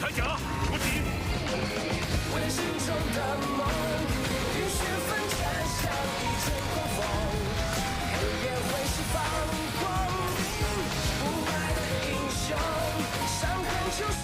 铠甲出击！为心中的梦，雨雪纷战，像一阵狂风，黑夜会释放光明，不败的英雄，伤痕就是。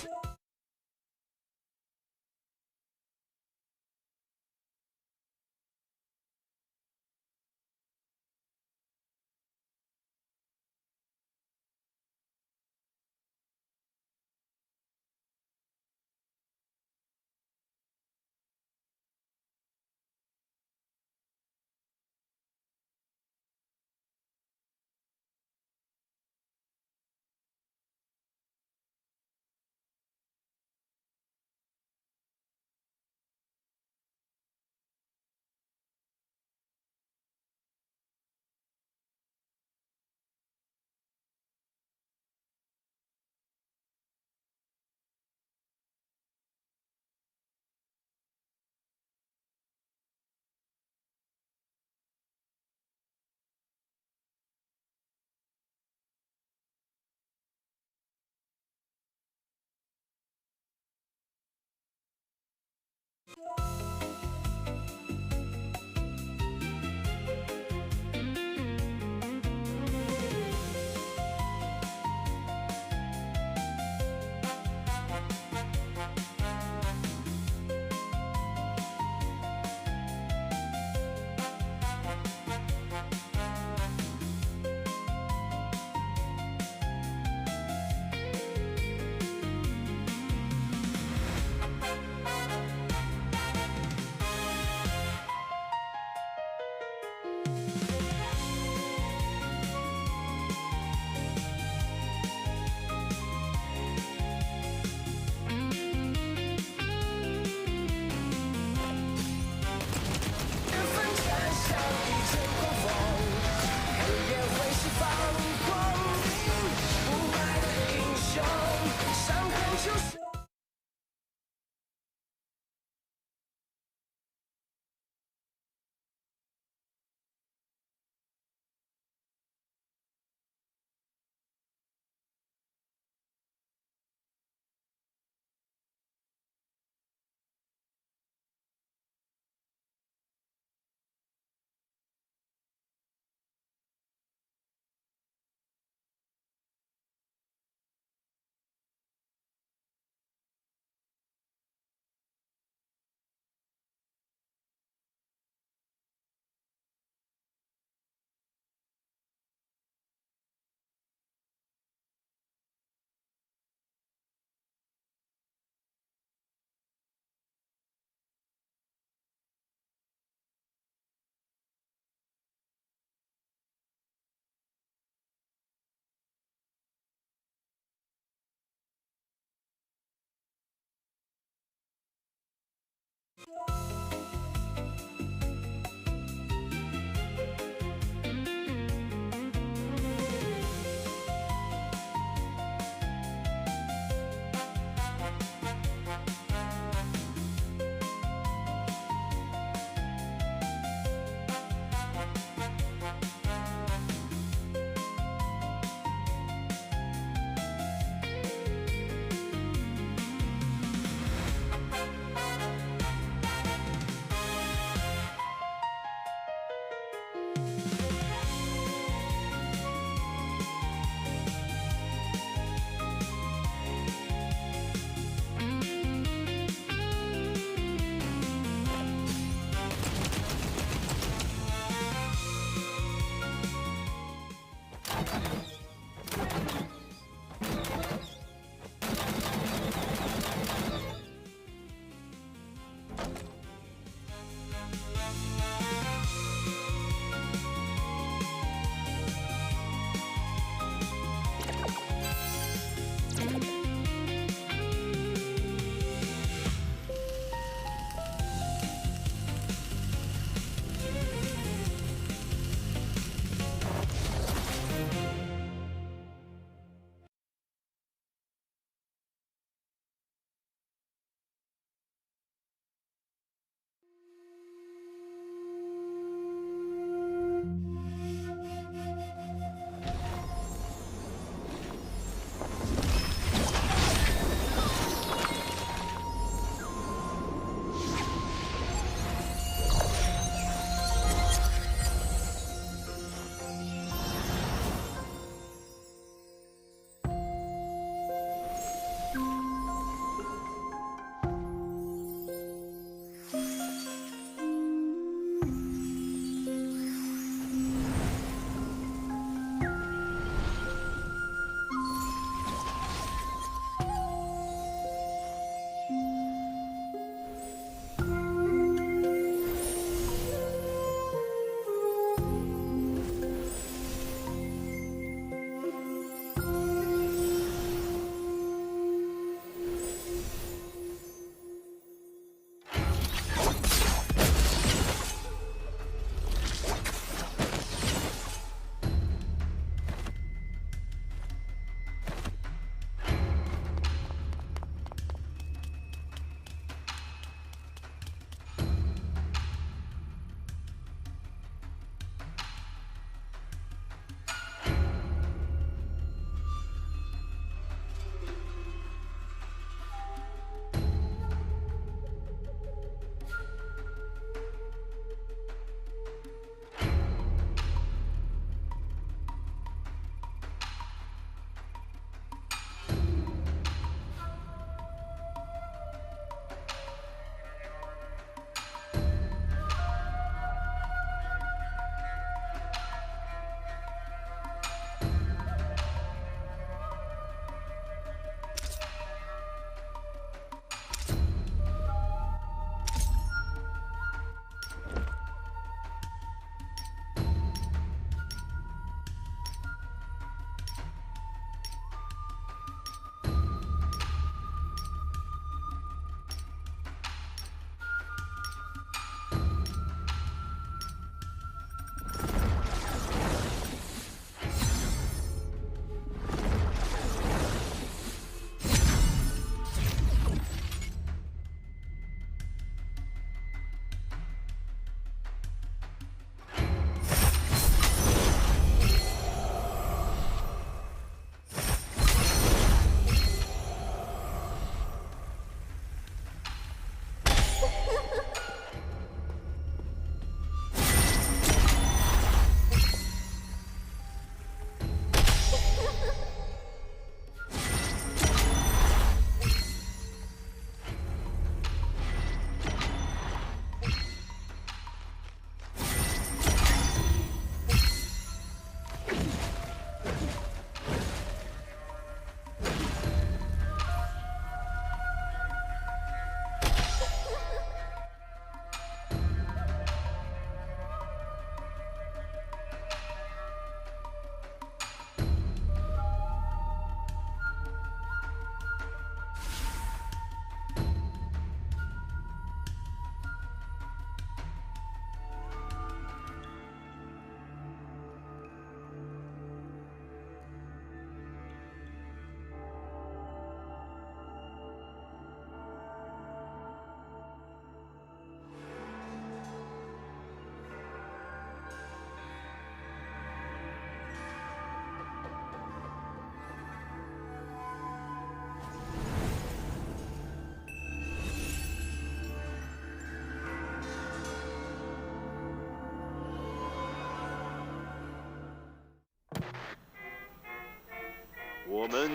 们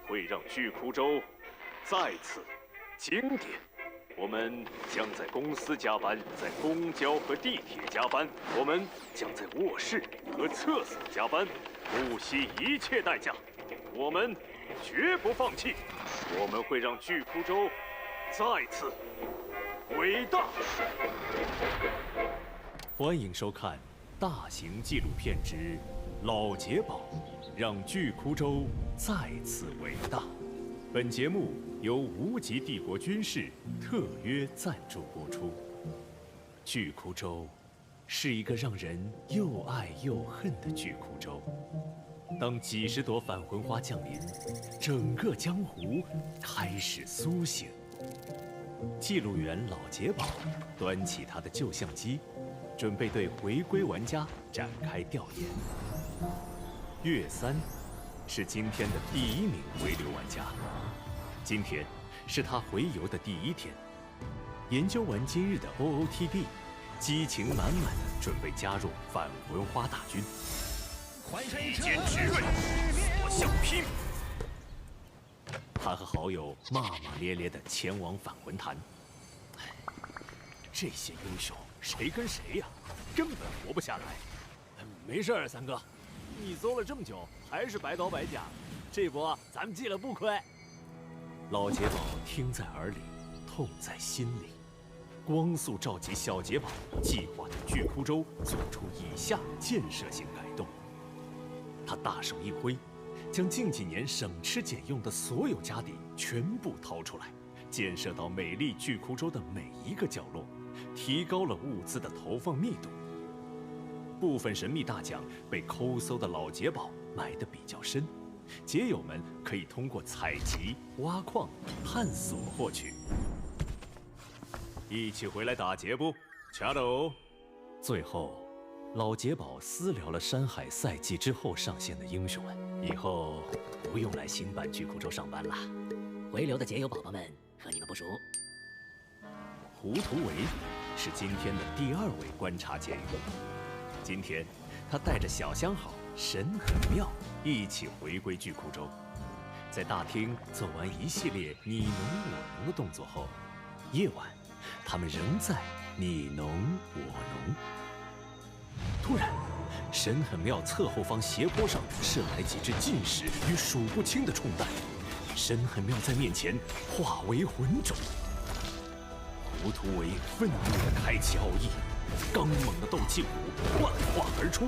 会让巨窟州再次经典。我们将在公司加班，在公交和地铁加班，我们将在卧室和厕所加班，不惜一切代价。我们绝不放弃，我们会让巨窟州再次伟大。欢迎收看大型纪录片之《老杰宝让巨窟州再次伟大》。本节目由无极帝国军事特约赞助播出。巨窟州是一个让人又爱又恨的巨窟州。当几十朵反魂花降临，整个江湖开始苏醒。记录员老杰宝端起他的旧相机，准备对回归玩家展开调研。岳三是今天的第1名回流玩家，今天是他回游的第1天。研究完今日的 OOTD， 激情满满的准备加入反魂花大军。一剑直锐，所向披靡。他和好友骂骂咧咧地前往返魂坛。这些英雄谁跟谁呀，根本活不下来。没事，三哥，你搜了这么久，还是白刀白甲，这波咱们记了不亏。老杰宝听在耳里，痛在心里，光速召集小杰宝，计划对巨窟州做出以下建设性改动。他大手一挥，将近几年省吃俭用的所有家底全部掏出来，建设到美丽巨窟州的每一个角落，提高了物资的投放密度。部分神秘大奖被抠搜的老杰宝埋得比较深，杰友们可以通过采集、挖矿、探索获取。一起回来打劫不？掐喽！最后，老杰宝私聊了山海赛季之后上线的英雄们，以后不用来新版巨窟州上班了。回流的杰友宝宝们和你们不熟。胡图维是今天的第2位观察杰友。今天，他带着小相好神很妙一起回归巨窟州。在大厅做完一系列你侬我侬的动作后，夜晚，他们仍在你侬我侬。突然，神很妙侧后方斜坡上射来几只尽食与数不清的冲弹，神很妙在面前化为浑种。胡图维愤怒地开启奥义，刚猛的斗气舞幻化而出。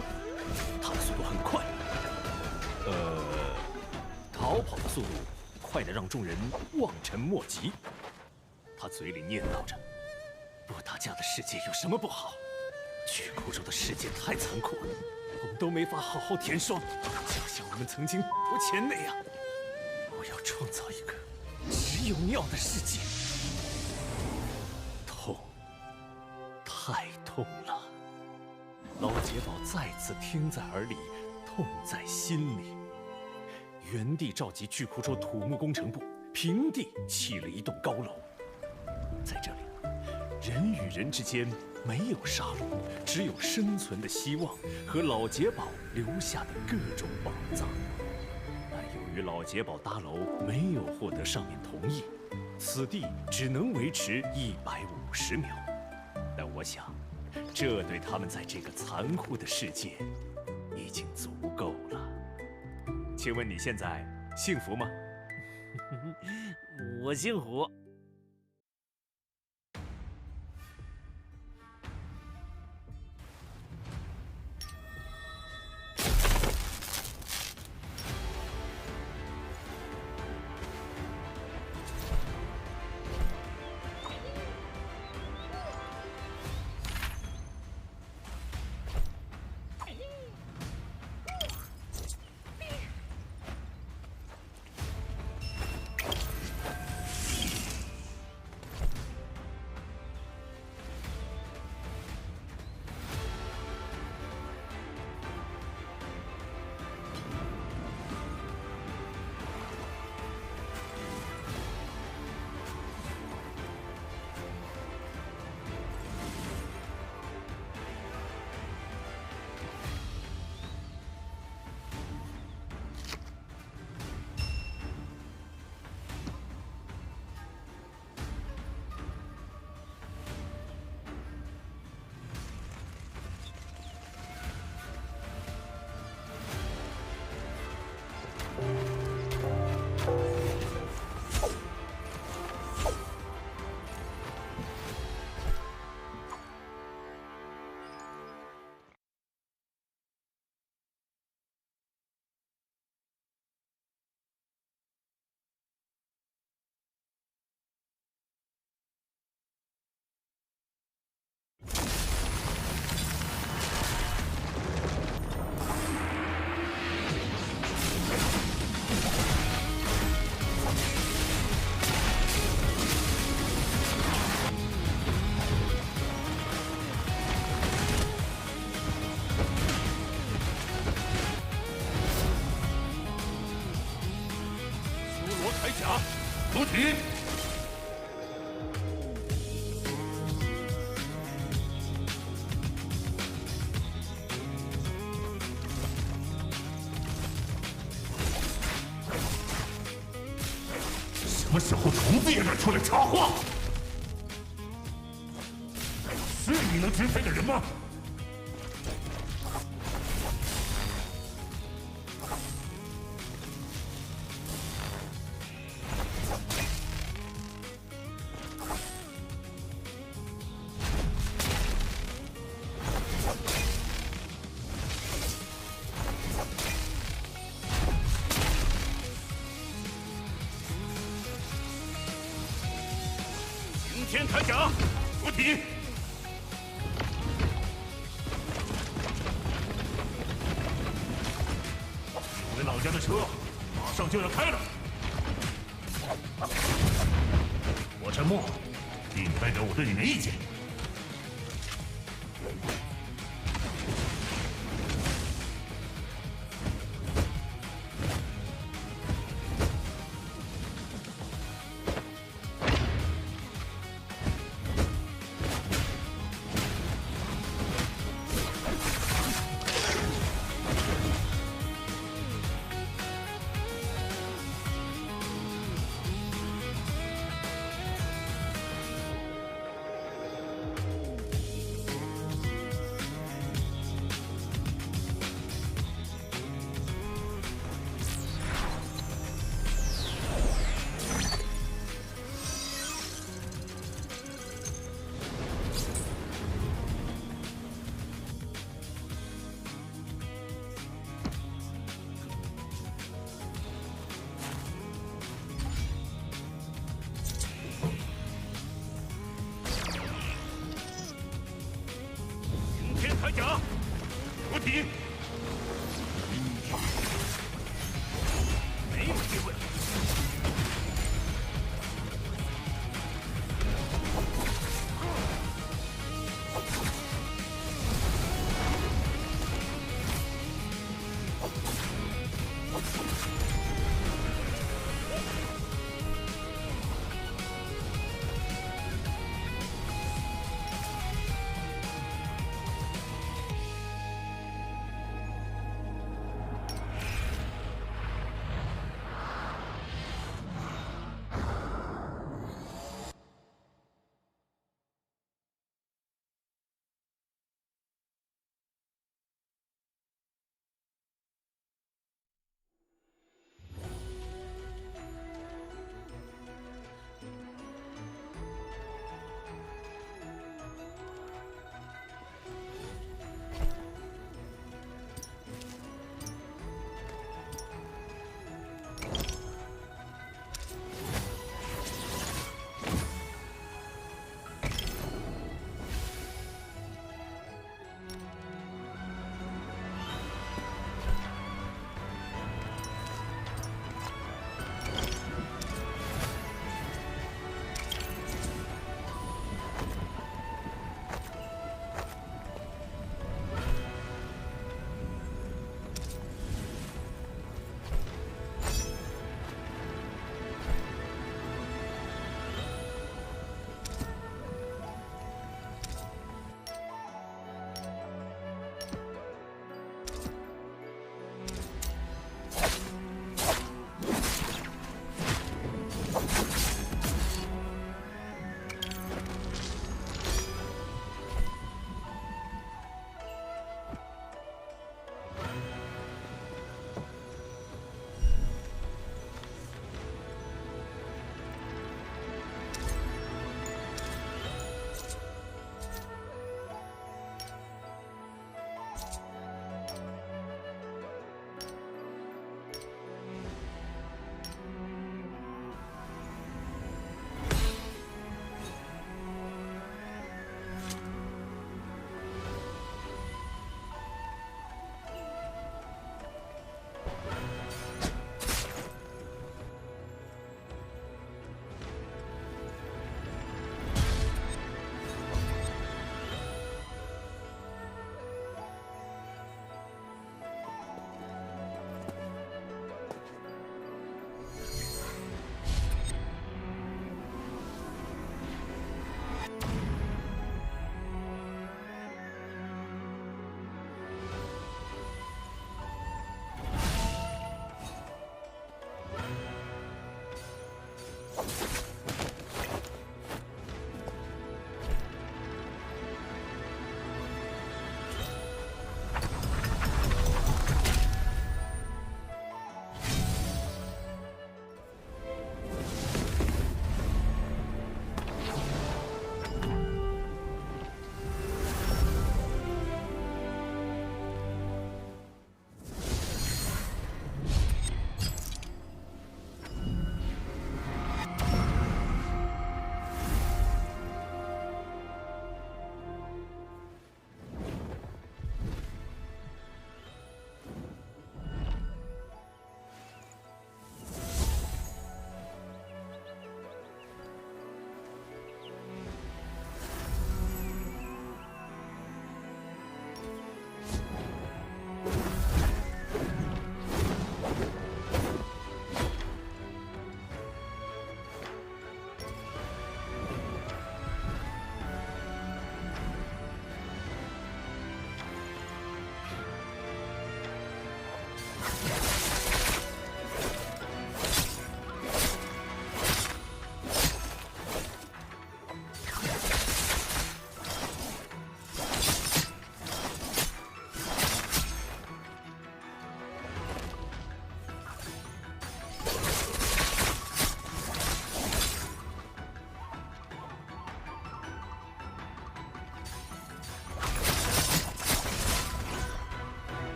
他的速度很快，逃跑的速度快得让众人望尘莫及。他嘴里念叨着：不打架的世界有什么不好？巨窟州的世界太残酷了，我们都没法好好填霜，就像我们曾经国前那样。我要创造一个只有尿的世界。痛，太痛了！老杰宝再次听在耳里，痛在心里。原地召集巨窟州土木工程部，平地砌了一栋高楼。在这里，人与人之间没有杀戮，只有生存的希望和老杰宝留下的各种宝藏。但由于老杰宝搭楼没有获得上面同意，此地只能维持150秒。但我想，这对他们在这个残酷的世界已经足够了。请问你现在幸福吗？我姓胡。主体。什么时候虫子也敢出来插话？是你能支配的人吗？天铠甲，主体。你回老家的车马上就要开了。我沉默，并不代表我对你没意见。铠甲，主体。没有机会。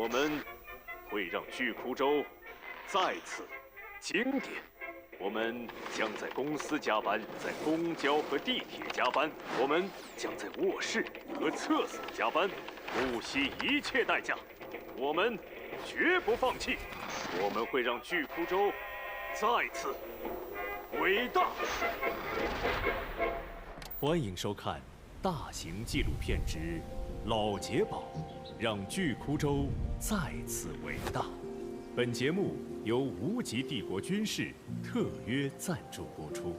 我们会让巨窟州再次经典。我们将在公司加班，在公交和地铁加班。我们将在卧室和厕所加班，不惜一切代价。我们绝不放弃。我们会让巨窟州再次伟大。欢迎收看大型纪录片之《老劫宝》，让巨窟州再次伟大。本节目由无极帝国军事特约赞助播出。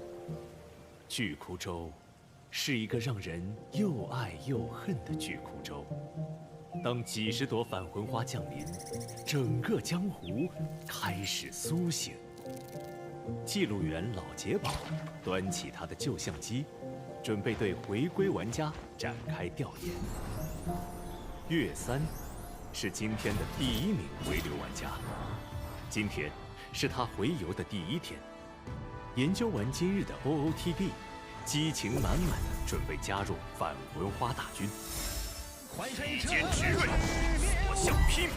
巨窟州是一个让人又爱又恨的巨窟州。当几十朵返魂花降临，整个江湖开始苏醒。记录员老劫宝端起他的旧相机，准备对回归玩家展开调研。岳三是今天的第1名回流玩家。今天是他回游的第1天，研究完今日的 OOTD， 激情满满的准备加入返魂花大军。一剑直锐，所向披靡。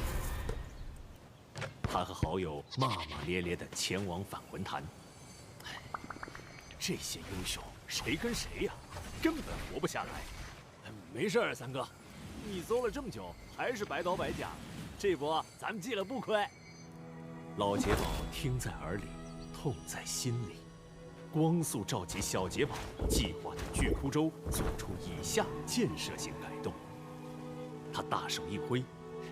他和好友骂骂咧咧地前往返魂坛。这些英雄谁跟谁呀，根本活不下来。没事儿，三哥，你搜了这么久，还是白刀白甲，这波咱们记了不亏。老劫宝听在耳里，痛在心里，光速召集小劫宝，计划对巨窟州做出以下建设性改动。他大手一挥，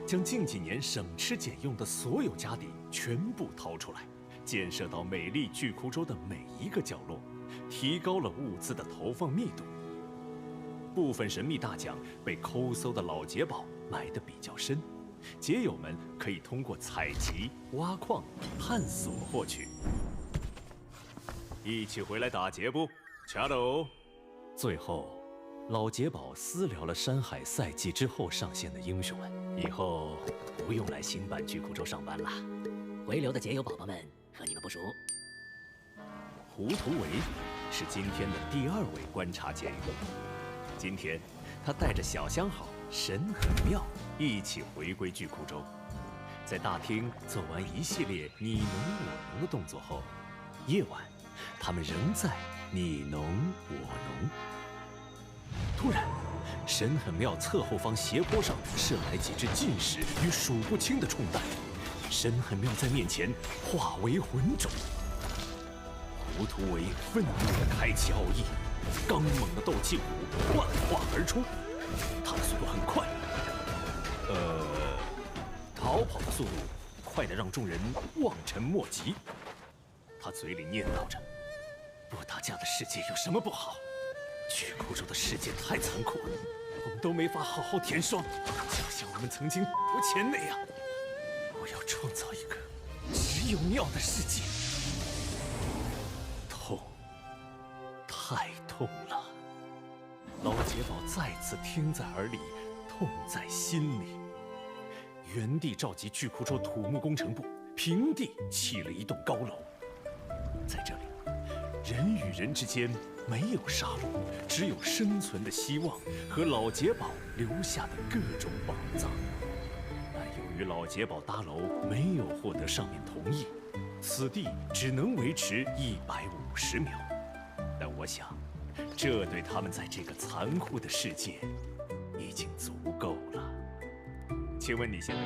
将近几年省吃俭用的所有家底全部掏出来，建设到美丽巨窟州的每一个角落，提高了物资的投放密度。部分神秘大奖被抠搜的老劫宝埋得比较深，劫友们可以通过采集、挖矿、探索获取。一起回来打劫不？掐喽！最后，老劫宝私聊了山海赛季之后上线的英雄们，以后不用来新版巨窟州上班了。回流的劫友宝宝们和你们不熟。胡图维是今天的第2位观察劫友。今天，他带着小相好神很妙一起回归巨窟州。在大厅做完一系列你侬我侬的动作后，夜晚，他们仍在你侬我侬。突然，神很妙侧后方斜坡上射来几只近视与数不清的冲弹，神很妙在面前化为浑种。胡图维愤怒地开启奥义，刚猛的斗气舞幻化而出。他的速度很快，逃跑的速度快得让众人望尘莫及。他嘴里念叨着：“不打架的世界有什么不好？巨窟州的世界太残酷了，我们都没法好好填霜，就像我们曾经不前那样。我要创造一个只有妙的世界。”痛，太痛了。老劫宝再次听在耳里，痛在心里。原地召集巨窟州土木工程部，平地砌了一栋高楼。在这里，人与人之间没有杀戮，只有生存的希望和老劫宝留下的各种宝藏。但由于老劫宝搭楼没有获得上面同意，此地只能维持150秒。但我想，这对他们在这个残酷的世界已经足够了。请问你现在？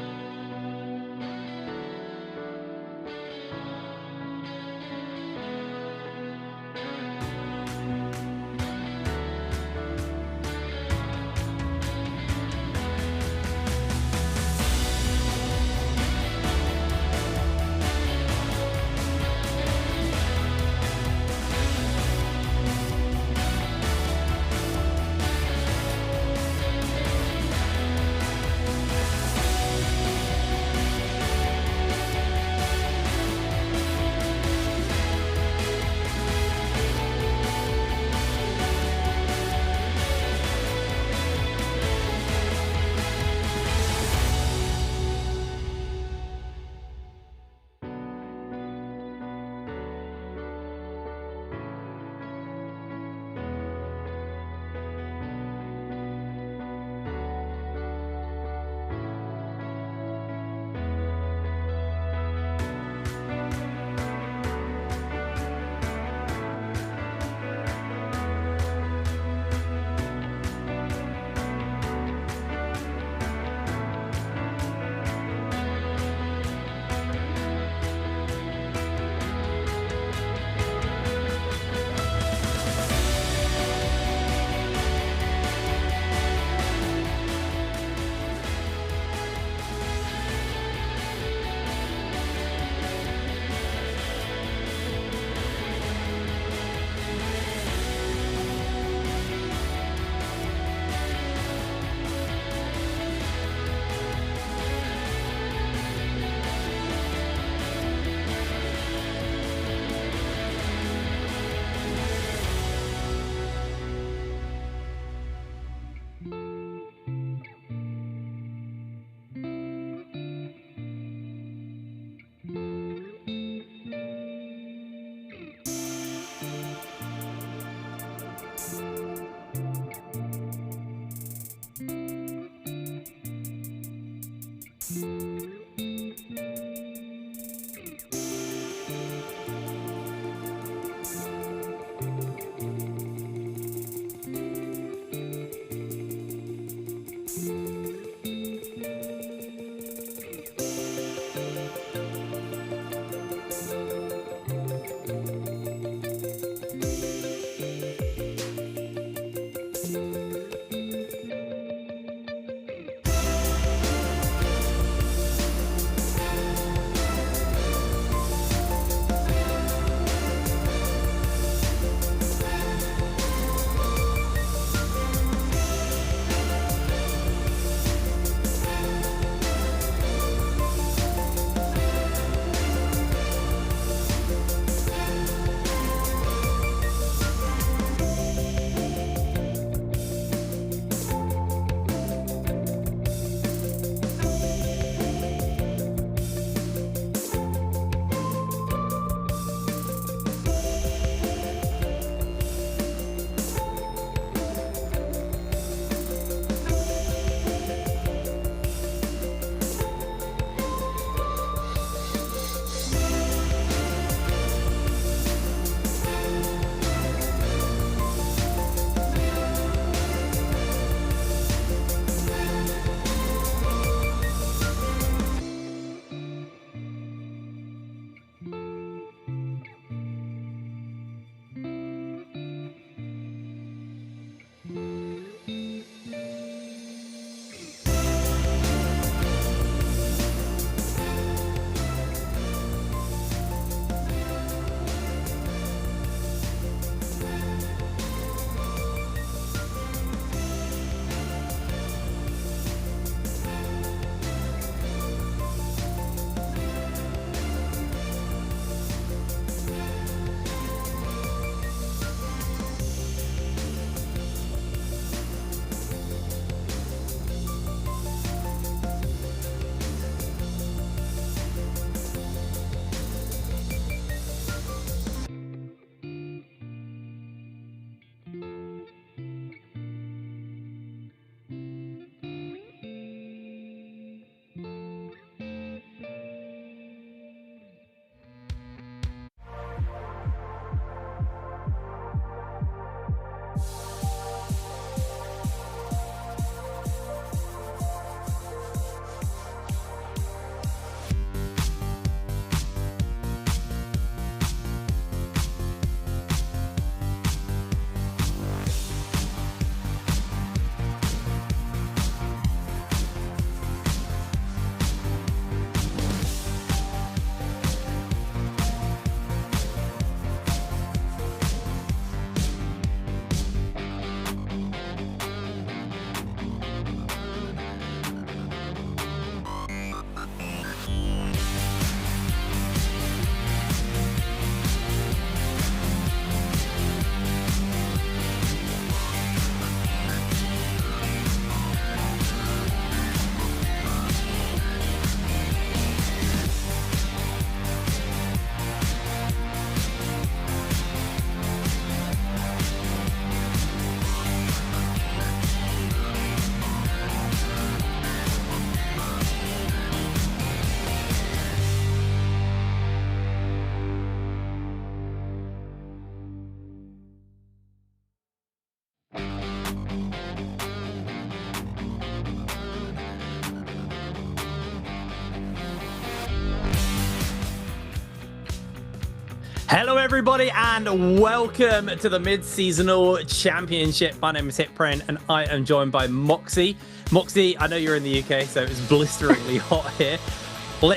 Hello, everybody, and welcome to the mid-seasonal championship. My name is Hitprint, and I am joined by Moxie. Moxie, I know you're in the UK, so it's blisteringly hot here.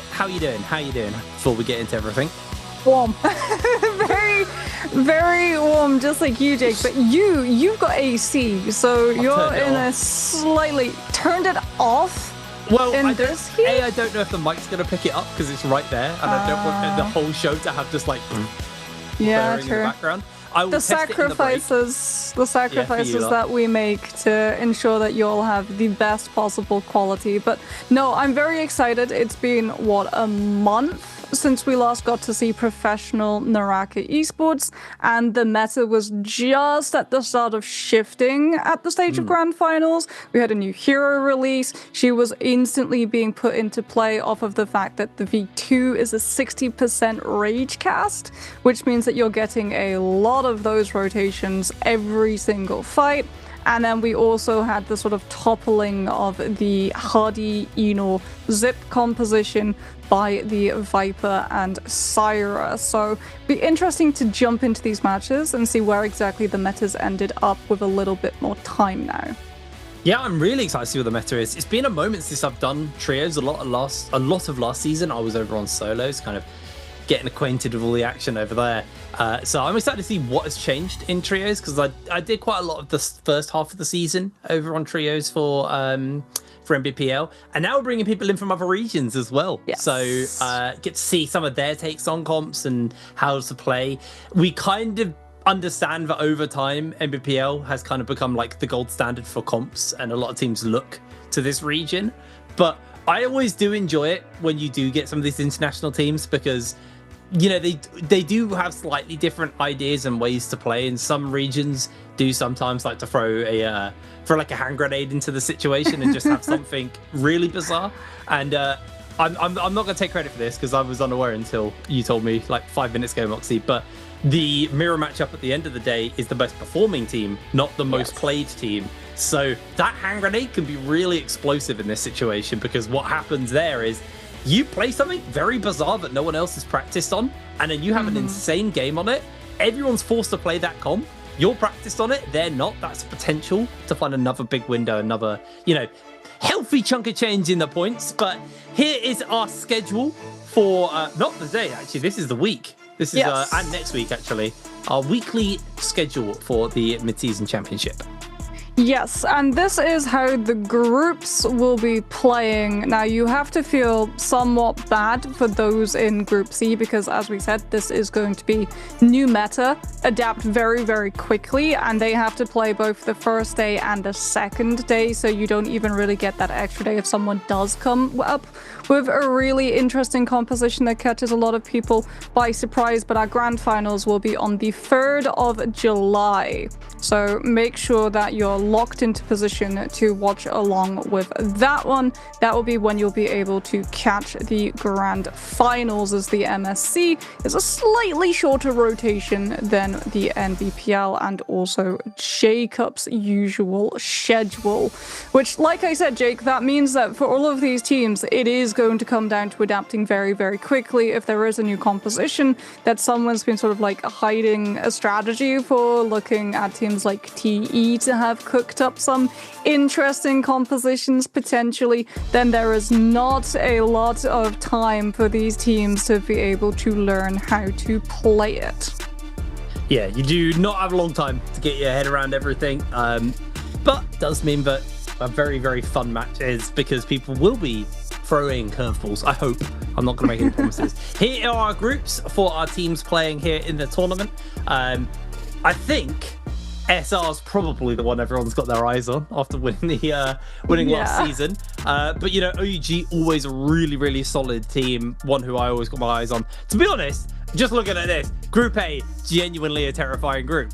How you doing? How you doing? Before we get into everything. Warm. very, very warm, just like you, Jake. But you've got AC, so you're in a slightly... Turned it off? Well, I don't know if the mic's going to pick it up because it's right there, and I don't want the whole show to have just like blaring in the background. I will the test it in the break. The sacrifices that we make to ensure that you'll have the best possible quality. But no, I'm very excited. It's been a month since we last got to see professional Naraka esports, and the meta was just at the start of shifting at the stage of grand finals. We had a new hero release. She was instantly being put into play off of the fact that the V2 is a 60% rage cast, which means that you're getting a lot of those rotations every single fight. And then we also had the sort of toppling of the Hardy Eno Zip composition by the Viper and Syra. So be interesting to jump into these matches and see where exactly the metas ended up with a little bit more time now. Yeah, I'm really excited to see what the meta is. It's been a moment since I've done trios. A lot of last season I was over on solos, kind of getting acquainted with all the action over there. So I'm excited to see what has changed in trios, because I did quite a lot of the first half of the season over on trios for NBPL, and now we're bringing people in from other regions as well. Yes. So get to see some of their takes on comps and how to play. We kind of understand that over time NBPL has kind of become like the gold standard for comps, and a lot of teams look to this region. But I always do enjoy it when you do get some of these international teams, because you know they do have slightly different ideas and ways to play, and some regions do sometimes like to throw like a hand grenade into the situation and just have something really bizarre. And I'm not going to take credit for this because I was unaware until you told me like 5 minutes ago, Moxie. But the mirror matchup at the end of the day is the best performing team, not the most played team. So that hand grenade can be really explosive in this situation, because what happens there is you play something very bizarre that no one else has practiced on, and then you have an insane game on it. Everyone's forced to play that comp. You're practiced on it, they're not. That's potential to find another big window, another, healthy chunk of change in the points. But here is our schedule for, not the day, actually, this is the week. This is, and next week, actually, our weekly schedule for the mid-season championship. Yes, and this is how the groups will be playing. Now, you have to feel somewhat bad for those in Group C, because as we said, this is going to be new meta, adapt very, very quickly, and they have to play both the first day and the second day, so you don't even really get that extra day if someone does come up with a really interesting composition that catches a lot of people by surprise. But our grand finals will be on the 3rd of July. So make sure that you're locked into position to watch along with that one. That will be when you'll be able to catch the grand finals, as the MSC is a slightly shorter rotation than the NBPL and also Jacob's usual schedule. Which, like I said, Jake, that means that for all of these teams, it is going to come down to adapting very, very quickly. If there is a new composition that someone's been sort of like hiding a strategy for, looking at teams like TE to have cooked up some interesting compositions potentially, then there is not a lot of time for these teams to be able to learn how to play it. Yeah, you do not have a long time to get your head around everything, but does mean that a very, very fun match is, because people will be throwing curveballs. I hope. I'm not going to make any promises. Here are our groups for our teams playing here in the tournament. I think SR's probably the one everyone's got their eyes on after winning last season. But OUG, always a really, really solid team, one who I always got my eyes on. To be honest, just looking at this, Group A, genuinely a terrifying group.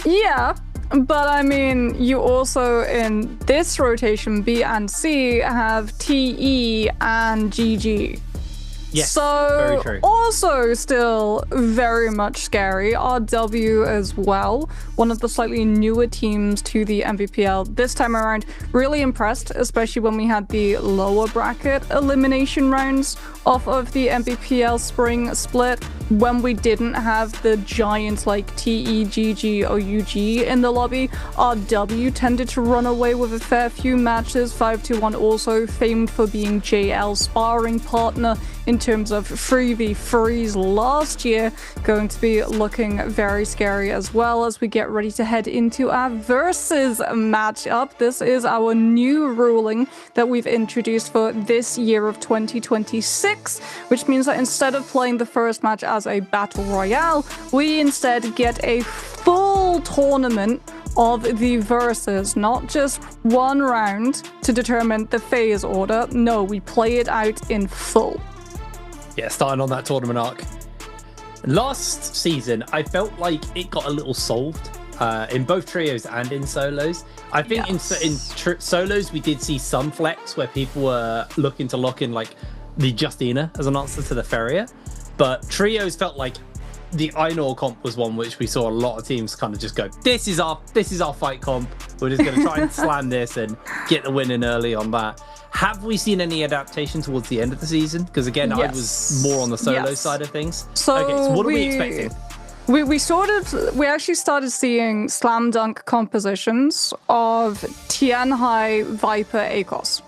Yeah, but I mean, you also in this rotation, B and C, have TE and GG. Yes, So, very true. also still very much scary, RW as well. One of the slightly newer teams to the MVPL this time around. Really impressed, especially when we had the lower bracket elimination rounds off of the MVPL spring split. When we didn't have the giants like TEGG or UG in the lobby, RW tended to run away with a fair few matches. 521 also famed for being JL's sparring partner in terms of 3v3s last year. Going to be looking very scary as well as we get ready to head into our versus matchup. This is our new ruling that we've introduced for this year of 2026, which means that instead of playing the first match as a battle royale, we instead get a full tournament of the verses, not just one round to determine the phase order. No, we play it out in full. Yeah, starting on that tournament arc. Last season, I felt like it got a little solved in both trios and in solos. I think in solos, we did see some flex where people were looking to lock in like the Justina as an answer to the Ferrier. But trios felt like the Einor comp was one which we saw a lot of teams kind of just go, this is our fight comp. We're just going to try and slam this and get the win in early on that. Have we seen any adaptation towards the end of the season? Because again, I was more on the solo side of things. So what are we expecting? We actually started seeing slam dunk compositions of Tianhai, Viper, ACOS.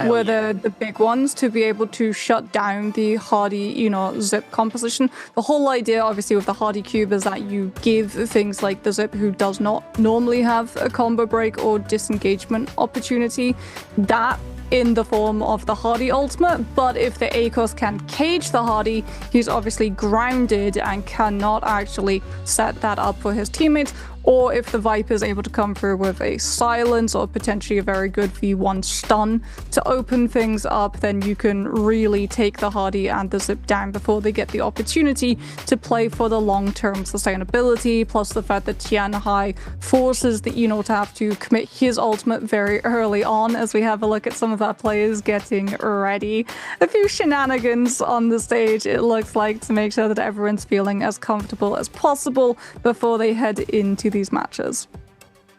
Were the big ones to be able to shut down the Hardy, Zip composition. The whole idea, obviously, with the Hardy Cube is that you give things like the Zip, who does not normally have a combo break or disengagement opportunity, that in the form of the Hardy ultimate. But if the ACOS can cage the Hardy, he's obviously grounded and cannot actually set that up for his teammates. Or if the Viper is able to come through with a silence or potentially a very good V1 stun to open things up, then you can really take the Hardy and the Zip down before they get the opportunity to play for the long-term sustainability, plus the fact that Tianhai forces the Eno to have to commit his ultimate very early on, as we have a look at some of our players getting ready. A few shenanigans on the stage, it looks like, to make sure that everyone's feeling as comfortable as possible before they head into these matches.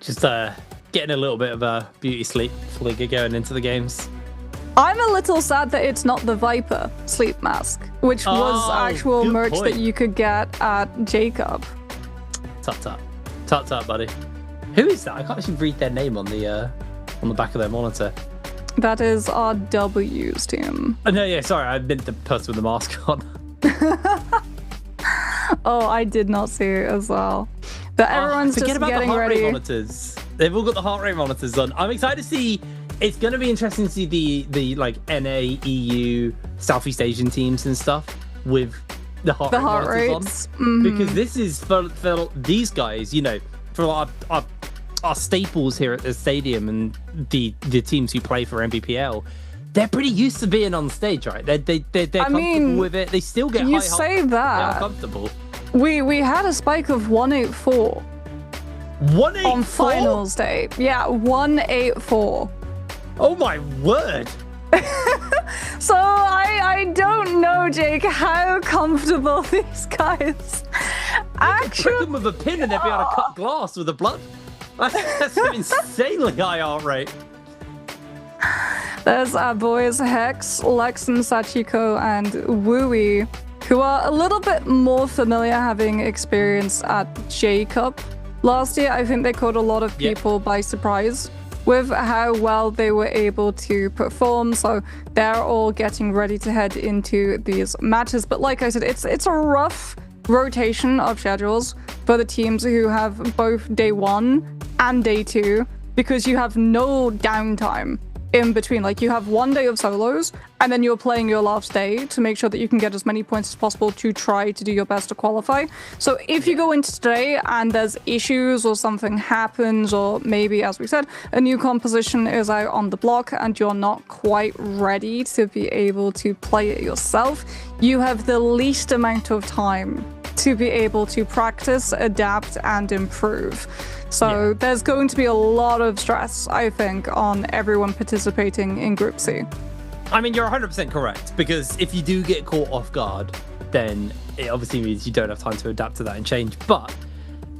Just getting a little bit of a beauty sleep before they get going into the games. I'm a little sad that it's not the Viper sleep mask, which was actual merch that you could get at Jacob. Tut, buddy. Who is that? I can't actually read their name on the back of their monitor. That is our W's team. Oh, no, yeah, sorry, I meant the person with the mask on. Oh, I did not see it as well. But everyone's just getting ready. Monitors. They've all got the heart rate monitors on. I'm excited to see. It's going to be interesting to see the like NA, EU, Southeast Asian teams and stuff with the heart rate monitors on. Mm-hmm. Because this is for these guys, for our staples here at the stadium and the teams who play for MVPL. They're pretty used to being on stage, right? They're comfortable with it. They still get high heart. You say that. They are comfortable. We had a spike of 184. 184? On finals day. Yeah, 184. Oh my word. So I don't know, Jake, how comfortable these guys actually... Prick them with a pin and they'll be able to cut glass with a blood. That's an insanely high heart rate. There's our boys Hex, Lex and Sachiko and Wooey, who are a little bit more familiar, having experience at J-Cup last year. I think they caught a lot of people by surprise with how well they were able to perform. So they're all getting ready to head into these matches. But like I said, it's a rough rotation of schedules for the teams who have both day 1 and day 2, because you have no downtime in between. Like, you have one day of solos and then you're playing your last day to make sure that you can get as many points as possible to try to do your best to qualify. So if you go into today and there's issues or something happens, or maybe, as we said, a new composition is out on the block and you're not quite ready to be able to play it yourself, you have the least amount of time to be able to practice, adapt, and improve. So there's going to be a lot of stress, I think, on everyone participating in Group C. I mean, you're 100% correct, because if you do get caught off guard, then it obviously means you don't have time to adapt to that and change. But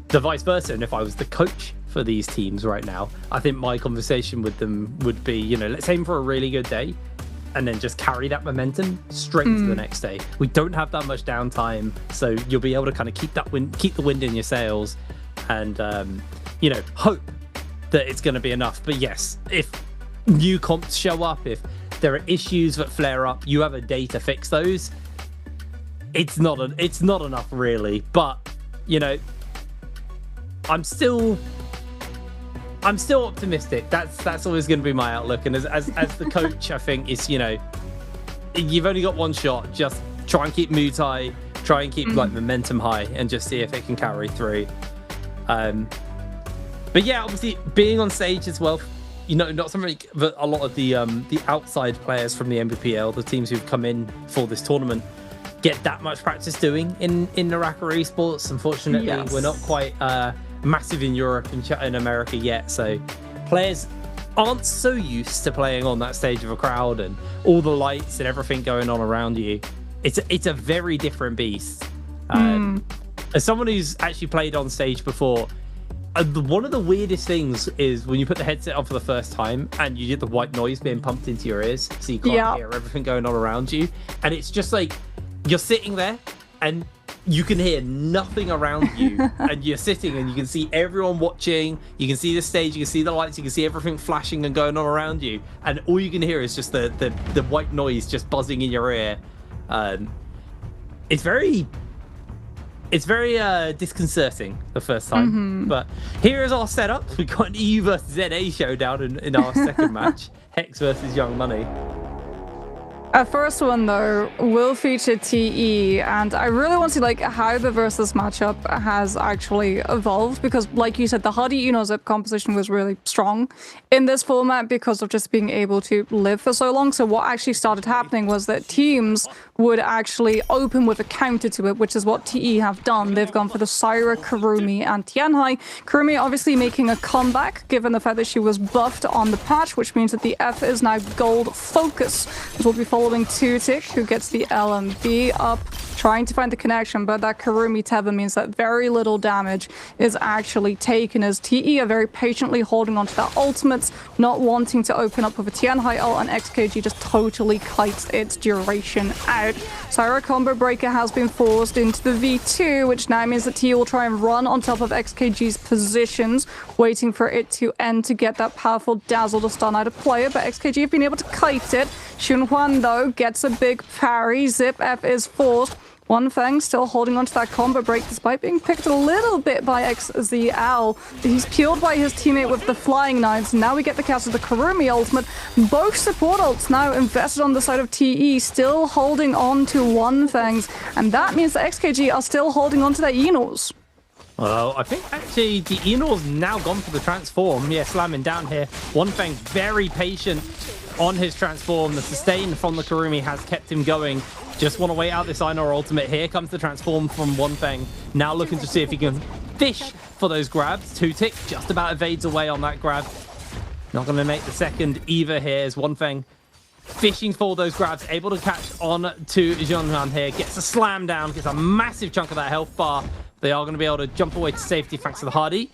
the vice versa, and if I was the coach for these teams right now, I think my conversation with them would be, you know, let's aim for a really good day and then just carry that momentum straight to the next day. We don't have that much downtime, so you'll be able to kind of keep the wind in your sails and, you know, hope that it's going to be enough. But yes, if new comps show up, if there are issues that flare up, you have a day to fix those. It's not enough really, but you know, I'm still optimistic. That's always going to be my outlook. And as the coach, I think it's, you know, you've only got one shot. Just try and keep mood high, try and keep like momentum high, and just see if it can carry through. But yeah, obviously being on stage as well. You know, not something that a lot of the outside players from the NBPL, the teams who've come in for this tournament, get that much practice doing in Naraka esports. Unfortunately, we're not quite massive in Europe and in America yet, so players aren't so used to playing on that stage of a crowd and all the lights and everything going on around you. It's a very different beast. As someone who's actually played on stage before, one of the weirdest things is when you put the headset on for the first time and you get the white noise being pumped into your ears, so you can't hear everything going on around you, and it's just like you're sitting there and you can hear nothing around you, and you're sitting and you can see everyone watching, you can see the stage, you can see the lights, you can see everything flashing and going on around you, and all you can hear is just the white noise just buzzing in your ear. It's very disconcerting the first time. But here is our setup. We've got an EU versus ZA showdown in our second match. Hex versus Young Money. Our first one, though, will feature TE, and I really want to see like how the versus matchup has actually evolved, because like you said, the Hardy Zip composition was really strong in this format because of just being able to live for so long. So what actually started happening was that teams would actually open with a counter to it, which is what TE have done. They've gone for the Syra, Kurumi, and Tianhai. Kurumi obviously making a comeback, given the fact that she was buffed on the patch, which means that the F is now gold focus. It will be following Tutik, who gets the LMB up, trying to find the connection, but that Kurumi tether means that very little damage is actually taken, as TE are very patiently holding onto their ultimates, not wanting to open up with a Tianhai ult, and XKG just totally kites its duration out. Syra combo breaker has been forced into the V2, which now means that TE will try and run on top of XKG's positions, waiting for it to end to get that powerful dazzle to stun out a player, but XKG have been able to kite it. Xunhuan, though, gets a big parry. Zip F is forced. One Fang still holding onto that combo break despite being picked a little bit by XZL. He's peeled by his teammate with the flying knives. Now we get the cast of the Kurumi ultimate. Both support ults now invested on the side of TE, still holding on to One Fangs. And that means that XKG are still holding on to their Enos. Well, I think actually the Enor's now gone for the transform. Yeah, slamming down here. One Fang very patient on his transform. The sustain from the Kurumi has kept him going. Just want to wait out this Einor ultimate. Here comes the transform from One Fang. Now looking to see if he can fish for those grabs. Tutik just about evades away on that grab. Not going to make the second either here as One Fang fishing for those grabs. Able to catch on to Zhonghan here. Gets a slam down. Gets a massive chunk of that health bar. They are going to be able to jump away to safety thanks to the Hardy.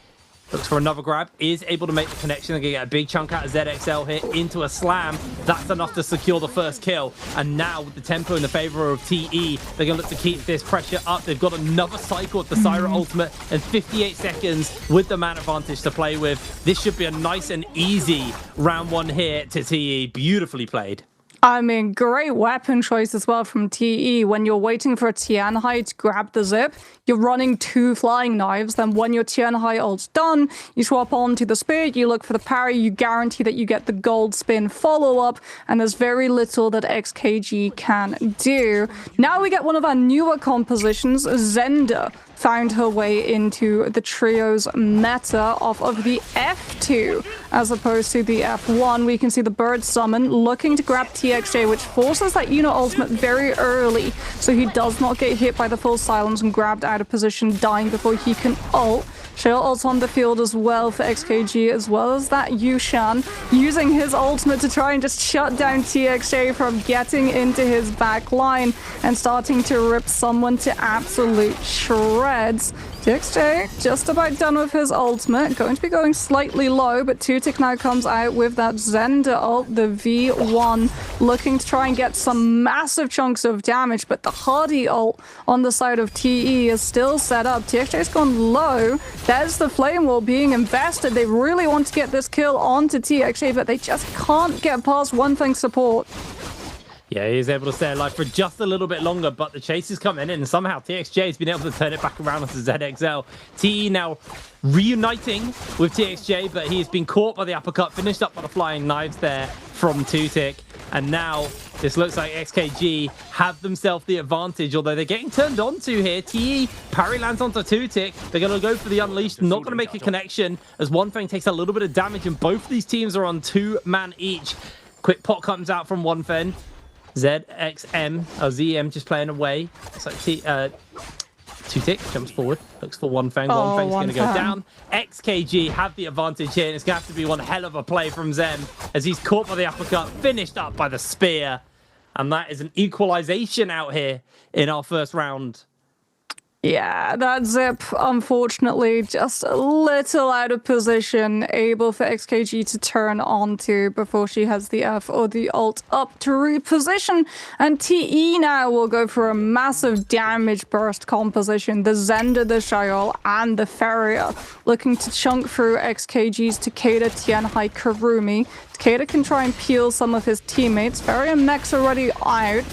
Looks for another grab, is able to make the connection. They're going to get a big chunk out of ZXL here into a slam. That's enough to secure the first kill. And now with the tempo in the favor of TE, they're going to look to keep this pressure up. They've got another cycle with the Syra ultimate and 58 seconds with the man advantage to play with. This should be a nice and easy round one here to TE. Beautifully played. I mean, great weapon choice as well from TE. When you're waiting for a Tianhai to grab the zip, you're running two flying knives. Then when your Tianhai ult's done, you swap onto the spirit, you look for the parry, you guarantee that you get the gold spin follow-up, and there's very little that XKG can do. Now we get one of our newer compositions, Zenda. Found her way into the trio's meta off of the F2 as opposed to the F1. We can see the bird summon looking to grab TXJ, which forces that Uno ultimate very early, so he does not get hit by the full silence and grabbed out of position, dying before he can ult. Shale ult's on the field as well for XKG, as well as that Yushan, using his ultimate to try and just shut down TXJ from getting into his back line and starting to rip someone to absolute shreds. TXJ just about done with his ultimate, going to be going slightly low, but Tutik now comes out with that Zender ult, the V1, looking to try and get some massive chunks of damage, but the Hardy ult on the side of TE is still set up. TXJ's gone low. There's the Flame Wall being invested. They really want to get this kill onto TXJ, but they just can't get past One Thing support. Yeah, he's able to stay alive for just a little bit longer, but the chase is coming in, and somehow TXJ has been able to turn it back around onto ZXL. TE now reuniting with TXJ, but he's been caught by the uppercut, finished up by the flying knives there from Tutik. And now this looks like XKG have themselves the advantage, although they're getting turned on to here. TE parry lands onto Tutik. They're going to go for the Unleashed, not going to make a connection as One Thing takes a little bit of damage, and both of these teams are on 2-man each. Quick pot comes out from One Thing. ZM just playing away. It's like Tutik jumps forward, looks for One Fang. One Fang's going to go down. XKG have the advantage here, and it's going to have to be one hell of a play from Zem as he's caught by the uppercut, finished up by the spear. And that is an equalization out here in our first round. Yeah, that Zip, unfortunately, just a little out of position, able for XKG to turn onto before she has the F or the ult up to reposition. And TE now will go for a massive damage burst composition. The Zender, the Shayol, and the Feria looking to chunk through XKG's Takeda, Tianhai, Karumi. Takeda can try and peel some of his teammates. Feria mech's already out.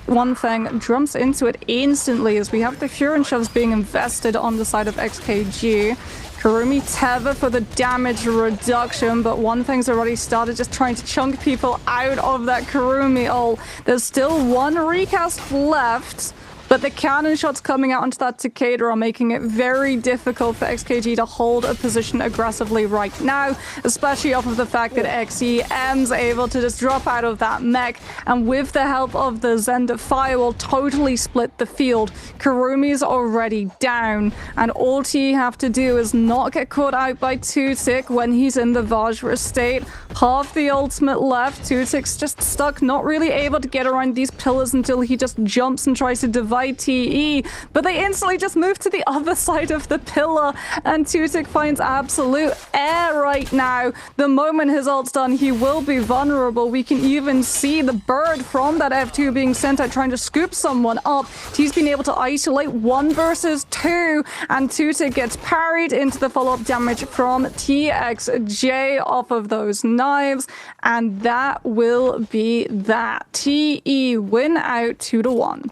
One Thing jumps into it instantly as we have the Furin shoves being invested on the side of XKG. Karumi tether for the damage reduction, but One Thing's already started just trying to chunk people out of that Karumi ult. There's still one recast left, but the cannon shots coming out onto that Takeda are making it very difficult for XKG to hold a position aggressively right now, especially off of the fact that XEM's able to just drop out of that mech, and with the help of the Zender Firewall, totally split the field. Karumi's already down, and all T have to do is not get caught out by Tutik when he's in the Vajra state. Half the ultimate left. Tutik's just stuck, not really able to get around these pillars until he just jumps and tries to divide TE, but they instantly just move to the other side of the pillar, and Tutik finds absolute air right now. The moment his ult's done, he will be vulnerable. We can even see the bird from that F2 being sent out trying to scoop someone up. He's been able to isolate 1 versus 2, and Tutik gets parried into the follow-up damage from TXJ off of those knives, and that will be that. TE win out 2-1.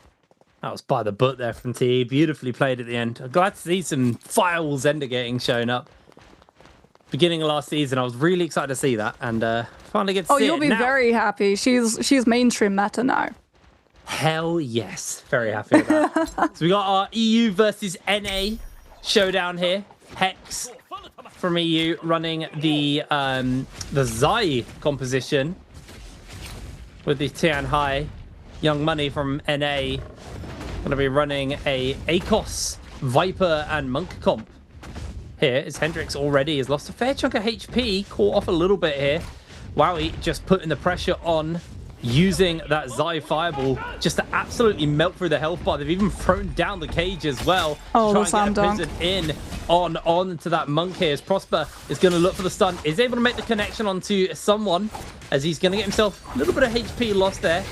That was by the book there from TE. Beautifully played at the end. I'm glad to see some Firewall Zender getting shown up. Beginning of last season, I was really excited to see that, and finally get to see it. Oh, you'll be very happy. She's mainstream meta now. Hell yes. Very happy with that. So we got our EU versus NA showdown here. Hex from EU running the Zai composition with the Tianhai. Young Money from NA going to be running a ACOS, Viper, and Monk comp. Here is Hendrix already has lost a fair chunk of HP, caught off a little bit here. Wowie just putting the pressure on, using that Zai Fireball just to absolutely melt through the health bar. They've even thrown down the cage as well. Oh, to try and get a prison in on to that Monk here. As Prosper is going to look for the stun, is able to make the connection onto someone as he's going to get himself a little bit of HP lost there.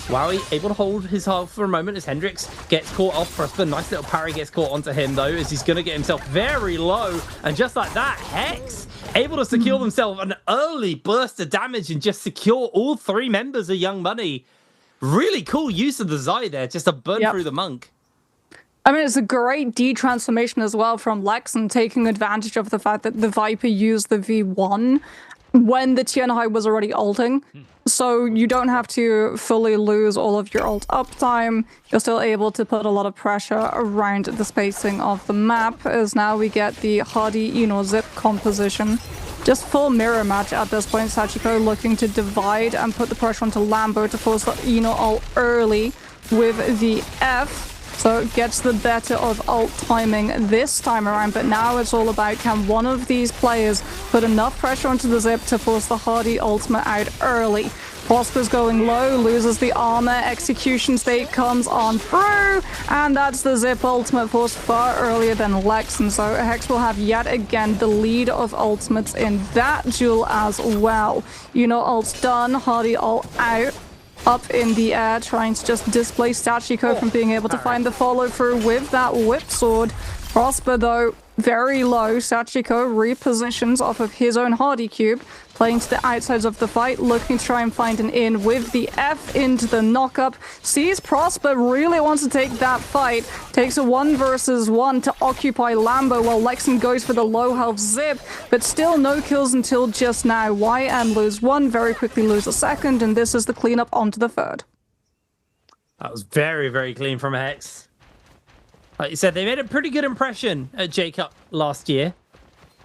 Wowie able to hold his health for a moment as Hendrix gets caught off. Prosper, nice little parry gets caught onto him though, as he's going to get himself very low. And just like that, Hex able to secure themselves an early burst of damage and just secure all 3 members of Young Money. Really cool use of the Zai there, just to burn through the Monk. I mean, it's a great de-transformation as well from Lexon, taking advantage of the fact that the Viper used the V1 when the Tianhai was already ulting. So you don't have to fully lose all of your ult uptime. You're still able to put a lot of pressure around the spacing of the map, as now we get the Hardy Zip composition. Just full mirror match at this point. Sachiko looking to divide and put the pressure onto Lambo to force the ult early with the F. So it gets the better of ult timing this time around, but now it's all about can one of these players put enough pressure onto the Zip to force the Hardy ultimate out early. Prosper's going low, loses the armor, execution state comes on through, and that's the Zip ultimate forced far earlier than Lexan. So Hex will have yet again the lead of ultimates in that duel as well. Ult's done, Hardy ult out. Up in the air, trying to just displace Sachiko from being able to find the follow through with that whip sword. Prosper, though, very low. Sachiko repositions off of his own Hardy cube, playing to the outsides of the fight, looking to try and find an in with the F into the knockup. Sees Prosper, really wants to take that fight. Takes a 1 versus 1 to occupy Lambo while Lexan goes for the low health Zip, but still no kills until just now. YM lose 1, very quickly lose a second, and this is the cleanup onto the third. That was very, very clean from Hex. Like you said, they made a pretty good impression at J-Cup last year.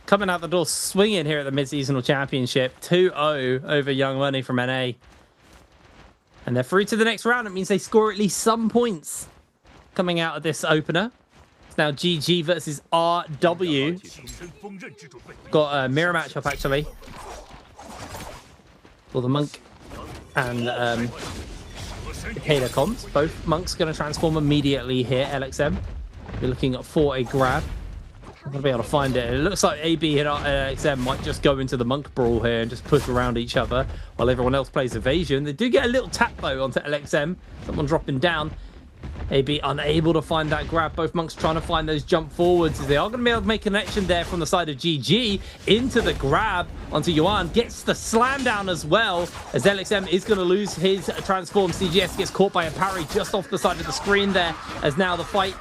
Coming out the door swinging here at the Mid-Seasonal Championship. 2-0 over Young Money from NA. And they're through to the next round. It means they score at least some points coming out of this opener. It's now GG versus RW. Got a mirror matchup, actually. For the Monk and Takeda comps. Both Monks going to transform immediately here, LXM. We're looking for a grab. I'm going to be able to find it. It looks like AB and LXM might just go into the Monk brawl here and just push around each other while everyone else plays evasion. They do get a little tap, though, onto LXM. Someone dropping down. AB unable to find that grab. Both Monks trying to find those jump forwards. They are going to be able to make a connection there from the side of GG into the grab onto Yuan. Gets the slam down as well as LXM is going to lose his transform. CGS gets caught by a parry just off the side of the screen there as now the fight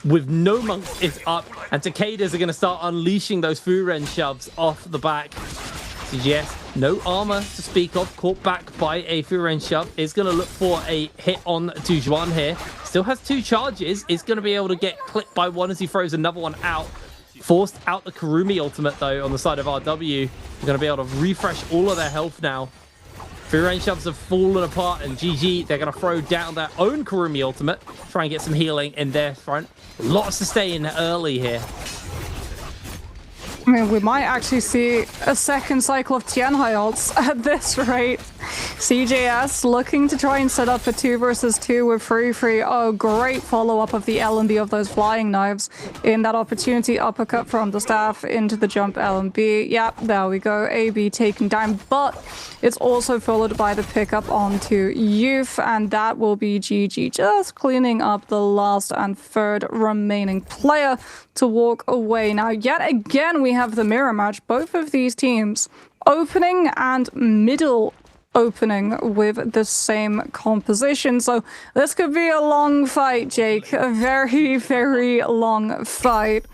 with no Monks is up and Takedas are going to start unleashing those Furen shoves off the back. CGS, no armor to speak of, caught back by a Furen shove. Is going to look for a hit on to Juan here. Still has 2 charges. Is going to be able to get clipped by one as he throws another one out. Forced out the Kurumi ultimate, though, on the side of RW. They're going to be able to refresh all of their health now. Furen shoves have fallen apart, and GG, they're going to throw down their own Kurumi ultimate. Try and get some healing in their front. A lot of sustain early here. I mean, we might actually see a second cycle of Tianhai ults at this rate. CJS looking to try and set up a 2 versus 2 with Free. Oh, great follow-up of the L&B of those flying knives. In that opportunity, uppercut from the staff into the jump L&B. Yep, there we go. AB taken down, but it's also followed by the pickup onto Youth, and that will be GG just cleaning up the last and third remaining player to walk away. Now, yet again, we have the mirror match. Both of these teams opening and middle opening with the same composition. So this could be a long fight, Jake. A very, very long fight.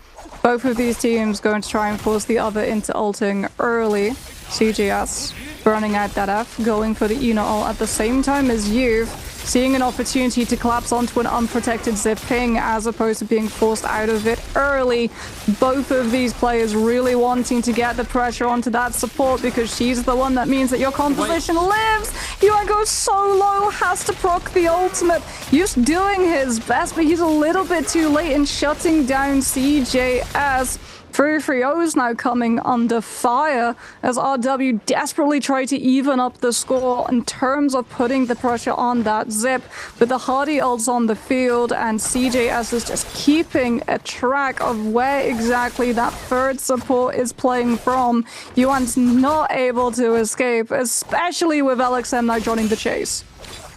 Both of these teams going to try and force the other into ulting early. CGS burning out that F, going for the Una ult at the same time as Youth. Seeing an opportunity to collapse onto an unprotected Zip ping as opposed to being forced out of it early. Both of these players really wanting to get the pressure onto that support because she's the one that means that your composition lives. Yuan goes so low, has to proc the ultimate. Just doing his best, but he's a little bit too late in shutting down CJS. Free is now coming under fire as RW desperately try to even up the score in terms of putting the pressure on that Zip. With the Hardy ults on the field and CJS is just keeping a track of where exactly that third support is playing from. Yuan's not able to escape, especially with LXM now joining the chase.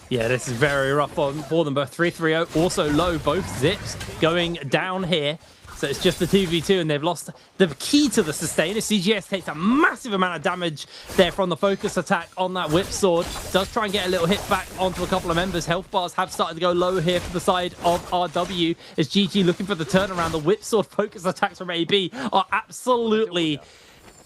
Yeah, this is very rough for them, but 3-3-0 also low, both Zips going down here. So it's just the 2v2 and they've lost the key to the sustain. CGS takes a massive amount of damage there from the focus attack on that whip sword. Does try and get a little hit back onto a couple of members. Health bars have started to go low here for the side of RW as GG looking for the turnaround. The whip sword focus attacks from AB are absolutely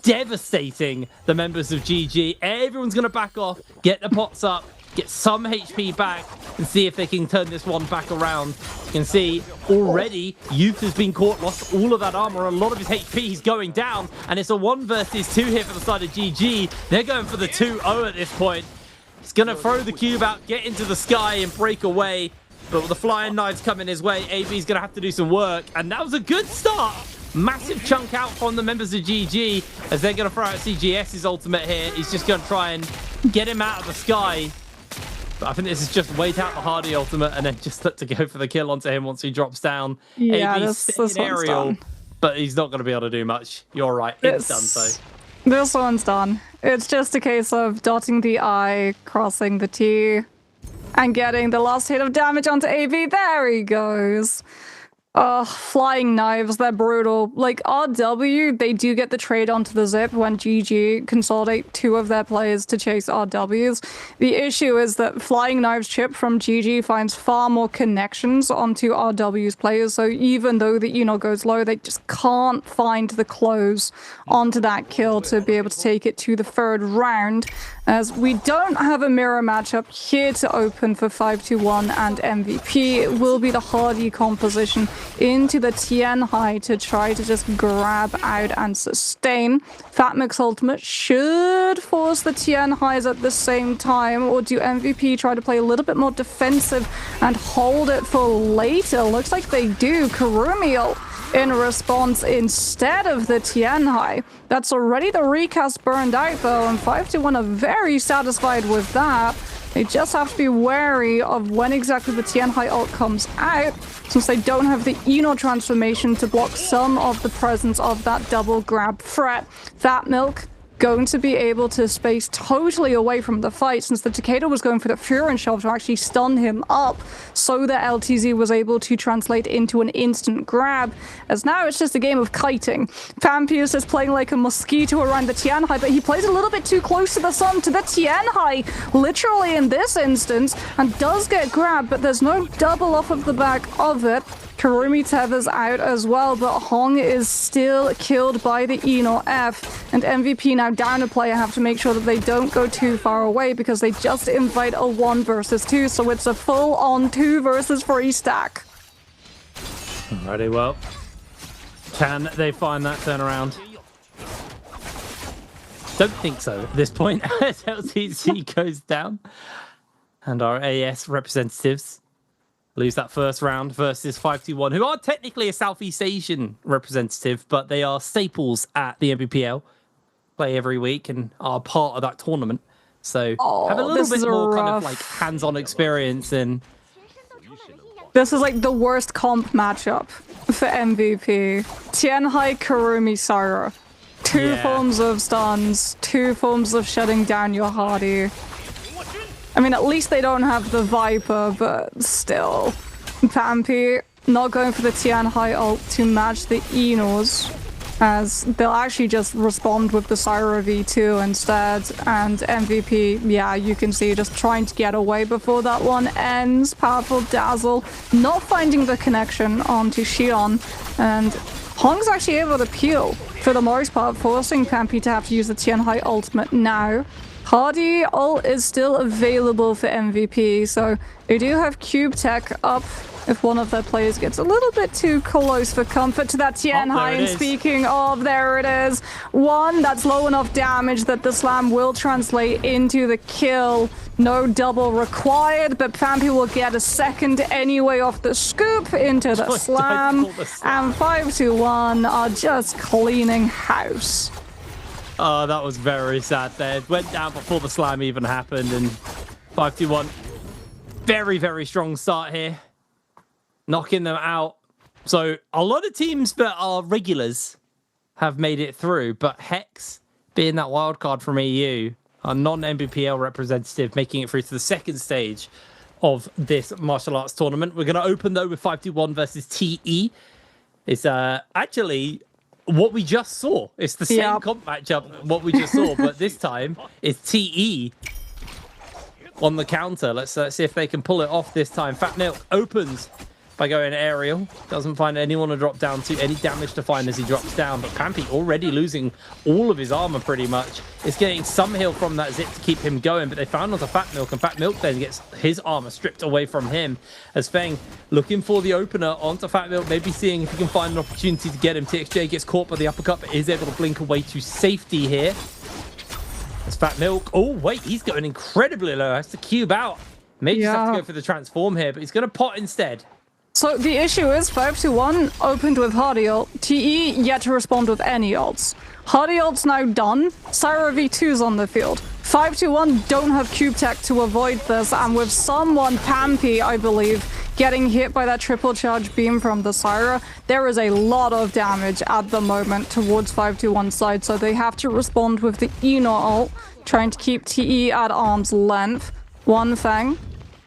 devastating the members of GG. Everyone's going to back off, get the pots up, get some HP back and see if they can turn this one back around. You can see already Youth has been caught, lost all of that armor, a lot of his HP, he's going down, and it's a 1 versus 2 here for the side of GG. They're going for the 2-0 at this point. He's going to throw the cube out, get into the sky and break away, But with the flying knives coming his way, AB's going to have to do some work. And that was a good start. Massive chunk out from the members of GG as they're going to throw out CGS's ultimate here. He's just going to try and get him out of the sky. But I think this is just wait out the Hardy ultimate and then just look to go for the kill onto him once he drops down. Yeah, AB's this one's aerial, done. but he's not going to be able to do much. You're right. It's done, so. This one's done. It's just a case of dotting the I, crossing the T, and getting the last hit of damage onto AB. There he goes. Flying knives, they're brutal. Like, RW, they do get the trade onto the zip when GG consolidate 2 of their players to chase RWs. The issue is that flying knives chip from GG finds far more connections onto RW's players, so even though the Eno goes low, they just can't find the close onto that kill to be able to take it to the 3rd round, as we don't have a mirror matchup here to open for 521 and MVP. It will be the Hardy composition into the Tien High to try to just grab out and sustain. Fatmix ultimate should force the Tien Highs at the same time, or do MVP try to play a little bit more defensive and hold it for later? Looks like they do. Kurumi in response instead of the Tien High. That's already the recast burned out though, and 521 are very satisfied with that. They just have to be wary of when exactly the Tien High ult comes out, since they don't have the Eno transformation to block some of the presence of that double grab threat. Fat Milk going to be able to space totally away from the fight, since the Takeda was going for the Furin shove to actually stun him up, so that LTZ was able to translate into an instant grab, as now it's just a game of kiting. Pampius is playing like a mosquito around the Tien High, but he plays a little bit too close to the sun, to the Tien High, literally in this instance, and does get grabbed, but there's no double off of the back of it. Kurumi tethers out as well, but Hong is still killed by the Eno F, and MVP now down a player have to make sure that they don't go too far away, because they just invite a 1 versus 2, so it's a full-on 2 versus 3 stack. Alrighty, well, can they find that turnaround? Don't think so at this point, as LTC goes down, and our AS representatives lose that first round versus 521, who are technically a Southeast Asian representative, but they are staples at the NBPL, play every week and are part of that tournament. So have a little bit more kind of like hands-on experience. And this is like the worst comp matchup for MVP. Tien High, Kurumi, Sara. 2 forms of stuns, 2 forms of shutting down your Hardy. I mean, at least they don't have the Viper, but still. Pampy not going for the Tien High ult to match the Enos, as they'll actually just respond with the Syra V2 instead. And MVP, yeah, you can see just trying to get away before that one ends. Powerful Dazzle, not finding the connection onto Xion, and Hong's actually able to peel for the most part, forcing Pampy to have to use the Tien High ultimate now. Hardy ult is still available for MVP, so they do have Cube Tech up if one of their players gets a little bit too close for comfort to that Tien High. And speaking of, there it is. 1 that's low enough damage that the slam will translate into the kill. No double required, but Pampy will get a second anyway off the scoop into the slam. And 521 are just cleaning house. Oh, that was very sad there. It went down before the slam even happened, and 521. Very, very strong start here. Knocking them out. So a lot of teams that are regulars have made it through, but Hex, being that wild card from EU, a non-NBPL representative, making it through to the 2nd stage of this martial arts tournament. We're going to open, though, with 521 versus TE. It's actually what we just saw. It's the same comp matchup, what we just saw, but this time it's TE on the counter. Let's see if they can pull it off this time. Fat Milk opens by going aerial. Doesn't find anyone to drop down to. Any damage to find as he drops down, but Pampy already losing all of his armor pretty much. It's getting some heal from that zip to keep him going, but they found onto Fat Milk, and Fat Milk then gets his armor stripped away from him, as Feng looking for the opener onto Fat Milk, maybe seeing if he can find an opportunity to get him. TXJ gets caught by the uppercut, but is able to blink away to safety here. As Fat Milk, oh wait, he's going incredibly low, has to cube out. May just have to Yeah. go for the transform here, but he's going to pot instead. So the issue is 5-1 opened with Hardy ult. TE yet to respond with any ults. Hardy ult's now done. Syra V2's on the field. 5-1 don't have cube tech to avoid this, and with someone, Pampy, I believe, getting hit by that triple charge beam from the Syra, there is a lot of damage at the moment towards 5-1's side, so they have to respond with the Eno ult, trying to keep TE at arm's length. One Fang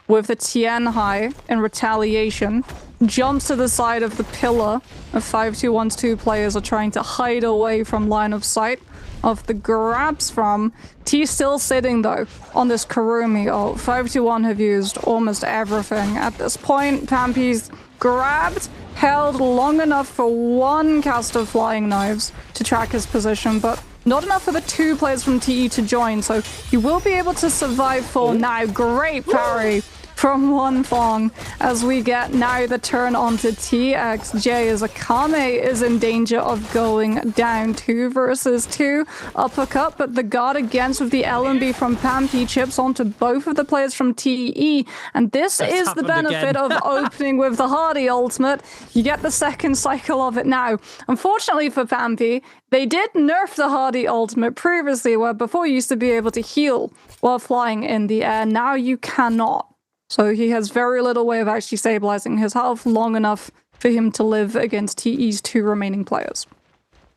with the Tien high in retaliation jumps to the side of the pillar of 5-2-1's two players are trying to hide away from line of sight of the grabs from. T still sitting though on this Kurumi ult. 5-2-1 have used almost everything at this point. Pampy's grabbed, held long enough for one cast of flying knives to track his position, but not enough for the two players from TE to join, so he will be able to survive for now. Great parry from One Fong as we get now the turn onto TXJ as Akame is in danger of going down. 2 versus 2 uppercut, but the guard against with the LMB from Pampy chips onto both of the players from TE, and this That's is the happened benefit again. of opening with the Hardy ultimate. You get the second cycle of it now. Unfortunately for Pampy, they did nerf the Hardy ultimate previously, where before you used to be able to heal while flying in the air. Now you cannot. So he has very little way of actually stabilizing his health long enough for him to live against TE's 2 remaining players.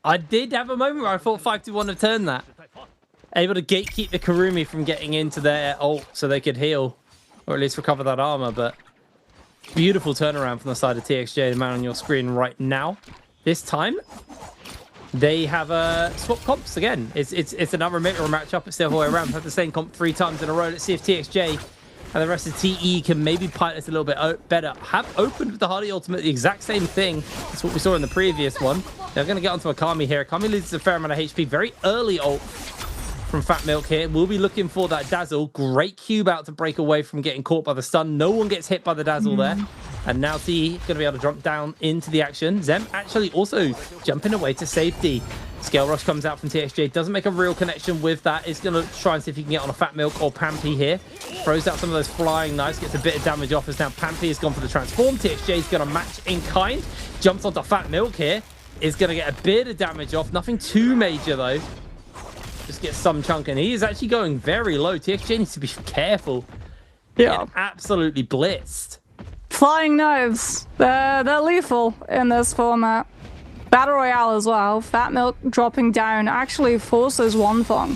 I did have a moment where I thought 5-1 have turned that. Able to gatekeep the Kurumi from getting into their ult so they could heal, or at least recover that armor, but beautiful turnaround from the side of TXJ, the man on your screen right now. This time, they have swap comps again. It's another mirror matchup. It's the other way around. We've had the same comp 3 times in a row. Let's see if TXJ and the rest of TE can maybe pilot this a little bit better. Have opened with the Hardy ultimate, the exact same thing. That's what we saw in the previous one. They're going to get onto Akami here. Akami loses a fair amount of HP. Very early ult from Fat Milk here. We'll be looking for that Dazzle. Great cube out to break away from getting caught by the stun. No one gets hit by the Dazzle there. And now TE going to be able to jump down into the action. Zem actually also jumping away to safety. Scale Rush comes out from TXJ. Doesn't make a real connection with that. Is going to try and see if he can get on a Fat Milk or Pampy here. Throws out some of those flying knives. Gets a bit of damage off as now Pampy has gone for the transform. TXJ is going to match in kind. Jumps onto Fat Milk here. Is going to get a bit of damage off. Nothing too major though. Just gets some chunk, and he is actually going very low. TXJ needs to be careful. Yeah. Getting absolutely blitzed. Flying knives, they're lethal in this format. Battle Royale as well. Fat Milk dropping down actually forces One Fong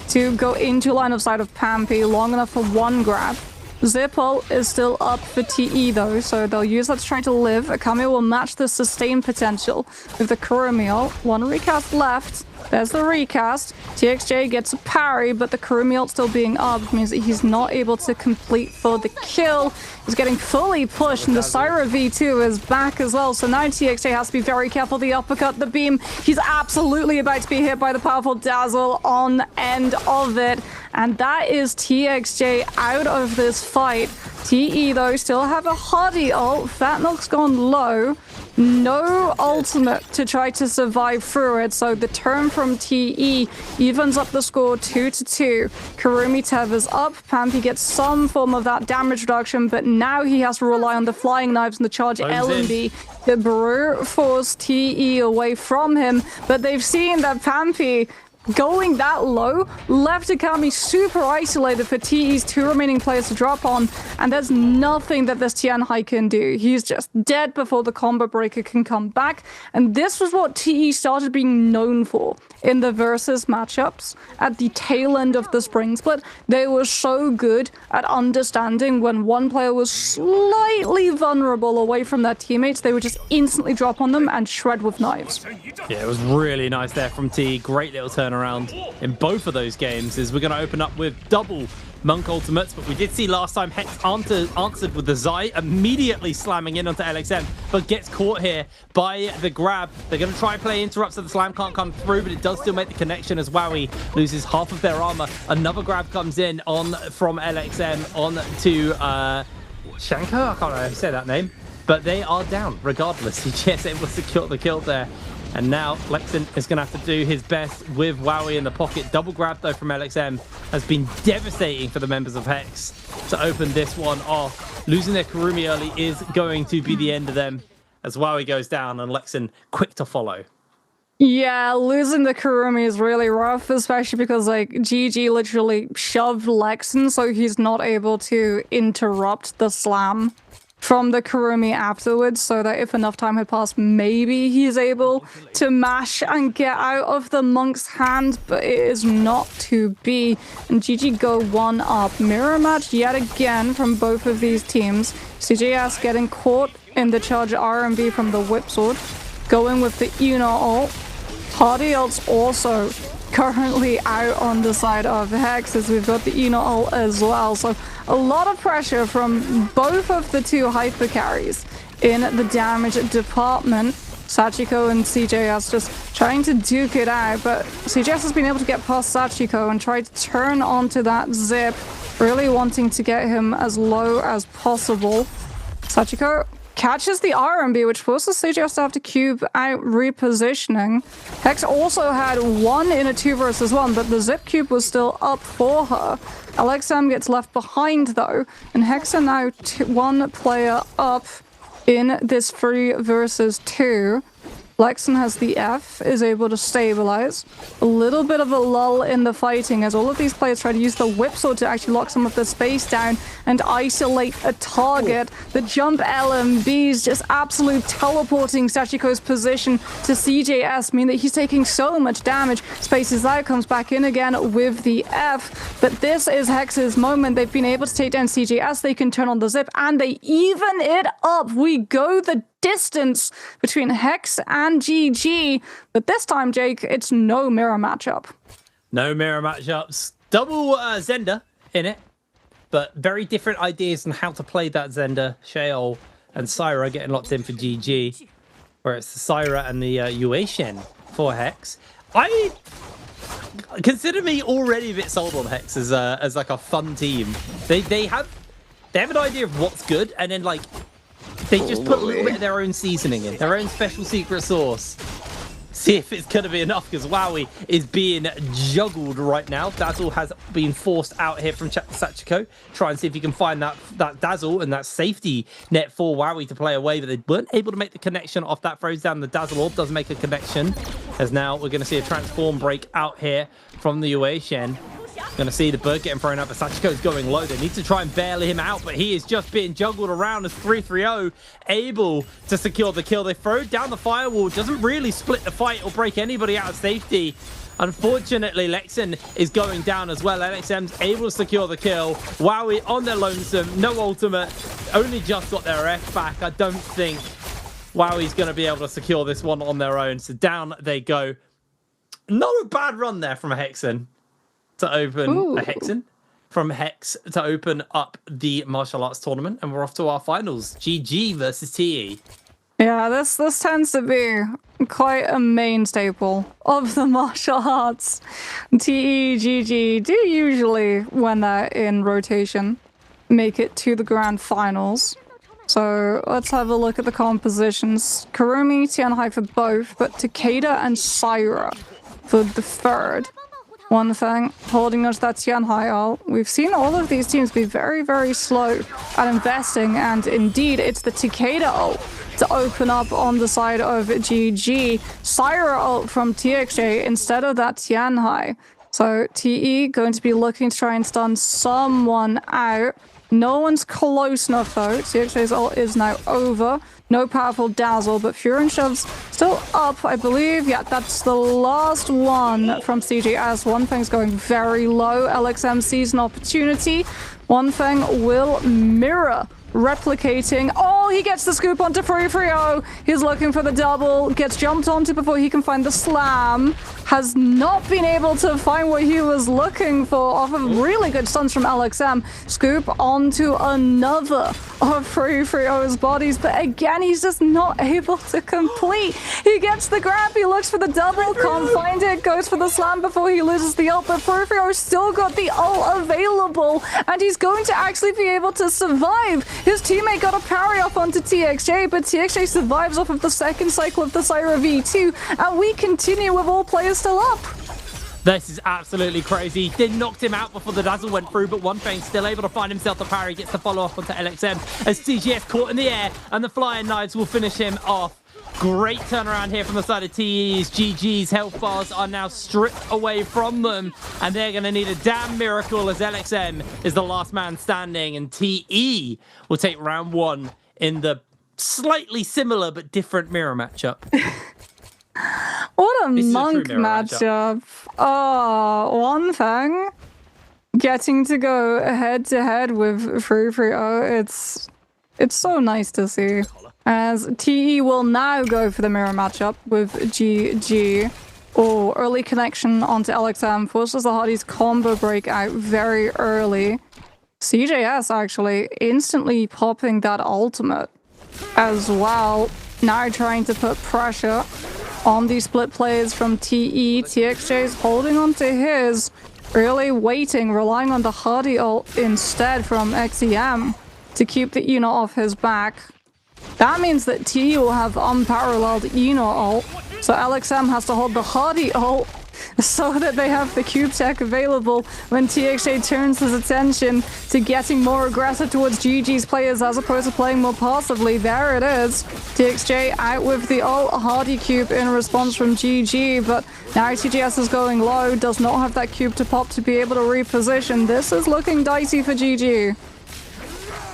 to go into line of sight of Pampy long enough for one grab. Zipple is still up for TE though, so they'll use that to try to live. Akame will match the sustain potential with the Kurumi ult. 1 recast left. There's the recast. TXJ gets a parry, but the Kurumi ult still being up means that he's not able to complete for the kill. He's getting fully pushed, and the Syra V2 is back as well. So now TXJ has to be very careful. The uppercut, the beam. He's absolutely about to be hit by the powerful Dazzle on the end of it. And that is TXJ out of this fight. TE, though, still have a Hardy ult. Fat Milk's gone low. No ultimate to try to survive through it, so the turn from TE evens up the score 2-2. Kurumi Teva's up. Pampy gets some form of that damage reduction, but now he has to rely on the flying knives and the charge LMB to brute force TE away from him. But they've seen that Pampy going that low left Akami super isolated for TE's 2 remaining players to drop on, and there's nothing that this Tien Hai can do. He's just dead before the combo breaker can come back, and this was what TE started being known for in the versus matchups at the tail end of the spring split. They were so good at understanding when one player was slightly vulnerable away from their teammates, they would just instantly drop on them and shred with knives. Yeah, it was really nice there from T. Great little turnaround in both of those games. As we're going to open up with double Monk ultimates, but we did see last time Hex answered with the Zai, immediately slamming in onto LXM, but gets caught here by the grab. They're going to try and play interrupts so the slam can't come through, but it does still make the connection as Wowie loses half of their armor. Another grab comes in from LXM on to Shanko? I can't know how to say that name. But they are down regardless. He just able to secure the kill there And now Lexan is going to have to do his best with Wowie in the pocket. Double grab, though, from LXM has been devastating for the members of Hex to open this one off. Losing their Kurumi early is going to be the end of them as Wowie goes down and Lexan quick to follow. Yeah, losing the Kurumi is really rough, especially because, like, GG literally shoved Lexan so he's not able to interrupt the slam from the Kurumi afterwards, so that if enough time had passed, maybe he's able to mash and get out of the monk's hand, but it is not to be. And GG go 1-up. Mirror match yet again from both of these teams. CJS getting caught in the charge RMB from the whip sword, going with the Uno ult. Hardy ult's also currently out on the side of Hex as we've got the Uno ult as well. So a lot of pressure from both of the two hyper carries in the damage department. Sachiko and CJS just trying to duke it out, but CJS has been able to get past Sachiko and try to turn onto that zip, really wanting to get him as low as possible. Sachiko catches the RMB, which forces CJS to have to cube out repositioning. Hex also had 1 in a 2 versus 1, but the zip cube was still up for her. LXM gets left behind though, and Hex are now 1 player up in this 3 versus 2. Lexan has the F, is able to stabilize. A little bit of a lull in the fighting as all of these players try to use the whip sword to actually lock some of the space down and isolate a target. The jump LMBs just absolute teleporting Sachiko's position to CJS, mean that he's taking so much damage. Spaces out, comes back in again with the F. But this is Hex's moment. They've been able to take down CJS. They can turn on the zip and they even it up. We go the distance between Hex and GG, but this time, Jake, it's no mirror matchup. No mirror matchups. Double Zender in it, but very different ideas on how to play that Zender. Sheol and Syra getting locked in for GG, where it's the Syra and the Yuashen for Hex. I consider me already a bit sold on Hex as like a fun team. They have an idea of what's good, and then like they just put a little bit of their own seasoning in, their own special secret sauce. See if it's going to be enough, because Wowie is being juggled right now. Dazzle has been forced out here from Sachiko. Try and see if he can find that Dazzle and that safety net for Wowie to play away, but they weren't able to make the connection off that. Throws down the Dazzle orb, does make a connection. As now we're going to see a transform break out here from the Yuashen. Going to see the bird getting thrown out, but Sachiko's going low. They need to try and bail him out, but he is just being juggled around as 330 able to secure the kill. They throw down the firewall. Doesn't really split the fight or break anybody out of safety. Unfortunately, Lexan is going down as well. LXM's able to secure the kill. Wowie on their lonesome. No ultimate. Only just got their F back. I don't think Wowie's going to be able to secure this one on their own. So down they go. Not a bad run there from Hexen to open a Hexen. From Hex to open up the martial arts tournament. And we're off to our finals. GG versus TE. Yeah, this tends to be quite a main staple of the martial arts. TE, GG do usually, when they're in rotation, make it to the grand finals. So let's have a look at the compositions. Kurumi, Tianhai for both, but Takeda and Syra for the third. One thing, holding on to that Tianhai ult. We've seen all of these teams be very, very slow at investing, and indeed, it's the Takeda ult to open up on the side of GG. Syra ult from TXJ instead of that Tianhai. So TE going to be looking to try and stun someone out. No one's close enough though. TXJ's ult is now over. No powerful Dazzle, but Fury and Shove's still up, I believe. Yeah, that's the last one from CJS. One Thing's going very low. LXM sees an opportunity. One Thing will mirror. Replicating. Oh, he gets the scoop onto 330. He's looking for the double. Gets jumped onto before he can find the slam. Has not been able to find what he was looking for off of really good stuns from LXM. Scoop onto another of 330's bodies, but again, he's just not able to complete. He gets the grab. He looks for the double. Can't find it. Goes for the slam before he loses the ult, but 330's still got the ult available, and he's going to actually be able to survive. His teammate got a parry off onto TXJ, but TXJ survives off of the second cycle of the Syra V2, and we continue with all players still up. This is absolutely crazy. They knocked him out before the dazzle went through, but One Fang still able to find himself the parry, gets the follow up onto LXM as CGS caught in the air, and the flying knives will finish him off. Great turnaround here from the side of TE's. GG's health bars are now stripped away from them, and they're going to need a damn miracle as LXM is the last man standing, and TE will take round 1 in the slightly similar but different mirror matchup. What a monk matchup. Oh, One Fang getting to go head to head with 330. It's so nice to see. As TE will now go for the mirror matchup with GG. Oh, early connection onto LXM forces the Hardys combo break out very early. CJS actually instantly popping that ultimate as well. Now trying to put pressure on the split players from TE. TXJ's holding on to his, really waiting, relying on the Hardy ult instead from XEM to keep the Eno off his back. That means that TE will have unparalleled Eno ult, so LXM has to hold the Hardy ult so that they have the cube tech available when TXJ turns his attention to getting more aggressive towards GG's players as opposed to playing more passively. There it is. TXJ out with the ult Hardy cube in response from GG, but now TGS is going low, does not have that cube to pop to be able to reposition. This is looking dicey for GG.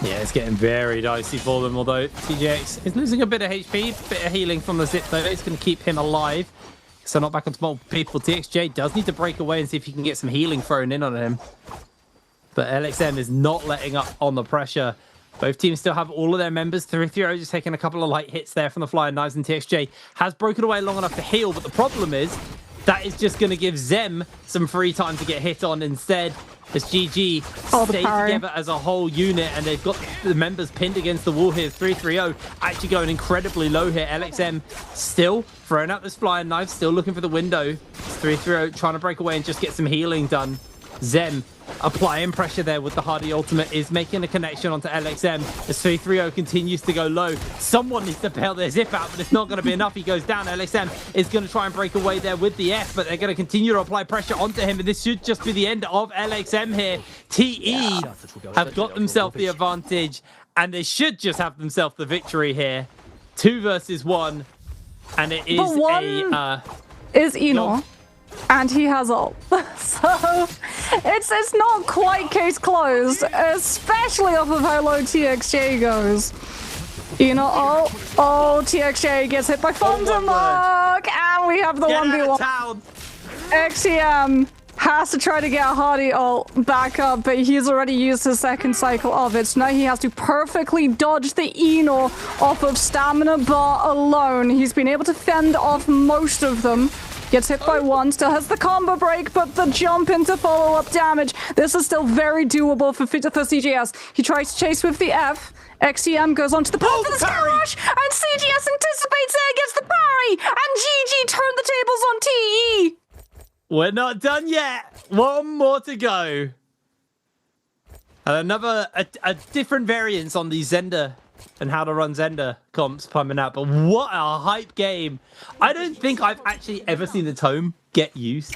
Yeah, it's getting very dicey for them, although TJX is losing a bit of HP, bit of healing from the zip though. It's going to keep him alive. So not back onto multiple people. TXJ does need to break away and see if he can get some healing thrown in on him. But LXM is not letting up on the pressure. Both teams still have all of their members. 330 just taking a couple of light hits there from the flying knives, and TXJ has broken away long enough to heal. But the problem is that is just going to give Zem some free time to get hit on instead. As GG stay together as a whole unit, and they've got the members pinned against the wall here. 330 actually going incredibly low here. LXM still throwing out this flying knife, still looking for the window. 330 trying to break away and just get some healing done. Zem applying pressure there with the Hardy ultimate, is making a connection onto LXM as 330 continues to go low. Someone needs to bail their zip out, but it's not going to be enough. He goes down. LXM is going to try and break away there with the F, but they're going to continue to apply pressure onto him, and this should just be the end of LXM here. TE have got themselves the advantage, and they should just have themselves the victory here. 2 versus 1, and it is is Eno. And he has ult. So it's not quite case closed, especially off of how low TXJ goes. Oh, TXJ gets hit by Thundermark, and we have the 1v1. XEM has to try to get a Hardy ult back up, but he's already used his second cycle of it. So now he has to perfectly dodge the Eno off of Stamina Bar alone. He's been able to fend off most of them. Gets hit by one, still has the combo break, but the jump into follow-up damage. This is still very doable for CGS. He tries to chase with the F. XEM goes onto the path for the Sky Rush, and CGS anticipates it, gets the parry, and GG turned the tables on TE. We're not done yet. One more to go. And another, a different variance on the Zender and how to run Zender comps coming out. But what a hype game. I don't think I've actually ever seen the tome get used.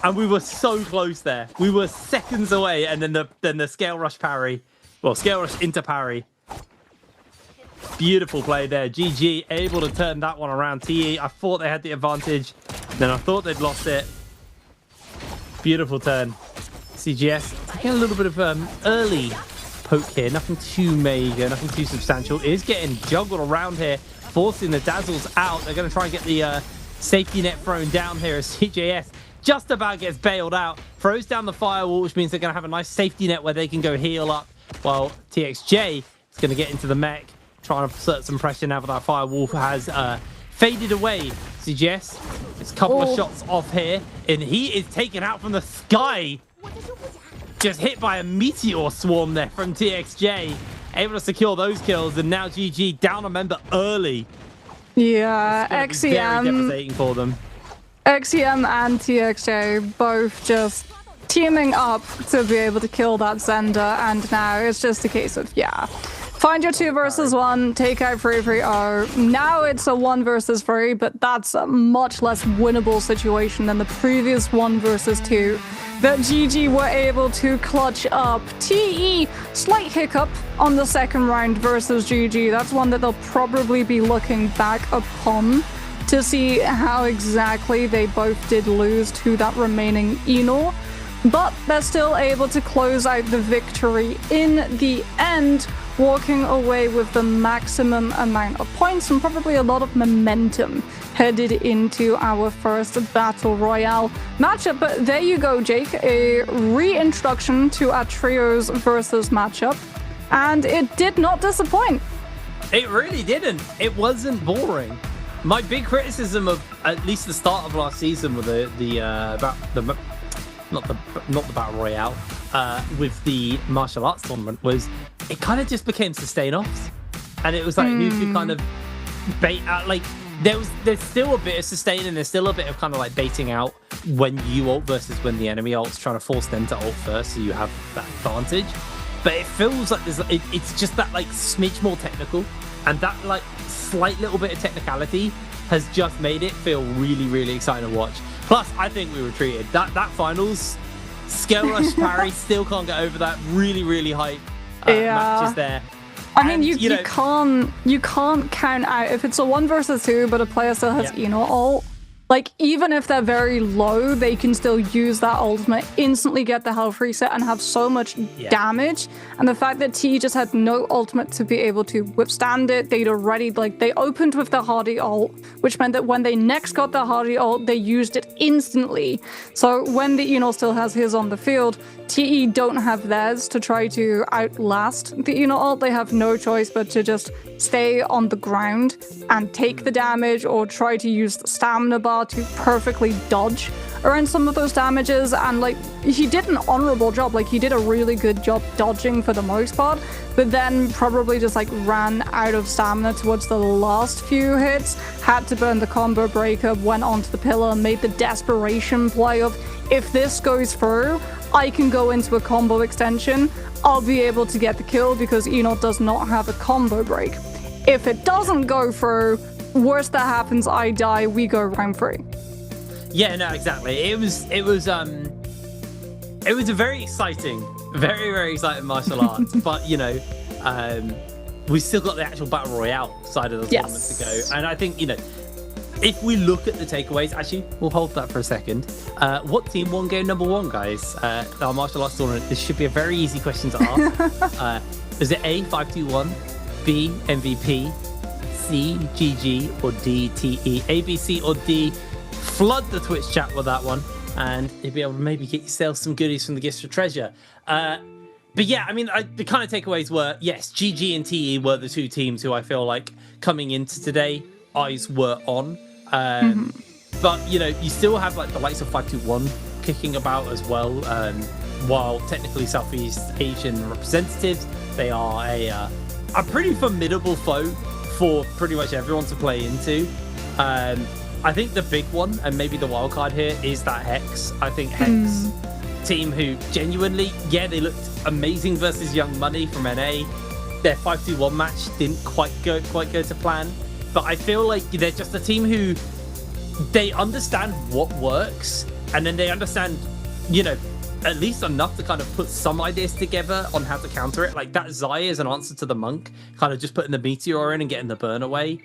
And we were so close there. We were seconds away, and then the Scale Rush parry. Well, Scale Rush into parry. Beautiful play there. GG able to turn that one around. TE, I thought they had the advantage. Then I thought they'd lost it. Beautiful turn. CGS taking a little bit of early poke here. Nothing too major, nothing too substantial. Is getting juggled around here, forcing the dazzles out. They're going to try and get the safety net thrown down here as CJS just about gets bailed out. Throws down the firewall, which means they're going to have a nice safety net where they can go heal up, while TXJ is going to get into the mech, trying to assert some pressure now that firewall has faded away. CGS, it's a couple of shots off here, and he is taken out from the sky. Just hit by a meteor swarm there from TXJ. Able to secure those kills, and now GG down a member early. Yeah, XEM. Very devastating for them. XEM and TXJ both just teaming up to be able to kill that Zender, and now it's just a case of, yeah, find your 2 versus 1, take out 3-3-0. Now it's a 1 versus 3, but that's a much less winnable situation than the previous 1 versus 2 that GG were able to clutch up. TE, slight hiccup on the second round versus GG. That's one that they'll probably be looking back upon to see how exactly they both did lose to that remaining Enor. But they're still able to close out the victory in the end, walking away with the maximum amount of points and probably a lot of momentum headed into our first Battle Royale matchup. But there you go, Jake, a reintroduction to our trios versus matchup, and it did not disappoint. It really didn't. It wasn't boring. My big criticism of at least the start of last season with not the Battle Royale, with the martial arts tournament was it kind of just became sustain offs, and it was like who could kind of bait out. Like there's still a bit of sustain, and there's still a bit of kind of like baiting out when you ult versus when the enemy ult's, trying to force them to ult first, so you have that advantage. But it feels like it's just that like smidge more technical, and that like slight little bit of technicality has just made it feel really, really exciting to watch. Plus, I think we were treated. That finals, Scale Rush parry, still can't get over that. Really, really hype matches there. I mean, you can't count out if it's a 1 versus 2, but a player still has Enor ult. Like, even if they're very low, they can still use that ultimate, instantly get the health reset, and have so much damage. And the fact that T just had no ultimate to be able to withstand it, they'd already, like, they opened with the Hardy ult, which meant that when they next got the Hardy ult, they used it instantly. So when the Enor still has his on the field, TE don't have theirs to try to outlast the Enor ult. They have no choice but to just stay on the ground and take the damage, or try to use the stamina bar to perfectly dodge around some of those damages. And like, he did an honorable job. Like, he did a really good job dodging for the most part, but then probably just like ran out of stamina towards the last few hits, had to burn the combo breaker, went onto the pillar, made the desperation play of, if this goes through, I can go into a combo extension, I'll be able to get the kill because Enor does not have a combo break. If it doesn't go through, worst that happens, I die, we go round 3. Yeah, no, exactly. It was a very exciting, very, very exciting martial arts. But, you know, we still got the actual Battle Royale side of the tournament to go. And I think, you know, if we look at the takeaways, actually, we'll hold that for a second. What team won game number 1, guys? Our martial arts tournament. This should be a very easy question to ask. Is it A, 5-2-1, B, MVP, C, GG, or D, TE? A, B, C, or D? Flood the Twitch chat with that one, and you'll be able to maybe get yourself some goodies from the Gifts for Treasure. But yeah, I mean, the kind of takeaways were, yes, GG and TE were the 2 teams who I feel like coming into today, eyes were on. But, you know, you still have like the likes of 521 kicking about as well. While technically Southeast Asian representatives, they are a pretty formidable foe for pretty much everyone to play into. I think the big one, and maybe the wild card here, is that Hex. I think Hex team who genuinely, they looked amazing versus Young Money from NA. Their 5-2-1 match didn't quite go to plan. But I feel like they're just a team who, they understand what works, and then they understand, you know, at least enough to kind of put some ideas together on how to counter it. Like that Zaya is an answer to the Monk, kind of just putting the Meteor in and getting the burn away.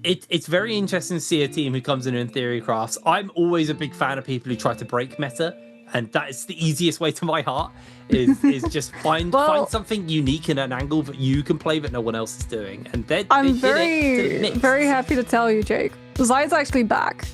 It's very interesting to see a team who comes in theory crafts. I'm always a big fan of people who try to break meta, and that is the easiest way to my heart, is just find something unique in an angle that you can play that no one else is doing. And I'm very happy to tell you, Jake, Zaya's actually back.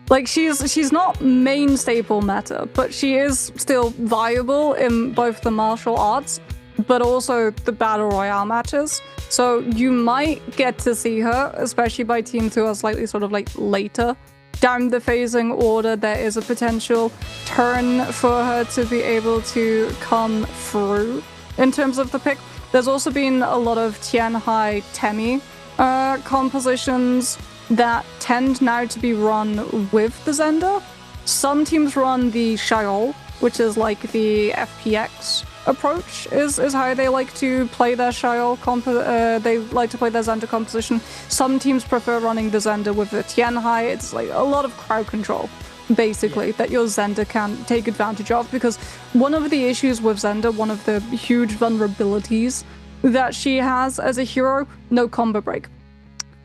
Like, she's not main staple meta, but she is still viable in both the martial arts, but also the Battle Royale matches. So you might get to see her, especially by teams who are slightly sort of like later down the phasing order. There is a potential turn for her to be able to come through in terms of the pick. There's also been a lot of Tianhai Temi compositions that tend now to be run with the Zender. Some teams run the Xiaol which is like the FPX approach, is how they like to play their they like to play their Zender composition. Some teams prefer running the Zender with the Tien Hai. It's like a lot of crowd control, basically, that your Zender can take advantage of, because one of the issues with Zender, one of the huge vulnerabilities that she has as a hero, no combo break.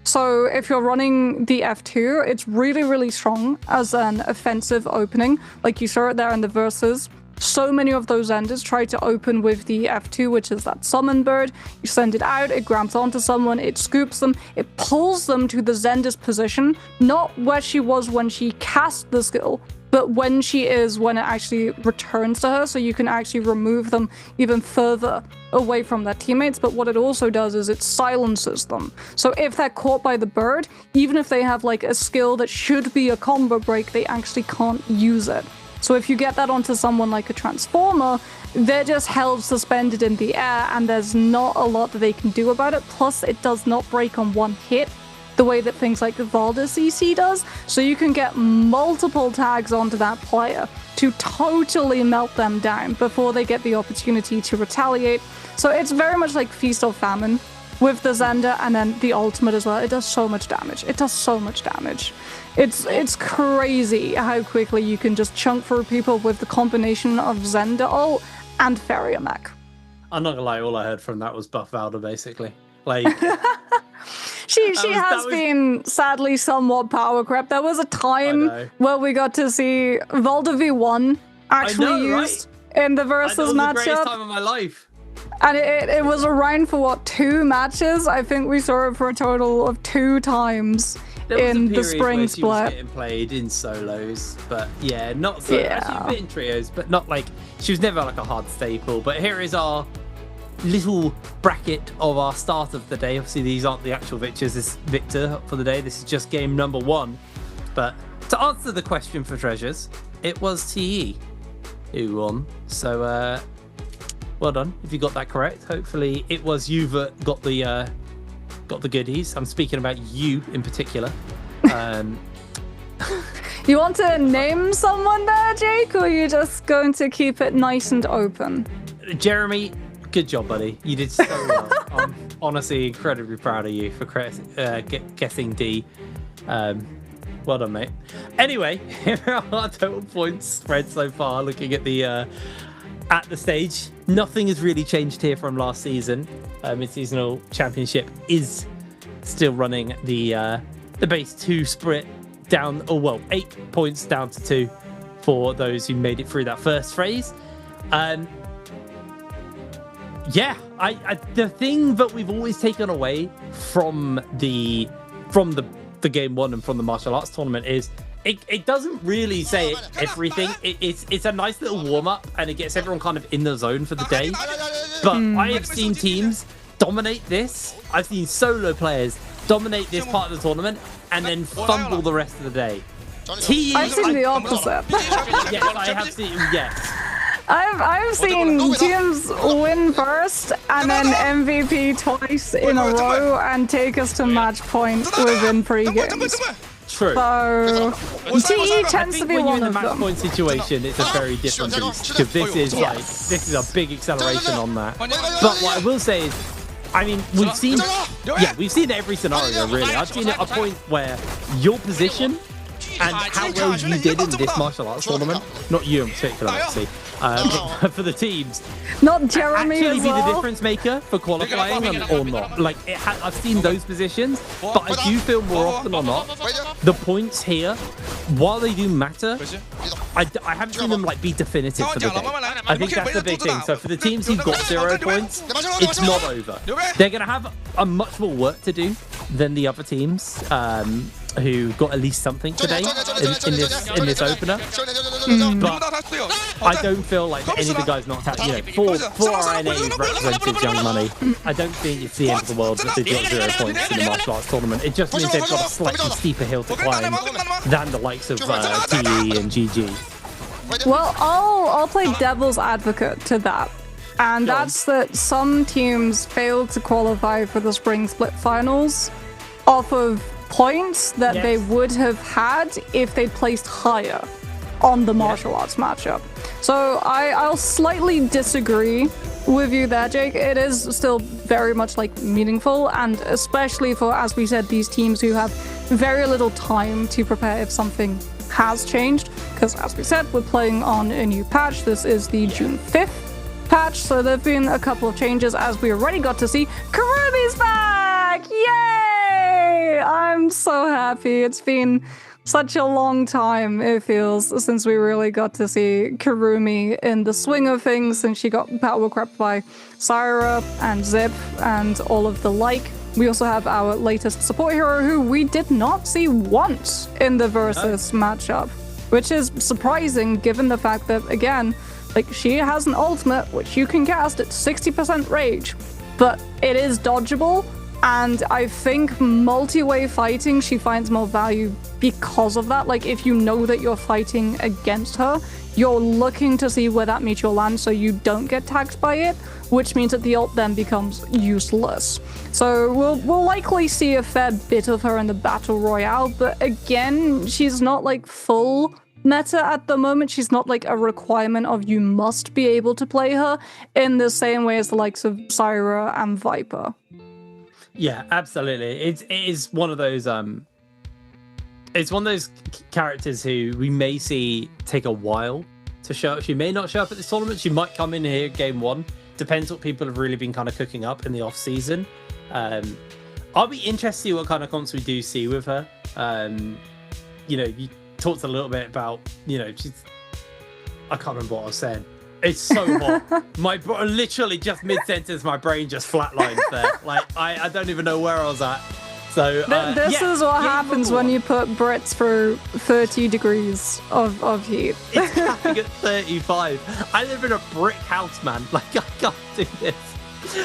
So if you're running the F2, it's really, really strong as an offensive opening. Like you saw it there in the verses. So many of those Zenders try to open with the F2, which is that summon bird. You send it out, it grabs onto someone, it scoops them, it pulls them to the Zender's position, not where she was when she cast the skill, but when she is when it actually returns to her, so you can actually remove them even further away from their teammates. But what it also does is it silences them. So if they're caught by the bird, even if they have like a skill that should be a combo break, they actually can't use it. So if you get that onto someone like a Transformer, they're just held suspended in the air, and there's not a lot that they can do about it. Plus, it does not break on one hit, the way that things like the Valdez EC does. So you can get multiple tags onto that player to totally melt them down before they get the opportunity to retaliate. So it's very much like Feast or Famine with the Zender, and then the ultimate as well. It does so much damage. It does so much damage. It's crazy how quickly you can just chunk through people with the combination of Zender ult and Farrier Mech. I'm not gonna lie, all I heard from that was Buff Valda, basically. Like, she has been sadly somewhat power crept. There was a time where we got to see Valda V1 actually used in the versus matchup. That was the greatest time of my life. And it was around for, what, 2 matches? I think we saw it for a total of 2 times in the spring split. She was getting played in solos, but yeah, not so. Yeah. Actually, a bit in trios, but not like, she was never like a hard staple. But here is our little bracket of our start of the day. Obviously, these aren't the actual victor for the day. This is just game number 1. But to answer the question for treasures, it was TE who won. So, well done if you got that correct. Hopefully it was you that got the goodies. I'm speaking about you in particular. You want to name someone there, Jake, or are you just going to keep it nice and open? Jeremy, good job, buddy. You did so well. I'm honestly incredibly proud of you for guessing D. Well done, mate. Anyway, here are our total points spread so far. Looking at the stage, nothing has really changed here from last season. Mid-seasonal championship is still running the base 2 split down. 8 points down to 2 for those who made it through that first phase. The thing that we've always taken away from the game 1 and from the martial arts tournament is it doesn't really say everything. It's a nice little warm-up, and it gets everyone kind of in the zone for the day. But I have seen teams dominate this. I've seen solo players dominate this part of the tournament and then fumble the rest of the day. I've seen the opposite. Yes, I have seen, yes. I've seen teams win first and then MVP twice in a row and take us to match point within 3 games. True. So TE tends to be one of them. When you're in the match point situation, it's a very different beast, because this is a big acceleration on that. But what I will say is, I mean, we've seen every scenario really. I've seen it a point where your position and how well you did in this martial arts tournament, not you in particular, actually, but for the teams, not Jeremy actually as be well. the difference maker for qualifying or not. Like, I've seen those positions, but I do feel more often or not, the points here, while they do matter, I haven't seen them like be definitive for the day. I think that's the big thing. So for the teams who've got 0 points, it's not over. They're going to have a much more work to do than the other teams who got at least something today in this opener. But I don't feel like any of the guys knocked out. You know, for our NA's representative Young Money, I don't think it's the end of the world that they've got 0 points in the martial arts tournament. It just means they've got a slightly steeper hill to climb than the likes of TE and GG. Well, I'll play devil's advocate to that. And that's that some teams failed to qualify for the spring split finals off of points that they would have had if they placed higher on the martial arts matchup. So I'll slightly disagree with you there, Jake. It is still very much like meaningful, and especially for, as we said, these teams who have very little time to prepare if something has changed, because as we said, we're playing on a new patch. This is the June 5th patch, so there have been a couple of changes, as we already got to see. Kurumi's back! Yay! I'm so happy. It's been such a long time, it feels, since we really got to see Kurumi in the swing of things, since she got power crept by Syra and Zip and all of the like. We also have our latest support hero, who we did not see once in the Versus matchup, which is surprising given the fact that, again, like, she has an ultimate which you can cast at 60% rage, but it is dodgeable. And I think multi-way fighting, she finds more value because of that. Like, if you know that you're fighting against her, you're looking to see where that meteor lands so you don't get tagged by it, which means that the ult then becomes useless. So we'll likely see a fair bit of her in the Battle Royale, but again, she's not like full meta at the moment. She's not like a requirement of you must be able to play her in the same way as the likes of Syra and Viper. Yeah, absolutely. It is one of those it's one of those characters who we may see take a while to show up. She may not show up at this tournament. She might come in here game one. Depends what people have really been kind of cooking up in the off season. I'll be interested to see what kind of comps we do see with her. You know, you talked a little bit about, you know, I can't remember what I was saying. It's so hot. Literally just mid-sentence, my brain just flatlined there. Like, I don't even know where I was at. So this is what happens when you put Brits through 30 degrees of heat. It's capping at 35. I live in a brick house, man. Like, I can't do this.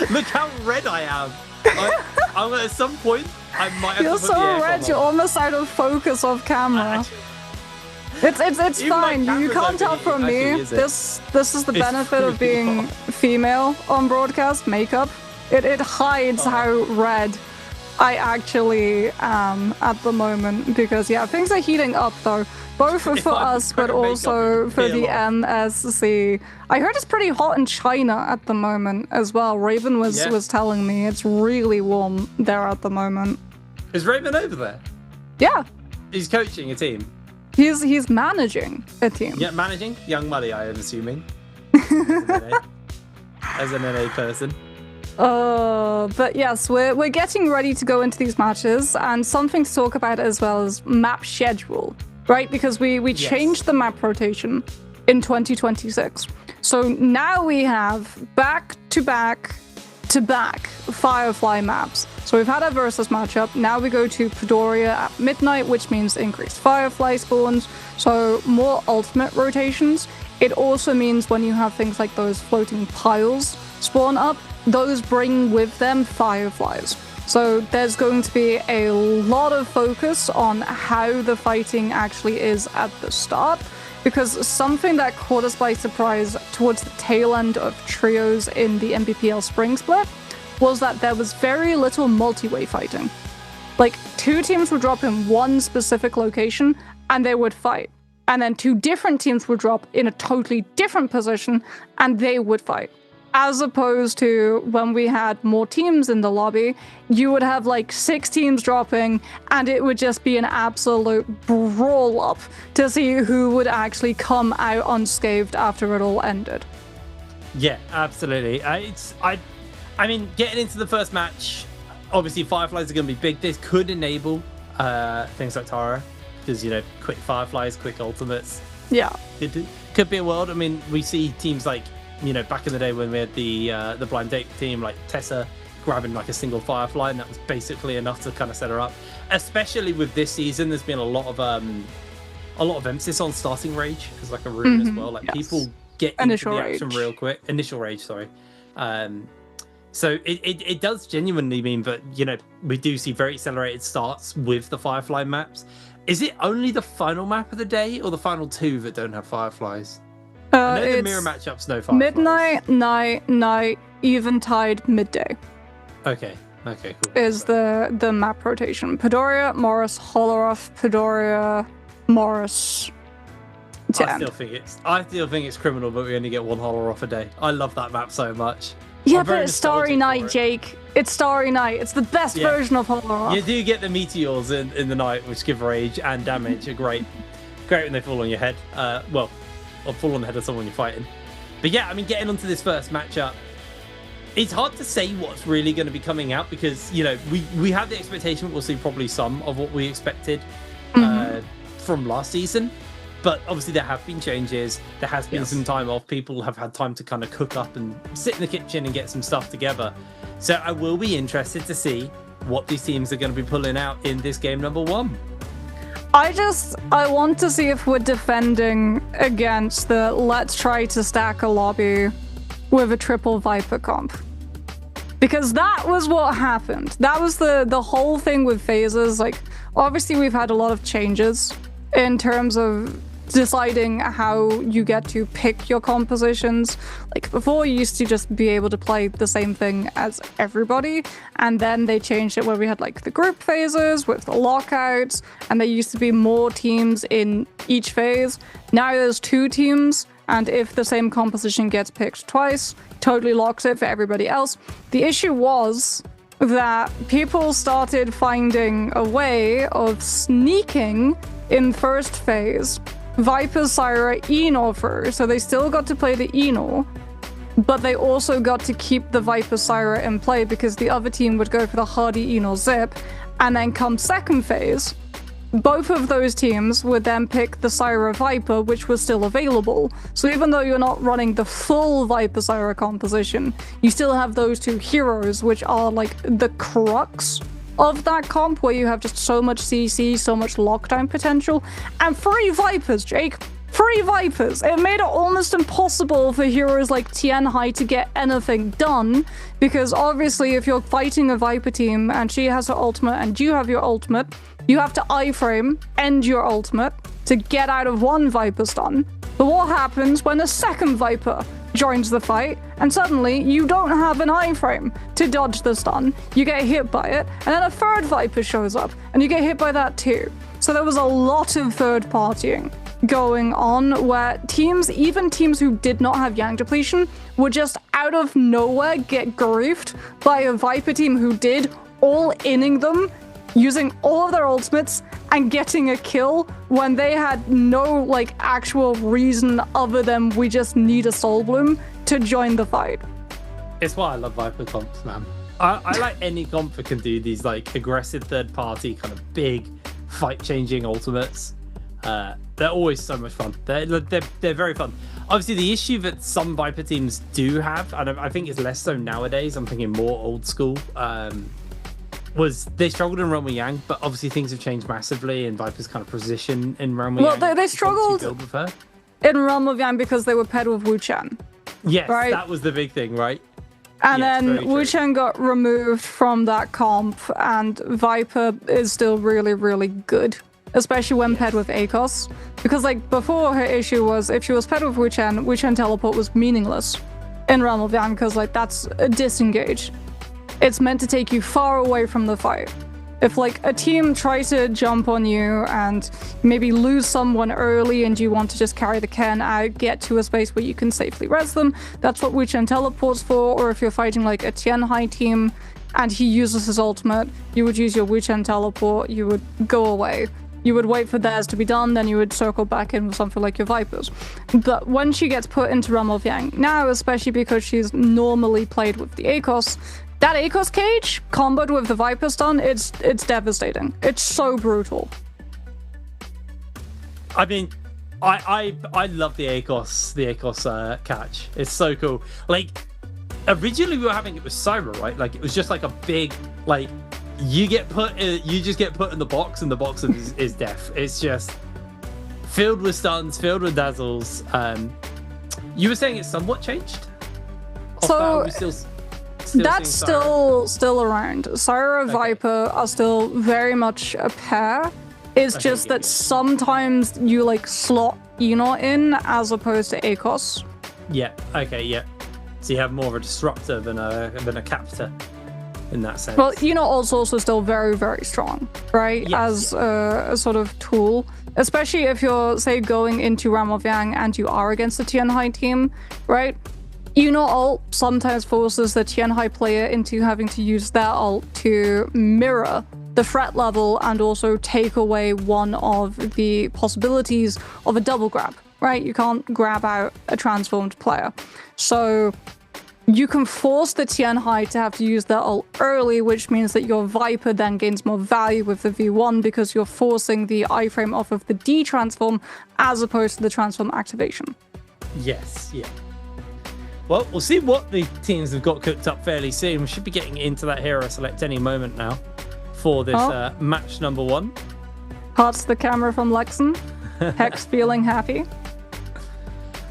Look how red I am. I'm at some point, I might have You're to put the so aircon red, on. you're almost out of focus off camera. It's fine. You can't tell from me. This is the benefit of being female on broadcast. Makeup. It hides how red I actually am at the moment, because yeah, things are heating up though, both for us but also for the MSC. I heard it's pretty hot in China at the moment as well. Raven was telling me it's really warm there at the moment. Is Raven over there? Yeah. He's coaching a team. He's managing a team. Yeah, managing Young Muddy, I am assuming. As an NA person. But yes, we're getting ready to go into these matches, and something to talk about as well as map schedule, right? Because we changed the map rotation in 2026. So now we have back-to-back Firefly maps. So we've had our Versus matchup, now we go to Padoria at midnight, which means increased Firefly spawns, so more ultimate rotations. It also means when you have things like those floating piles spawn up, those bring with them Fireflies. So there's going to be a lot of focus on how the fighting actually is at the start, because something that caught us by surprise towards the tail end of trios in the MPPL Spring Split was that there was very little multi-way fighting. Like, two teams would drop in one specific location and they would fight. And then two different teams would drop in a totally different position and they would fight. As opposed to when we had more teams in the lobby, you would have like 6 teams dropping and it would just be an absolute brawl up to see who would actually come out unscathed after it all ended. Yeah, absolutely. I mean, getting into the first match, obviously Fireflies are going to be big. This could enable things like Tara, because, you know, quick Fireflies, quick ultimates. Yeah. It could be a world. I mean, we see teams like, you know, back in the day when we had the blind date team, like Tessa grabbing like a single Firefly, and that was basically enough to kind of set her up. Especially with this season, there's been a lot of emphasis on starting rage as like a rune as well. Like, people get into the action real quick. Initial rage, sorry. So it does genuinely mean that, you know, we do see very accelerated starts with the Firefly maps. Is it only the final map of the day or the final 2 that don't have Fireflies? I know the mirror matchups no Fireflies. Midnight, night, eventide, midday. Okay, cool. Is the map rotation. Padoria, Morris, Holoroth, Padoria, Morris, to I end. still think it's criminal, but we only get one holler off a day. I love that map so much. Yeah, I'm but very it's Starry nostalgic Night, for it. Jake. It's Starry Night. It's the best Yeah. version of Horror. You do get the meteors in the night, which give rage and damage. Are great when they fall on your head. Or fall on the head of someone you're fighting. But yeah, I mean, getting onto this first matchup, it's hard to say what's really going to be coming out because, you know, we have the expectation we'll see probably some of what we expected from last season. But obviously there have been changes. There has been some time off. People have had time to kind of cook up and sit in the kitchen and get some stuff together. So I will be interested to see what these teams are going to be pulling out in this game number 1. I want to see if we're defending against the let's try to stack a lobby with a triple Viper comp. Because that was what happened. That was the whole thing with phases. Like, obviously we've had a lot of changes in terms of deciding how you get to pick your compositions. Like before, you used to just be able to play the same thing as everybody, and then they changed it where we had like the group phases with the lockouts, and there used to be more teams in each phase. Now there's 2 teams, and if the same composition gets picked twice, totally locks it for everybody else. The issue was that people started finding a way of sneaking in first phase Viper, Syra, Enor first, so they still got to play the Enor, but they also got to keep the Viper, Syra in play because the other team would go for the Hardy, Enor, Zip, and then come second phase, both of those teams would then pick the Syra Viper, which was still available. So even though you're not running the full Viper Syra composition, you still have those 2 heroes, which are like the crux of that comp, where you have just so much CC, so much lockdown potential, and 3 Vipers, Jake. 3 Vipers. It made it almost impossible for heroes like Tianhai to get anything done, because obviously if you're fighting a Viper team and she has her ultimate and you have your ultimate, you have to iframe, end your ultimate, to get out of one Viper stun. But what happens when a second Viper joins the fight, and suddenly you don't have an iframe to dodge the stun, you get hit by it, and then a third Viper shows up, and you get hit by that too. So there was a lot of third partying going on, where teams, even teams who did not have Yang depletion, would just out of nowhere get griefed by a Viper team who did, all inning them, using all of their ultimates and getting a kill when they had no like actual reason other than we just need a Soul Bloom to join the fight. It's why I love Viper comps, man. I like any comp that can do these like aggressive third party kind of big fight changing ultimates. They're always so much fun. They're very fun. Obviously, the issue that some Viper teams do have, and I think it's less so nowadays, I'm thinking more old school, was they struggled in Realm of Yang, but obviously things have changed massively in Viper's kind of position in Realm of Yang. Well, they struggled in Realm of Yang because they were paired with Wu Chen. Yes, right? That was the big thing, right? And yes, then Wu Chen got removed from that comp, and Viper is still really, really good, especially when paired with ACOS. Because like before, her issue was if she was paired with Wu Chen teleport was meaningless in Realm of Yang, because like that's a disengage. It's meant to take you far away from the fight. If like a team tries to jump on you and maybe lose someone early and you want to just carry the Ken out, get to a space where you can safely res them, that's what Wu Chen teleports for. Or if you're fighting like a Tianhai team and he uses his ultimate, you would use your Wu Chen teleport, you would go away. You would wait for theirs to be done, then you would circle back in with something like your Vipers. But when she gets put into Realm of Yang now, especially because she's normally played with the ACOS, that ACOS cage, comboed with the Viper stun, it's devastating. It's so brutal. I mean, I love the ACOS catch. It's so cool. Like, originally we were having it with Syra, right? Like, it was just like a big, like, you just get put in the box, and the box is death. It's just filled with stuns, filled with dazzles. You were saying it's somewhat changed? So that's still around. Syra and Viper are still very much a pair. It's just that sometimes you like slot Enor in as opposed to ACOS. Yeah. Okay. Yeah. So you have more of a disruptor than a captor. in that sense. Well, ult's also still very, very strong, right? Yes, As a sort of tool, especially if you're, say, going into Ram of Yang and you are against the Tianhai team, right? Ult sometimes forces the Tianhai player into having to use their ult to mirror the threat level and also take away one of the possibilities of a double grab, right? You can't grab out a transformed player. So you can force the Tianhai to have to use their ult early, which means that your Viper then gains more value with the V1 because you're forcing the iframe off of the D transform as opposed to the transform activation. Yes, yeah. Well, we'll see what the teams have got cooked up fairly soon. We should be getting into that hero select any moment now for this match number 1. Hearts the camera from Lexon. Hex feeling happy.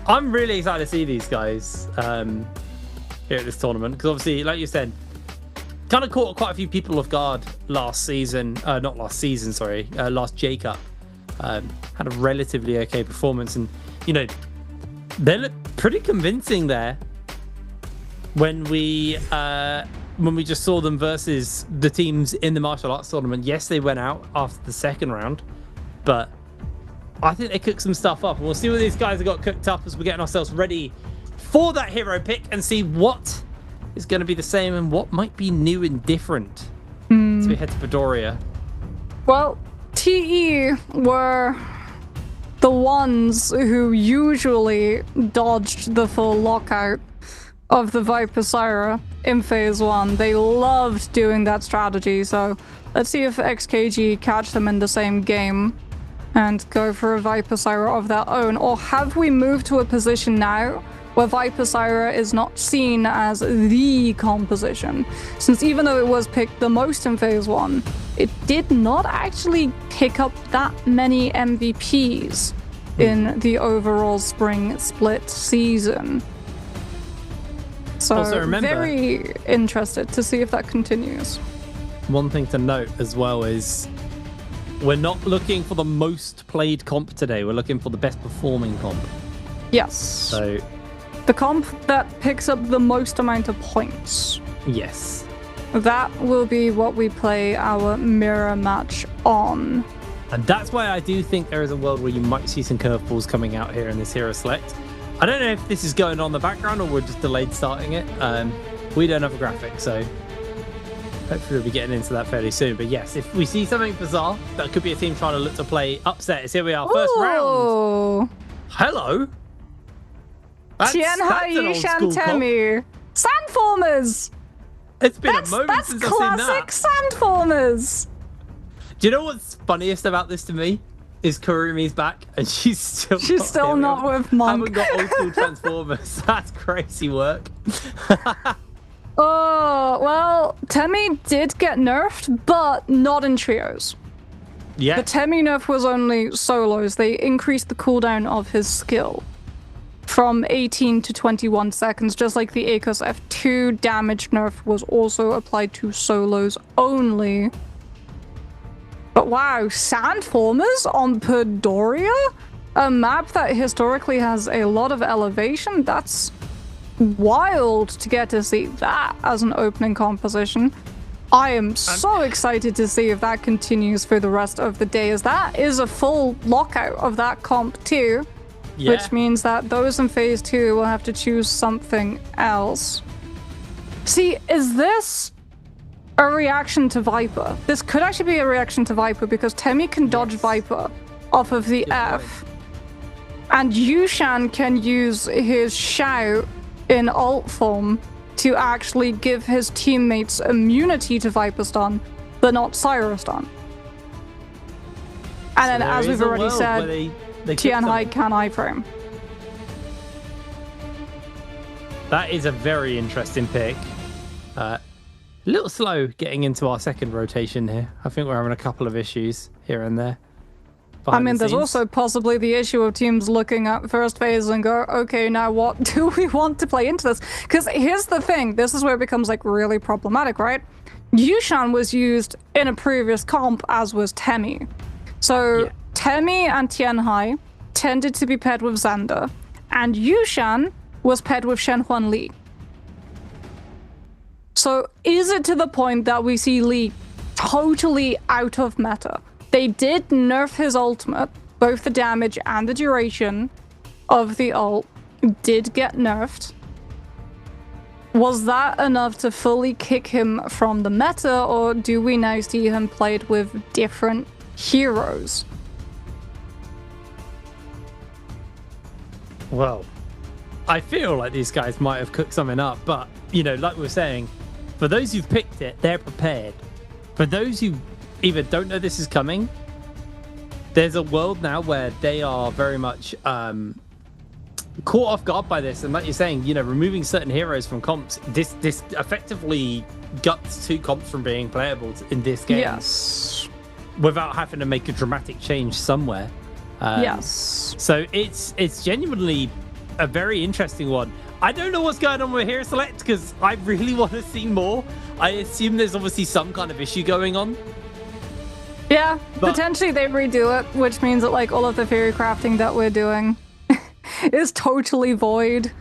I'm really excited to see these guys here at this tournament because obviously, like you said, kind of caught quite a few people off guard last season. Last J-Cup. Had a relatively okay performance, and they look pretty convincing there when we just saw them versus the teams in the martial arts tournament. Yes, they went out after the second round, but I think they cooked some stuff up, and we'll see what these guys have got cooked up as we're getting ourselves ready for that hero pick and see what is going to be the same and what might be new and different as we head to Padoria. Well, TE were the ones who usually dodged the full lockout of the Viper Syra in phase 1. They loved doing that strategy, so let's see if XKG catch them in the same game and go for a Viper Syra of their own. Or have we moved to a position now where Viper Syra is not seen as the composition? Since even though it was picked the most in phase 1, it did not actually pick up that many MVPs in the overall spring split season. So Also remember, very interested to see if that continues. one thing to note as well is we're not looking for the most played comp today. We're looking for the best performing comp. Yes. So the comp that picks up the most amount of points. yes. That will be what we play our mirror match on. And that's why I do think there is a world where you might see some curveballs coming out here in this hero select. I don't know if this is going on in the background or we're just delayed starting it. We don't have a graphic, so hopefully we'll be getting into that fairly soon. But yes, if we see something bizarre, that could be a team trying to look to play upsets. Here we are, first round. Hello. Tianhai Yishan Temi. Sandformers! It's been a moment since I've seen that. That's classic Sandformers! Do you know what's funniest about this to me? Is Kurumi's back and she's still not with Monk. Haven't got old school Transformers. That's crazy work. Oh, well, Temi did get nerfed, but not in trios. Yeah. The Temi nerf was only solos. They increased the cooldown of his skill from 18 to 21 seconds, just like the Akos F2 damage nerf was also applied to solos only. But wow, Sandformers on Padoria? A map that historically has a lot of elevation? That's wild to get to see that as an opening composition. I am so excited to see if that continues for the rest of the day, as that is a full lockout of that comp too. Yeah. Which means that those in phase 2 will have to choose something else. See, is this a reaction to Viper? This could actually be a reaction to Viper because Temi can dodge Viper off of the F. And Yushan can use his shout in ult form to actually give his teammates immunity to Viper stun, but not Syra stun. And then, as we've already said, Tianhai can iframe. That is a very interesting pick. A little slow getting into our second rotation here. I think we're having a couple of issues here and there. I mean, there's also possibly the issue of teams looking at first phase and go, okay, now what do we want to play into this? Because here's the thing, this is where it becomes like really problematic, right? Yushan was used in a previous comp, as was Temi. So Temi and Tianhai tended to be paired with Xander, and Yushan was paired with Shenhuan Li. So is it to the point that we see Lee totally out of meta? They did nerf his ultimate, both the damage and the duration of the ult did get nerfed. Was that enough to fully kick him from the meta, or do we now see him played with different heroes? Well, I feel like these guys might have cooked something up, but, you know, like we were saying, for those who've picked it, they're prepared. For those who either don't know this is coming, there's a world now where they are very much caught off guard by this. And like you're saying, you know, removing certain heroes from comps, this effectively guts 2 comps from being playable in this game. Yes. Without having to make a dramatic change somewhere. Yes. So it's genuinely a very interesting one. I don't know what's going on with Hero Select because I really want to see more. I assume there's obviously some kind of issue going on. Yeah, But- potentially they redo it, which means that like all of the theory crafting that we're doing is totally void.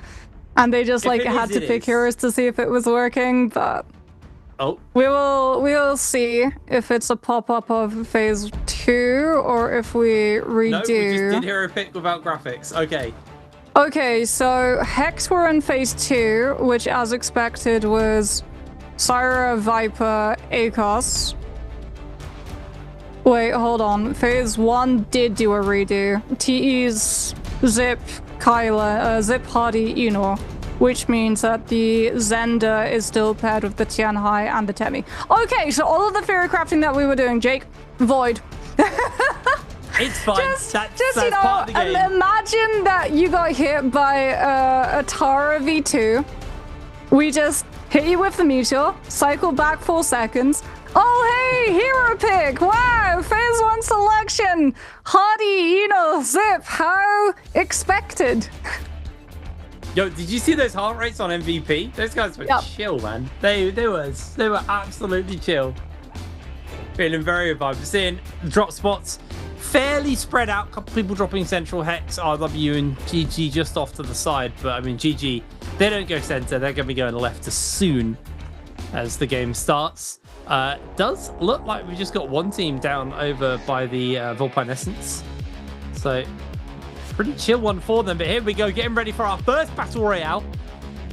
And they just If like it had is, to it pick is. heroes to see if it was working, but Oh, we will see if it's a pop-up of phase 2 or if we redo. no, we just did hero pick without graphics. Okay. Okay, so Hex were in phase 2, which as expected was Syra, Viper, Akos. Wait, hold on. Phase 1 did do a redo. TE's Zip, Kyla, Zip, Hardy, Eno. Which means that the Zenda is still paired with the Tianhai and the Temi. Okay, so all of the theory crafting that we were doing, Jake, void. It's fine. Just that's you know, part of the game. imagine that you got hit by a Tara V2. We just hit you with the meteor, cycle back 4 seconds. Oh, hey, hero pick. Wow, phase 1 selection. Hardy, Eno, Zip, how expected. Yo, did you see those heart rates on MVP? Those guys were Yep. chill, man. They were absolutely chill. Feeling very vibed. Seeing drop spots fairly spread out. Couple people dropping central Hex, RW, and GG just off to the side. But I mean, GG, they don't go center. They're going to be going left as soon as the game starts. Does look like we just got one team down over by the Vulpine Essence. So pretty chill one for them. But here we go, getting ready for our first battle royale.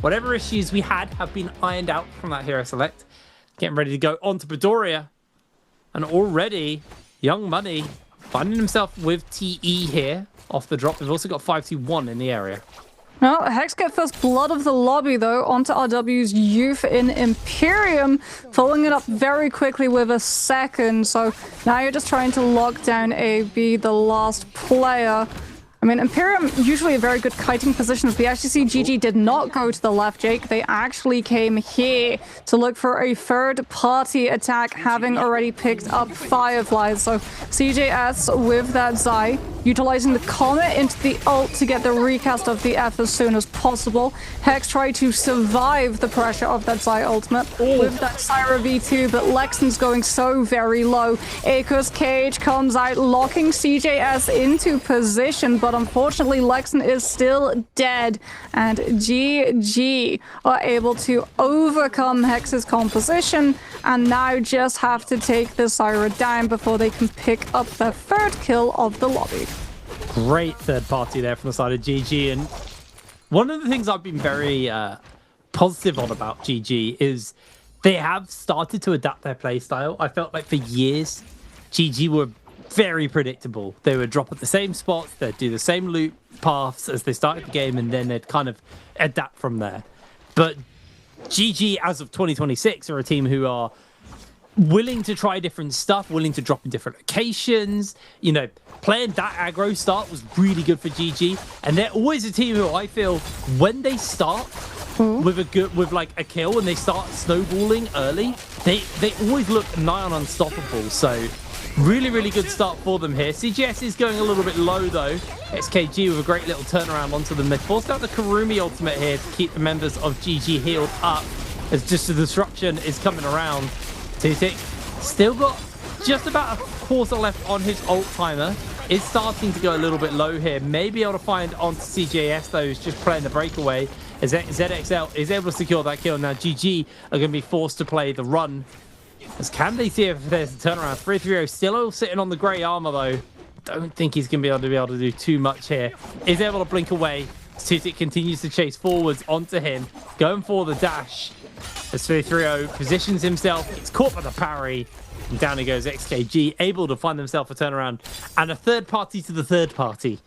Whatever issues we had have been ironed out from that hero select. Getting ready to go on to Bedoria. And already, Young Money finding himself with TE here off the drop. We've also got 5-2-1 in the area. Well, Hex get first blood of the lobby, though, onto RW's Youth in Imperium, following it up very quickly with a second. So now you're just trying to lock down AB, the last player. I mean, Imperium, usually a very good kiting positions. We actually see GG did not go to the left, Jake. They actually came here to look for a third-party attack, having already picked up Fireflies. So CJS with that Zai, utilizing the Comet into the ult to get the recast of the F as soon as possible. Hex tried to survive the pressure of that Zai ultimate with that Syra V2, but Lexon's going so very low. Akos Cage comes out, locking CJS into position, but unfortunately Lexon is still dead, and GG are able to overcome Hex's composition and now just have to take the Syra down before they can pick up their third kill of the lobby. Great third party there from the side of GG. And one of the things I've been very positive on about GG is they have started to adapt their playstyle. I felt like for years, GG were very predictable. They would drop at the same spots, they'd do the same loop paths as they started the game, and then they'd kind of adapt from there. But GG, as of 2026, are a team who are willing to try different stuff, willing to drop in different locations. You know, playing that aggro start was really good for GG, and they're always a team who I feel when they start with like a kill and they start snowballing early, they always look nigh on unstoppable. So really good start for them here. CGS is going a little bit low though. XKG with a great little turnaround onto them. They forced out the Karumi ultimate here to keep the members of GG healed up as just the disruption is coming around. Tutik still got just about a quarter left on his ult timer. Is starting to go a little bit low here. Maybe able to find onto CJS though, who's just playing the breakaway. as ZXL is able to secure that kill. Now GG are going to be forced to play the run. As can they see if there's a turnaround? 330 still sitting on the grey armor though. Don't think he's going to be able to do too much here. Is able to blink away. Titik continues to chase forwards onto him, going for the dash. As 330 positions himself, gets caught by the parry. And down he goes, XKG, able to find themselves a turnaround. And a third party to the third party.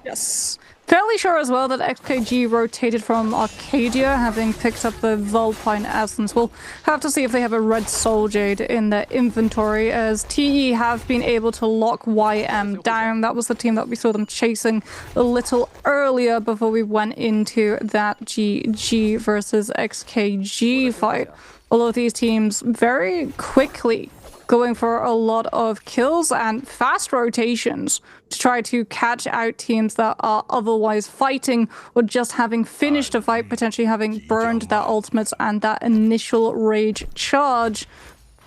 Yes. Fairly sure as well that XKG rotated from Arcadia, having picked up the Vulpine Essence. We'll have to see if they have a Red Soul Jade in their inventory, as TE have been able to lock YM down. That was the team that we saw them chasing a little earlier before we went into that GG versus XKG fight. All of these teams very quickly going for a lot of kills and fast rotations to try to catch out teams that are otherwise fighting or just having finished a fight, potentially having burned their ultimates and that initial rage charge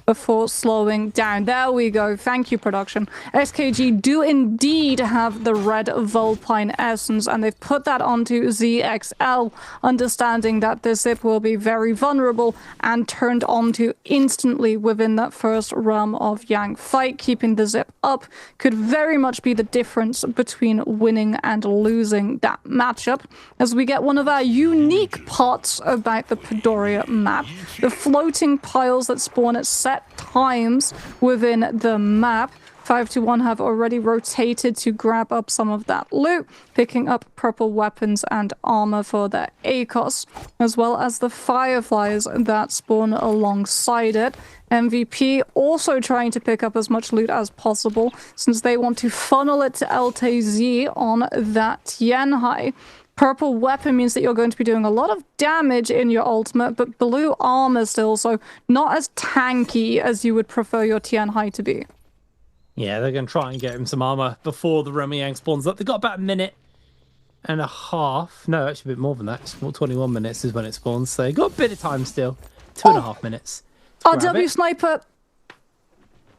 before slowing down. There we go. Thank you, production. SKG do indeed have the red Vulpine Essence, and they've put that onto ZXL, understanding that this zip will be very vulnerable and turned onto instantly within that first Realm of Yang fight. Keeping the zip up could very much be the difference between winning and losing that matchup, as we get one of our unique parts about the Padoria map. The floating piles that spawn at set times within the map. 521 have already rotated to grab up some of that loot, picking up purple weapons and armor for their ACOS, as well as the fireflies that spawn alongside it. MVP also trying to pick up as much loot as possible, since they want to funnel it to LTZ on that Tianhai. Purple weapon means that you're going to be doing a lot of damage in your ultimate, but blue armor still, so not as tanky as you would prefer your Tianhai to be. Yeah, they're going to try and get him some armor before the Remy Yang spawns up. They've got about a minute and a half. No, actually a bit more than that. It's 21 minutes is when it spawns, so you've got a bit of time still. 2.5 minutes. RW Sniper.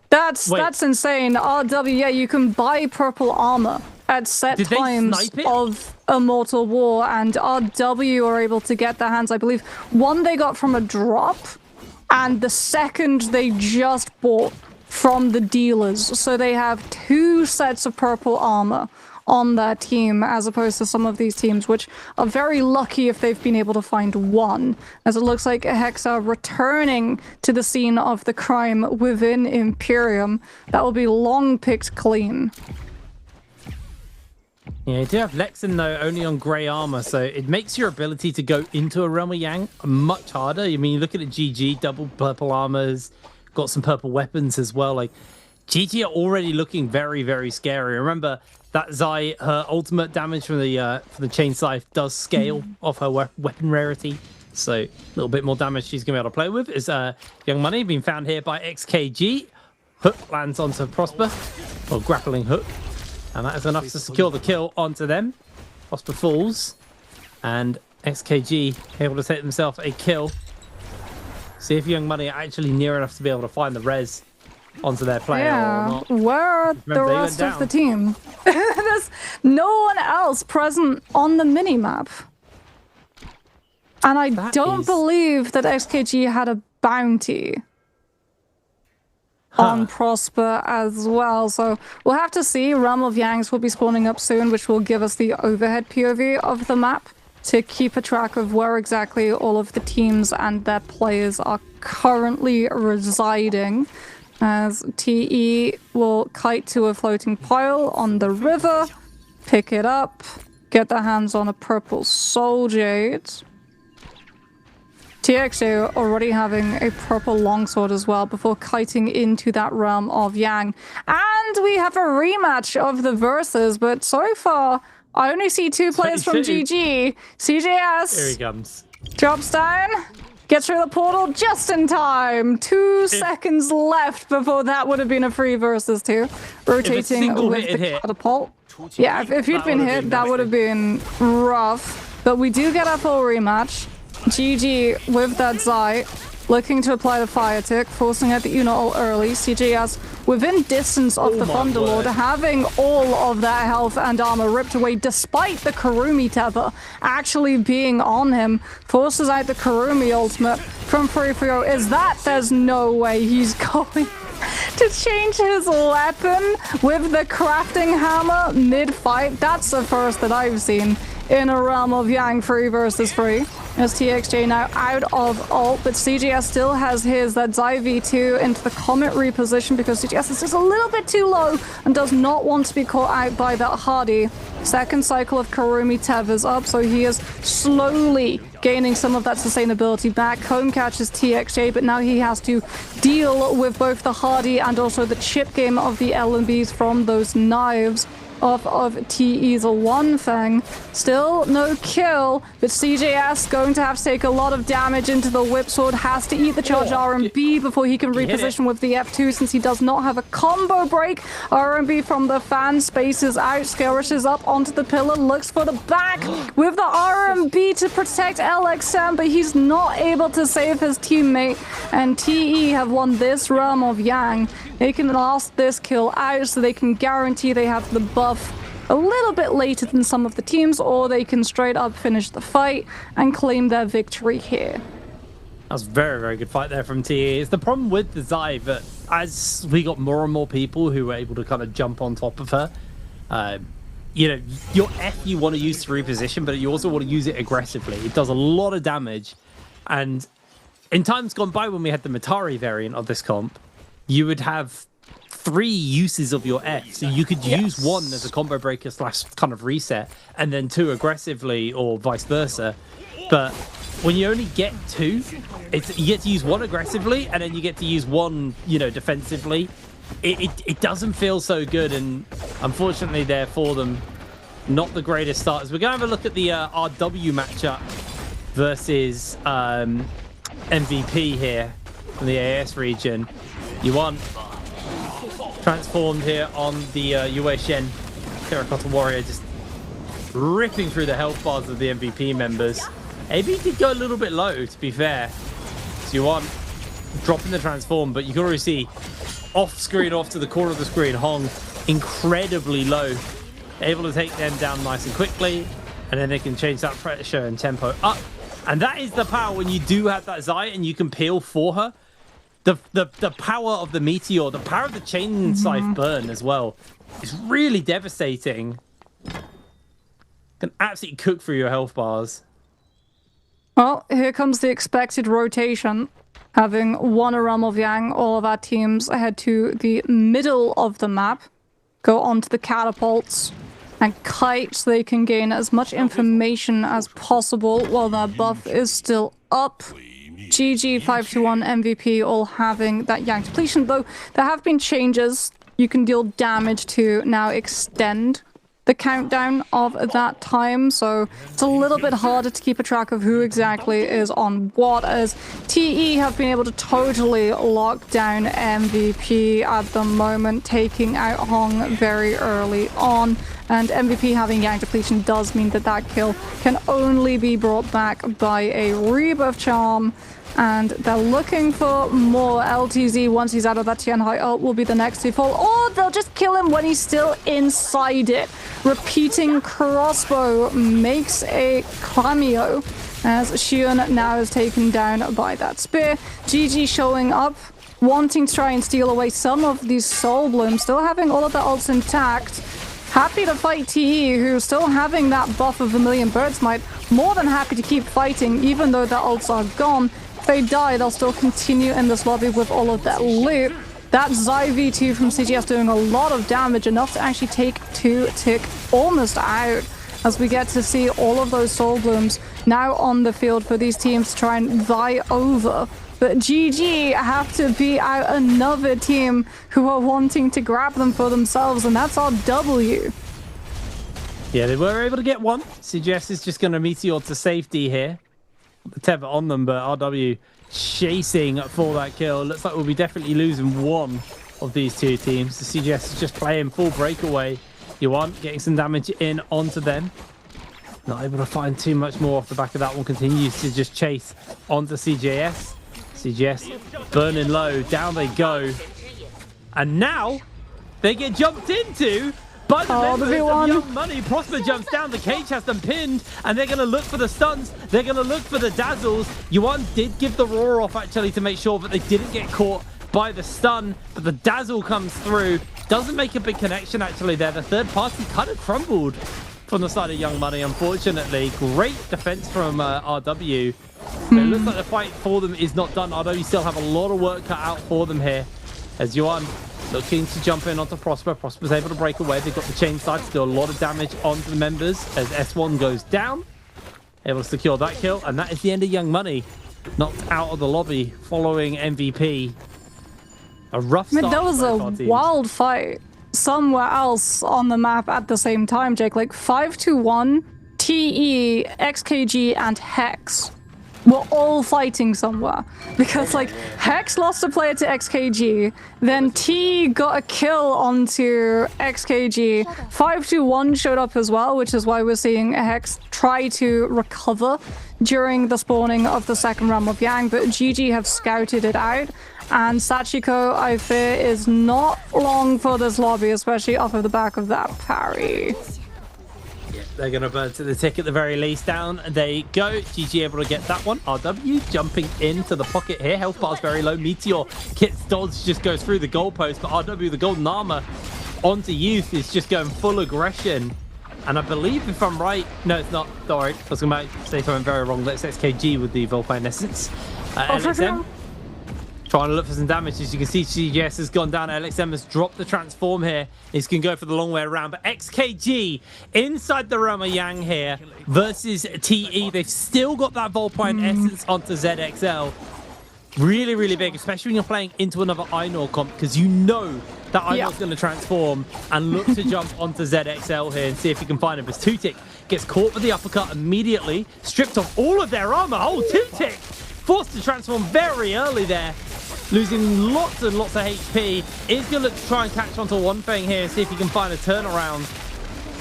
That's insane. RW, yeah, you can buy purple armor at set times of Immortal War, and RW are able to get their hands, I believe, one they got from a drop, and the second they just bought from the dealers. So they have 2 sets of purple armor on their team, as opposed to some of these teams, which are very lucky if they've been able to find one, as it looks like Hexa returning to the scene of the crime within Imperium. That will be long picked clean. Yeah, you do have Lexan, though, only on grey armor, so it makes your ability to go into a Realm of Yang much harder. I mean, you look at it, GG, double purple armors, got some purple weapons as well. Like, GG are already looking very, very scary. Remember, that Zai, her ultimate damage from the chain scythe does scale off her weapon rarity. So, a little bit more damage she's going to be able to play with. Is Young Money being found here by XKG. Hook lands onto Prosper, or grappling hook. And that is enough to secure the kill onto them. Prosper falls. And XKG able to take themselves a kill. See if Young Money are actually near enough to be able to find the res onto their player or not. Where are the rest of the team? There's no one else present on the minimap. And I don't believe that XKG had a bounty on Prosper as well. So we'll have to see. Realm of Yangs will be spawning up soon, which will give us the overhead POV of the map to keep a track of where exactly all of the teams and their players are currently residing. As TE will kite to a floating pile on the river, pick it up, get their hands on a purple Soul Jade. TXO already having a purple longsword as well before kiting into that Realm of Yang. And we have a rematch of the verses, but so far I only see 2 players from GG. CJS. Here he comes. Drops down. Gets through the portal just in time. 2 seconds left before that would have been a free versus 2. Rotating with the catapult. Yeah, if you'd been hit, that would have been rough. But we do get a full rematch. GG with that Zai. looking to apply the fire tick, forcing out the Unit early. CJS within distance of the Thunderlord, having all of that health and armor ripped away despite the Kurumi tether actually being on him. Forces out the Kurumi ultimate from 3-3-0. Is that there's no way he's going to change his weapon with the crafting hammer mid-fight. That's the first that I've seen in a realm of Yang 3 versus 3. As TXJ now out of ult, but CGS still has his, that Zai V2 into the Comet reposition because CGS is just a little bit too low and does not want to be caught out by that Hardy. Second cycle of Kurumi tethers up, so he is slowly gaining some of that sustainability back. Home catches TXJ, but now he has to deal with both the Hardy and also the chip game of the LMBs from those knives of TE's one thing. Still no kill, but CJS going to have to take a lot of damage into the whip sword, has to eat the charge RMB before he can reposition with the F2 since he does not have a combo break. RMB from the fan spaces out, Scale rushes up onto the pillar, looks for the back with the RMB to protect LXM, but he's not able to save his teammate, and TE have won this realm of Yang. They can last this kill out so they can guarantee they have the buff a little bit later than some of the teams, or they can straight up finish the fight and claim their victory here. That was a very, very good fight there from TE. It's the problem with the Zai that as we got more and more people who were able to kind of jump on top of her, you know, your F you want to use to reposition, but you also want to use it aggressively. It does a lot of damage, and in times gone by when we had the Matari variant of this comp, you would have 3 uses of your F. So you could use 1 as a combo breaker / kind of reset, and then 2 aggressively, or vice versa. But when you only get 2, you get to use 1 aggressively, and then you get to use 1, you know, defensively. It doesn't feel so good, and unfortunately there for them, not the greatest starters. We're going to have a look at the RW matchup versus MVP here from the AS region. Yuan transformed here on the Yue Shen Terracotta Warrior, just ripping through the health bars of the MVP members. AB did go a little bit low, to be fair. So Yuan dropping the transform, but you can already see off screen, off to the corner of the screen, Hong incredibly low, able to take them down nice and quickly, and then they can change that pressure and tempo up. And that is the power when you do have that Zai and you can peel for her. The power of the meteor, the power of the chain scythe burn as well is really devastating. Can absolutely cook through your health bars. Well, here comes the expected rotation. Having won a realm of Yang, all of our teams head to the middle of the map, go onto the catapults and kite so they can gain as much information as possible while their buff is still up. GG 5-1 MVP all having that Yang depletion, though there have been changes. You can deal damage to now extend the countdown of that time, so it's a little bit harder to keep a track of who exactly is on what, as TE have been able to totally lock down MVP at the moment, taking out Hong very early on. And MVP having Yang depletion does mean that that kill can only be brought back by a Rebirth Charm. And they're looking for more. LTZ, once he's out of that Tian Hai ult, will be the next to fall. Or they'll just kill him when he's still inside it. Repeating crossbow makes a cameo, as Xion now is taken down by that spear. GG showing up, wanting to try and steal away some of these soul blooms, still having all of the ults intact. Happy to fight TE, who's still having that buff of a million birds might. More than happy to keep fighting, even though their ults are gone. If they die, they'll still continue in this lobby with all of that loot. That Zai V2 from CGS doing a lot of damage, enough to actually take 2 tick almost out, as we get to see all of those soul blooms now on the field for these teams to try and vie over. But GG have to beat out another team who are wanting to grab them for themselves, and that's our W. Yeah, they were able to get 1. CGS is just going to meteor to safety here. The tether on them, but RW chasing for that kill. Looks like we'll be definitely losing 1 of these 2 teams. The CGS is just playing full breakaway. Yuan getting some damage in onto them. Not able to find too much more off the back of that one. Continues to just chase onto CJS. CGS burning low. Down they go. And now they get jumped into by the members of Young Money. Prosper jumps down. The cage has them pinned. And they're going to look for the stuns. They're going to look for the dazzles. Yuan did give the roar off, actually, to make sure that they didn't get caught by the stun. But the dazzle comes through. Doesn't make a big connection, actually, there. The third party kind of crumbled from the side of Young Money, unfortunately. Great defense from RW. But it looks like the fight for them is not done. RW still have a lot of work cut out for them here. As Yuan looking to jump in onto Prosper. Prosper's able to break away. They've got the chain side to do a lot of damage onto the members as S1 goes down. Able to secure that kill. And that is the end of Young Money. Knocked out of the lobby following MVP. A rough start. That was a wild fight somewhere else on the map at the same time, Jake. Like 5-1, TE, XKG, and Hex were all fighting somewhere. Because like Hex lost a player to XKG, then T got a kill onto XKG. 5-1 showed up as well, which is why we're seeing Hex try to recover during the spawning of the second realm of Yang, but GG have scouted it out. And Sachiko, I fear, is not long for this lobby, especially off of the back of that parry. Yeah, they're going to burn to the tick at the very least. Down they go. GG able to get that one. RW jumping into the pocket here. Health bar's very low. Meteor Kit's dodge just goes through the goalpost, but RW, the golden armor onto Youth, is just going full aggression. And I believe, if I'm right, no, it's not. Sorry, I was going to say something very wrong. That's XKG with the Volpine Essence. LXM trying to look for some damage. As you can see, CGS has gone down. LXM has dropped the transform here. He's going to go for the long way around. But XKG inside the realm of Yang here versus TE. They've still got that Volpine Essence onto ZXL. Really, really big, especially when you're playing into another Einor comp, because you know that Einor's going to transform and look to jump onto ZXL here and see if he can find him. As Tutik gets caught with the uppercut immediately, stripped off all of their armor. Oh, Tutik forced to transform very early there, losing lots and lots of HP. Is going to look to try and catch onto One Feng here and see if he can find a turnaround.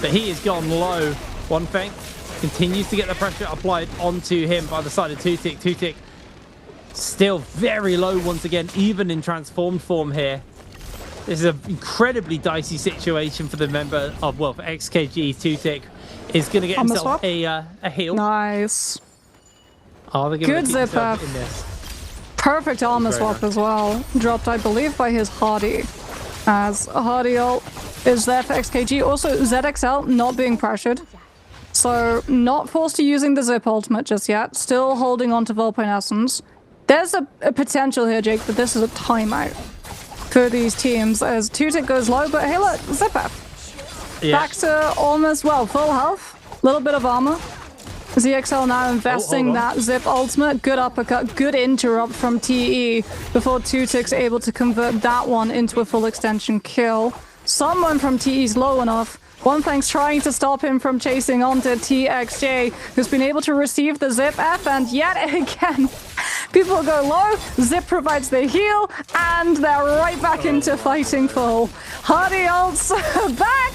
But he has gone low. One Feng continues to get the pressure applied onto him by the side of Tutik. Tutik still very low once again, even in transformed form here. This is an incredibly dicey situation for the member of, well, for XKG. Tutik is going to get himself a heal. Nice. Oh, they're good zip up. In this. Perfect armor swap as well. Dropped, I believe, by his Hardy. As Hardy ult is there for XKG. Also, ZXL not being pressured. So, not forced to using the zip ultimate just yet. Still holding on to Volpine Essence. There's a potential here, Jake, but this is a timeout for these teams as Tutik goes low, but hey, look, zip up. Yeah. Back to almost, well, full health. Little bit of armor. ZXL now investing that zip ultimate. Good uppercut, good interrupt from TE before Tutik's able to convert that one into a full extension kill. Someone from TE's low enough. One Feng's trying to stop him from chasing onto TXJ, who's been able to receive the zip F, and yet again, people go low, zip provides the heal, and they're right back into fighting full. Hardy ults back,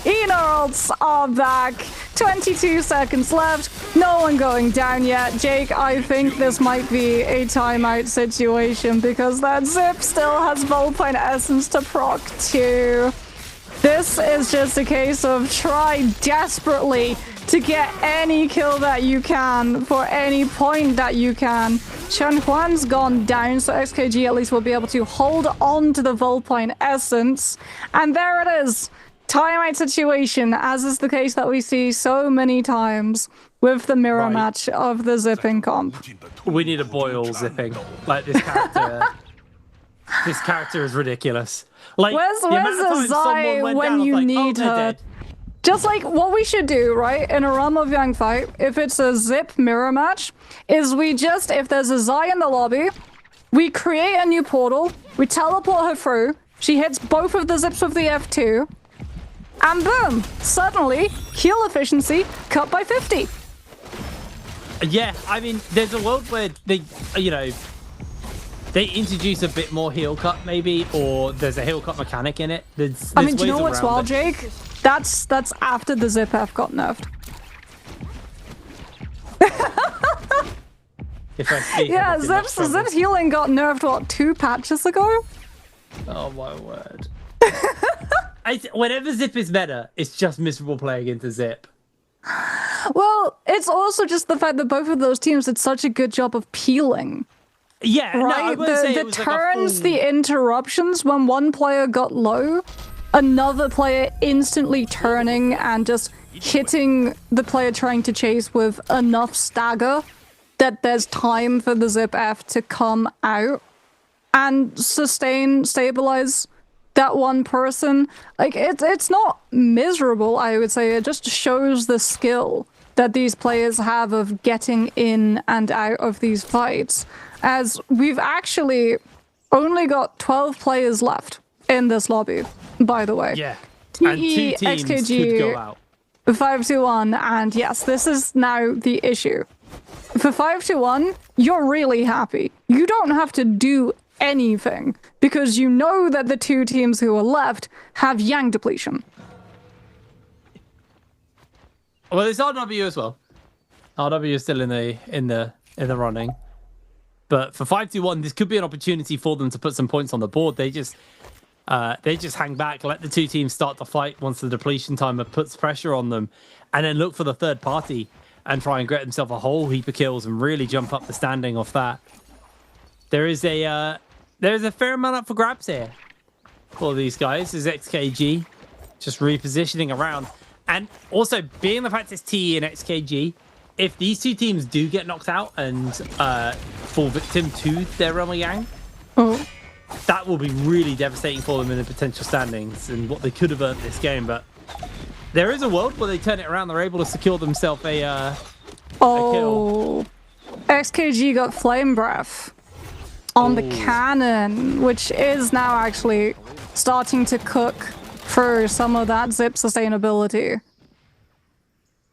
Einor ults are back. 22 seconds left, no one going down yet. Jake, I think this might be a timeout situation because that zip still has Volpine Essence to proc too. This is just a case of try desperately to get any kill that you can for any point that you can. Chen Huan's gone down, so XKG at least will be able to hold on to the Volpine Essence. And there it is. Timeout situation, as is the case that we see so many times with the mirror match of the zipping comp. We need a boil zipping. Like, this character... this character is ridiculous. Like, where's a Zai when you need her? Just like what we should do, right, in a Realm of Yang fight, if it's a zip mirror match, is we just, if there's a Zai in the lobby, we create a new portal, we teleport her through, she hits both of the zips with the F2, and boom, suddenly, heal efficiency cut by 50. Yeah, I mean, there's a world where they, you know, they introduce a bit more heal cut, maybe, or there's a heal cut mechanic in it. There's I mean, do you know what's wild, Jake? That's after the zip F got nerfed. If I speak, Yeah, Zip's healing got nerfed, what, 2 patches ago? Oh my word. Whenever Zip is meta, it's just miserable playing into Zip. Well, it's also just the fact that both of those teams did such a good job of peeling. Yeah, Right? no, I wouldn't say the it was turns, like the interruptions, when one player got low, another player instantly turning and just hitting the player trying to chase with enough stagger that there's time for the Zip F to come out and stabilize that one person. Like, it's not miserable, I would say. It just shows the skill that these players have of getting in and out of these fights, as we've actually only got 12 players left in this lobby, by the way. Yeah, and 2 teams could go out. 5-2-1, and yes, this is now the issue. For 5-2-1, you're really happy. You don't have to do anything, because you know that the 2 teams who are left have Yang depletion. Well, there's RW as well. RW is still in the running. But for 5-2-1, this could be an opportunity for them to put some points on the board. They just hang back, let the 2 teams start to fight once the depletion timer puts pressure on them, and then look for the third party and try and get himself a whole heap of kills and really jump up the standing off that. There's a fair amount up for grabs here for these guys. There's XKG just repositioning around. And also, being the fact it's TE and XKG, if these 2 teams do get knocked out and fall victim to their Realm of Yang, that will be really devastating for them in the potential standings and what they could have earned this game. But there is a world where they turn it around. They're able to secure themselves a kill. XKG got Flame Breath on the cannon, which is now actually starting to cook for some of that Zip sustainability.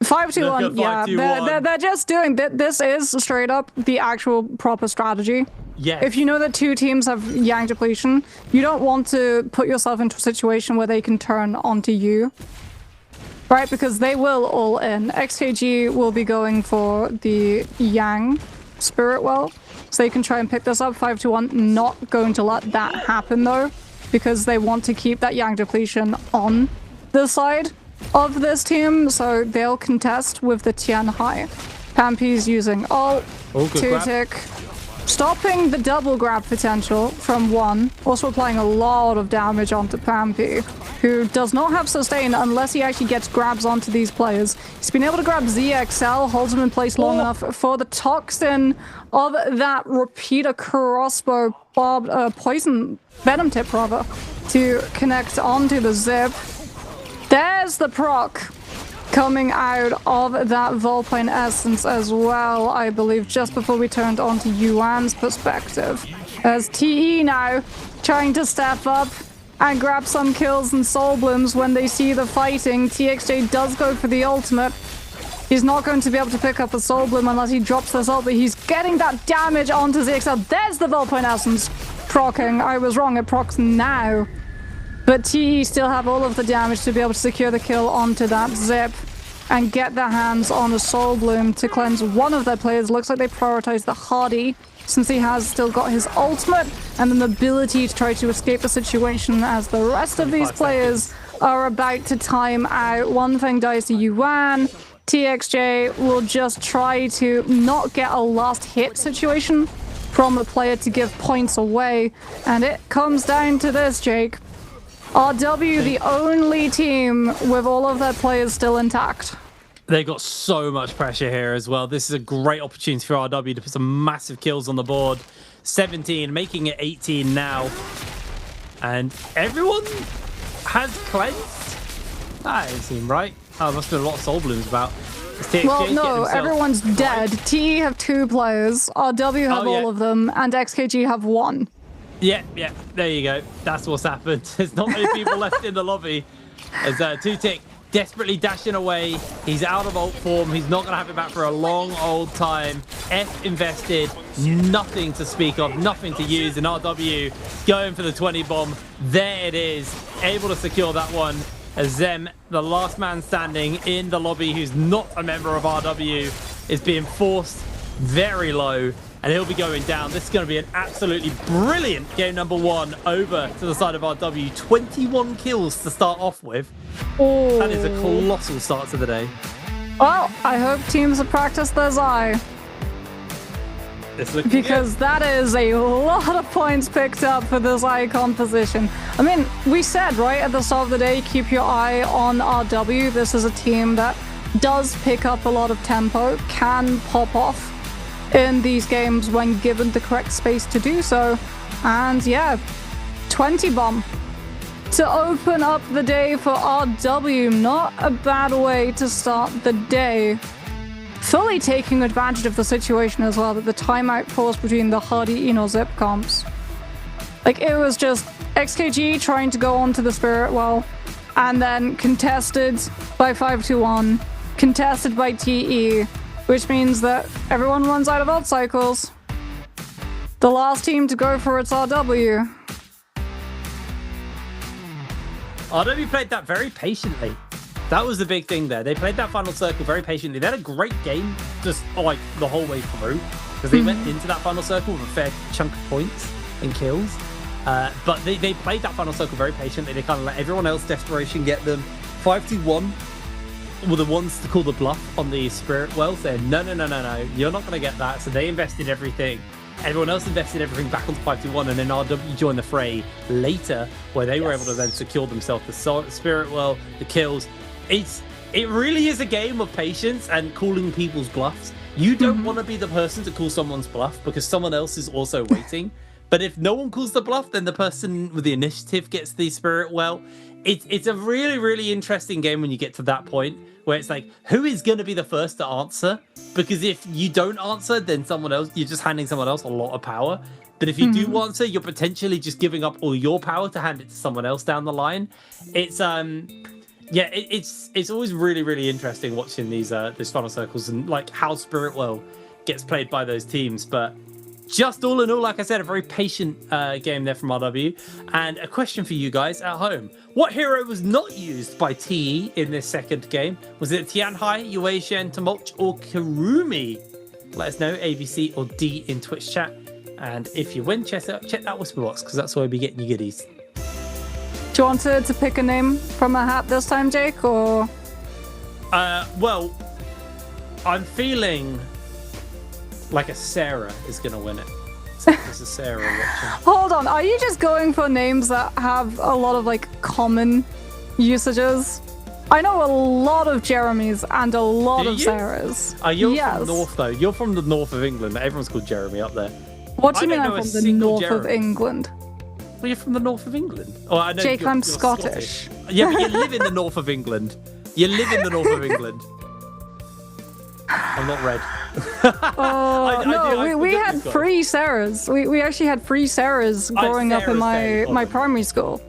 5-2-1, yeah, they're just doing this is straight up the actual proper strategy. Yes. If you know that 2 teams have Yang depletion, you don't want to put yourself into a situation where they can turn onto you. Right, because they will all in. XKG will be going for the Yang Spirit Well, so they can try and pick this up. 5-1, not going to let that happen though, because they want to keep that Yang depletion on the side of this team, so they'll contest with the Tian Hai. Pampy's using ult, 2-tick, stopping the double grab potential from 1, also applying a lot of damage onto Pampy, who does not have sustain unless he actually gets grabs onto these players. He's been able to grab ZXL, holds him in place long enough for the toxin of that repeater crossbow poison venom tip rather to connect onto the Zip. There's the proc coming out of that Volpine Essence as well, I believe, just before we turned on to Yuan's perspective. As TE now trying to step up and grab some kills and soul blooms when they see the fighting. TXJ does go for the ultimate. He's not going to be able to pick up a soul bloom unless he drops this ult, but he's getting that damage onto ZXL. There's the Volpine Essence proccing. I was wrong, it procs now. But TE still have all of the damage to be able to secure the kill onto that Zip and get their hands on a Soul Bloom to cleanse one of their players. Looks like they prioritize the Hardy since he has still got his ultimate and then the ability to try to escape the situation as the rest of these players are about to time out. One thing dies to Yuan. TXJ will just try to not get a last hit situation from the player to give points away. And it comes down to this, Jake. RW, the only team with all of their players still intact. They got so much pressure here as well. This is a great opportunity for RW to put some massive kills on the board. 17, making it 18 now. And everyone has cleansed? That doesn't seem right. Oh, there must have been a lot of soul blooms about. Well, no, everyone's dead. TE have 2 players, RW have all of them, and XKG have 1. Yeah, there you go. That's what's happened. There's not many people left in the lobby. As 2-tick desperately dashing away. He's out of ult form. He's not going to have it back for a long old time. F invested. Nothing to speak of. Nothing to use. And RW going for the 20 bomb. There it is. Able to secure that one. As Zem, the last man standing in the lobby who's not a member of RW, is being forced very low and he'll be going down. This is going to be an absolutely brilliant game number 1 over to the side of RW. 21 kills to start off with. Oh. That is a colossal start to the day. Well, I hope teams have practiced their Zai. Because that is a lot of points picked up for this Zai composition. I mean, we said, right, at the start of the day, keep your eye on RW. This is a team that does pick up a lot of tempo, can pop off in these games when given the correct space to do so. And yeah, 20 bomb to open up the day for RW. Not a bad way to start the day. Fully taking advantage of the situation as well, that the timeout pause between the Hardy Eno Zip comps. Like, it was just XKG trying to go onto the Spirit Well, and then contested by 521, contested by TE, which means that everyone runs out of ult cycles. The last team to go for its RW. RW played that very patiently. That was the big thing there. They played that final circle very patiently. They had a great game just like the whole way through, because they went into that final circle with a fair chunk of points and kills. But they played that final circle very patiently. They kind of let everyone else desperation get them. 5-2-1 were the ones to call the bluff on the Spirit Well, saying, no, you're not going to get that. So they invested everything. Everyone else invested everything back onto 5-2-1, and then RW joined the fray later, where they were able to then secure themselves the Spirit Well, the kills. It really is a game of patience and calling people's bluffs. You don't want to be the person to call someone's bluff because someone else is also waiting. But if no one calls the bluff, then the person with the initiative gets the Spirit Well. It's a really, really interesting game when you get to that point where it's like, who is going to be the first to answer? Because if you don't answer, then someone else, you're just handing someone else a lot of power. But if you do answer, you're potentially just giving up all your power to hand it to someone else down the line. It's always really, really interesting watching these final circles and like how Spirit Well gets played by those teams. But just all in all, like I said, a very patient game there from RW. And a question for you guys at home. What hero was not used by TE in this second game? Was it Tianhai, Yuexian, Tumult, or Kurumi? Let us know, ABC or D in Twitch chat. And if you win, check that whisper box, because that's where we'll be getting you goodies. Do you want to pick a name from a hat this time, Jake, or? Well, I'm feeling like a Sarah is going to win it. So there's a Sarah watching. Hold on, are you just going for names that have a lot of, like, common usages? I know a lot of Jeremys and a lot of Sarahs. You're from the north, though. You're from the north of England. Everyone's called Jeremy up there. What do you mean I'm from the north of England? Well, you're from the north of England. Oh, I know. Jake, I'm Scottish. Yeah, but you live in the north of England. You live in the north of England. I'm not red. We had free Sarahs. We actually had free Sarahs growing up in my primary school.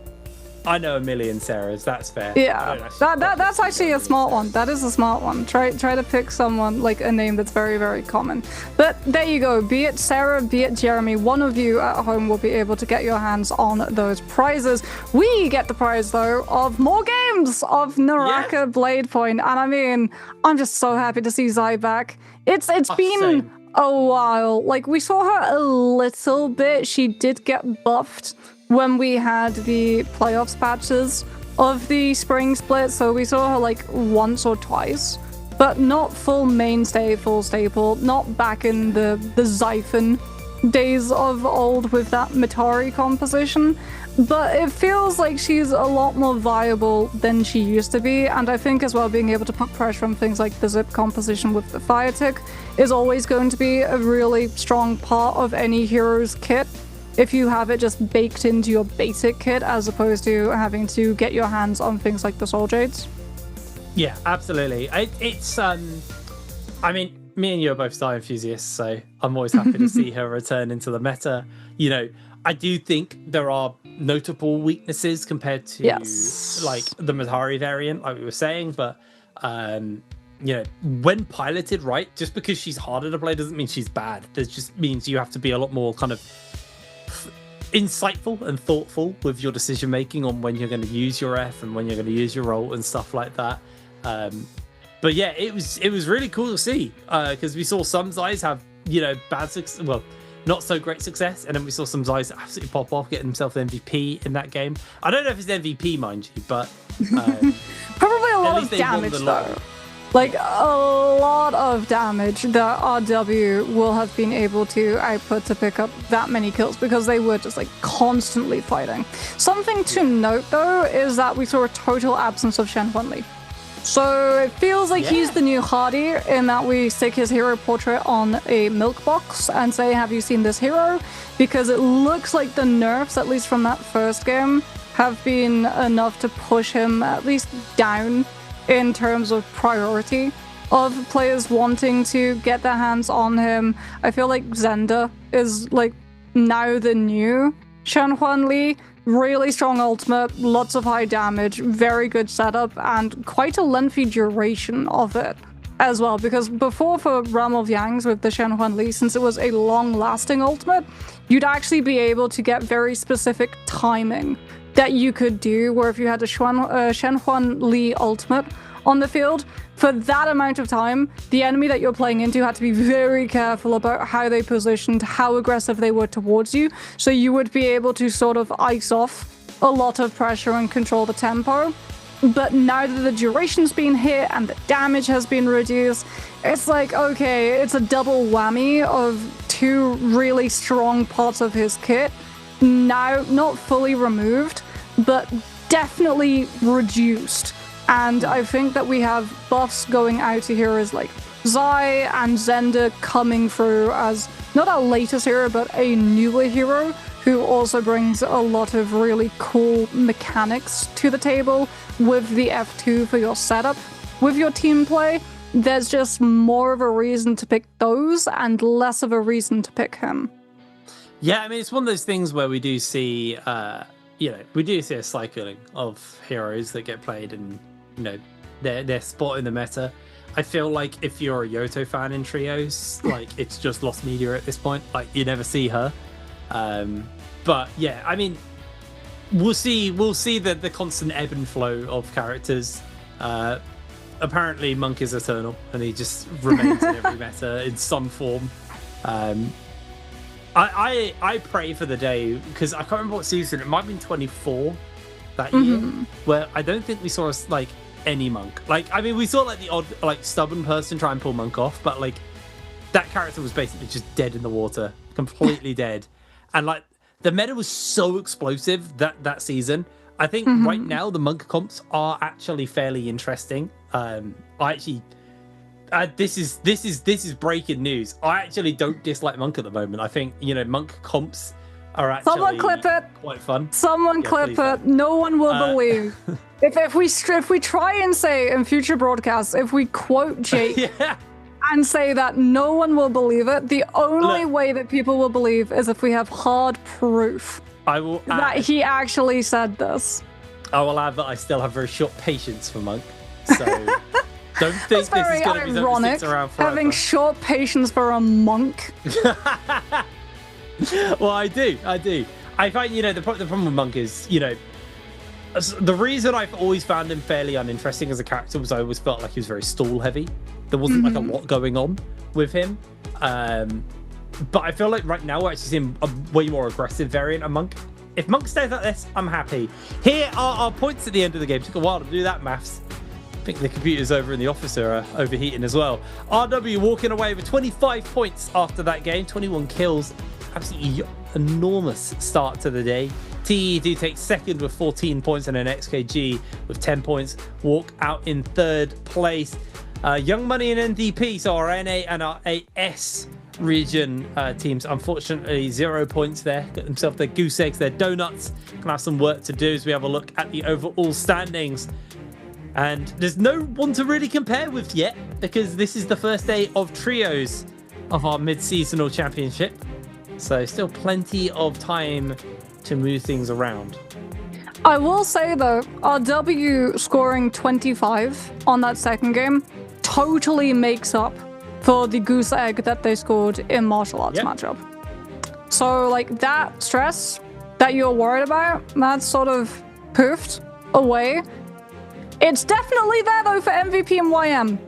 I know a million Sarahs. That's fair. Yeah, that's actually a smart one. That is a smart one. Try to pick someone like a name that's very, very common. But there you go. Be it Sarah, be it Jeremy, one of you at home will be able to get your hands on those prizes. We get the prize though of more games of Naraka BLADEPOINT, and I mean, I'm just so happy to see Zai back. It's been a while. Like, we saw her a little bit. She did get buffed when we had the playoffs patches of the spring split, so we saw her like once or twice, but not full mainstay, full staple, not back in the Xiphon days of old with that Mitari composition. But it feels like she's a lot more viable than she used to be, and I think as well being able to put pressure on things like the zip composition with the fire tick is always going to be a really strong part of any hero's kit. If you have it just baked into your basic kit as opposed to having to get your hands on things like the Soul Jades. Yeah, absolutely. It's I mean, me and you are both Zai enthusiasts, so I'm always happy to see her return into the meta. You know, I do think there are notable weaknesses compared to like the Mitari variant, like we were saying, but you know, when piloted right, just because she's harder to play doesn't mean she's bad. It just means you have to be a lot more kind of insightful and thoughtful with your decision making on when you're going to use your F and when you're going to use your ult and stuff like that. But yeah, it was really cool to see because we saw some Zais have bad success. Well, not so great success, and then we saw some Zeiss absolutely pop off, getting himself an MVP in that game. I don't know if it's MVP, mind you, but probably a lot of damage though. Like a lot of damage that RW will have been able to output to pick up that many kills because they were just like constantly fighting. Something to note though is that we saw a total absence of Shen Huanli. So it feels like he's the new Hardy in that we stick his hero portrait on a milk box and say, have you seen this hero? Because it looks like the nerfs, at least from that first game, have been enough to push him at least down in terms of priority of players wanting to get their hands on him. I feel like Zenda is like now the new Shen Huanli. Really strong ultimate, lots of high damage, very good setup, and quite a lengthy duration of it as well. Because before, for Realm of Yangs with the Shen Huanli, since it was a long-lasting ultimate, you'd actually be able to get very specific timing that you could do, where if you had a Shen Huanli ultimate on the field, for that amount of time, the enemy that you're playing into had to be very careful about how they positioned, how aggressive they were towards you, so you would be able to sort of ice off a lot of pressure and control the tempo. But now that the duration's been hit and the damage has been reduced, it's like, okay, it's a double whammy of two really strong parts of his kit, now not fully removed, but definitely reduced. And I think that we have buffs going out to heroes like Zai and Zenda coming through as not our latest hero, but a newer hero who also brings a lot of really cool mechanics to the table with the F2 for your setup. With your team play, there's just more of a reason to pick those and less of a reason to pick him. Yeah, I mean, it's one of those things where we do see, we do see a cycling of heroes that get played and, their spot in the meta. I feel like if you're a Yoto fan in trios, like, it's just lost media at this point. Like, you never see her. But yeah, I mean, we'll see the constant ebb and flow of characters. Apparently Monk is eternal and he just remains in every meta in some form. I pray for the day, because I can't remember what season, it might have been 24 that year, where I don't think we saw like any Monk. Like, I mean, we saw like the odd like stubborn person try and pull Monk off, but like that character was basically just dead in the water, completely dead. And like the meta was so explosive that season. I think right now the Monk comps are actually fairly interesting. This is breaking news. I actually don't dislike Monk at the moment. I think Monk comps are actually Someone clip it. Quite fun. Someone clip it. No one will believe. If we try and say in future broadcasts, if we quote Jake and say that, no one will believe it. The only way that people will believe is if we have hard proof that he actually said this. I will add that I still have very short patience for Monk. So don't think this is going to be something that sticks around forever. Having short patience for a monk. Well, I do. I find, the problem with Monk is, the reason I've always found him fairly uninteresting as a character was I always felt like he was very stall heavy. There wasn't like a lot going on with him. But I feel like right now we're actually seeing a way more aggressive variant of Monk. If Monk stays like this, I'm happy. Here are our points at the end of the game. It took a while to do that maths. I think the computers over in the office are overheating as well. RW walking away with 25 points after that game, 21 kills. Absolutely enormous start to the day. TE do take second with 14 points, and then XKG with 10 points walk out in third place. Young Money and NDP, so our NA and our AS region teams, unfortunately 0 points there. Got themselves their goose eggs, their donuts. Can have some work to do as we have a look at the overall standings. And there's no one to really compare with yet, because this is the first day of trios of our mid-seasonal championship. So still plenty of time to move things around. I will say though, our W scoring 25 on that second game totally makes up for the goose egg that they scored in martial arts matchup. So like that stress that you're worried about, that's sort of poofed away. It's definitely there though for MVP and YM.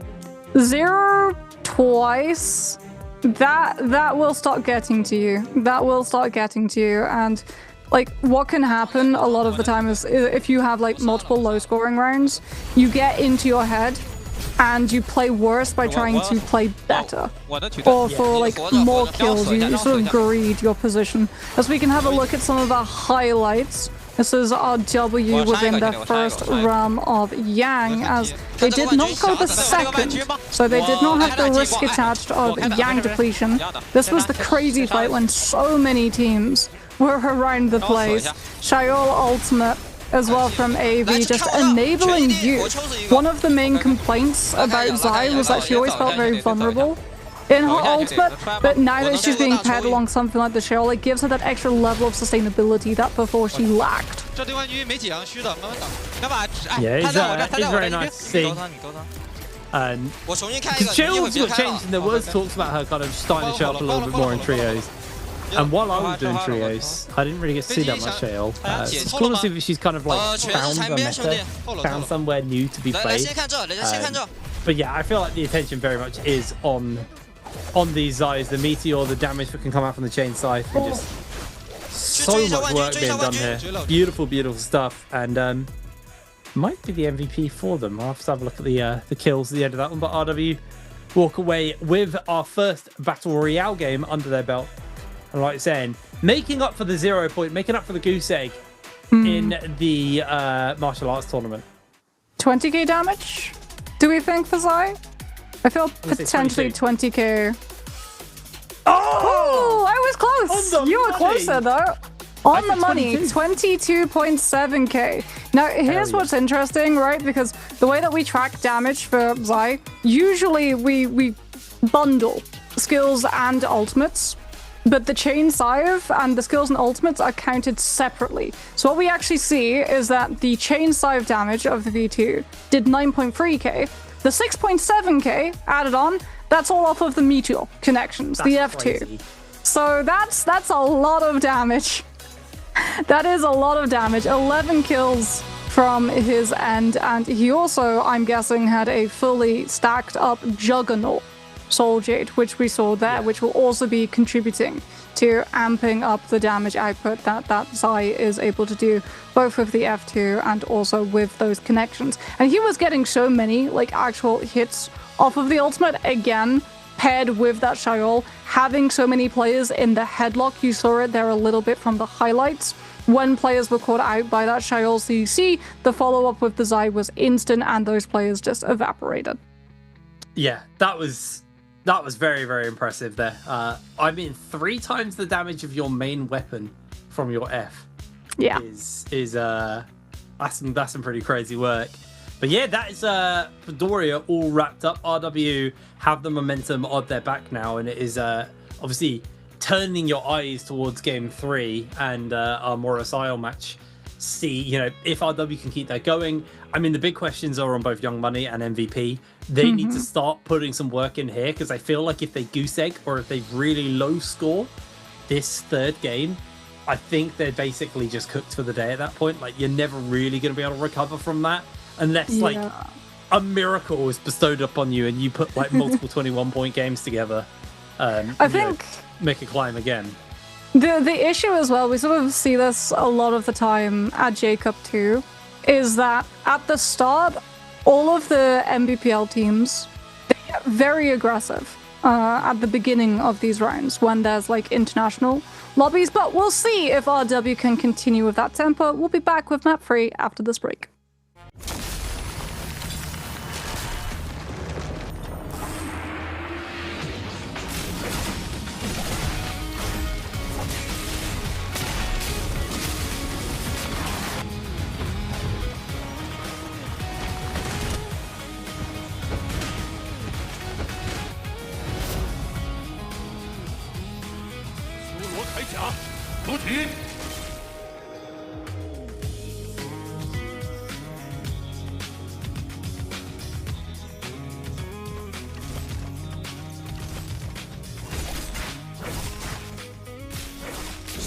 0 twice that will start getting to you. That will start getting to you. And like what can happen a lot of the time is if you have like multiple low scoring rounds, you get into your head and you play worse by trying to play better. Or for like more kills, you sort of greed your position. As we can have a look at some of our highlights. This is our W within the first run of Yang, as they did not go the second, so they did not have the risk attached of Yang depletion. This was the crazy fight when so many teams were around the place. Shayol ultimate as well from AV, just enabling you. One of the main complaints about Zai was that she always felt very vulnerable in her ultimate, but now that she's being paired along something like the Shell, it gives her that extra level of sustainability that before she lacked. Yeah, it's very nice to see. And because Shell's got changed, and there was talks about her kind of starting to show up a little bit more in trios. And while I was doing trios, I didn't really get to see that much Shell. It's cool to see that she's kind of like found a meta, found somewhere new to be played. But yeah, I feel like the attention very much is on these Zais, the meteor, the damage that can come out from the chain scythe, and just so much work being done here. Beautiful, beautiful stuff, and might be the MVP for them. I'll have to have a look at the kills at the end of that one, but RW walk away with our first Battle Royale game under their belt. And like saying, making up for the 0 point, making up for the goose egg in the martial arts tournament. 20k damage, do we think, for Zai? I feel potentially 20k. Oh, I was close. You were closer though. On the money, 22.7k. Now, here's what's interesting, right? Because the way that we track damage for Zai, usually we bundle skills and ultimates, but the chain scythe and the skills and ultimates are counted separately. So what we actually see is that the chain scythe damage of the V2 did 9.3k. The 6.7k added on, that's all off of the Meteor connections, the F2. Crazy. So that's a lot of damage. That is a lot of damage. 11 kills from his end, and he also, I'm guessing, had a fully stacked up Juggernaut Soul Jade, which we saw there, which will also be contributing to amping up the damage output that Zai is able to do, both with the F2 and also with those connections. And he was getting so many like actual hits off of the ultimate, again, paired with that Shayol, having so many players in the headlock. You saw it there a little bit from the highlights. When players were caught out by that Shayol CC, the follow-up with the Zai was instant, and those players just evaporated. Yeah, that was very, very impressive there. I mean, 3 times the damage of your main weapon from your F. Yeah, that's some pretty crazy work. But yeah, that is Fedoria all wrapped up. RW have the momentum on their back now, and it is obviously turning your eyes towards game 3 and our Morosile match. See, you know, if RW can keep that going. I mean, the big questions are on both Young Money and MVP. They need to start putting some work in here, because I feel like if they goose egg or if they really low score this third game, I think they're basically just cooked for the day at that point. Like, you're never really going to be able to recover from that unless like a miracle is bestowed upon you and you put like multiple 21-point games together. I think make a climb again. The issue as well, we sort of see this a lot of the time at Jacob too, is that at the start, all of the MBPL teams, they get very aggressive at the beginning of these rounds when there's like international lobbies, but we'll see if RW can continue with that tempo. We'll be back with map 3 after this break.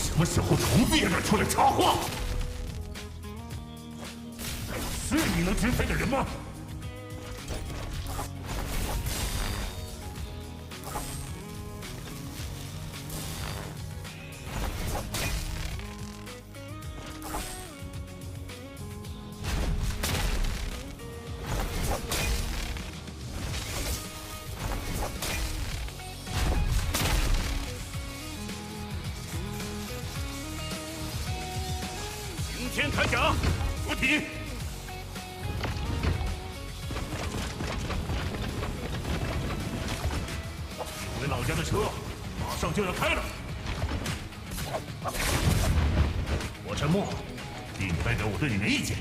什么时候虫子也敢出来插话？是你能支配的人吗？天铠甲，出体！你回老家的车马上就要开了。我沉默，并不代表我对你没意见。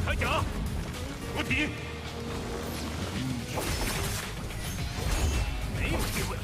铠甲，出体！没有机会。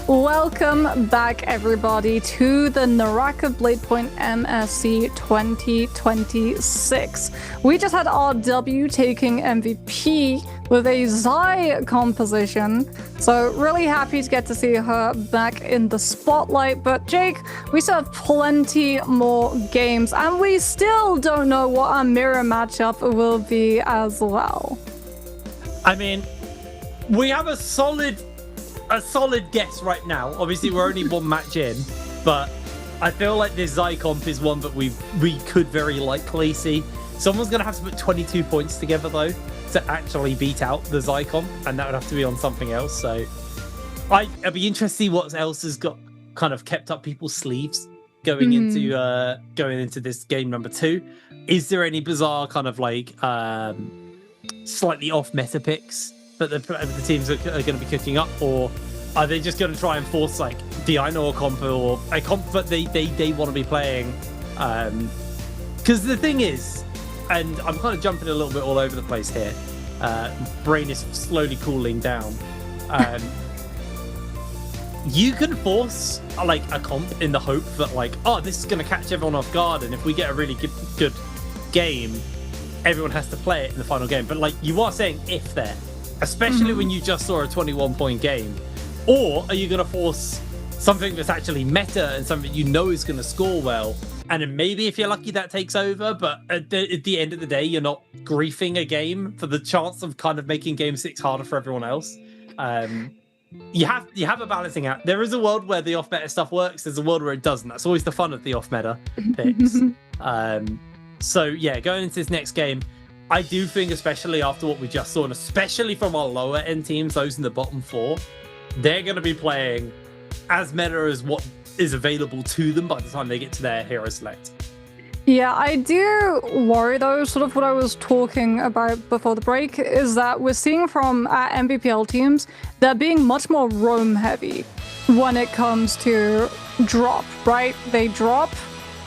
Welcome back, everybody, to the Naraka BLADEPOINT MSC 2026. We just had RW taking MVP with a Zai composition, so really happy to get to see her back in the spotlight. But Jake, we still have plenty more games, and we still don't know what our mirror matchup will be as well. I mean, we have a solid guess right now. Obviously, we're only one match in, but I feel like this Zai comp is one that we could very likely see. Someone's going to have to put 22 points together, though, to actually beat out the Zai comp, and that would have to be on something else. So I'd be interested to see what else has got kind of kept up people's sleeves going into this game number 2. Is there any bizarre kind of like slightly off meta picks that the teams are going to be cooking up, or are they just going to try and force like the Ainur comp or a comp that they want to be playing? Because the thing is, and I'm kind of jumping a little bit all over the place here, brain is slowly cooling down. You can force like a comp in the hope that like, oh, this is going to catch everyone off guard, and if we get a really good game, everyone has to play it in the final game. But like, you are saying if there, especially when you just saw a 21-point game. Or are you going to force something that's actually meta and something you know is going to score well? And then maybe if you're lucky that takes over, but at the end of the day, you're not griefing a game for the chance of kind of making game 6 harder for everyone else. You have a balancing act. There is a world where the off-meta stuff works. There's a world where it doesn't. That's always the fun of the off-meta picks. So yeah, going into this next game, I do think, especially after what we just saw, and especially from our lower end teams, those in the bottom 4, they're going to be playing as meta as what is available to them by the time they get to their hero select. Yeah, I do worry though, sort of what I was talking about before the break, is that we're seeing from our MVPL teams, they're being much more roam heavy when it comes to drop, right? They drop,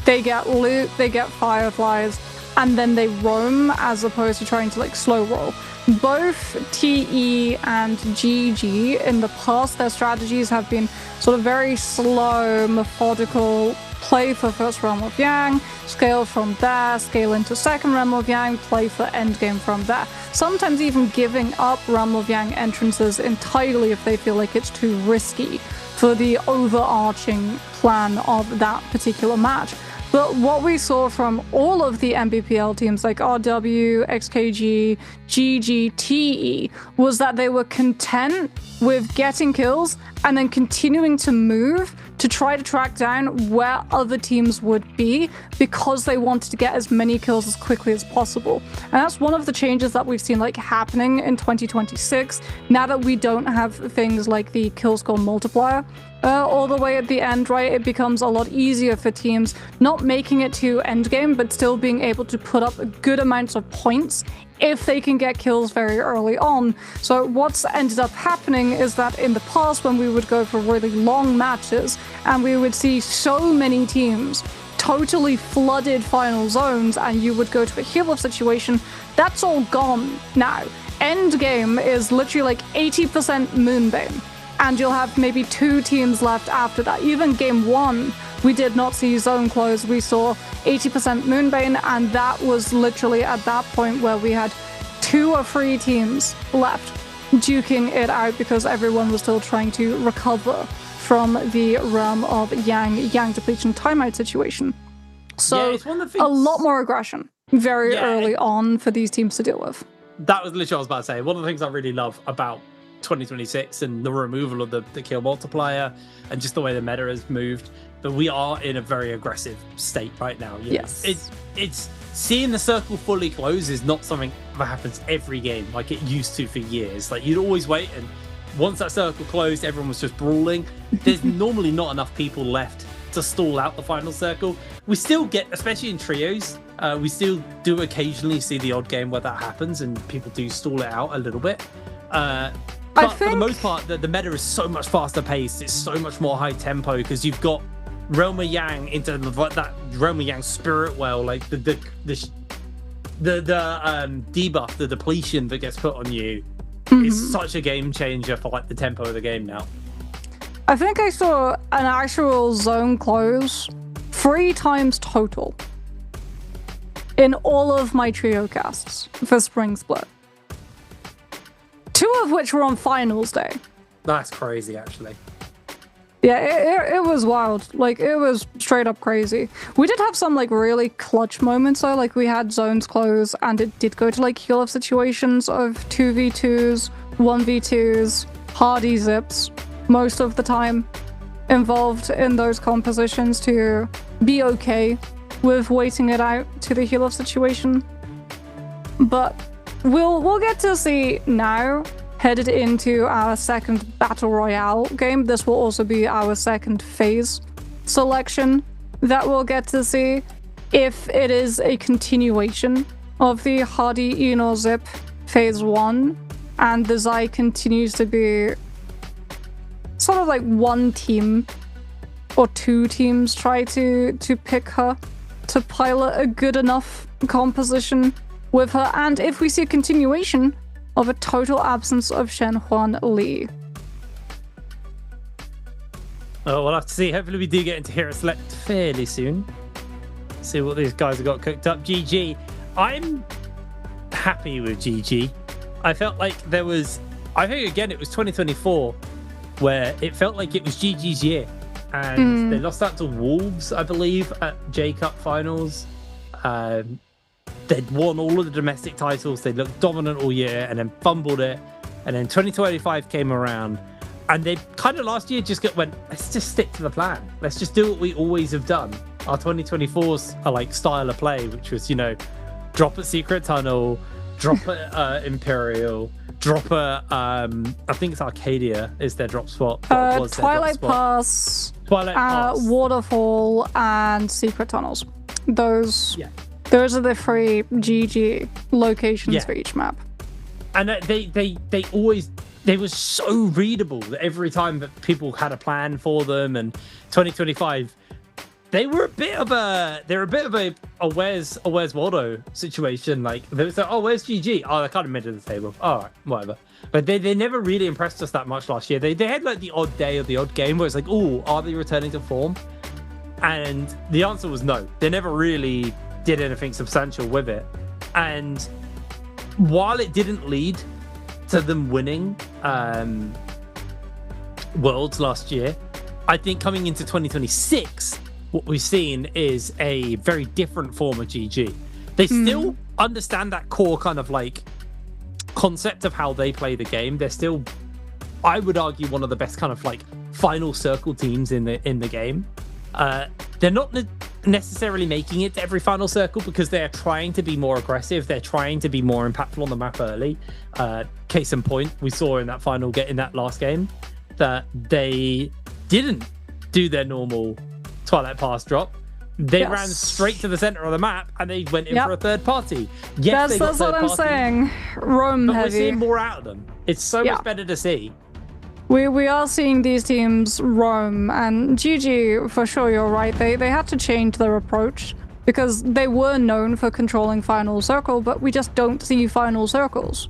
they get loot, they get fireflies, and then they roam as opposed to trying to like slow roll. Both TE and GG in the past, their strategies have been sort of very slow, methodical, play for first realm of Yang, scale from there, scale into second realm of Yang, play for endgame from there. Sometimes even giving up realm of Yang entrances entirely if they feel like it's too risky for the overarching plan of that particular match. But what we saw from all of the MBPL teams like RW, XKG, GG, TE was that they were content with getting kills and then continuing to move to try to track down where other teams would be because they wanted to get as many kills as quickly as possible. And that's one of the changes that we've seen like happening in 2026 now that we don't have things like the kill score multiplier all the way at the end, right? It becomes a lot easier for teams not making it to endgame but still being able to put up good amounts of points if they can get kills very early on. So what's ended up happening is that in the past, when we would go for really long matches and we would see so many teams totally flooded final zones and you would go to a heal-off situation, that's all gone now. Endgame is literally like 80% Moonbane, and you'll have maybe 2 teams left after that. Even game 1, we did not see zone close. We saw 80% Moonbane, and that was literally at that point where we had 2 or 3 teams left duking it out because everyone was still trying to recover from the realm of Yang depletion timeout situation. So it's one of the things... a lot more aggression very early on for these teams to deal with. That was literally what I was about to say. One of the things I really love about 2026 and the removal of the kill multiplier and just the way the meta has moved, but we are in a very aggressive state right now. Yes. It's seeing the circle fully close is not something that happens every game like it used to for years. Like, you'd always wait, and once that circle closed, everyone was just brawling. There's normally not enough people left to stall out the final circle. We still get, especially in trios, we still do occasionally see the odd game where that happens and people do stall it out a little bit. But for the most part, the meta is so much faster paced. It's so much more high tempo because you've got Realm of Yang into that Realm of Yang spirit well, like the debuff, the depletion that gets put on you is such a game changer for like the tempo of the game now. I think I saw an actual zone close 3 times total in all of my trio casts for Spring Split. 2 of which were on finals day. That's crazy, actually. Yeah, it was wild. Like, it was straight up crazy. We did have some, like, really clutch moments, though. Like, we had zones close, and it did go to, like, heal-off situations of 2v2s, 1v2s, hardy zips, most of the time, involved in those compositions to be okay with waiting it out to the heal-off situation. But we'll get to see now, headed into our second Battle Royale game. This will also be our second phase selection that we'll get to see if it is a continuation of the Hardy Enor Zip phase 1 and the Zai continues to be sort of like 1 team or 2 teams try to pick her to pilot a good enough composition with her, and if we see a continuation of a total absence of Shen Huan Li. Oh, we'll have to see. Hopefully we do get into Hero Select fairly soon. See what these guys have got cooked up. GG. I'm happy with GG. I felt like there was... I think, again, it was 2024 where it felt like it was GG's year. And they lost out to Wolves, I believe, at J-Cup finals. They'd won all of the domestic titles. They looked dominant all year and then fumbled it. And then 2025 came around. And they kind of last year just went, let's just stick to the plan. Let's just do what we always have done. Our 2024's like style of play, which was, you know, drop a Secret Tunnel, drop a Imperial, drop a, I think it's Arcadia is their drop spot. Twilight Pass, Waterfall, and Secret Tunnels. Those are the 3 GG locations for each map. And they always... They were so readable that every time that people had a plan for them, and 2025, they were a bit of a where's Waldo situation. Like they was like, oh, where's GG? Oh, they're kind of mid of the table. All right, whatever. But they never really impressed us that much last year. They had like the odd day or the odd game where it's like, oh, are they returning to form? And the answer was no. They never really did anything substantial with it. And while it didn't lead to them winning Worlds last year, I think coming into 2026, what we've seen is a very different form of GG. They still understand that core kind of like concept of how they play the game. They're still I would argue, one of the best kind of like final circle teams in the game. They're not necessarily making it to every final circle because they're trying to be more aggressive. They're trying to be more impactful on the map early. Case in point, we saw in that last game that they didn't do their normal Twilight Pass drop. They ran straight to the center of the map and they went in for a third party. Yes, that's what I'm saying. Roam but heavy. We're seeing more out of them. It's so much better to see. We are seeing these teams roam, and GG, for sure, you're right. They had to change their approach because they were known for controlling Final Circle, but we just don't see Final Circles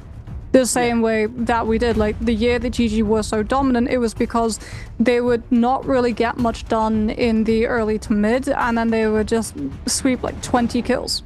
the same way that we did. Like, the year that GG were so dominant, it was because they would not really get much done in the early to mid, and then they would just sweep like 20 kills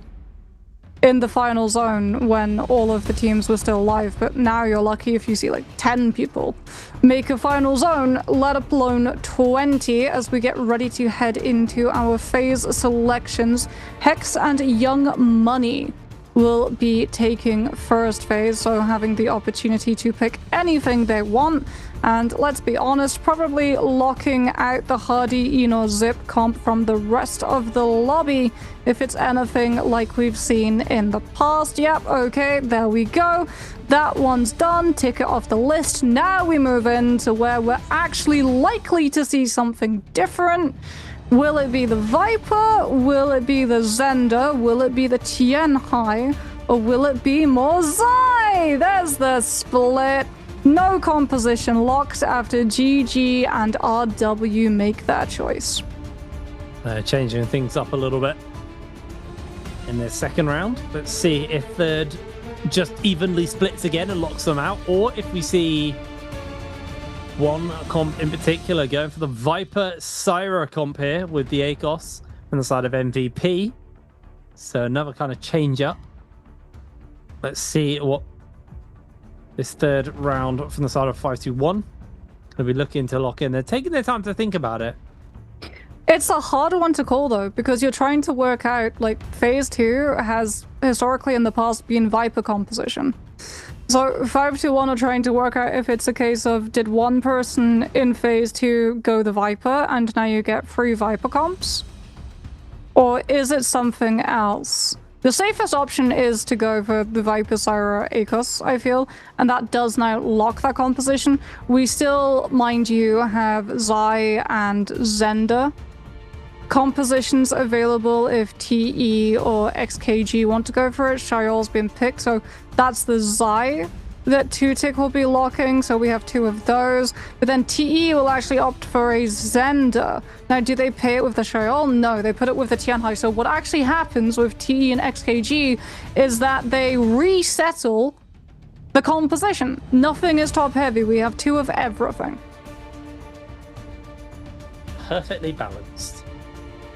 in the final zone when all of the teams were still alive. But now you're lucky if you see like 10 people make a final zone, let alone 20, as we get ready to head into our phase selections. Hex and Young Money will be taking first phase, so having the opportunity to pick anything they want. And let's be honest, probably locking out the Hardy Eno Zip comp from the rest of the lobby if it's anything like we've seen in the past. Yep, okay, there we go. That one's done. Tick it off the list. Now we move into where we're actually likely to see something different. Will it be the Viper? Will it be the Zender? Will it be the Tianhai? Or will it be more Zai? There's the split. No composition locked after GG and RW make their choice. Changing things up a little bit in the second round. Let's see if third just evenly splits again and locks them out, or if we see one comp in particular going for the Viper Syra comp here with the ACOS on the side of MVP. So another kind of change up. Let's see what this third round from the side of 5-2-1. They'll be looking to lock in. They're taking their time to think about it. It's a harder one to call though, because you're trying to work out, like, phase 2 has historically in the past been Viper composition. So 5-2-1 are trying to work out if it's a case of, did one person in phase 2 go the Viper and now you get 3 Viper comps? Or is it something else? The safest option is to go for the Viper Syra ACOS, I feel, and that does now lock that composition. We still, mind you, have Zai and Zender compositions available if TE or XKG want to go for it. Shayol's been picked, so that's the Zai that 2-tick will be locking, so we have 2 of those. But then TE will actually opt for a Zender. Now, do they pay it with the Shayol? No, they put it with the Tianhai. So what actually happens with TE and XKG is that they resettle the composition. Nothing is top heavy. We have 2 of everything. Perfectly balanced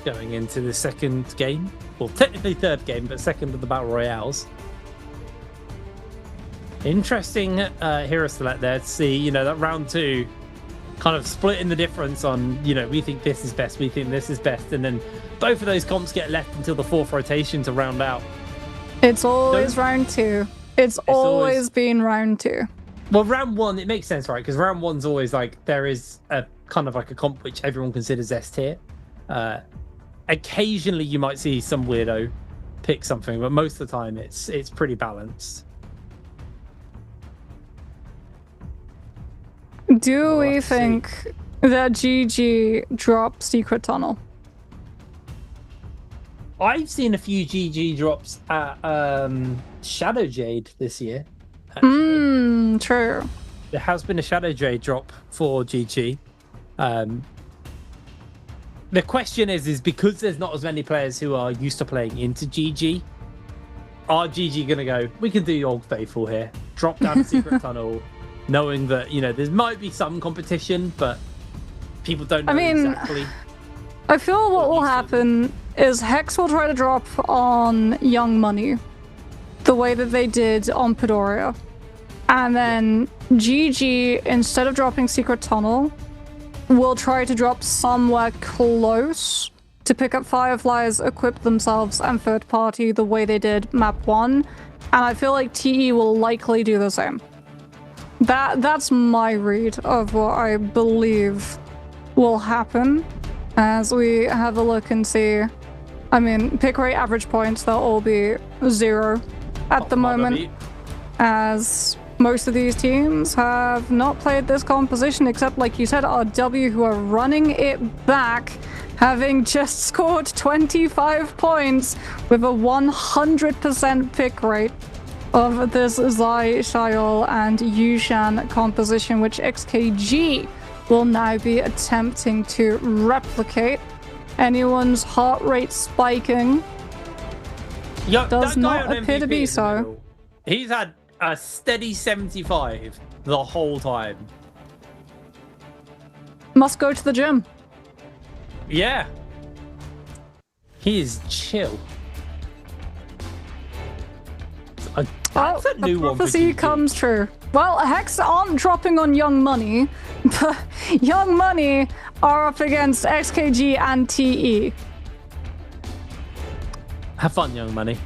going into the second game. Well, technically third game, but second of the Battle Royales. Interesting hero select there to see, you know, that round 2 kind of splitting the difference on, you know, we think this is best, we think this is best, and then both of those comps get left until the 4th rotation to round out. It's always round 2. It's always been round 2. Well, round 1, it makes sense, right? Because round 1's always like, there is a kind of like a comp which everyone considers S tier. Occasionally you might see some weirdo pick something, but most of the time it's pretty balanced. Do we think that GG dropped Secret Tunnel? I've seen a few GG drops at Shadow Jade this year. True. There has been a Shadow Jade drop for GG. The question is because there's not as many players who are used to playing into GG, are GG going to go, we can do Old Faithful here, drop down the Secret Tunnel, knowing that, you know, there might be some competition, but people don't know exactly. I feel what will happen is Hex will try to drop on Young Money the way that they did on Pedoria. And then GG, instead of dropping Secret Tunnel, will try to drop somewhere close to pick up Fireflies, equip themselves, and third party the way they did map 1. And I feel like TE will likely do the same. That's my read of what I believe will happen as we have a look and see. I mean, pick rate, average points, they'll all be 0 at the moment, as most of these teams have not played this composition, except, like you said, RW, who are running it back, having just scored 25 points with a 100% pick rate of this Zai, Shayol, and Yushan composition, which XKG will now be attempting to replicate. Anyone's heart rate spiking does not appear to be so. He's had a steady 75 the whole time. Must go to the gym. Yeah. He is chill. That's a new the one for prophecy GG. comes true. Well, Hex aren't dropping on Young Money, but Young Money are up against XKG and TE. Have fun, Young Money.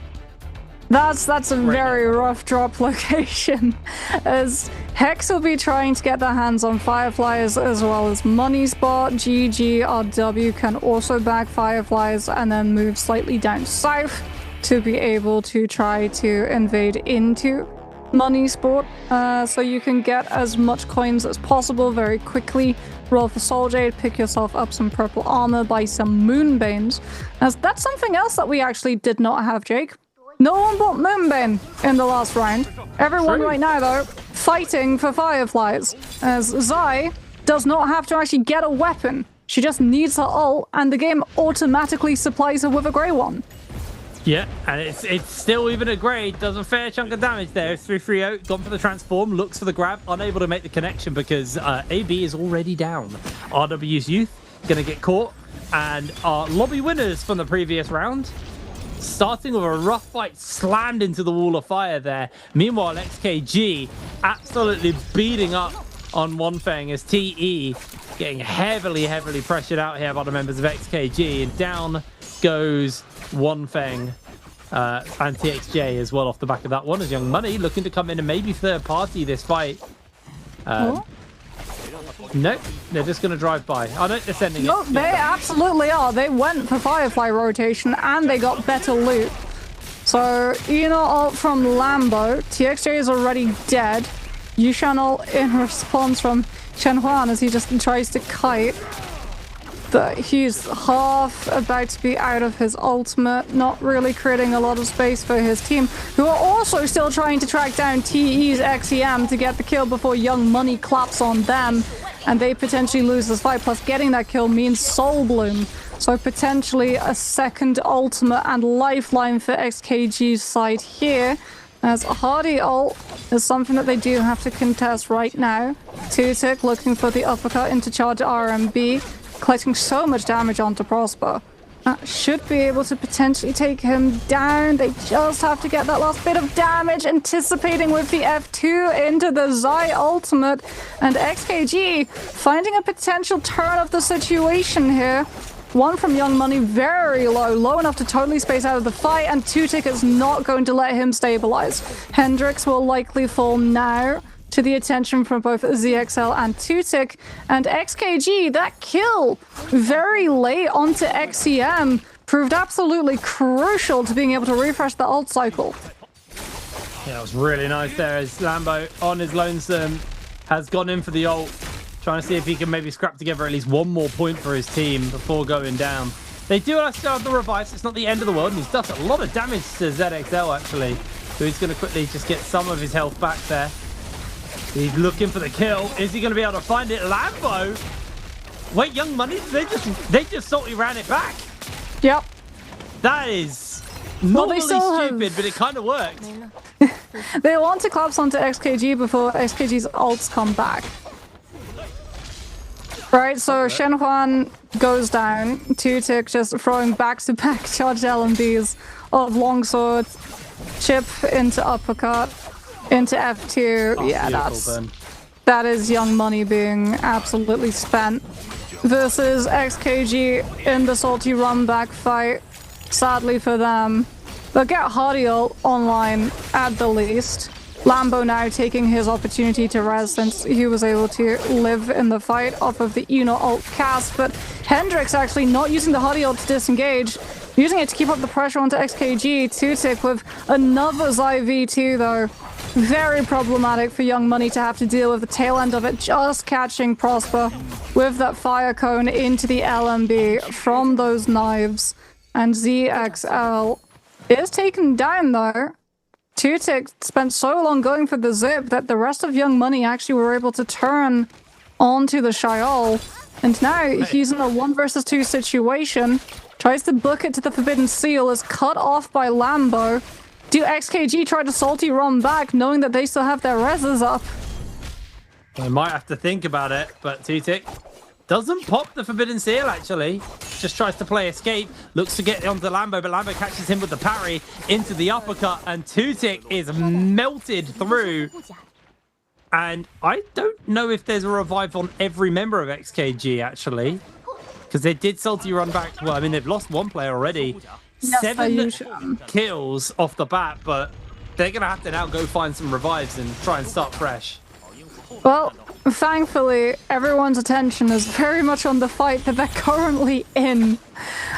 That's a very rough drop location, as Hex will be trying to get their hands on Fireflies as well as Money Spot. GG RW can also bag Fireflies and then move slightly down south to be able to try to invade into Money Sport, so you can get as much coins as possible very quickly. Roll for Soul Jade, pick yourself up some purple armor, buy some Moonbanes, as that's something else that we actually did not have, Jake. No one bought Moonbane in the last round. Everyone right now, though, fighting for Fireflies, as Zai does not have to actually get a weapon. She just needs her ult, and the game automatically supplies her with a grey one. Yeah, and it's still even a grade. Does a fair chunk of damage there. 330 gone for the transform, looks for the grab, unable to make the connection because AB is already down. RW's Youth gonna get caught, and our lobby winners from the previous round, starting with a rough fight, slammed into the wall of fire there. Meanwhile, XKG absolutely beating up on One Feng as TE getting heavily pressured out here by the members of XKG, and down goes One Feng and TXJ as well off the back of that one, as Young Money looking to come in and maybe third party this fight. Nope, they're just going to drive by. I don't, they're sending No, they absolutely are. They went for Firefly rotation and they got better loot. So, ult from Lambo. TXJ is already dead. Yushan ult in response from Shenhuan as he just tries to kite. But he's half about to be out of his ultimate, not really creating a lot of space for his team, who are also still trying to track down TE's XEM to get the kill before Young Money claps on them, and they potentially lose this fight. Plus, getting that kill means Soul Bloom, so potentially a second ultimate and lifeline for XKG's side here, as Hardy ult is something that they do have to contest right now. Tutik looking for the uppercut into charge RMB, collecting so much damage onto Prosper. Should be able to potentially take him down. They just have to get that last bit of damage, anticipating with the F2 into the Zai ultimate, and XKG finding a potential turn of the situation here. One from Young Money, very low enough to totally space out of the fight, and Tutik is not going to let him stabilize. Hendrix will likely fall now to the attention from both ZXL and Tutik, and XKG, that kill very late onto XEM proved absolutely crucial to being able to refresh the ult cycle. Yeah, it was really nice there as Lambo on his lonesome has gone in for the ult, trying to see if he can maybe scrap together at least one more point for his team before going down. They do still have the revive, it's not the end of the world, and he's done a lot of damage to ZXL actually, so he's going to quickly just get some of his health back there. He's looking for the kill. Is he going to be able to find it? Lambo! Wait, Young Money? They just salty ran it back. Yep. That is normally stupid, but it kind of worked. They want to collapse onto XKG before XKG's ults come back. Right, so Shenhuan goes down. Tutik just throwing back-to-back charged LMBs of longsword. Chip into uppercut. Into F2, oh, yeah, that is Young Money being absolutely spent. Versus XKG in the salty run back fight. Sadly for them, they'll get Hardy ult online at the least. Lambo now taking his opportunity to res since he was able to live in the fight off of the Uno ult cast, but Hendrix actually not using the Hottie ult to disengage, using it to keep up the pressure onto XKG. Tutik with another Zai V2 though. Very problematic for Young Money to have to deal with the tail end of it, just catching Prosper with that fire cone into the LMB from those knives. And ZXL is taken down though. Tutik spent so long going for the zip that the rest of Young Money actually were able to turn onto the Shayol. And now he's in a 1 versus 2 situation. Tries to book it to the Forbidden Seal, is cut off by Lambo. Do XKG try to salty run back, knowing that they still have their reses up? I might have to think about it, but Tutik doesn't pop the Forbidden Seal, actually. Just tries to play escape, looks to get onto Lambo, but Lambo catches him with the parry into the uppercut, and Tutik is melted through. And I don't know if there's a revive on every member of XKG, actually, because they did salty run back. Well, I mean, they've lost one player already. Yes, 7 kills off the bat, but they're going to have to now go find some revives and try and start fresh. Well, thankfully, everyone's attention is very much on the fight that they're currently in,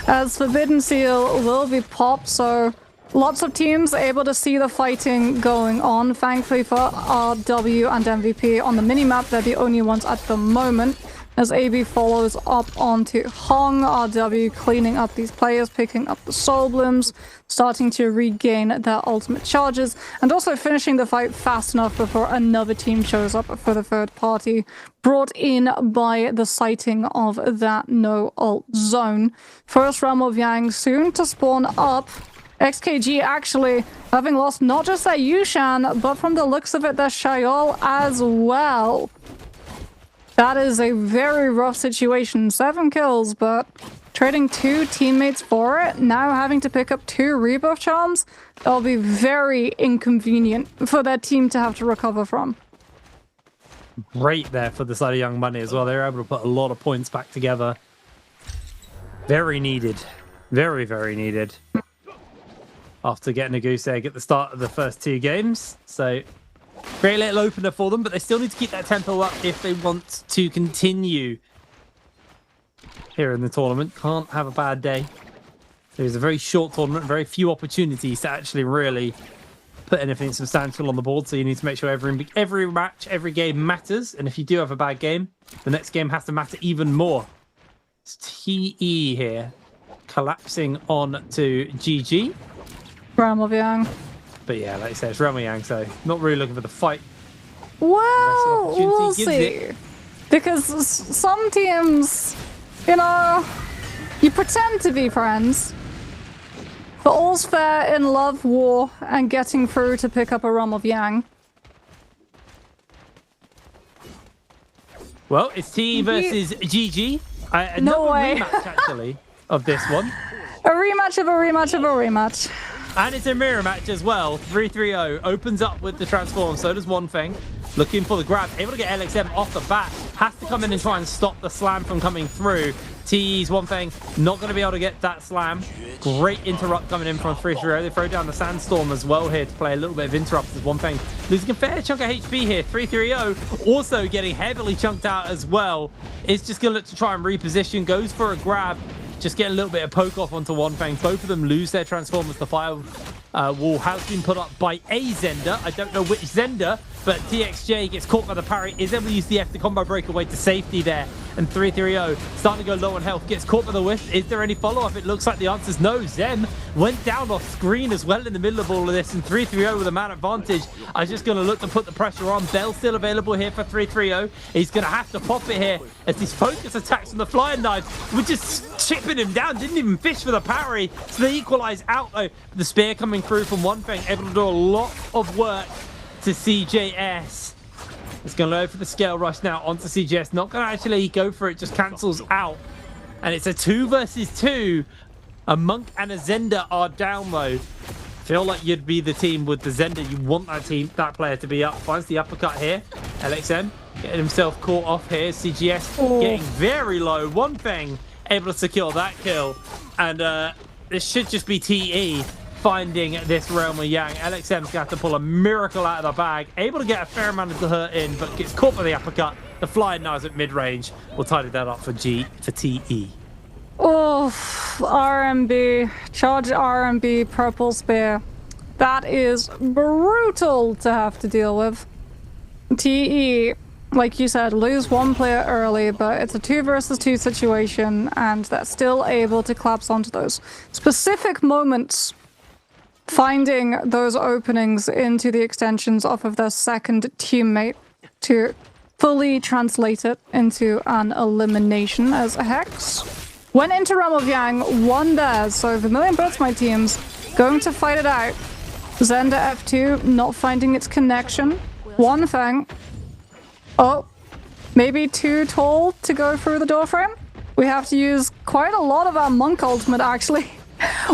as Forbidden Seal will be popped, so lots of teams able to see the fighting going on. Thankfully for RW and MVP on the minimap, they're the only ones at the moment, as AB follows up onto Hong. RW cleaning up these players, picking up the soul blooms, starting to regain their ultimate charges, and also finishing the fight fast enough before another team shows up for the third party, brought in by the sighting of that no ult zone. First realm of Yang soon to spawn up. XKG actually having lost not just their Yushan, but from the looks of it, their Shayol as well. That is a very rough situation. 7 kills, but trading 2 teammates for it, now having to pick up 2 rebuff charms, that'll be very inconvenient for their team to have to recover from. Great there for the side of Young Money as well. They were able to put a lot of points back together. Very needed. Very, very needed. After getting a goose egg at the start of the first 2 games. So, great little opener for them, but they still need to keep that tempo up if they want to continue here in the tournament. Can't have a bad day. It was a very short tournament, very few opportunities to actually really put anything substantial on the board, so you need to make sure every match, every game matters, and if you do have a bad game, the next game has to matter even more. It's TE here, collapsing on to GG. Realm of Yang. But yeah, like I said, it's Realm of Yang, so not really looking for the fight. Well, we'll see. Because some teams, you know, you pretend to be friends, but all's fair in love, war, and getting through to pick up a Realm of Yang. Well, it's TE versus GG. No way. Rematch, actually, of this one. A rematch of a rematch of a rematch. And it's a mirror match as well. 3-3-0 opens up with the transform. So does One Feng. Looking for the grab. Able to get LXM off the bat. Has to come in and try and stop the slam from coming through. TE's One Feng not going to be able to get that slam. Great interrupt coming in from 3-3-0. They throw down the Sandstorm as well here to play a little bit of interrupt as One Feng losing a fair chunk of HP here. 3-3-0 also getting heavily chunked out as well. It's just going to look to try and reposition. Goes for a grab. Just get a little bit of poke off onto One Feng. Both of them lose their transformers. The fire wall has been put up by a Zender. I don't know which Zender, but TXJ gets caught by the parry. Is able to use the F to combo breakaway to safety there. And 3-3-0 starting to go low on health. Gets caught by the wisp. Is there any follow-up? It looks like the answer's no. Zem went down off screen as well in the middle of all of this. And 3-3-0 with a man advantage. I'm just going to look to put the pressure on. Bell's still available here for 3-3-0. He's going to have to pop it here as his focus attacks on the flying knives. We're just chipping him down. Didn't even fish for the parry. So they equalize out though. The spear coming through from One Feng. Able to do a lot of work to CJS. It's going to go for the scale rush now onto CJS. Not going to actually go for it. Just cancels out. And it's a 2 versus 2. A Monk and a Zender are down though. Feel like you'd be the team with the Zender. You want that player to be up. Finds the uppercut here. LXM getting himself caught off here. CGS getting very low. One Feng able to secure that kill. And this should just be TE finding this Realm of Yang. LXM's going to have to pull a miracle out of the bag. Able to get a fair amount of the hurt in, but gets caught by the uppercut. The flying knives at mid-range will tidy that up for TE. Oh, RMB. Charge RMB, Purple Spear. That is brutal to have to deal with. TE, like you said, lose one player early, but it's a 2 versus 2 situation, and they're still able to collapse onto those specific moments, finding those openings into the extensions off of their second teammate to fully translate it into an elimination as a Hex. Went into Realm of Yang, won there, so Vermilion Birdsmite teams going to fight it out. Zenda F2 not finding its connection. One Fang. Oh, maybe too tall to go through the doorframe. We have to use quite a lot of our Monk ultimate actually.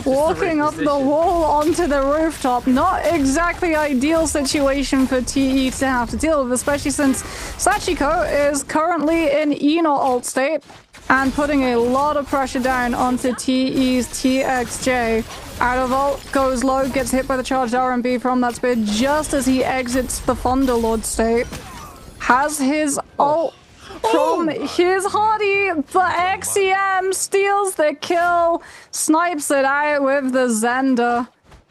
Walking up the wall onto the rooftop. Not exactly ideal situation for TE to have to deal with, especially since Sachiko is currently in Eno ult state and putting a lot of pressure down onto TE's TXJ. Out of ult, goes low, gets hit by the charged RMB from that spear just as he exits the Thunderlord state. Has his ult from his Hardy, but XCM steals the kill, snipes it out with the Zenda.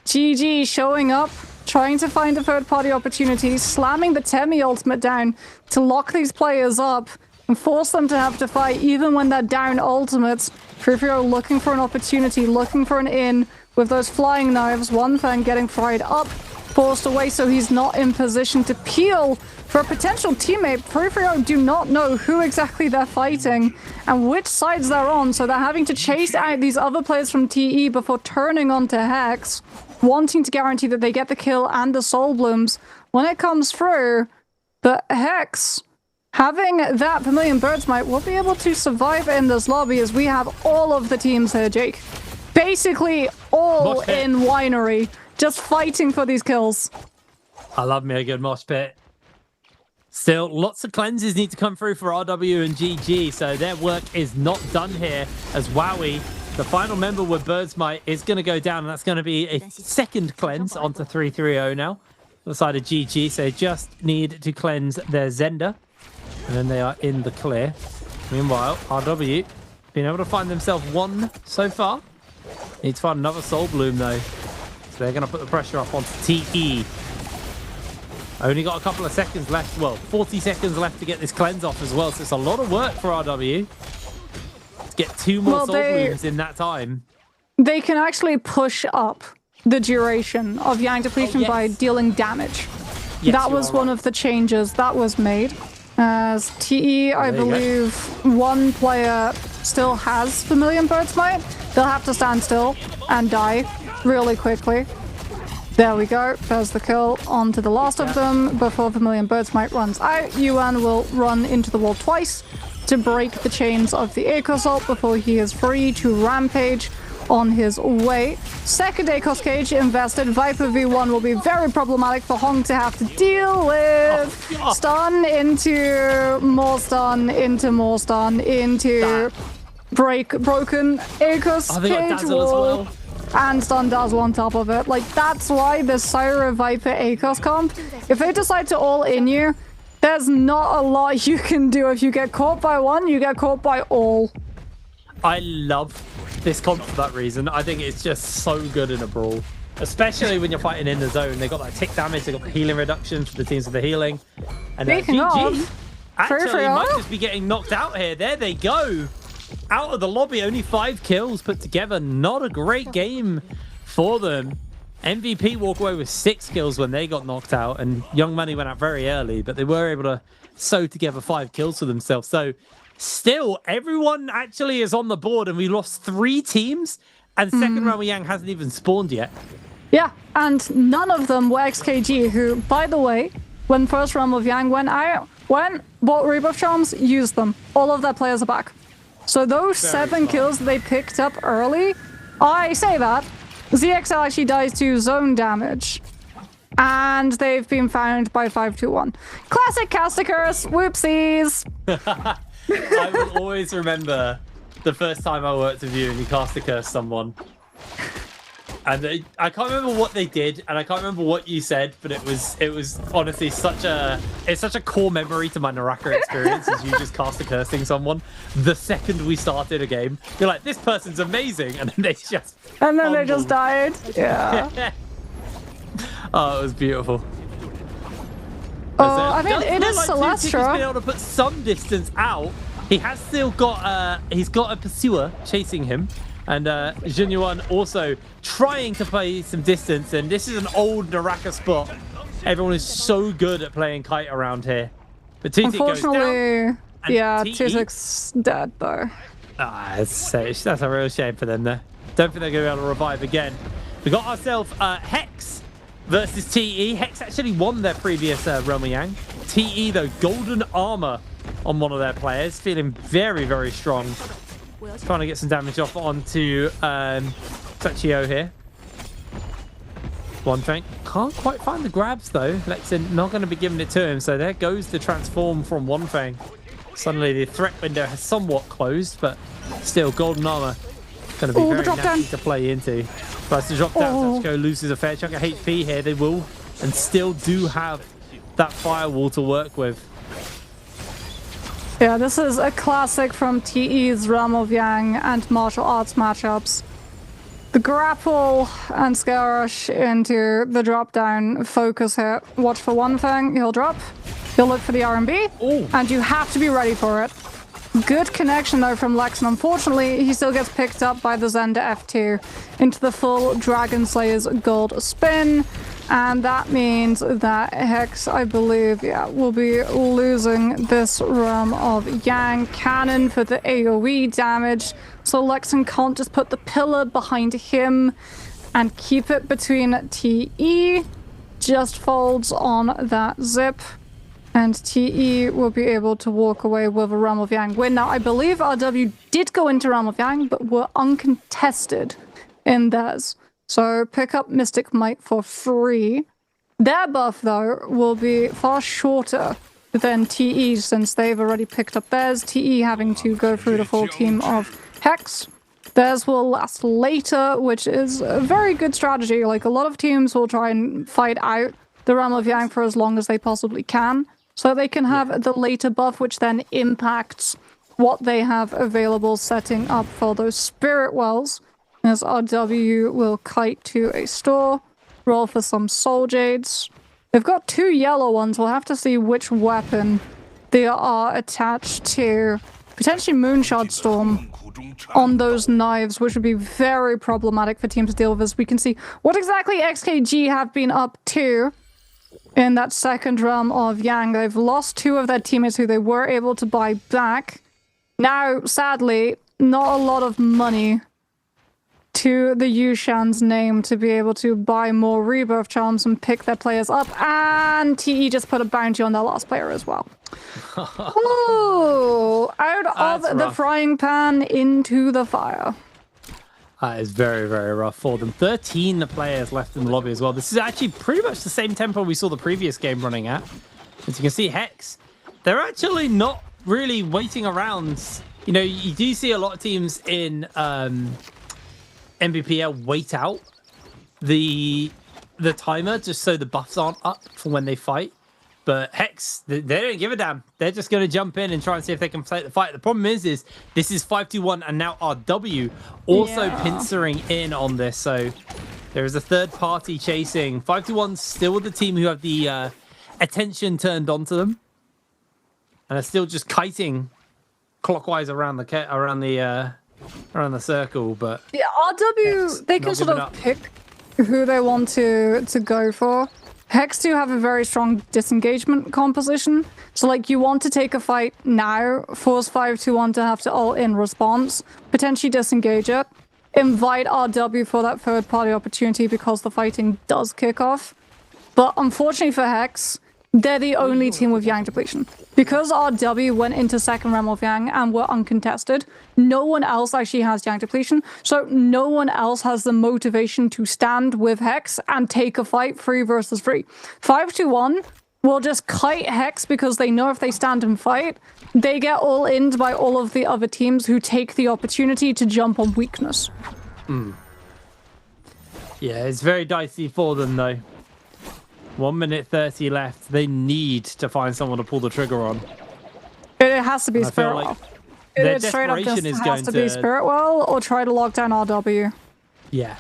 GG showing up, trying to find a third-party opportunity, slamming the Temi ultimate down to lock these players up and force them to have to fight even when they're down ultimates. Frufrio looking for an opportunity, looking for an in with those flying knives. One Fang getting fried up, forced away so he's not in position to peel for a potential teammate. Frufrio do not know who exactly they're fighting and which sides they're on, so they're having to chase out these other players from TE before turning onto Hex, wanting to guarantee that they get the kill and the Soul Blooms. When it comes through, the Hex, having that Vermilion Birdsmite, will be able to survive in this lobby as we have all of the teams here, Jake. Basically all in Winery, just fighting for these kills. I love me a good mosh pit. Still, lots of cleanses need to come through for RW and GG, so their work is not done here as Wowie, the final member with Birdsmite, is going to go down, and that's going to be a second cleanse onto 330 now. On the side of GG, so they just need to cleanse their Zenda, and then they are in the clear. Meanwhile, RW been able to find themselves one so far. Need to find another Soul Bloom though. So they're going to put the pressure up onto TE. Only got a couple of seconds left. Well, 40 seconds left to get this cleanse off as well. So it's a lot of work for RW. To get 2 more Soul Blooms in that time. They can actually push up the duration of Yang depletion by dealing damage. Yes, that was one of the changes that was made. As TE, I believe, one player still has Vermilion Birdsmite. They'll have to stand still and die really quickly. There we go. There's the kill onto the last of them before Vermilion Birdsmite runs out. Yuan will run into the wall twice to break the chains of the Akos ult before he is free to rampage on his way. Second Akos cage invested. Viper V1 will be very problematic for Hong to have to deal with. Stun into more stun, into more stun, into broken Akos cage wall. And stun dazzle on top of it. Like, that's why the Syra Viper Akos comp, if they decide to all in you, there's not a lot you can do. If you get caught by one, you get caught by all. I love this comp for that reason. I think it's just so good in a brawl. Especially when you're fighting in the zone. They got that tick damage, they got the healing reduction for the teams with the healing. And GG actually might just be getting knocked out here. There they go. Out of the lobby, only 5 kills put together. Not a great game for them. MVP walk away with 6 kills when they got knocked out, and Young Money went out very early, but they were able to sew together 5 kills for themselves. So still, everyone actually is on the board, and we lost 3 teams, and second round Yang hasn't even spawned yet. Yeah, and none of them were XKG, who, by the way, when first round of Yang went out, bought rebuff charms, used them. All of their players are back. So those 7 kills they picked up early, I say that, ZXL actually dies to zone damage. And they've been found by 521. Classic caster curse, whoopsies! I will always remember the first time I worked with you and you caster cursed someone. And I can't remember what they did, and I can't remember what you said, but it was honestly such a core memory to my Naraka experience. Is you just cast a cursing someone the second we started a game. You're like, this person's amazing, and then they just died. Yeah. Oh, it was beautiful. Oh, I mean, it is Celestra. He's been able to put some distance out. He has still got he's got a pursuer chasing him. And Jinyuan also trying to play some distance. And this is an old Naraka spot. Everyone is so good at playing kite around here. But T6 goes down. Yeah, T6's dead though. That's a real shame for them there. Don't think they're going to be able to revive again. We got ourselves Hex versus TE. Hex actually won their previous Realm of Yang. TE, though, golden armor on one of their players. Feeling very, very strong. Trying to get some damage off onto Sachio here. One Fang. Can't quite find the grabs, though. Lexin not going to be giving it to him. So there goes the transform from One Fang. Suddenly the threat window has somewhat closed, but still, golden armor going to be very nasty to play into. Tries to drop down. Sachio loses a fair chunk of HP here. They will, and still do have that firewall to work with. Yeah, this is a classic from TE's Realm of Yang and martial arts matchups. The grapple and scale rush into the drop down focus here. Watch for One Fang, he'll drop. He'll look for the RMB, and you have to be ready for it. Good connection though from Lex, and unfortunately he still gets picked up by the Zenda F2 into the full Dragon Slayer's gold spin. And that means that Hex, I believe, will be losing this Realm of Yang cannon for the AoE damage. So Lexan can't just put the pillar behind him and keep it between TE. Just folds on that zip. And TE will be able to walk away with a Realm of Yang win. Now, I believe RW did go into Realm of Yang, but were uncontested in theirs. So pick up Mystic Might for free. Their buff, though, will be far shorter than TE since they've already picked up theirs. TE having to go through the full team of Hex. Theirs will last later, which is a very good strategy. Like, a lot of teams will try and fight out the Realm of Yang for as long as they possibly can, so they can have the later buff, which then impacts what they have available, setting up for those Spirit Wells. As RW will kite to a store, roll for some Soul Jades. They've got 2 yellow ones. We'll have to see which weapon they are attached to. Potentially Moonshard Storm on those knives, which would be very problematic for teams to deal with, as we can see what exactly XKG have been up to in that second Realm of Yang. They've lost 2 of their teammates who they were able to buy back. Now, sadly, not a lot of money to the Yushan's name to be able to buy more Rebirth Charms and pick their players up. And TE just put a bounty on their last player as well. Ooh, out of the frying pan into the fire. That is very, very rough for them. 13 players left in the lobby as well. This is actually pretty much the same tempo we saw the previous game running at. As you can see, Hex, they're actually not really waiting around. You know, you do see a lot of teams in MVPL wait out the timer just so the buffs aren't up for when they fight. But Hex, they don't give a damn. They're just going to jump in and try and see if they can fight the fight. The problem is this is 5-2-1 and now RW also pincering in on this. So there is a third party chasing. 5-2-1's still the team who have the attention turned onto them. And are still just kiting clockwise around the circle, but RW, they can sort of pick who they want to go for. Hex do have a very strong disengagement composition, so like you want to take a fight now, force 5-2-1 to have to ult in response, potentially disengage it, invite RW for that third party opportunity because the fighting does kick off. But unfortunately for Hex, they're the only team with Yang depletion. Because RW went into second Realm of Yang and were uncontested, no one else actually has Yang depletion, so no one else has the motivation to stand with Hex and take a fight 3 versus 3. 5-2-1 will just kite Hex because they know if they stand and fight, they get all in by all of the other teams who take the opportunity to jump on weakness. Yeah, it's very dicey for them, though. 1 minute 30 left. They need to find someone to pull the trigger on. It has to be And I feel Spiritwell. like their It straight up desperation just is has going to be Spiritwell or try to lock down RW. Yeah.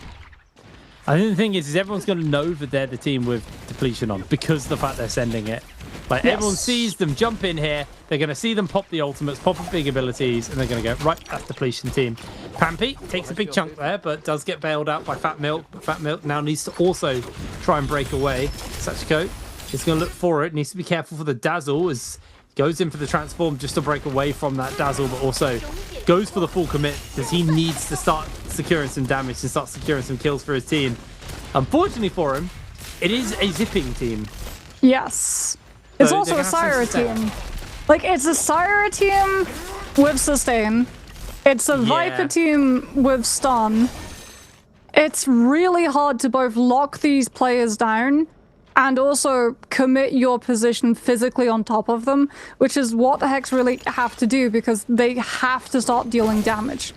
I think the thing is everyone's going to know that they're the team with depletion on because of the fact they're sending it. Like, everyone sees them jump in here. They're going to see them pop the ultimates, pop up big abilities, and they're going to go, right, that's depletion team. Pampy takes a big chunk there, but does get bailed out by Fat Milk. But Fat Milk now needs to also try and break away. Sachiko is going to look for it. Needs to be careful for the dazzle as goes in for the transform just to break away from that dazzle, but also goes for the full commit because he needs to start securing some damage and start securing some kills for his team. Unfortunately for him, it is a zipping team. Yes. It's So also they're a gonna have some Syra team. Like, it's a Syra team with sustain. It's a Viper team with stun. It's really hard to both lock these players down and also commit your position physically on top of them, which is what the Hex really have to do because they have to start dealing damage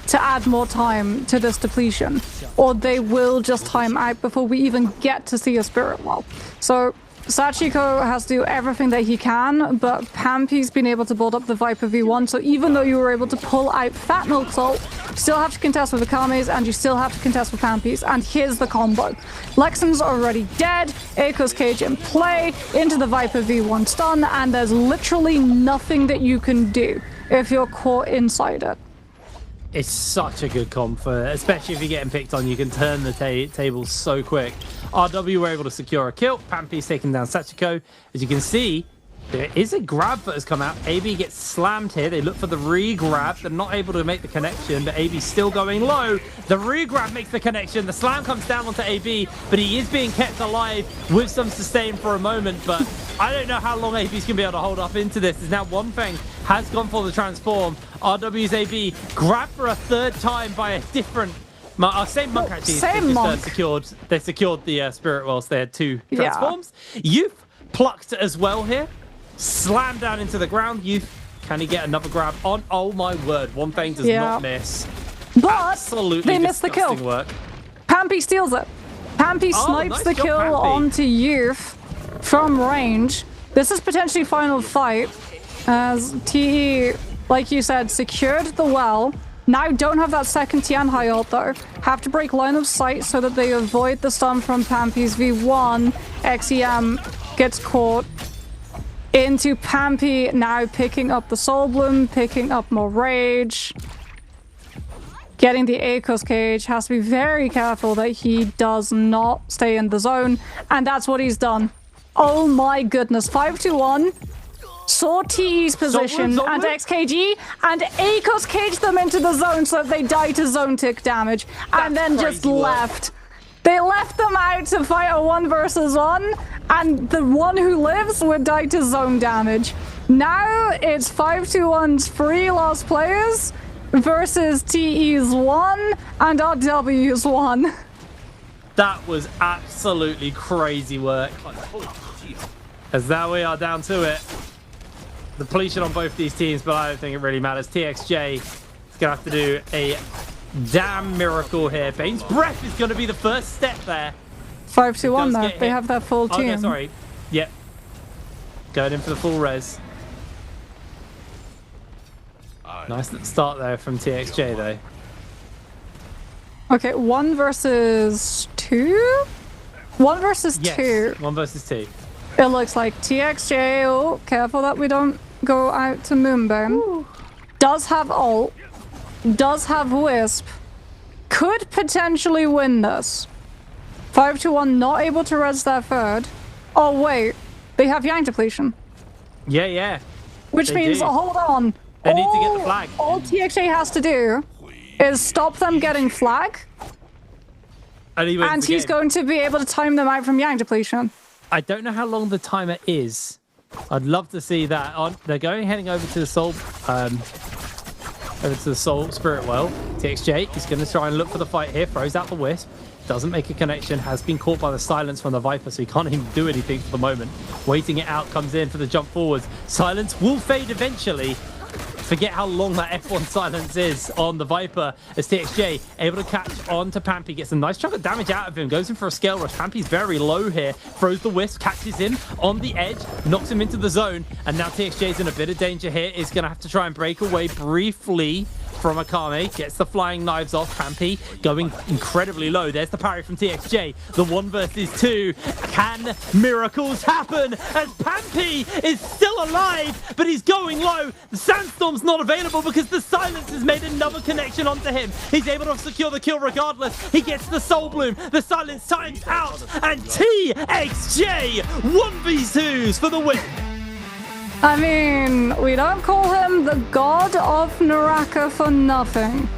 to add more time to this depletion, or they will just time out before we even get to see a Spirit Well. So Sachiko has to do everything that he can, but Pampy's been able to build up the Viper V1, so even though you were able to pull out Fat Milk's ult, you still have to contest with the Kames, and you still have to contest with Pampy's, and here's the combo. Lexon's already dead, Eiko's Cage in play, into the Viper V1 stun, and there's literally nothing that you can do if you're caught inside it. It's such a good comp for, especially if you're getting picked on, you can turn the tables so quick. RW were able to secure a kill. Pampy's taking down Sachiko. As you can see, there is a grab that has come out. AB gets slammed here. They look for the re-grab. They're not able to make the connection, but AB's still going low. The re-grab makes the connection. The slam comes down onto AB, but he is being kept alive with some sustain for a moment, but I don't know how long AB's going to be able to hold up into this. There's now One Feng has gone for the transform. RW's AB grabbed for a third time by a different... same monk actually. Same monk. They secured the Spirit Wells. They had two transforms. Youth plucked as well here. Slammed down into the ground. Youth, can he get another grab on? Oh my word, One Feng does not miss. But absolutely they missed the kill. Work. Pampy steals it. Pampy snipes nice the job, kill Pampy. onto Youth from range. This is potentially final fight as TE, like you said, secured the well. Now don't have that second Tianhai ult though. Have to break line of sight so that they avoid the stun from Pampy's V1. XEM gets caught into Pampy, now picking up the Soul Bloom, picking up more rage. Getting the Eiko's Cage, has to be very careful that he does not stay in the zone, and that's what he's done. Oh my goodness, 5-1. Saw TE's position and XKG, and Eiko's caged them into the zone so that they die to zone tick damage, and then just left. They left them out to fight a 1 versus 1, and the one who lives would die to zone damage. Now it's 5-1's 3 lost players versus TE's 1 and RW's 1. That was absolutely crazy work. As now we are down to it. Depletion on both these teams, but I don't think it really matters. TXJ is going to have to do a damn miracle here. Bane's Breath is going to be the first step there. 5-1 though. They have their full team. Oh, no, sorry. Yep. Going in for the full res. Nice start there from TXJ though. Okay, 1 versus 2? 1 versus 2. 1 versus 2. It looks like TXJ. Oh, careful that we don't go out to Moonbeam. Does have ult. Does have Wisp. Could potentially win this. 5-1, not able to res their third. Oh, wait. They have Yang depletion. Yeah. Which means, hold on. They need to get the flag. All TXJ has to do is stop them getting flag. And he's going to be able to time them out from Yang depletion. I don't know how long the timer is. I'd love to see that. They're heading over to the Soul, Spirit Well. TXJ is going to try and look for the fight here. Throws out the Wisp. Doesn't make a connection. Has been caught by the silence from the Viper, so he can't even do anything for the moment. Waiting it out, comes in for the jump forwards. Silence will fade eventually, Forget how long that F1 silence is on the Viper as TXJ able to catch on to Pampy, gets a nice chunk of damage out of him, goes in for a scale rush. Pampy's very low here, throws the wisp, catches him on the edge, knocks him into the zone, and now TXJ's in a bit of danger here. Is going to have to try and break away briefly from Akame, gets the flying knives off. Pampy going incredibly low. There's the parry from TXJ. The 1 versus 2. Can miracles happen as Pampy is still alive, but he's going low. The Sandstorm's not available because the silence has made another connection onto him. He's able to secure the kill regardless. He gets the Soul Bloom. The silence times out, and TXJ 1v2s for the win. I mean, we don't call him the god of Naraka for nothing.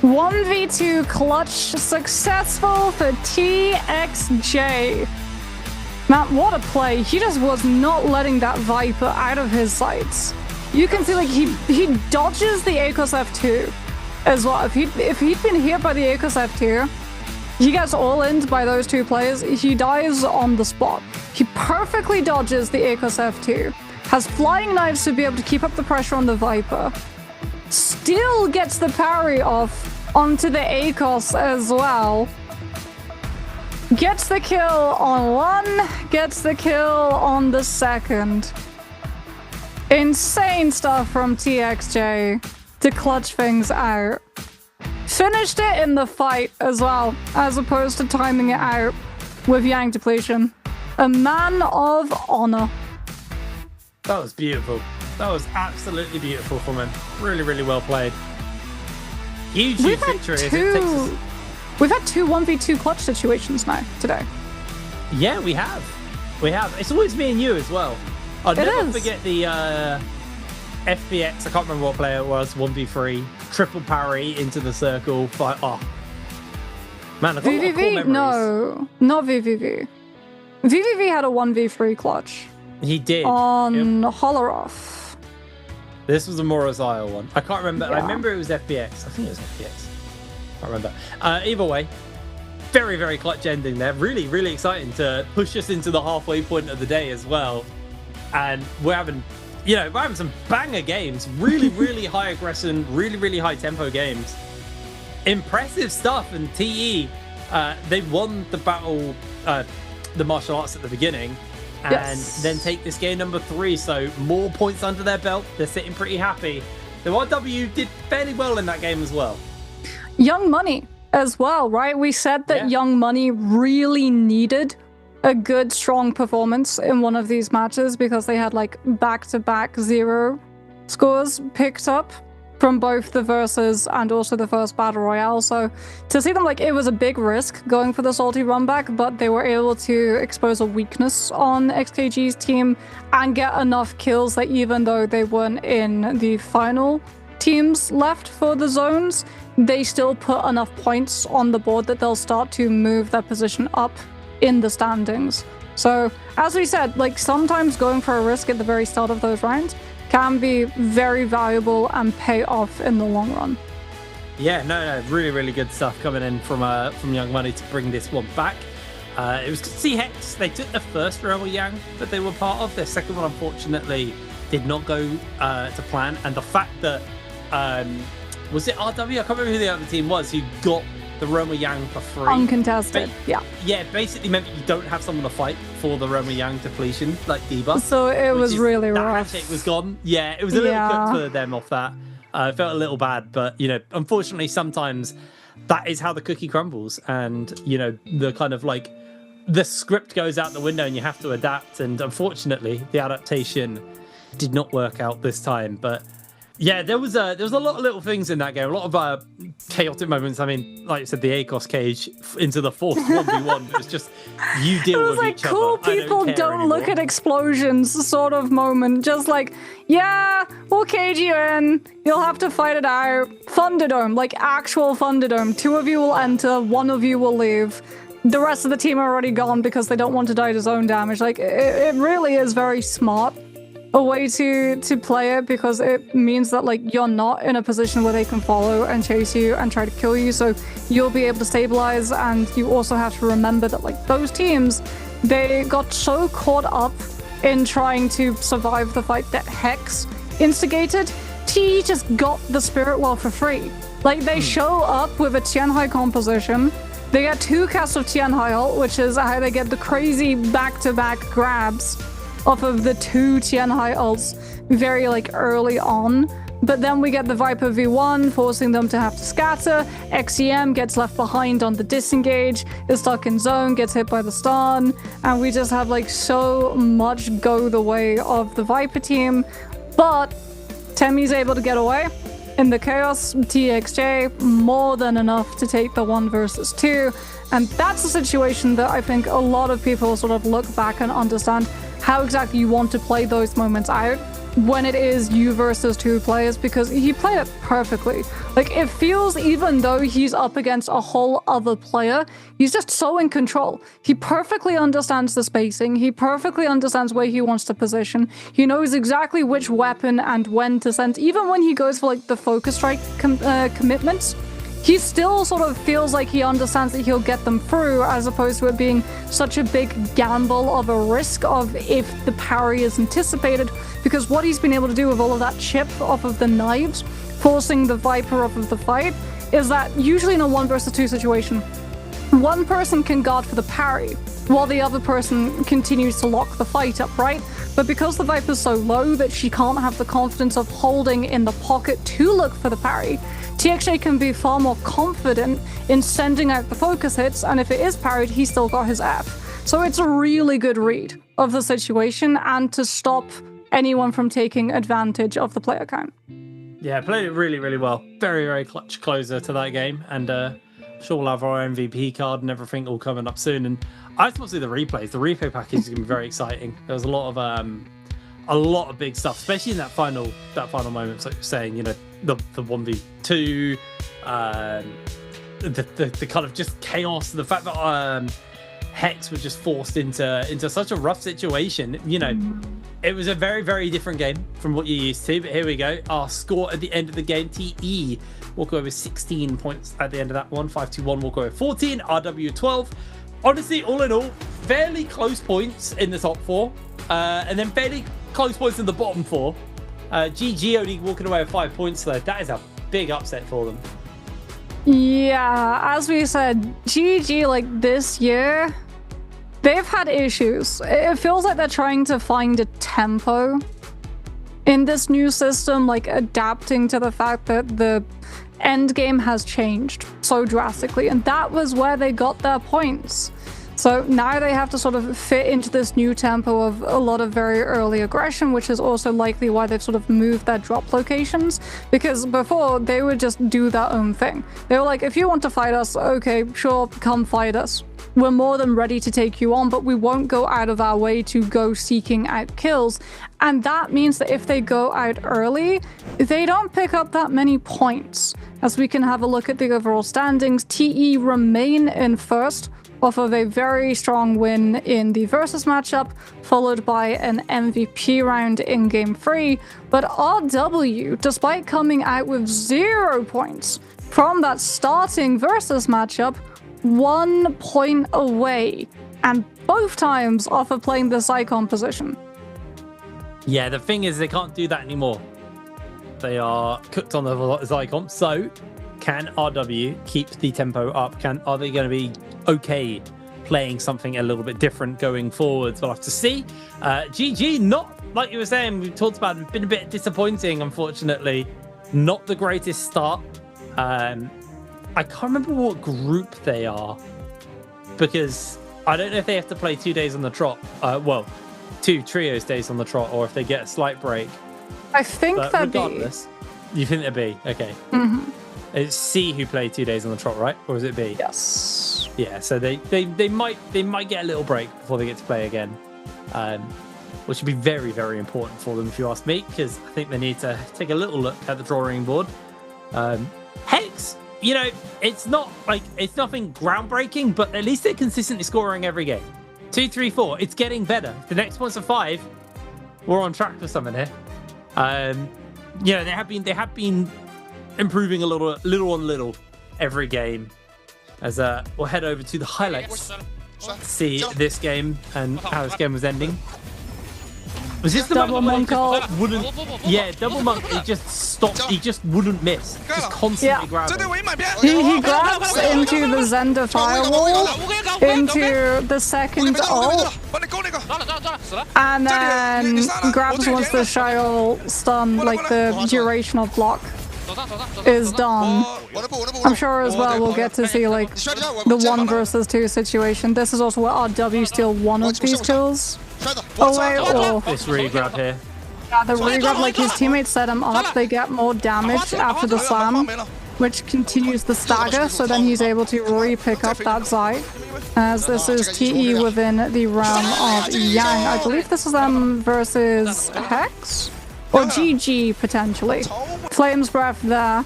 1v2 clutch successful for TXJ. Man, what a play. He just was not letting that Viper out of his sights. You can see like he dodges the Akos F2 as well. If he'd been hit by the Akos F2, he gets all-ined by those two players. He dies on the spot. He perfectly dodges the Akos F2. Has flying knives to be able to keep up the pressure on the Viper. Still gets the parry off onto the Akos as well. Gets the kill on one, gets the kill on the second. Insane stuff from TXJ to clutch things out. Finished it in the fight as well, as opposed to timing it out with Yang depletion. A man of honor. That was beautiful. That was absolutely beautiful from him. Really, really well played. Huge victory. We've had two 1v2 clutch situations now today. Yeah, we have. We have. It's always me and you as well. I'll never forget the FPX. I can't remember what player it was. 1v3 triple parry into the circle. Fight. Oh man, I got VVV. No, not VVV. VVV had a 1v3 clutch. He did. On Holoroth. This was a Morozile one. I can't remember. Yeah. I remember it was FPX. I think it was FPX. I can't remember. Either way, very, very clutch ending there. Really, really exciting to push us into the halfway point of the day as well. And we're having some banger games. Really, really high aggression, really, really high tempo games. Impressive stuff. And TE, they won the battle, the martial arts at the beginning. And then take this game number 3, so more points under their belt. They're sitting pretty happy. The RW did fairly well in that game as well. Young Money as well, right? We said that Young Money really needed a good, strong performance in one of these matches because they had like back-to-back 0 scores picked up from both the Versus and also the first Battle Royale. So to see them, like, it was a big risk going for the salty run back, but they were able to expose a weakness on XKG's team and get enough kills that even though they weren't in the final teams left for the zones, they still put enough points on the board that they'll start to move their position up in the standings. So as we said, like, sometimes going for a risk at the very start of those rounds can be very valuable and pay off in the long run. Yeah, no, really, really good stuff coming in from Young Money to bring this one back. It was good to see Hex. They took the first Realm Yang that they were part of. Their second one, unfortunately, did not go to plan. And the fact that, was it RW? I can't remember who the other team was who got the Roma Yang for free. Uncontested, yeah. Yeah, basically meant that you don't have someone to fight for the Roma Yang depletion, like Diva. So it was really rough. That handshake was gone. Yeah, it was a little cut for them off that. I felt a little bad, but, unfortunately, sometimes that is how the cookie crumbles. And, the kind of like, the script goes out the window and you have to adapt. And unfortunately, the adaptation did not work out this time. But yeah, there was a lot of little things in that game, a lot of chaotic moments. I mean, like you said, the ACOS cage into the fourth 1v1. It was just, you deal with each other. Cool people don't look at explosions sort of moment. Just like, yeah, we'll cage you in. You'll have to fight it out. Thunderdome, like actual Thunderdome. 2 of you will enter, 1 of you will leave. The rest of the team are already gone because they don't want to die to zone damage. Like, it really is very smart a way to play it, because it means that, like, you're not in a position where they can follow and chase you and try to kill you, so you'll be able to stabilize. And you also have to remember that, like, those teams, they got so caught up in trying to survive the fight that Hex instigated TE just got the Spirit Well for free. Like, they show up with a Tianhai composition. They get 2 casts of Tianhai ult, which is how they get the crazy back-to-back grabs off of the 2 Tianhai ults very, like, early on. But then we get the Viper V1, forcing them to have to scatter. XEM gets left behind on the disengage, is stuck in zone, gets hit by the stun, and we just have like so much go the way of the Viper team. But Temmie's able to get away. In the chaos, TXJ, more than enough to take the 1 versus 2. And that's a situation that I think a lot of people sort of look back and understand how exactly you want to play those moments out when it is you versus 2 players, because he played it perfectly. Like, it feels, even though he's up against a whole other player, he's just so in control. He perfectly understands the spacing. He perfectly understands where he wants to position. He knows exactly which weapon and when to send. Even when he goes for like the focus strike commitments, he still sort of feels like he understands that he'll get them through, as opposed to it being such a big gamble of a risk of if the parry is anticipated, because what he's been able to do with all of that chip off of the knives, forcing the Viper off of the fight, is that usually in a 1 versus 2 situation, one person can guard for the parry, while the other person continues to lock the fight up, right? But because the Viper's so low that she can't have the confidence of holding in the pocket to look for the parry, TXJ can be far more confident in sending out the focus hits, and if it is parried, he's still got his F. So it's a really good read of the situation, and to stop anyone from taking advantage of the player count. Yeah, played it really, really well. Very, very clutch closer to that game, and sure we'll have our MVP card and everything all coming up soon. And I just want to see the replays. The replay package is going to be very exciting. There's a lot of big stuff, especially in that final moment. So saying, you know, the 1v2, the kind of just chaos, the fact that Hex were just forced into such a rough situation. You know, it was a very, very different game from what you're used to. But here we go. Our score at the end of the game: TE walk away with 16 points at the end of that one. 5-2-1 walk away with 14. RW 12. Honestly, all in all, fairly close points in the top 4, and then fairly close points in the bottom 4. GG only walking away with 5 points though. That is a big upset for them. Yeah, as we said, GG, like, this year, they've had issues. It feels like they're trying to find a tempo in this new system, like adapting to the fact that the end game has changed so drastically, and that was where they got their points. So now they have to sort of fit into this new tempo of a lot of very early aggression, which is also likely why they've sort of moved their drop locations, because before they would just do their own thing. They were like, if you want to fight us, okay, sure, come fight us. We're more than ready to take you on, but we won't go out of our way to go seeking out kills. And that means that if they go out early, they don't pick up that many points. As we can have a look at the overall standings, TE remain in first, off of a very strong win in the versus matchup, followed by an MVP round in Game 3. But RW, despite coming out with 0 points from that starting versus matchup, 1 point away, and both times off of playing the Zycon position. Yeah, the thing is they can't do that anymore. They are cooked on the Zycon. So can RW keep the tempo up? Are they going to be okay playing something a little bit different going forwards? We'll have to see. GG, not like you were saying, we talked about it, been a bit disappointing, unfortunately. Not the greatest start. I can't remember what group they are, because I don't know if they have to play 2 days on the trot. Well, 2 trios days on the trot, or if they get a slight break. I think but that'd regardless, be. You think they'd be? Okay. Mm-hmm. It's C who played 2 days on the trot, right? Or is it B? Yes. Yeah, so they might get a little break before they get to play again, which would be very, very important for them if you ask me, because I think they need to take a little look at the drawing board. Hex, you know, it's nothing groundbreaking, but at least they're consistently scoring every game. 2, 3, 4. It's getting better. The next one's a 5. We're on track for something here. You know, they have been improving a little every game. As we'll head over to the highlights to see this game and how this game was ending. Was this the Double monk ult. wouldn't? Yeah, double monk. He just stopped. He just wouldn't miss. Just constantly Yeah. grabbing. He grabs into the Zender firewall, into the second ult, and then grabs once the Shyle stun, like the duration of block is done. I'm sure as well we'll get to see like the 1 versus 2 situation. This is also where RW steal one of these kills away, or This regrab here. the regrab, like his teammates set him up, they get more damage after the slam, which continues the stagger, so then he's able to re-pick up that Zai. As this is TE within the realm of Yang. I believe this is them versus Hex? Or GG, potentially. Flames Breath there.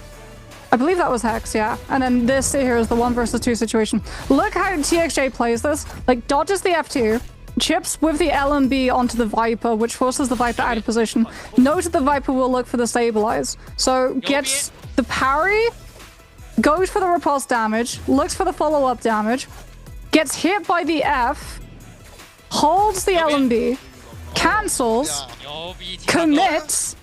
I believe that was Hex, yeah. And then this here is the 1 versus 2 situation. Look how TXJ plays this. Like, dodges the F2, chips with the LMB onto the Viper, which forces the Viper out of position. Knows that the Viper will look for the stabilize. So gets the parry, goes for the repulse damage, looks for the follow-up damage, gets hit by the F, holds the LMB, cancels, commits,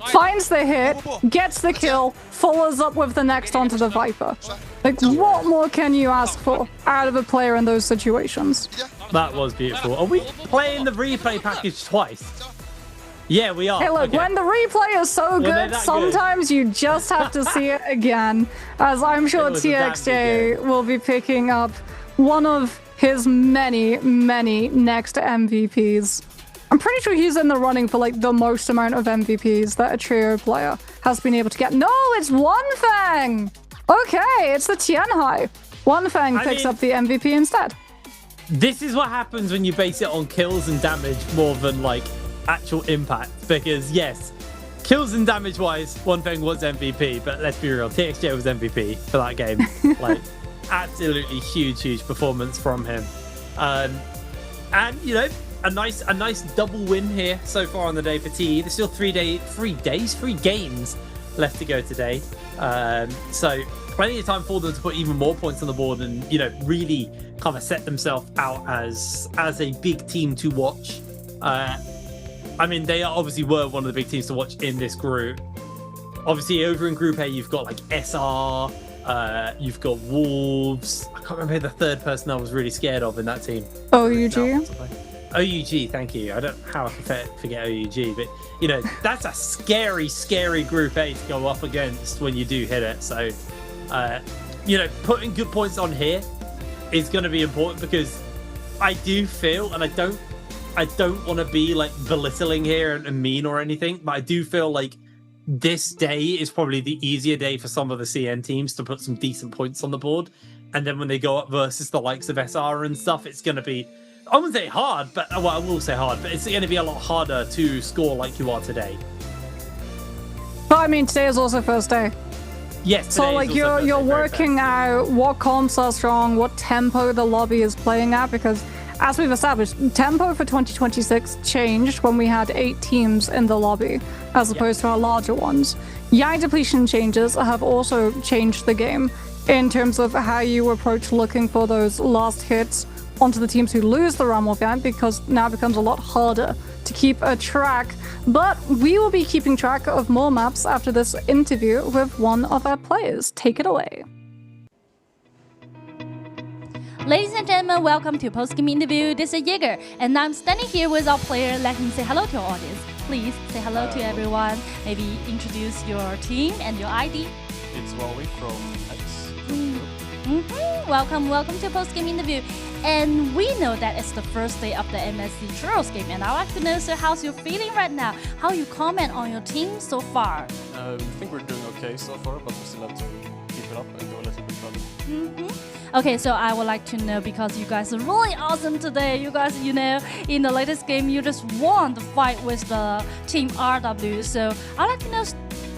finds the hit, gets the kill, follows up with the next onto the Viper. Like, what more can you ask for out of a player in those situations? That was beautiful. Are we playing the replay package twice? Yeah, we are. Hey, look, Okay. when the replay is so they're good, that sometimes you just have to see it again. As I'm sure It was a damn TXJ good will be picking up one of his many, many next MVPs. I'm pretty sure he's in the running for like the most amount of MVPs that a trio player has been able to get. No, it's One Fang! Okay, it's the Tianhai. One Fang picks up the MVP instead. This is what happens when you base it on kills and damage more than like actual impact. Because yes, kills and damage wise, One Fang was MVP, but let's be real, TXJ was MVP for that game. Like, absolutely huge performance from him. And you know, a nice double win here so far on the day for TE. There's still 3 games left to go today. So plenty of time for them to put even more points on the board and, you know, really kind of set themselves out as a big team to watch. I mean, they obviously were one of the big teams to watch in this group. Obviously, over in Group A, you've got like SR, you've got Wolves. I can't remember who the third person I was really scared of in that team. OUG? OUG, thank you. I don't know how I can forget OUG, but you know, that's a scary Group A to go up against when you do hit it. So, you know, putting good points on here is going to be important because I do feel, and I don't want to be like belittling here and mean or anything, but I do feel like this day is probably the easier day for some of the CN teams to put some decent points on the board. And then when they go up versus the likes of SR and stuff, it's going to be, I wouldn't say hard, but well, I will say hard, but it's going to be a lot harder to score like you are today. But I mean, today is also first day. Yes. So like you're working out what comps are strong, what tempo the lobby is playing at, because as we've established, tempo for 2026 changed when we had 8 teams in the lobby, as opposed to our larger ones. Yang depletion changes have also changed the game in terms of how you approach looking for those last hits onto the teams who lose the realm of Yang, because now it becomes a lot harder to keep a track. But we will be keeping track of more maps after this interview with one of our players. Take it away. Ladies and gentlemen, welcome to Post-Game Interview. This is Jaeger, and I'm standing here with our player. Let him say hello to our audience. Please say hello to everyone. Maybe introduce your team and your ID. It's Wally from X. Welcome to Post-Game Interview. And we know that it's the first day of the MSC Churros game, and I'd like to know, sir, how's you feeling right now? How you comment on your team so far? I think we're doing okay so far, but we still have to keep it up and go a little bit further. Okay, so I would like to know, because you guys are really awesome today. You guys, you know, in the latest game, you just won the fight with the team RW. So I'd like to know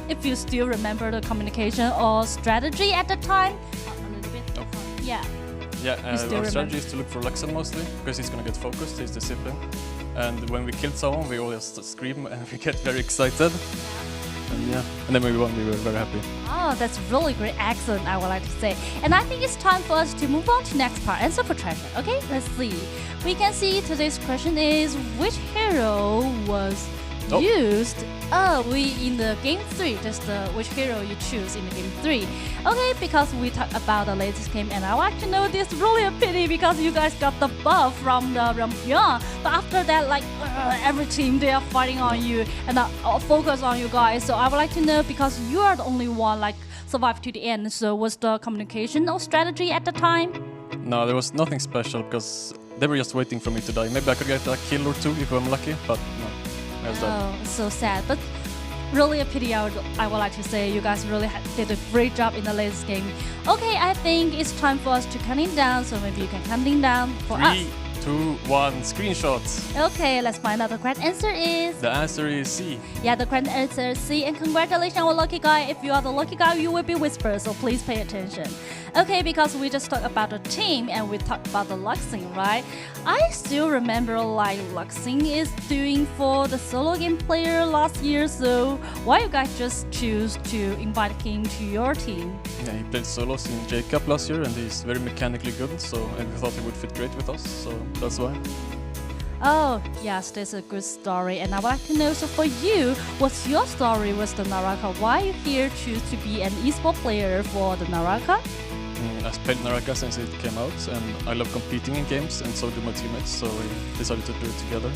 if you still remember the communication or strategy at the time. A little bit. Nope. Yeah. Yeah, our strategy is to look for Luxon mostly, because he's gonna get focused, he's disciplined. And when we killed someone, we always scream and we get very excited. And yeah, and then we won. We were very happy. Oh, that's really great accent, I would like to say. And I think it's time for us to move on to next part, answer for treasure. Okay, let's see. We can see today's question is which hero was used in the game 3, just which hero you choose in the game 3. Okay, because we talked about the latest game and I want to know this really a pity because you guys got the buff from Beyond, but after that like every team they are fighting on you and focus on you guys. So I would like to know, because you are the only one like survived to the end, so was the communication or strategy at the time? No, there was nothing special because they were just waiting for me to die. Maybe I could get a kill or two if I'm lucky, but no. Oh, so sad. But really a pity, I would like to say. You guys really did a great job in the latest game. Okay, I think it's time for us to counting down, so maybe you can counting down for us. 3, 2, 1, screenshots. Okay, let's find out the correct answer is... The answer is C. Yeah, the correct answer is C, and congratulations our lucky guy. If you are the lucky guy, you will be whispered, so please pay attention. Okay, because we just talked about the team and we talked about the Luxing, right? I still remember like Luxing is doing for the solo game player last year, so why you guys just choose to invite him to your team? Yeah, he played solos in J-Cup last year and he's very mechanically good, and we thought he would fit great with us, so that's why. Oh, yes, that's a good story, and I would like to know, so for you, what's your story with the Naraka? Why you here choose to be an esports player for the Naraka? I've played Naraka since it came out, and I love competing in games, and so do my teammates, so we decided to do it together.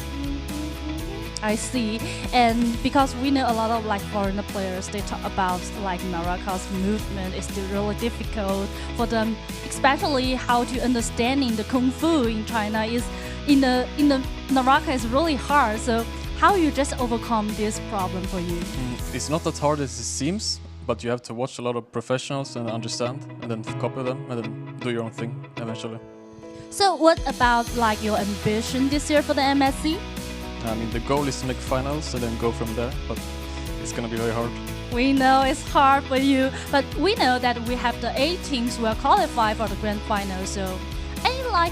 I see, and because we know a lot of like foreigner players, they talk about like Naraka's movement is still really difficult for them, especially how to understanding the kung fu in China is in the Naraka is really hard. So how you just overcome this problem for you? It's not as hard as it seems, but you have to watch a lot of professionals and understand, and then copy them, and then do your own thing eventually. So what about like your ambition this year for the MSC? I mean, the goal is to make finals and then go from there, but it's gonna be very hard. We know it's hard for you, but we know that we have the 8 teams who are qualified for the grand final. So,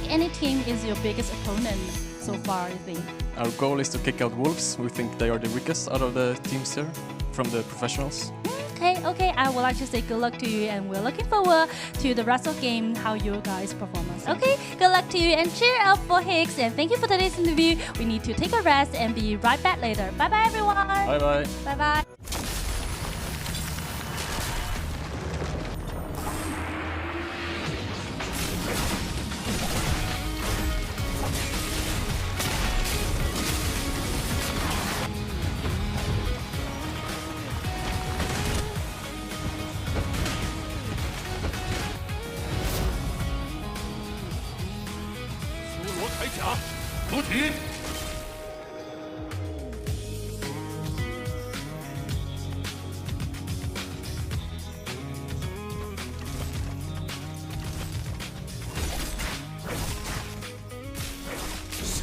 any team is your biggest opponent so far, I think? Our goal is to kick out Wolves. We think they are the weakest out of the teams here, from the professionals. Okay, I would like to say good luck to you, and we're looking forward to the rest of the game, how you guys perform. Okay, good luck to you, and cheer up for Higgs, and thank you for today's interview. We need to take a rest and be right back later. Bye bye everyone. Bye bye. Bye bye.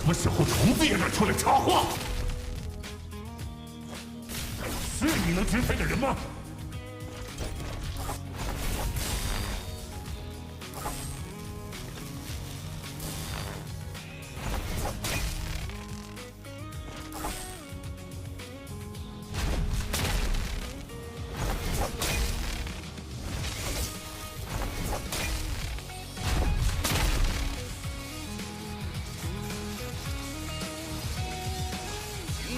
什么时候虫子也敢出来插话？是你能支配的人吗？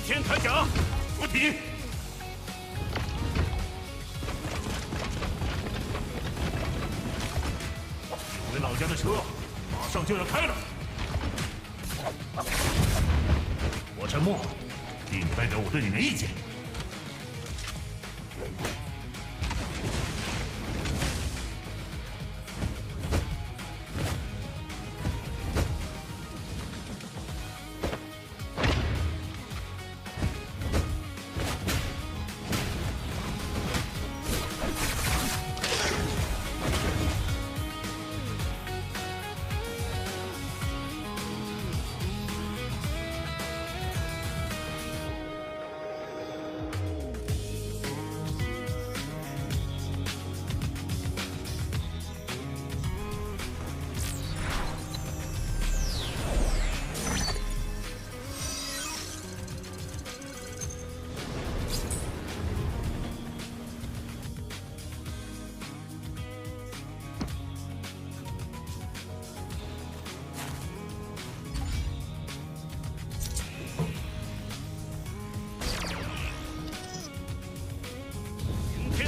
天铠甲，出体！你们老家的车马上就要开了。我沉默，并不代表我对你没意见。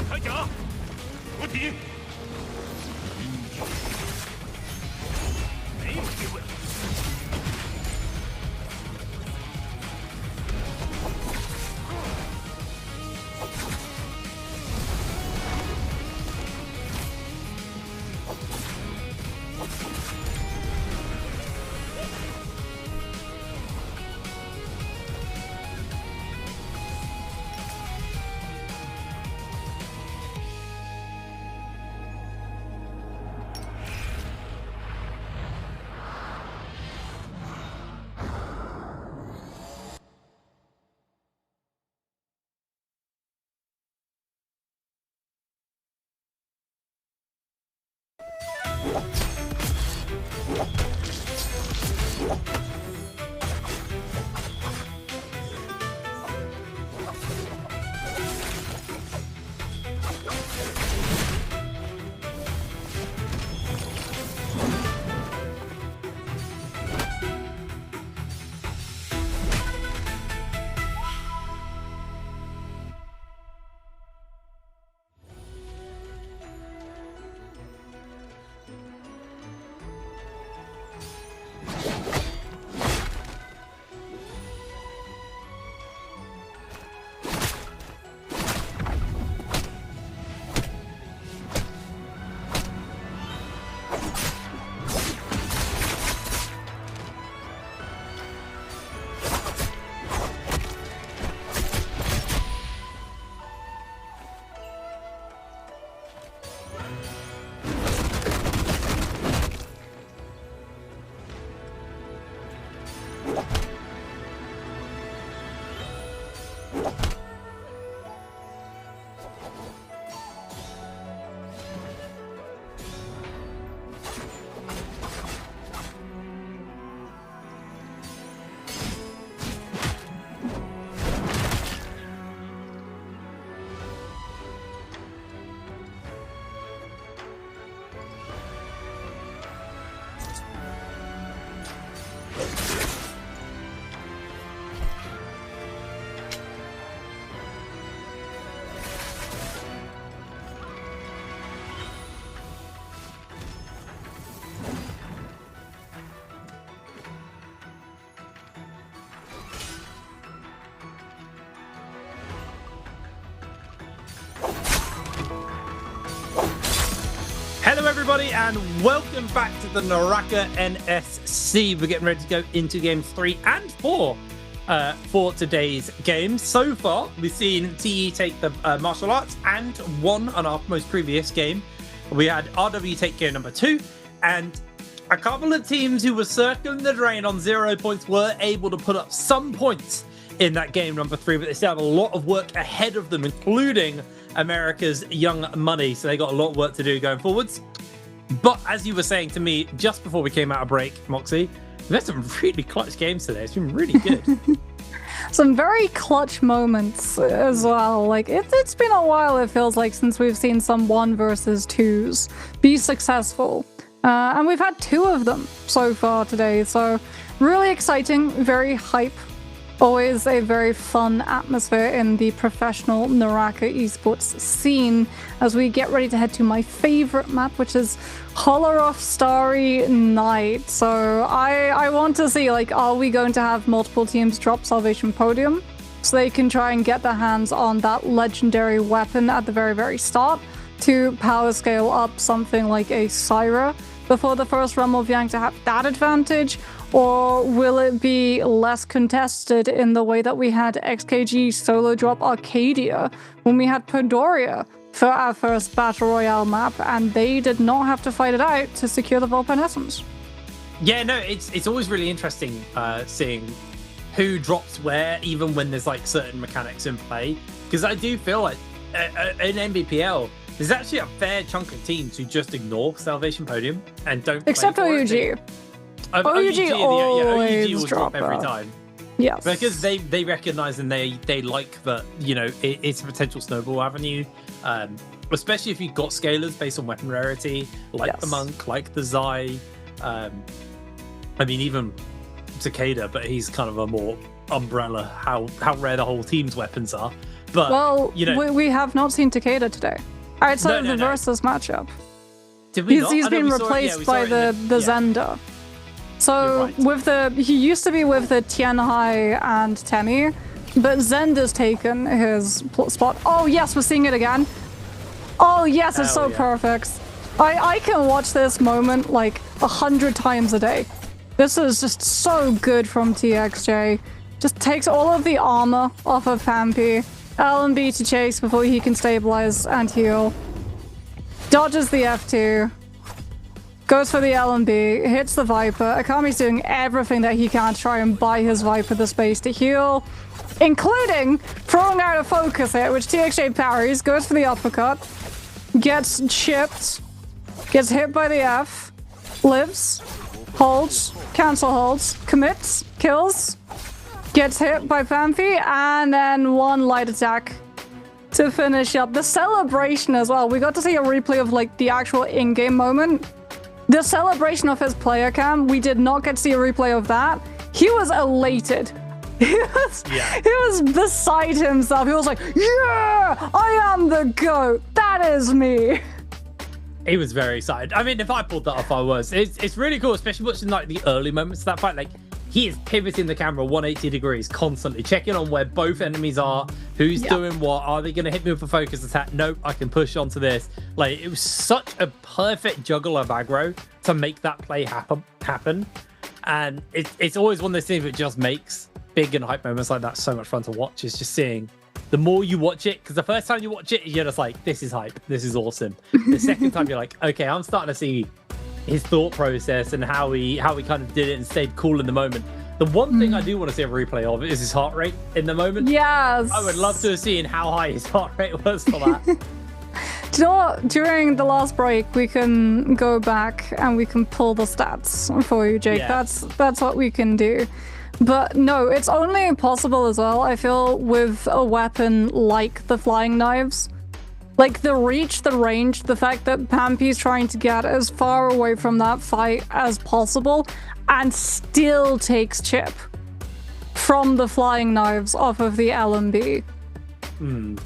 铠甲，补体。没有机会。Hello everybody and welcome back to the Naraka NSC. We're getting ready to go into games 3 and 4 for today's game. So far, we've seen TE take the martial arts and won on our most previous game. We had RW take game number 2, and a couple of teams who were circling the drain on 0 points were able to put up some points in that game number 3, but they still have a lot of work ahead of them, including America's Young Money. So they got a lot of work to do going forwards. But as you were saying to me just before we came out of break, Moxie, we've had some really clutch games today. It's been really good. Some very clutch moments as well. Like it's been a while, it feels like, since we've seen some 1 versus 2s be successful. And we've had 2 of them so far today. So really exciting, very hype. Always a very fun atmosphere in the professional Naraka esports scene as we get ready to head to my favorite map, which is Holorov's Starry Night. So I want to see, like, are we going to have multiple teams drop Salvation Podium so they can try and get their hands on that legendary weapon at the very, very start to power scale up something like a Syra before the first Rumble of Yang to have that advantage? Or will it be less contested in the way that we had XKG solo drop Arcadia when we had Pandoria for our first Battle Royale map, and they did not have to fight it out to secure the Vulpine Essence? Yeah, no, it's always really interesting seeing who drops where, even when there's like certain mechanics in play. Because I do feel like in NBPL, there's actually a fair chunk of teams who just ignore Salvation Podium and don't. Except OUG. OUG always will drop every time. Yes, because they recognize and they like that, you know, it's a potential snowball avenue, especially if you've got scalers based on weapon rarity, like the Monk, like the Zai. I mean, even Takeda, but he's kind of a more umbrella how rare the whole team's weapons are. But Well, you know, we have not seen Takeda today. Outside of the No. versus matchup. did we not? He's I know been we saw it- replaced we saw by it in the yeah. Zender. So You're right. he used to be with the Tianhai and Temi, but Zender's taken his spot. Oh yes, we're seeing it again. Oh yes, it's Hell so yeah. perfect. I can watch this moment like 100 times a day. This is just so good from TXJ. Just takes all of the armor off of Pampy. LMB to chase before he can stabilize and heal. Dodges the F2. Goes for the LMB, hits the Viper. Akami's doing everything that he can to try and buy his Viper the space to heal, including throwing out a focus hit, which TXJ parries, goes for the uppercut, gets chipped, gets hit by the F, lives, holds, cancel holds, commits, kills, gets hit by Pampy, and then one light attack to finish up. The celebration as well. We got to see a replay of like the actual in-game moment. The celebration of his player cam, we did not get to see a replay of that. He was elated. He was beside himself. He was like, yeah, I am the GOAT. That is me. He was very excited. I mean, if I pulled that off, I was. It's really cool, especially watching like the early moments of that fight. Like, he is pivoting the camera 180 degrees constantly, checking on where both enemies are, who's doing what, are they going to hit me with a focus attack? Nope, I can push onto this. Like, it was such a perfect juggle of aggro to make that play happen. And it's always one of those things that just makes big and hype moments like that so much fun to watch. Is just seeing the more you watch it, because the first time you watch it, you're just like, this is hype, this is awesome. The second time, you're like, okay, I'm starting to see his thought process and how he kind of did it and stayed cool in the moment. The one thing I do want to see a replay of is his heart rate in the moment. Yes. I would love to have seen how high his heart rate was for that. Do you know what? During the last break, we can go back and we can pull the stats for you, Jake. Yeah. That's what we can do. But no, it's only possible as well, I feel, with a weapon like the flying knives. Like, the reach, the range, the fact that Pampy's trying to get as far away from that fight as possible and still takes chip from the flying knives off of the LMB. And,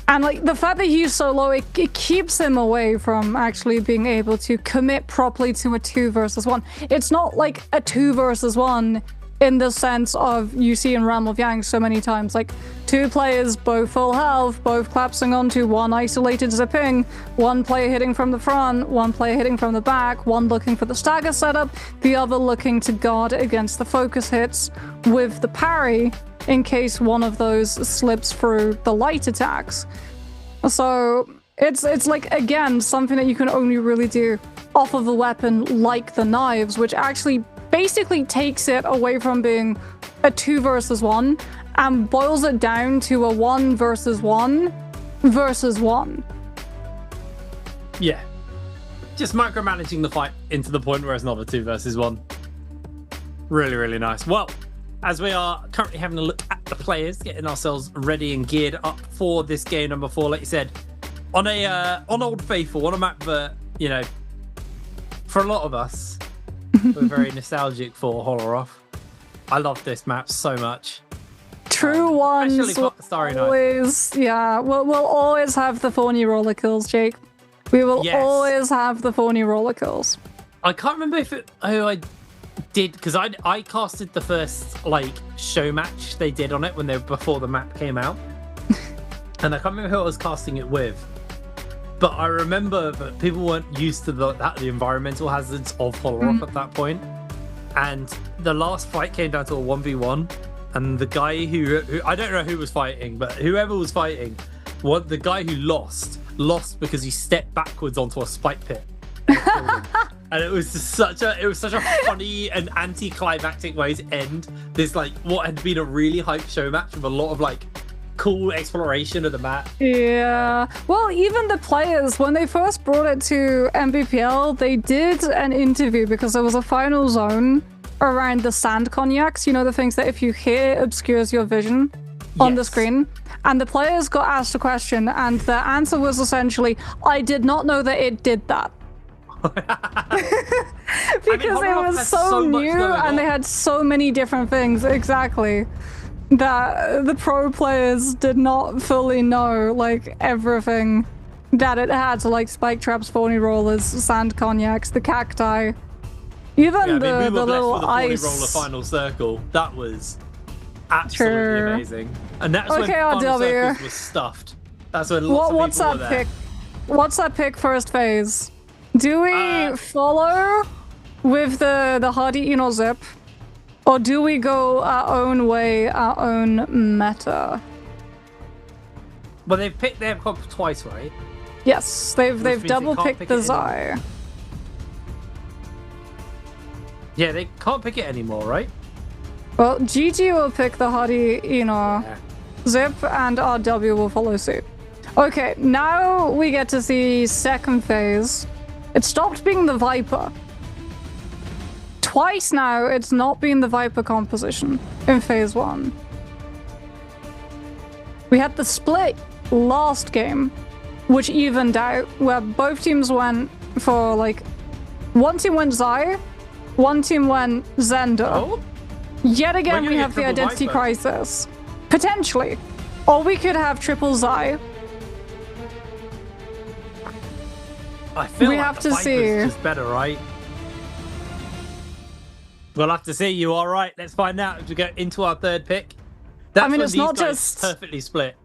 like, the fact that he's so low, it keeps him away from actually being able to commit properly to a 2 versus 1. It's not like a 2 versus 1 in the sense of you see in Realm of Yang so many times, like 2 players, both full health, both collapsing onto one isolated zipping, one player hitting from the front, one player hitting from the back, one looking for the stagger setup, the other looking to guard against the focus hits with the parry in case one of those slips through the light attacks. So it's like, again, something that you can only really do off of a weapon like the knives, which actually basically takes it away from being a 2 versus 1 and boils it down to a 1 versus 1 versus 1. Yeah. Just micromanaging the fight into the point where it's not a 2 versus 1. Really, really nice. Well, as we are currently having a look at the players, getting ourselves ready and geared up for this game number 4, like you said, on Old Faithful, on a map that, you know, for a lot of us, we're very nostalgic for Holoroth. I love this map so much. True ones will Starry Night. always, we'll always have the thorny roller kills, Jake. We will always have the thorny roller kills. I can't remember who I did, because I casted the first like show match they did on it before the map came out, and I can't remember who I was casting it with. But I remember that people weren't used to the environmental hazards of Holoroth at that point. And the last fight came down to a 1v1. And the guy who I don't know who was fighting, but whoever was fighting, the guy who lost because he stepped backwards onto a spike pit. And it was just such a funny and anticlimactic way to end this, like, what had been a really hype show match with a lot of like cool exploration of the map. Yeah. Well, even the players, when they first brought it to MBPL, they did an interview because there was a final zone around the sand cognacs, you know, the things that if you hit obscures your vision on the screen. And the players got asked a question, and the answer was essentially, I did not know that it did that. Because it was so new and they had so many different things. Exactly. that the pro players did not fully know, like, everything that it had. So, like, spike traps, phony rollers, sand cognacs, the cacti, even we were the little with the ice. roller final circle. That was absolutely amazing. And that's when Okay, final RW. circles was stuffed. That's when lots What's of people that were there. pick? What's that pick first phase? Do we follow with the Hardy Eno Zip? Or do we go our own way, our own meta? Well, they've picked their comp twice, right? Yes, they've means double they can't picked pick the it Zai. Yeah, they can't pick it anymore, right? Well, GG will pick the Hardy Eno Zip, and RW will follow suit. Okay, now we get to see second phase. It stopped being the Viper. Twice now, it's not been the Viper composition in phase 1. We had the split last game, which evened out, where both teams went for, like, one team went Zai, one team went Zender. Oh? Yet again, We're we gonna have get the triple identity Viper. crisis. Potentially. Or we could have triple Zai. I feel We like have the to Viper's see. just better, right? We'll have to see. You all right? Let's find out as we go into our third pick. That's I mean, when it's these not guys just- perfectly split.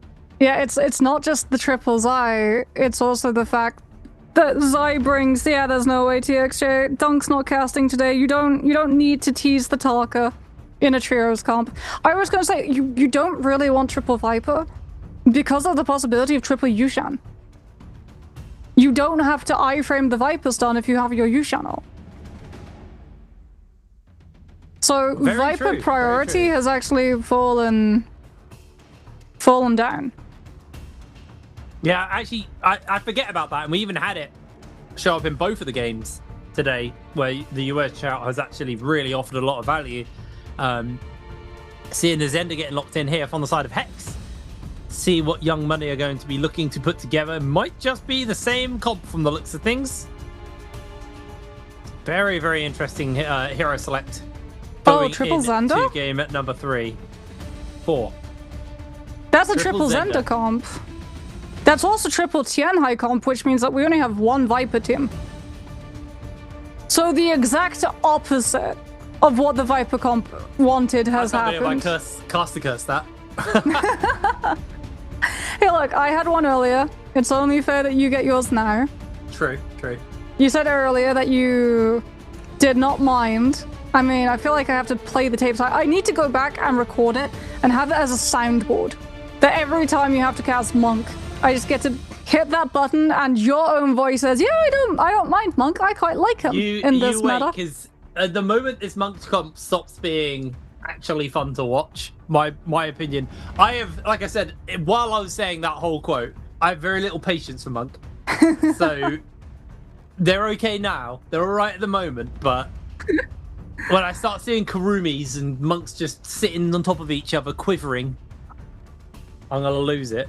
Yeah, it's not just the triple Zai, it's also the fact that Zai brings, there's no ATXJ, Dunk's not casting today, you don't need to tease the Talker in a trios comp. I was gonna say, you don't really want triple Viper because of the possibility of triple Yushan. You don't have to iframe the Viper stun if you have your Yushan out. So Very Viper true, very priority true. has actually fallen down. Yeah, actually, I forget about that, and we even had it show up in both of the games today, where the US shout has actually really offered a lot of value. Seeing the Zender getting locked in here from the side of Hex, see what Young Money are going to be looking to put together. Might just be the same comp from the looks of things. Very, very interesting hero select. Oh, going triple into Zender? game at number 3. 4. That's a Triple triple Zender Zender. comp. That's also triple Tianhai comp, which means that we only have one Viper team. So the exact opposite of what the Viper comp wanted has I can't believe happened. I cast a curse that. Hey, look, I had one earlier. It's only fair that you get yours now. True, true. You said earlier that you did not mind. I mean, I feel like I have to play the tapes. I need to go back and record it and have it as a soundboard. That every time you have to cast Monk, I just get to hit that button and your own voice says, "Yeah, I don't mind Monk. I quite like him in this meta." Because at the moment this Monk comp stops being actually fun to watch, my opinion. I have, like I said, while I was saying that whole quote, I have very little patience for Monk. So they're okay now. They're all right at the moment, but when I start seeing Karumis and Monks just sitting on top of each other, quivering, I'm gonna lose it.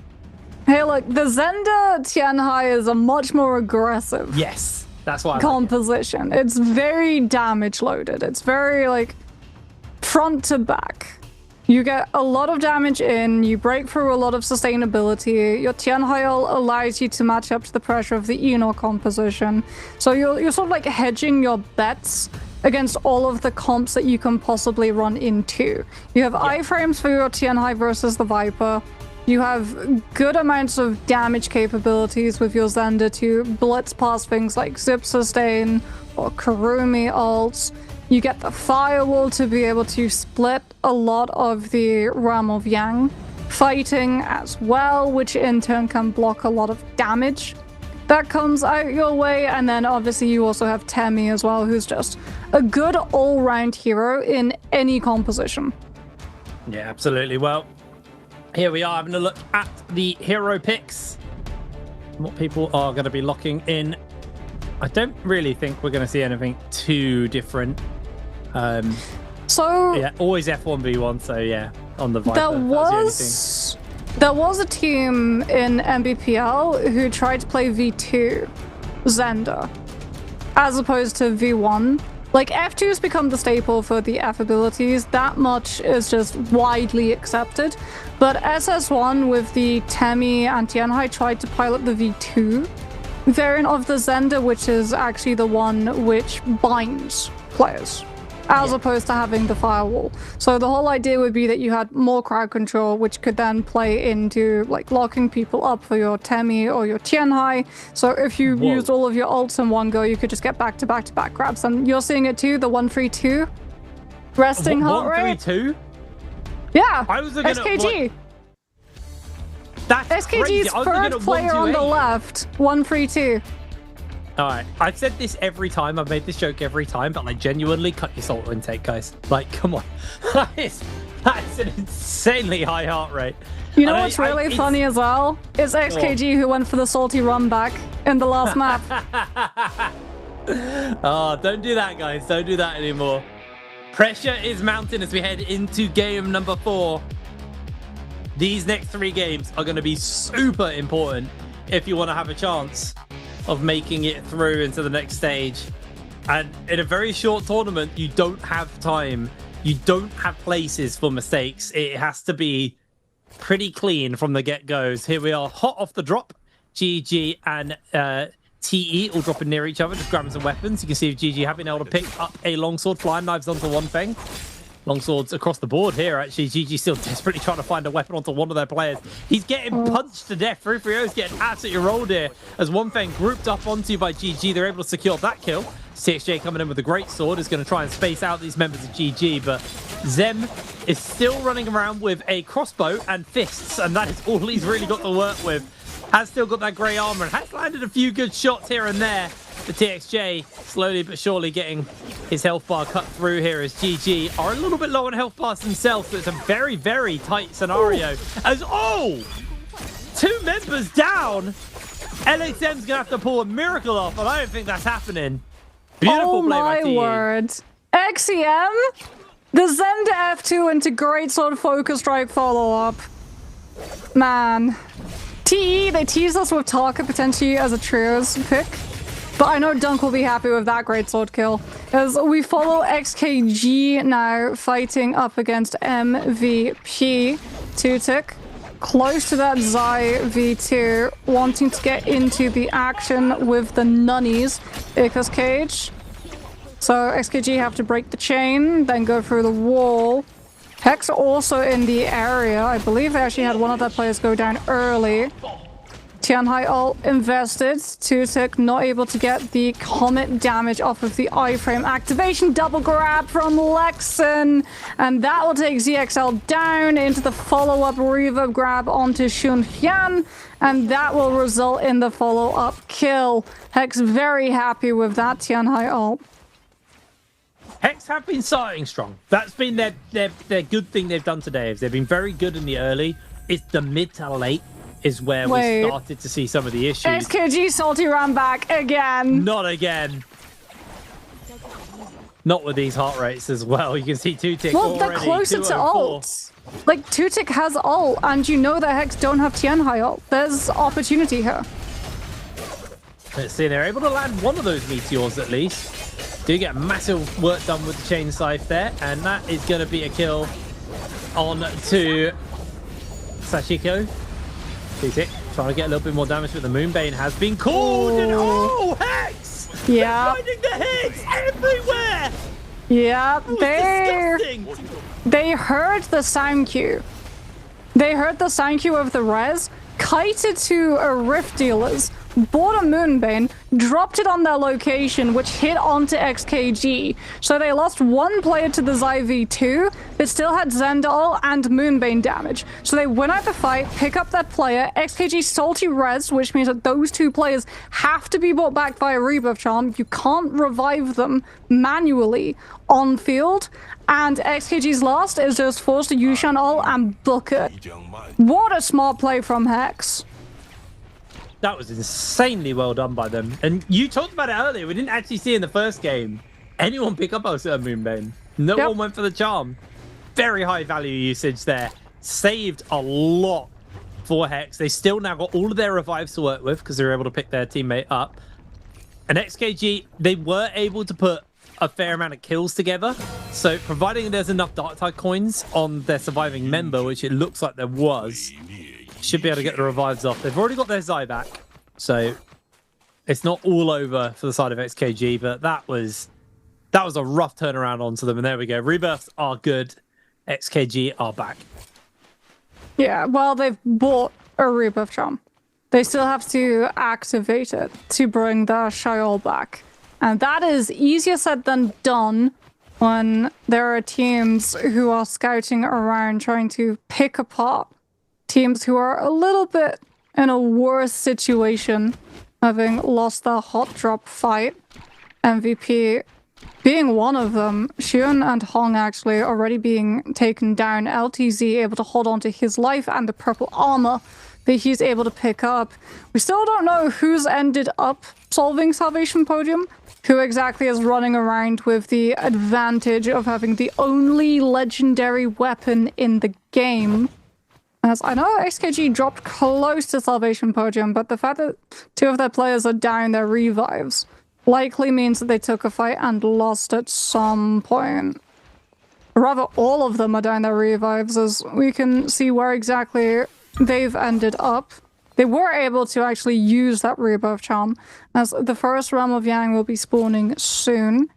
Hey, look, the Zender Tianhai is a much more aggressive Yes, that's why I like it. composition. It's very damage loaded. It's very, like, front to back. You get a lot of damage in, you break through a lot of sustainability. Your Tianhai allows you to match up to the pressure of the Eno composition. So you're sort of like hedging your bets against all of the comps that you can possibly run into. You have iframes for your Tianhai versus the Viper. You have good amounts of damage capabilities with your Zender to blitz past things like Zip Sustain or Karumi ults. You get the Firewall to be able to split a lot of the Realm of Yang fighting as well, which in turn can block a lot of damage that comes out your way. And then obviously you also have Temi as well, who's just a good all-round hero in any composition. Yeah, absolutely. Well, here we are having a look at the hero picks. What people are going to be locking in. I don't really think we're going to see anything too different. So Yeah, always F1v1, so yeah, on the Viper. there that's the only there was a team in MBPL who tried to play V2 Zender as opposed to V1 Like, F2's become the staple for the F abilities. That much is just widely accepted. But SS1 with the Temi and Tianhai tried to pilot the V2 variant of the Zenda, which is actually the one which binds players, as opposed to having the firewall. So the whole idea would be that you had more crowd control, which could then play into like locking people up for your Temi or your Tianhai. So if you used all of your ults in one go, you could just get back to back to back grabs. And you're seeing it too, the 1-3-2 resting heart rate. 1-3-2? Yeah, I was looking SKG. At, that's SKG's third player on the left, 1-3-2. All right, I've said this every time. I've made this joke every time, but like genuinely cut your salt intake, guys. Like, come on. that is an insanely high heart rate. You know what's really funny as well? It's XKG who went for the salty run back in the last map. Oh, don't do that, guys. Don't do that anymore. Pressure is mounting as we head into game number 4. These next 3 games are going to be super important if you want to have a chance of making it through into the next stage. And in a very short tournament, you don't have time. You don't have places for mistakes. It has to be pretty clean from the get-goes. Here we are, hot off the drop. GG and TE all dropping near each other, just grabbing some weapons. You can see GG having able to pick up a longsword, flying knives onto one thing. Longswords across the board here, actually. GG still desperately trying to find a weapon onto one of their players. He's getting punched to death. 330 is getting absolutely rolled here. As one thing grouped up onto by GG, they're able to secure that kill. CXJ coming in with a great sword is going to try and space out these members of GG, but Zem is still running around with a crossbow and fists, and that is all he's really got to work with. Has still got that grey armor and has landed a few good shots here and there. The TXJ slowly but surely getting his health bar cut through here as GG are a little bit low on health bars themselves, so it's a very, very tight scenario. As, 2 members down! LXM's going to have to pull a miracle off, and I don't think that's happening. Beautiful play by TE. Oh my word. XEM? The Zenda F2 into great sort of focus strike follow-up. Man. TE, they teased us with Taka potentially as a trios pick. But I know Dunk will be happy with that great sword kill. As we follow XKG now fighting up against MVP. Two-tick. Close to that Zai V2. Wanting to get into the action with the Nunnies. Icarus Cage. So XKG have to break the chain, then go through the wall. Hex also in the area. I believe they actually had one of their players go down early. Tianhai ult invested. Two-tick not able to get the comet damage off of the iframe activation. Double grab from Lexon. And that will take ZXL down into the follow-up reverb grab onto Shunhyun. And that will result in the follow-up kill. Hex very happy with that Tianhai ult. Hex have been starting strong. That's been their good thing they've done today. They've been very good in the early. It's the mid to late is where we started to see some of the issues. XKG salty ran back again. Not again. Not with these heart rates as well. You can see Two-tick already. Well, they're closer to ult. Like, Two-tick has ult, and you know that Hex don't have Tianhai ult. There's opportunity here. Let's see, they're able to land one of those meteors at least. Do get massive work done with the chain scythe there, and that is going to be a kill on to Sashiko. Two-tick trying to get a little bit more damage, but the Moonbane has been called. And Hex! Yeah. They're finding the Hex everywhere! Yeah, they heard the sound cue. They heard the sound cue of the res, kited to a Rift Dealers, bought a Moonbane, dropped it on their location, which hit onto XKG. So they lost one player to the Zai V2, but still had Zendal and Moonbane damage. So they win out the fight, pick up that player, XKG salty res, which means that those two players have to be brought back via Rebuff Charm. You can't revive them manually on field. And XKG's last is just forced to Yushan ult and book it. What a smart play from Hex. That was insanely well done by them. And you talked about it earlier. We didn't actually see in the first game anyone pick up a Moonbane. No one went for the charm. Very high value usage there. Saved a lot for Hex. They still now got all of their revives to work with because they were able to pick their teammate up. And XKG, they were able to put a fair amount of kills together. So providing there's enough Dark Tide coins on their surviving member, which it looks like there was, should be able to get the revives off. They've already got their Zai back, so it's not all over for the side of XKG, but that was a rough turnaround onto them. And there we go. Rebirths are good. XKG are back. Yeah, well, they've bought a rebirth charm. They still have to activate it to bring the Sheol back. And that is easier said than done when there are teams who are scouting around trying to pick apart teams who are a little bit in a worse situation, having lost their hot drop fight. MVP being one of them, Xion and Hong actually already being taken down. LTZ able to hold on to his life and the purple armor that he's able to pick up. We still don't know who's ended up solving Salvation Podium, who exactly is running around with the advantage of having the only legendary weapon in the game. As I know XKG dropped close to Salvation Podium, but the fact that two of their players are down their revives likely means that they took a fight and lost at some point. Rather, all of them are down their revives, as we can see where exactly they've ended up. They were able to actually use that rebirth charm, as the first Realm of Yang will be spawning soon.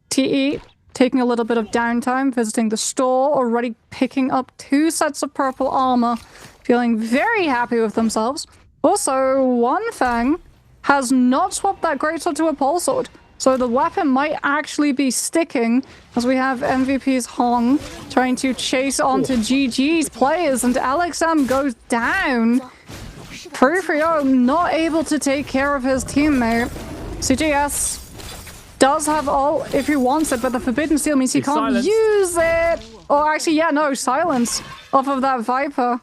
TE taking a little bit of downtime, visiting the store, already picking up 2 sets of purple armor, feeling very happy with themselves. Also, One Fang has not swapped that greatsword to a pole sword, so the weapon might actually be sticking, as we have MVP's Hong trying to chase onto GG's players, and LXM goes down. Free-Frio not able to take care of his teammate. CGS does have ult if he wants it, but the Forbidden Seal means he can't use it. Or actually, yeah, no, silence off of that Viper.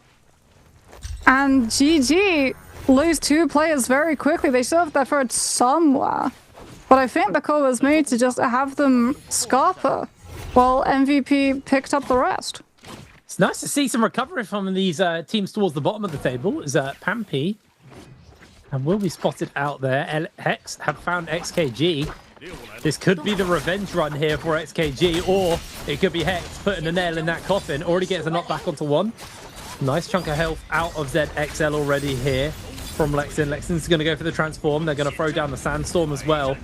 And GG lose 2 players very quickly. They still have their third somewhere. But I think the call was made to just have them scarper while MVP picked up the rest. It's nice to see some recovery from these teams towards the bottom of the table. Is Pampy and will be spotted out there. Hex have found XKG. This could be the revenge run here for XKG, or it could be Hex putting a nail in that coffin. Already gets a knockback onto one. Nice chunk of health out of ZXL already here from Lexin. Lexin's going to go for the transform. They're going to throw down the sandstorm as well.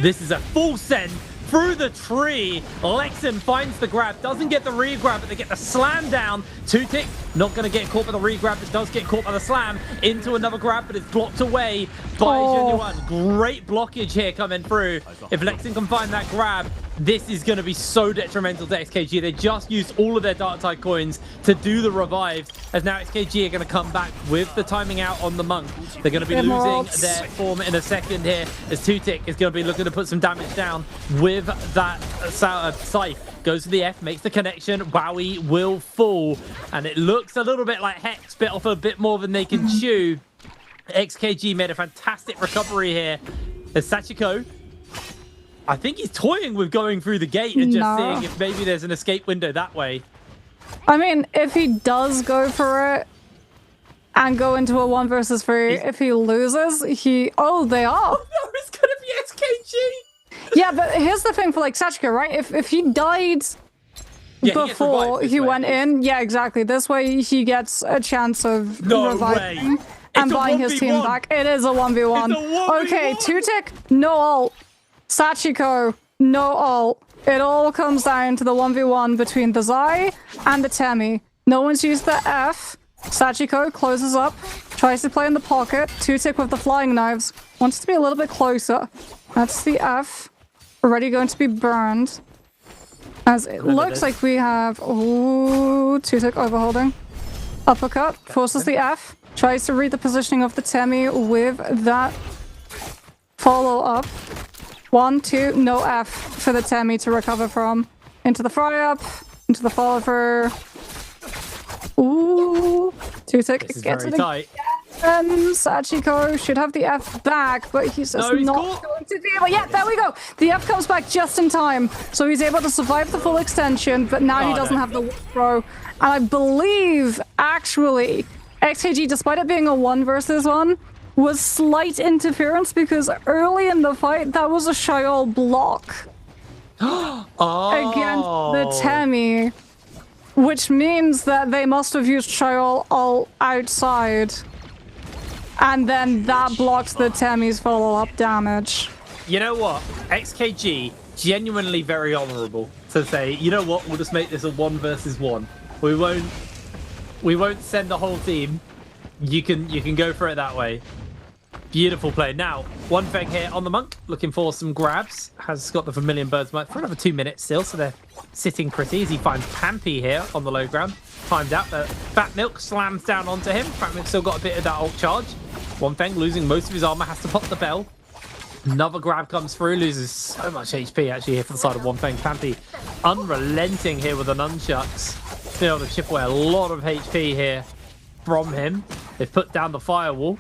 This is a full send through the tree. Lexin finds the grab, doesn't get the re-grab, but they get the slam down. Two-tick not going to get caught by the re-grab, but does get caught by the slam into another grab, but it's blocked away by Genuine. Great blockage here coming through. If Lexin can find that grab, this is going to be so detrimental to XKG. They just used all of their Dark Tide coins to do the revive, as now XKG are going to come back with the timing out on the Monk. They're going to be losing their form in a second here, as Two-tick is going to be looking to put some damage down with that Scythe. Goes to the F, makes the connection. Wowie will fall. And it looks a little bit like Hex bit off a bit more than they can chew. XKG made a fantastic recovery here. There's Sachiko. I think he's toying with going through the gate and just seeing if maybe there's an escape window that way. I mean, if he does go for it and go into a 1 versus 3, if he loses, he... Oh, they are. Oh, no, it's going to be XKG. Yeah, but here's the thing for, like, Sachiko, right? If he died before he went in, yeah, exactly. This way he gets a chance of reviving and buying his team back. It is a 1v1. Okay, Two-tick, no ult. Sachiko, no ult. It all comes down to the 1v1 between the Zai and the Temi. No one's used the F. Sachiko closes up, tries to play in the pocket. Two-tick with the flying knives. Wants to be a little bit closer. That's the F. Already going to be burned. As it looks like we have... Ooh, Two-tick overholding. Uppercut, forces the F. Tries to read the positioning of the Temi with that follow-up. 1, 2, no F for the Temi to recover from. Into the fry-up, into the follow-through. Ooh, Two-tick gets it again. Sachiko should have the F back, but he's just not going to be able... Yeah, there we go. The F comes back just in time. So he's able to survive the full extension, but now he doesn't have the throw. And I believe, actually, XKG, despite it being a 1 versus 1, was slight interference because early in the fight, that was a Sheol block. against the Temi, which means that they must have used Sheol ult outside. And then that blocks the Temi's follow-up damage. You know what? XKG, genuinely very honourable to say, you know what, we'll just make this a 1 versus 1. We won't send the whole team. You can go for it that way. Beautiful play. Now, one thing here on the Monk, looking for some grabs. Has got the Vermilion Bird's Might for another 2 minutes still, so they're sitting pretty as he finds Pampy here on the low ground. Timed out, but Fat Milk slams down onto him. Fat Milk still got a bit of that ult charge. One thing, losing most of his armor, has to pop the bell. Another grab comes through, loses so much HP actually here for the side of One Thing. Pampy unrelenting here with the nunchucks. Being able to chip away a lot of HP here from him. They've put down the firewall.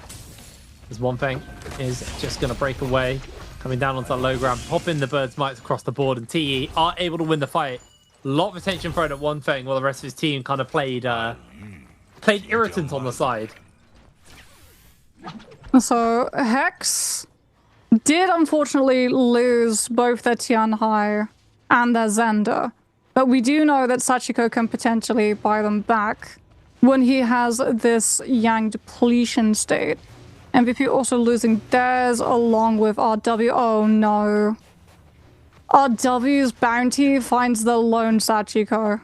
As One Thing is just going to break away, coming down onto the low ground, popping the Bird's Mites across the board, and TE are able to win the fight. A lot of attention thrown at One Thing, while the rest of his team kind of played irritant on the side. So Hex did unfortunately lose both their Tianhai and their Zender, but we do know that Sachiko can potentially buy them back when he has this Yang depletion state. MVP also losing theirs along with RW. Oh no. RW's bounty finds the lone Sachiko.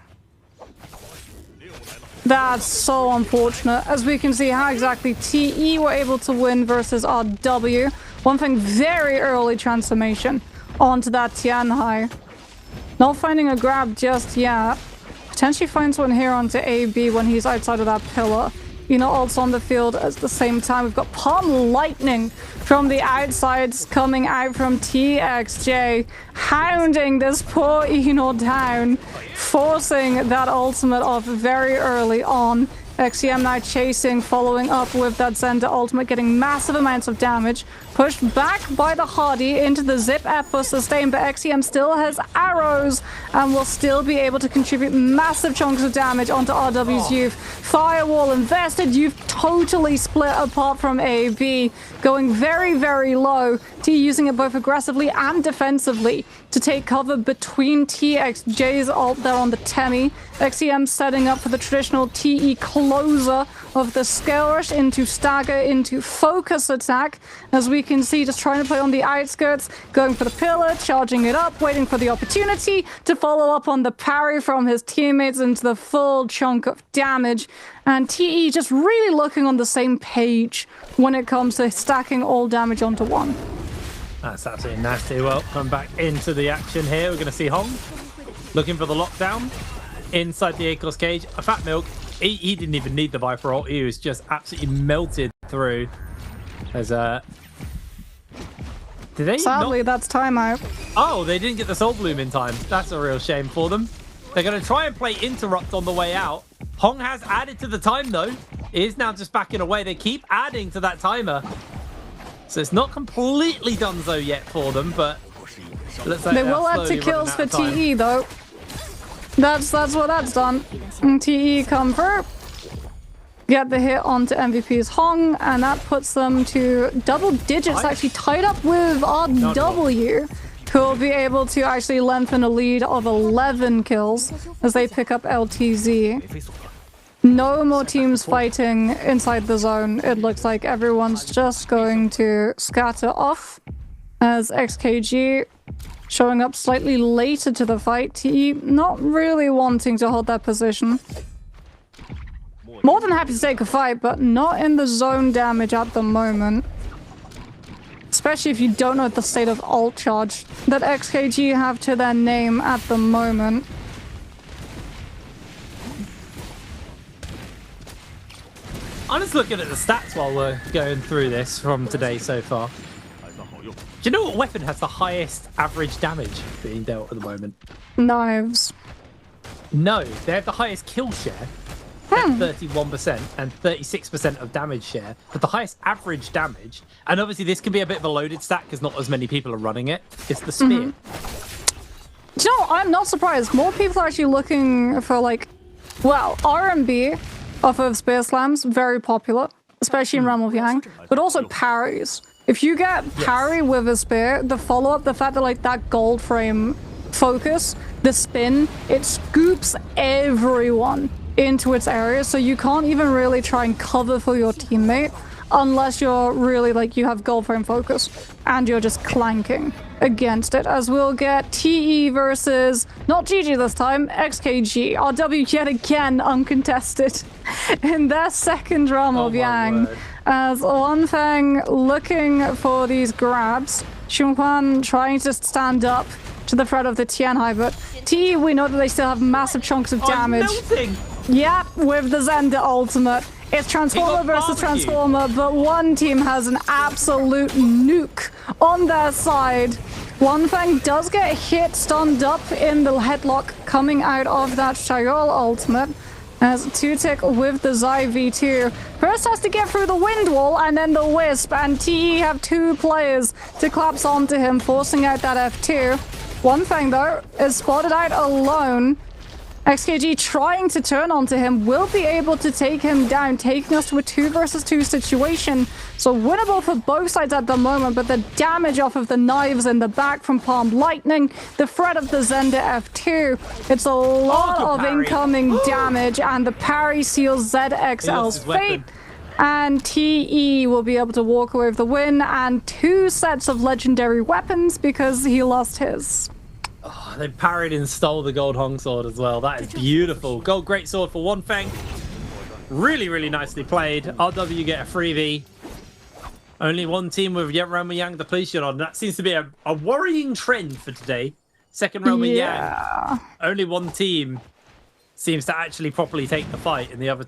That's so unfortunate. As we can see how exactly TE were able to win versus RW. One Thing, very early transformation onto that Tianhai. Not finding a grab just yet. Potentially finds one here onto AB when he's outside of that pillar. You know, also on the field at the same time. We've got Palm Lightning from the outsides coming out from TXJ, hounding this poor Eno down, forcing that ultimate off very early on. XCM now chasing, following up with that Zender ultimate, getting massive amounts of damage. Pushed back by the Hardy into the Zip Epo sustain, but XCM still has arrows and will still be able to contribute massive chunks of damage onto RW's Youth. Firewall invested, Youth totally split apart from AB, going very, very low. T using it both aggressively and defensively to take cover between TXJ's ult there on the Temi. XCM setting up for the traditional TE closer of the Scale Rush into stagger, into focus attack. As we can see, just trying to play on the outskirts, going for the pillar, charging it up, waiting for the opportunity to follow up on the parry from his teammates into the full chunk of damage. And TE just really looking on the same page when it comes to stacking all damage onto one. That's absolutely nasty. Well, come back into the action here. We're going to see Hong looking for the lockdown inside the Akos cage. A Fat Milk, he didn't even need the Viper ult. He was just absolutely melted through. There's a... Did they Sadly, that's timeout. Oh, they didn't get the Soul Bloom in time. That's a real shame for them. They're going to try and play Interrupt on the way out. Hong has added to the time, though. He is now just backing away. They keep adding to that timer. So it's not completely donezo yet for them, but looks like they will add to kills for TE, though. That's what that's done. And TE come through. Get the hit onto MVP's Hong, and that puts them to double digits, actually tied up with RW, who will be able to actually lengthen a lead of 11 kills as they pick up LTZ. No more teams fighting inside the zone. It looks like everyone's just going to scatter off as XKG showing up slightly later to the fight. TE not really wanting to hold that position. More than happy to take a fight, but not in the zone damage at the moment. Especially if you don't know the state of ult charge that XKG have to their name at the moment. I'm just looking at the stats while we're going through this from today so far. Do you know what weapon has the highest average damage being dealt at the moment? Knives. No, they have the highest kill share at 31% and 36% of damage share, but the highest average damage, and obviously this can be a bit of a loaded stat because not as many people are running it, is the spear. Do you know, I'm not surprised. More people are actually looking for, like, well, R&B off of Spear Slams, very popular, especially in Realm of Yang, but also parries. If you get parry with a spear, the follow-up, the fact that, like, that gold frame focus, the spin, it scoops everyone into its area, so you can't even really try and cover for your teammate unless you're really like you have gold frame focus and you're just clanking against it. As we'll get TE versus not GG this time, XKG. RW yet again uncontested in their second realm of Yang. As Wanfeng looking for these grabs, Xunhuan trying to stand up to the threat of the Tianhai, but TE, we know that they still have massive chunks of damage. Yep, with the Zender ultimate. It's Transformer versus Transformer, but one team has an absolute nuke on their side. Wanfeng does get hit, stunned up in the headlock coming out of that Chayol ultimate. As Tutik with the Zai V2 first has to get through the wind wall and then the Wisp, and TE have 2 players to collapse onto him, forcing out that F2. Wanfeng though is spotted out alone. XKG trying to turn onto him will be able to take him down, taking us to a 2 versus 2 situation. So winnable for both sides at the moment, but the damage off of the knives in the back from Palm Lightning, the threat of the Zender F2, it's a lot of incoming damage, and the parry seals ZXL's fate. And TE will be able to walk away with the win and 2 sets of legendary weapons because he lost his. Oh, they parried and stole the gold Hong sword as well. That is beautiful. Gold great sword for Wanfeng. Really, really nicely played. RW get a freebie. Only one team with Realm of Yang depletion on. That seems to be a worrying trend for today. Second Realm of Yang. Only one team seems to actually properly take the fight, and the other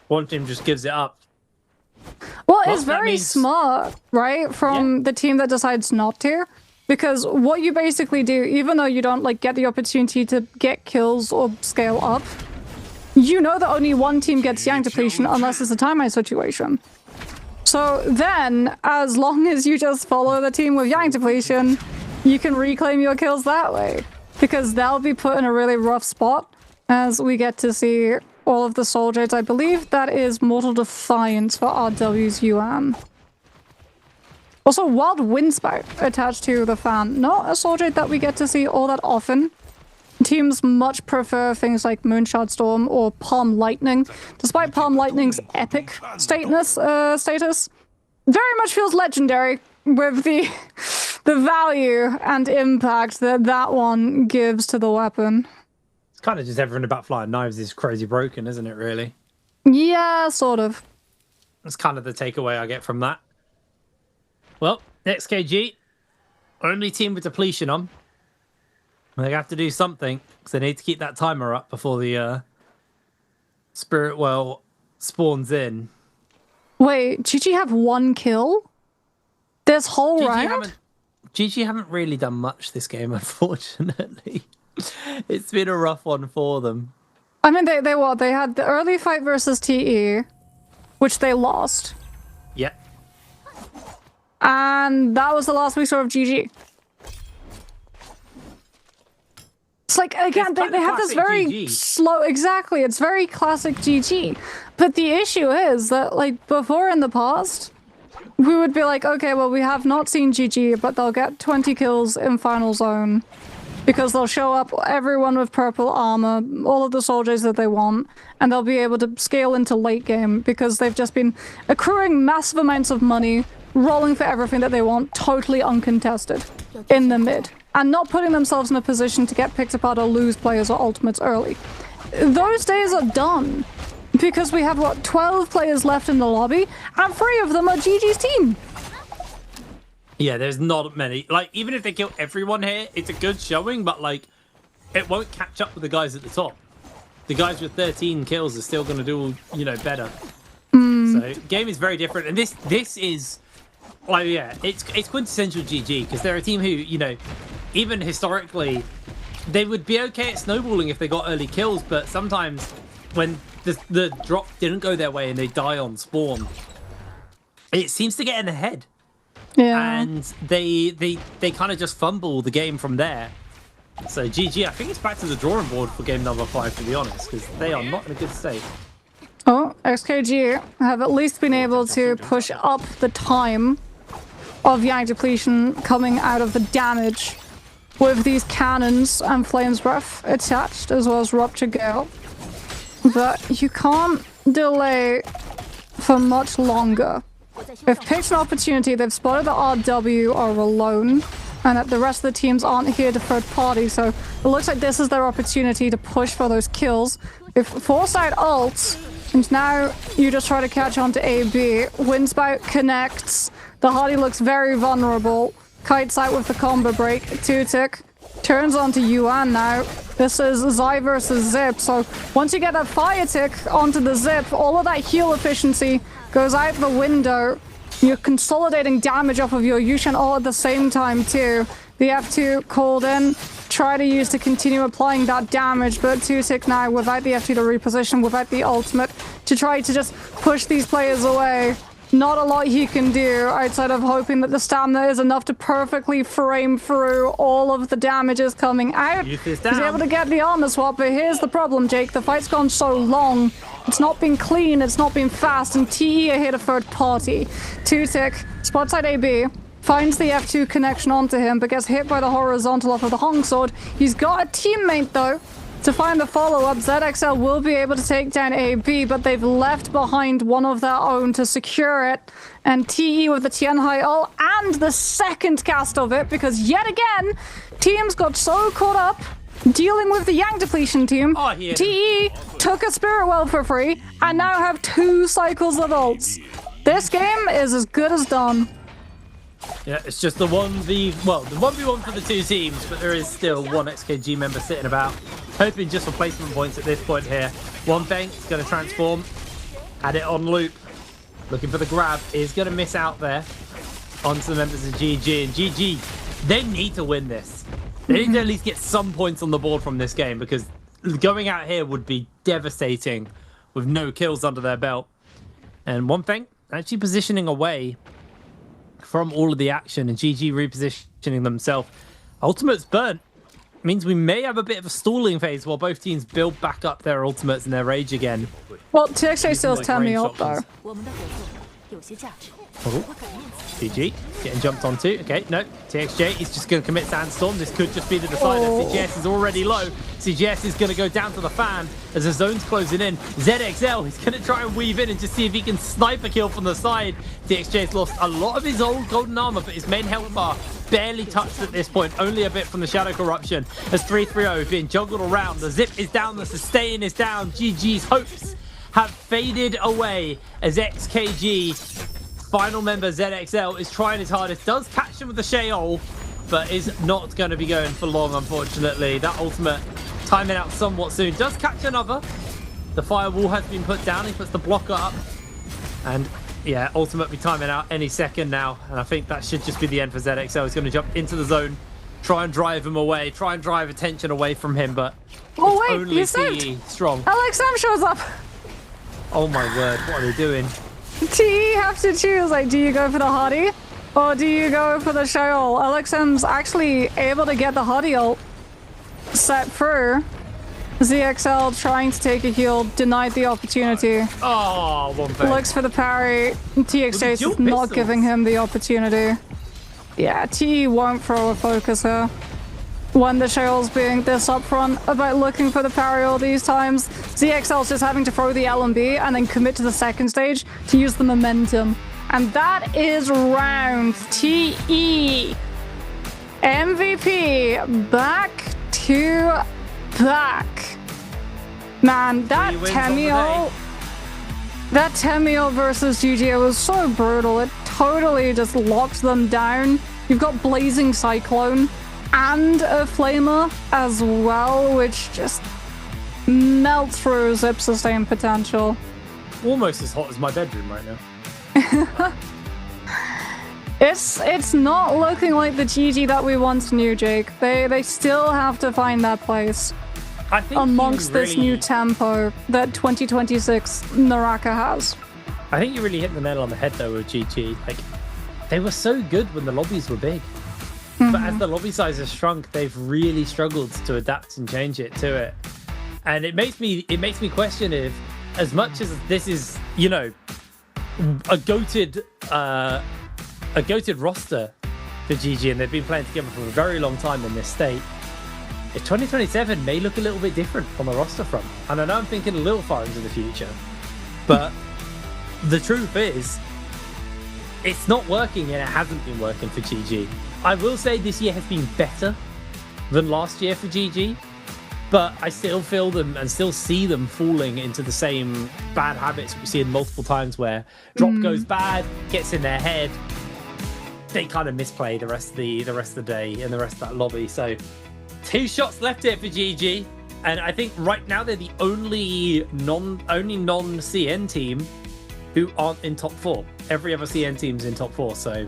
one team just gives it up. Well, it's very smart, right? From the team that decides not to. Because what you basically do, even though you don't like get the opportunity to get kills or scale up, you know that only one team gets Yang depletion unless it's a timeout situation. So then, as long as you just follow the team with Yang depletion, you can reclaim your kills that way. Because they'll be put in a really rough spot as we get to see all of the soldiers. I believe that is Mortal Defiance for RW's Yuan. Also, Wild Windspout attached to the fan. Not a soldier that we get to see all that often. Teams much prefer things like Moonshot Storm or Palm Lightning. Despite Palm Lightning's epic status, very much feels legendary with the value and impact that that one gives to the weapon. It's kind of just everything about flying knives is crazy broken, isn't it, really? Yeah, sort of. That's kind of the takeaway I get from that. Well, XKG, only team with depletion on. They have to do something, because they need to keep that timer up before the Spirit Well spawns in. Wait, GG have 1 kill? This whole round? GG haven't really done much this game, unfortunately. It's been a rough one for them. I mean, they what? They had the early fight versus TE, which they lost. Yep. And that was the last we saw of GG. It's like, again, they have this very slow... Exactly, it's very classic GG. But the issue is that, like, before in the past, we would be like, okay, well, we have not seen GG, but they'll get 20 kills in Final Zone. Because they'll show up, everyone with purple armor, all of the soldiers that they want, and they'll be able to scale into late game because they've just been accruing massive amounts of money, rolling for everything that they want, totally uncontested in the mid, and not putting themselves in a position to get picked apart or lose players or ultimates early. Those days are done because we have, what, 12 players left in the lobby, and 3 of them are GG's team. Yeah, there's not many. Like, even if they kill everyone here, it's a good showing, but, like, it won't catch up with the guys at the top. The guys with 13 kills are still going to do, you know, better. So, game is very different, and this is... Like, yeah, it's quintessential GG, because they're a team who, you know, even historically, they would be okay at snowballing if they got early kills, but sometimes when the drop didn't go their way and they die on spawn, it seems to get in the head. Yeah. And they kind of just fumble the game from there. So GG, I think it's back to the drawing board for game number 5, to be honest, because they are not in a good state. Oh, XKG have at least been able to push up the time of Yang depletion coming out of the damage with these cannons and Flame's Breath attached, as well as Rupture Gale. But you can't delay for much longer. They've picked an opportunity, they've spotted the RW are alone, and that the rest of the teams aren't here to third party, so it looks like this is their opportunity to push for those kills. If Foresight ults, and now you just try to catch on to AB, Windspout connects, the Hardy looks very vulnerable, Kite Sight with the combo break, Two-Tick turns onto Yuan now. This is Zai versus Zip, so once you get that Fire Tick onto the Zip, all of that heal efficiency goes out the window. You're consolidating damage off of your Yushan all at the same time too. The F2 called in, try to use to continue applying that damage, but Two-Tick now without the F2 to reposition, without the ultimate, to try to just push these players away. Not a lot he can do outside of hoping that the stamina is enough to perfectly frame through all of the damages coming out. He's able to get the armor swap, but here's the problem, Jake. The fight's gone so long. It's not been clean, it's not been fast, and TE are here to third party. Two-Tick spots out AB, finds the F2 connection onto him, but gets hit by the horizontal off of the Hong Sword. He's got a teammate, though, to find the follow-up. ZXL will be able to take down AB, but they've left behind one of their own to secure it. And TE with the Tianhai ult and the second cast of it, because yet again, teams got so caught up dealing with the Yang depletion team. TE took a Spirit Well for free and now have 2 cycles of ults. This game is as good as done. Yeah, it's just the 1v1 for the two teams, but there is still one XKG member sitting about, hoping just for placement points at this point here. One Feng is going to transform, had it on loop, looking for the grab, is going to miss out there onto the members of GG, and GG, they need to win this. They need to at least get some points on the board from this game, because going out here would be devastating with no kills under their belt. And One Feng actually positioning away from all of the action, and GG repositioning themselves. Ultimate's burnt. Means we may have a bit of a stalling phase while both teams build back up their ultimates and their rage again. Well, TXJ still has 10 me up though. Oh, GG getting jumped onto. Okay, no, TXJ is just going to commit Sandstorm. This could just be the decider. CGS is already low. CGS is going to go down to the fan as the zone's closing in. ZXL is going to try and weave in and just see if he can snipe a kill from the side. TXJ's lost a lot of his old golden armor, but his main health bar barely touched at this point. Only a bit from the Shadow Corruption as 3-3-0 being juggled around. The Zip is down, the sustain is down. GG's hopes have faded away as XKG, final member ZXL, is trying his hardest. Does catch him with the Sheol, but is not going to be going for long, unfortunately. That ultimate timing out somewhat soon. Does catch another. The firewall has been put down. He puts the blocker up. And yeah, ultimate be timing out any second now. And I think that should just be the end for ZXL. He's going to jump into the zone, try and drive him away, try and drive attention away from him, but oh wait, only you saved. TE strong. LXM shows up. Oh my word, what are they doing? TE have to choose, like, do you go for the Hardy or do you go for the Sheol? LXM's actually able to get the Hardy ult set through. ZXL trying to take a heal, denied the opportunity. Oh, One Feng. Looks for the parry. TXJ is not giving him the opportunity. Yeah, TE won't throw a focus here. When the Sheol's being this upfront about looking for the parry all these times, ZXL's just having to throw the LMB and then commit to the second stage to use the momentum. And that is round. TE MVP back to back. Man, that Temio versus GG was so brutal. It totally just locked them down. You've got Blazing Cyclone and a Flamer as well, which just melts through Zip sustain potential. Almost as hot as my bedroom right now. It's not looking like the GG that we once knew, Jake. They still have to find that place amongst this new tempo that 2026 Naraka has. I think you really hit the nail on the head though with GG. Like, they were so good when the lobbies were big. But as the lobby size has shrunk, they've really struggled to adapt and change it to it. And it makes me question if, as much as this is, you know, a goated roster, for GG, and they've been playing together for a very long time in this state. If 2027 may look a little bit different on the roster front. And I know I'm thinking a little far into the future, but the truth is, it's not working, and it hasn't been working for GG. I will say this year has been better than last year for GG, but I still feel them and still see them falling into the same bad habits we've seen multiple times, where drop goes bad, gets in their head, they kind of misplay the rest of the day and the rest of that lobby. So 2 shots left here for GG, and I think right now they're the only non-CN team who aren't in top 4. Every other CN team's in top 4, so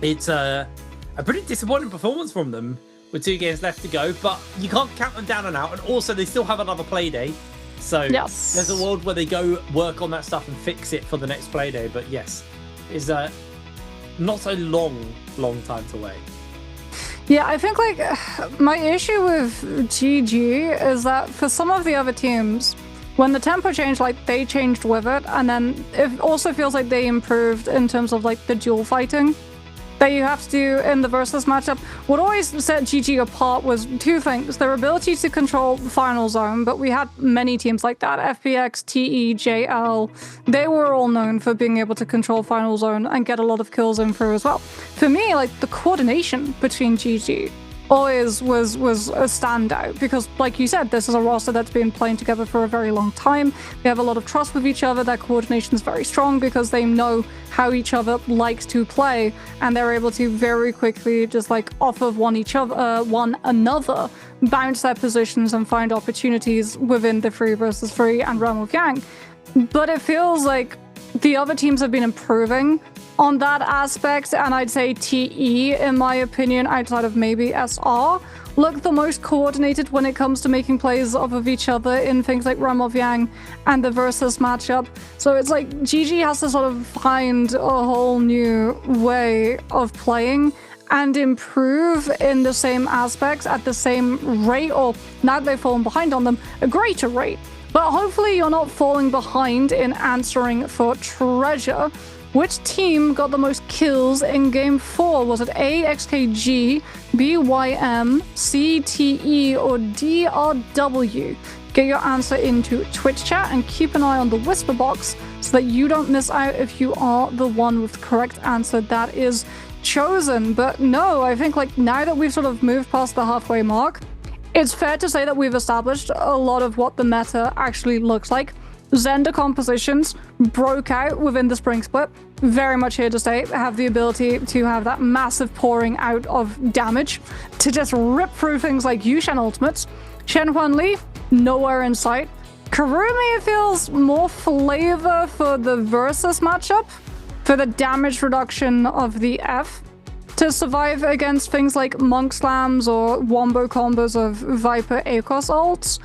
it's a pretty disappointing performance from them with 2 games left to go, but you can't count them down and out, and also they still have another play day, so yes, there's a world where they go work on that stuff and fix it for the next play day. But yes, it's not a long time to wait. Yeah, I think like my issue with GG is that for some of the other teams, when the tempo changed, like they changed with it, and then it also feels like they improved in terms of like the duel fighting that you have to do in the versus matchup. What always set GG apart was 2 things: their ability to control the final zone, but we had many teams like that, FPX, TE, JL, they were all known for being able to control final zone and get a lot of kills in through as well. For me, like the coordination between GG always was a standout, because like you said, this is a roster that's been playing together for a very long time. They have a lot of trust with each other. Their coordination is very strong because they know how each other likes to play, and they're able to very quickly just like off of one another bounce their positions and find opportunities within the 3 versus 3 and Realm of Yang. But it feels like the other teams have been improving on that aspect, and I'd say TE, in my opinion, outside of maybe SR, look the most coordinated when it comes to making plays off of each other in things like Realm of Yang and the versus matchup. So it's like GG has to sort of find a whole new way of playing and improve in the same aspects at the same rate, or now they've fallen behind on them, a greater rate. But hopefully you're not falling behind in answering for treasure. Which team got the most kills in Game 4? Was it A, XKG, B, YM, C, TE, or D, RW? Get your answer into Twitch chat and keep an eye on the whisper box so that you don't miss out if you are the one with the correct answer that is chosen. But no, I think like now that we've sort of moved past the halfway mark, it's fair to say that we've established a lot of what the meta actually looks like. Zender compositions broke out within the spring split, very much here to stay, have the ability to have that massive pouring out of damage to just rip through things like Yushan ultimates. Shenhuan Li, nowhere in sight. Karumi feels more flavor for the versus matchup, for the damage reduction of the F, to survive against things like Monk Slams or Wombo combos of Viper Akos ults.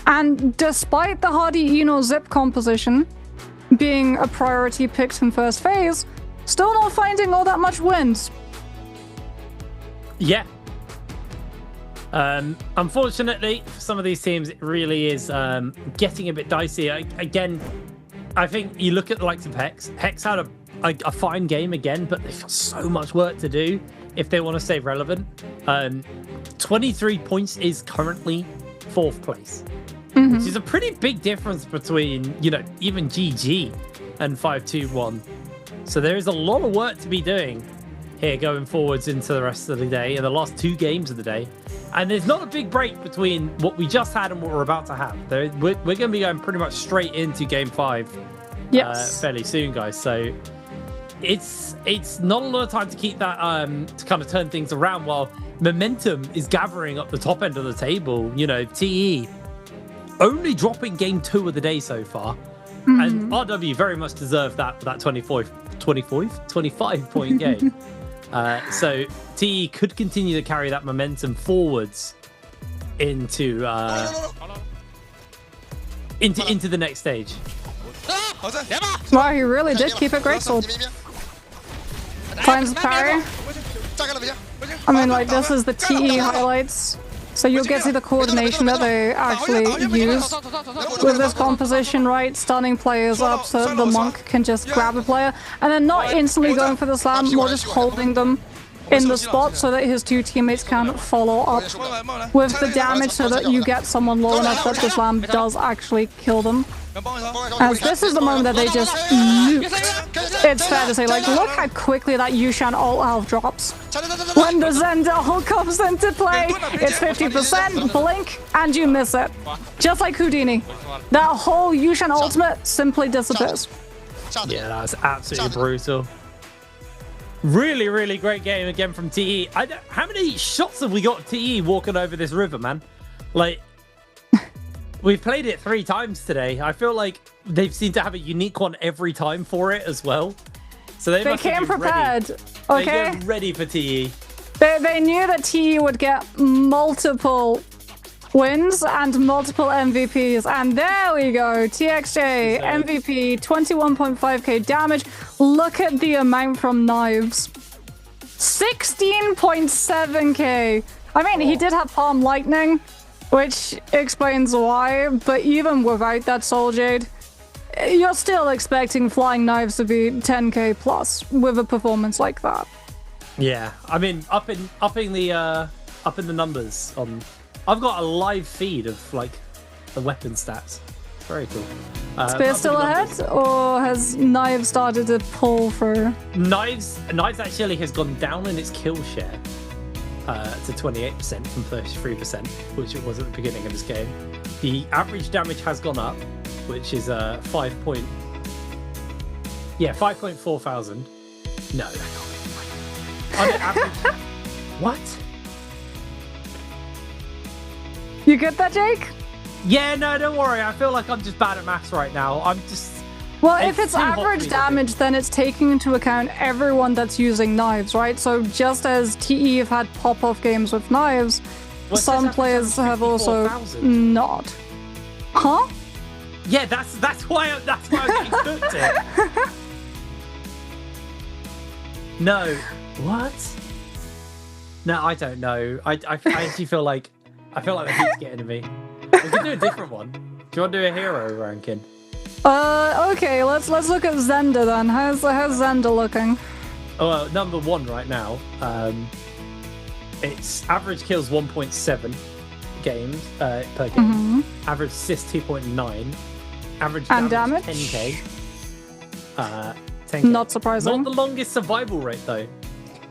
And despite the Hardy Eno Zip composition being a priority picked in first phase, still not finding all that much wins. Yeah. Unfortunately, for some of these teams, it really is getting a bit dicey. Again, I think you look at the likes of Hex. Hex had a fine game again, but they've got so much work to do if they want to stay relevant. 23 points is currently 4th place. Which is a pretty big difference between, you know, even GG and 5-2-1. So there is a lot of work to be doing here going forwards into the rest of the day and the last 2 games of the day. And there's not a big break between what we just had and what we're about to have. We're going to be going pretty much straight into Game 5 fairly soon, guys. So it's not a lot of time to keep that, to kind of turn things around while momentum is gathering up the top end of the table. You know, TE only dropping Game 2 of the day so far. And RW very much deserved that 25 point game. So TE could continue to carry that momentum forwards into the next stage. Wow, he really did keep it graceful. Finds the parry. I mean, like, this is the TE highlights. So you'll get to the coordination that they actually use with this composition, right? Stunning players up so the Monk can just grab a player and then not instantly going for the slam, more just holding them in the spot so that his two teammates can follow up with the damage so that you get someone low enough that the slam does actually kill them. As this is the moment that they just nuked. It's fair to say, like, look how quickly that Yushan ult health drops. When the Zen ult comes into play, it's 50%, blink, and you miss it. Just like Houdini. That whole Yushan ultimate simply disappears. Yeah, that was absolutely brutal. Really, really great game again from TE. How many shots have we got of TE walking over this river, man? Like, we've played it 3 times today. I feel like they've seemed to have a unique one every time for it as well. So they came prepared. Ready. Okay. They get ready for TE. They knew that TE would get multiple wins and multiple MVPs. And there we go. TXJ, MVP, 21.5k damage. Look at the amount from Knives. 16.7k. I mean, he did have Palm Lightning, which explains why. But even without that Soul Jade, you're still expecting Flying Knives to be 10k plus with a performance like that. Yeah, I mean, up in the numbers on. I've got a live feed of like the weapon stats. Very cool. Spear still ahead, or has Knives started to pull through? Knives actually has gone down in its kill share to 28% from 33%, which it was at the beginning of this game. The average damage has gone up, which is 5.4 thousand. No, that can't be right. On average, what? You get that, Jake? Yeah, no, don't worry. I feel like I'm just bad at maths right now. I'm just... Well, if it's average damage, then it's taking into account everyone that's using Knives, right? So just as TE have had pop-off games with Knives, some players have also not. Huh? Yeah, that's why I'm getting cooked it. No. What? No, I don't know. I actually feel like the heat's getting to me. We could do a different one. Do you want to do a hero ranking? Okay, let's look at Zenda then. How's Zenda looking? Oh, well, number 1 right now. Its average kills 1.7 games per game. Mm-hmm. Average assist 2.9. Average and damage damage 10k. 10k. Not surprising. Not the longest survival rate though.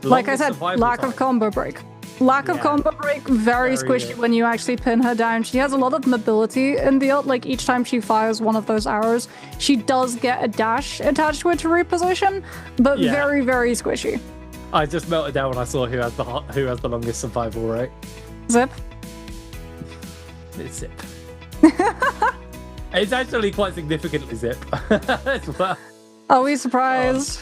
Like I said, lack of combo break. Lack of combo break, very squishy when you actually pin her down. She has a lot of mobility in the ult. Like each time she fires one of those arrows, she does get a dash attached to it to reposition, but very, very squishy. I just melted down when I saw who has the longest survival rate. Zip. It's Zip. It's actually quite significantly Zip as well. Are we surprised?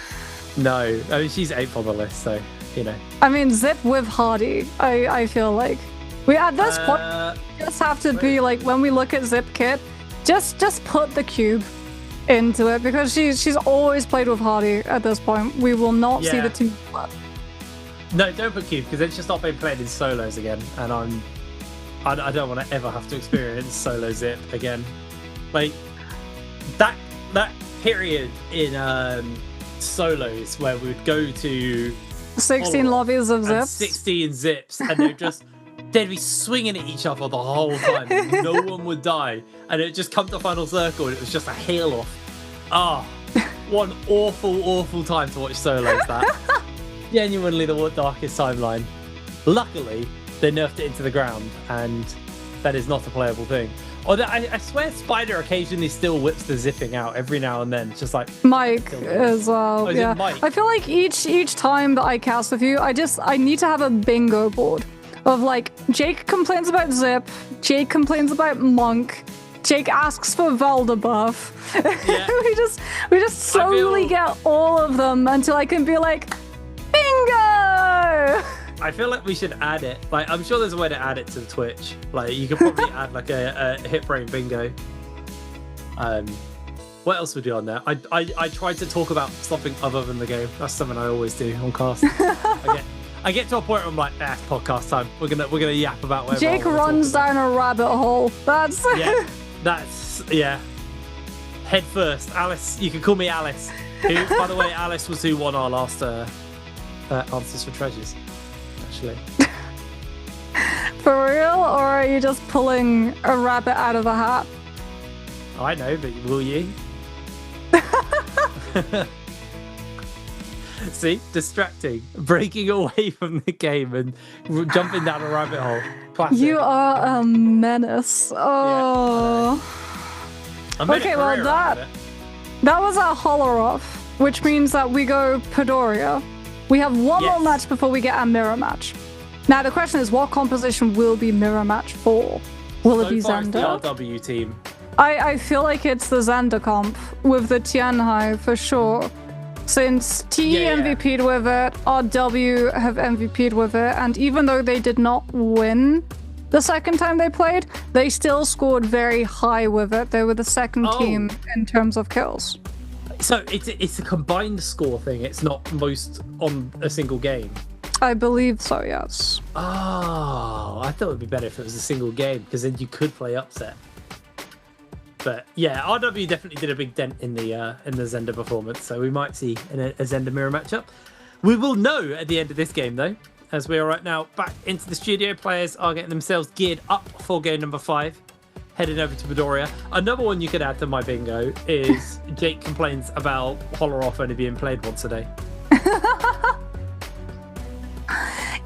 No, I mean she's 8th on the list, so you know. I mean Zip with Hardy. I feel like we at this point just have to be like when we look at Zip kit, just put the cube into it because she's always played with Hardy at this point. We will not see the two. No, don't put cube because it's just not been played in solos again, and I don't want to ever have to experience solo Zip again. Like that period in solos where we would go to 16 lobbies of Zips, 16 Zips, and they'd be swinging at each other the whole time. No one would die, and it just come to final circle, and it was just a hail off. One awful time to watch solos. That genuinely the darkest timeline. Luckily, they nerfed it into the ground, and that is not a playable thing. Although I swear Spider occasionally still whips the zipping out every now and then. It's just like Mike as well. Yeah. Mike? I feel like each time that I cast with you, I need to have a bingo board of like Jake complains about Zip, Jake complains about Monk, Jake asks for Valda buff. Yeah. we just slowly get all of them until I can be like, bingo! I feel like we should add it. Like, I'm sure there's a way to add it to Twitch. Like, you could probably add like a hit brain bingo. What else would we do on there? I tried to talk about something other than the game. That's something I always do on cast. I get to a point where I'm like, it's podcast time. We're gonna yap about whatever. Jake runs down a rabbit hole. That's Head first, Alice. You can call me Alice. Who, by the way, Alice was who won our last answers for treasures, actually. For real, or are you just pulling a rabbit out of a hat? I know, but will you? See, distracting, breaking away from the game and jumping down a rabbit hole. Classic. You are a menace. Oh. I made a Okay, well career out of it. that was our holler off, which means that we go Padoria. We have one more Yes. match before we get our mirror match. Now the question is, what composition will be mirror match for? Will it be So far, it's the Xander? RW team. I feel like it's the Xander comp with the Tianhai for sure. Since TE Yeah. MVP'd with it, RW have MVP'd with it, and even though they did not win the second time they played, they still scored very high with it. They were the second Oh. team in terms of kills. So it's a combined score thing. It's not most on a single game. I believe so, yes. Oh, I thought it would be better if it was a single game because then you could play upset. But yeah, RW definitely did a big dent in the Zenda performance, so we might see a Zenda mirror matchup. We will know at the end of this game though, as we are right now back into the studio. Players are getting themselves geared up for game number 5, heading over to Midoriya. Another one you could add to my bingo is Jake complains about Holler Off only being played once a day.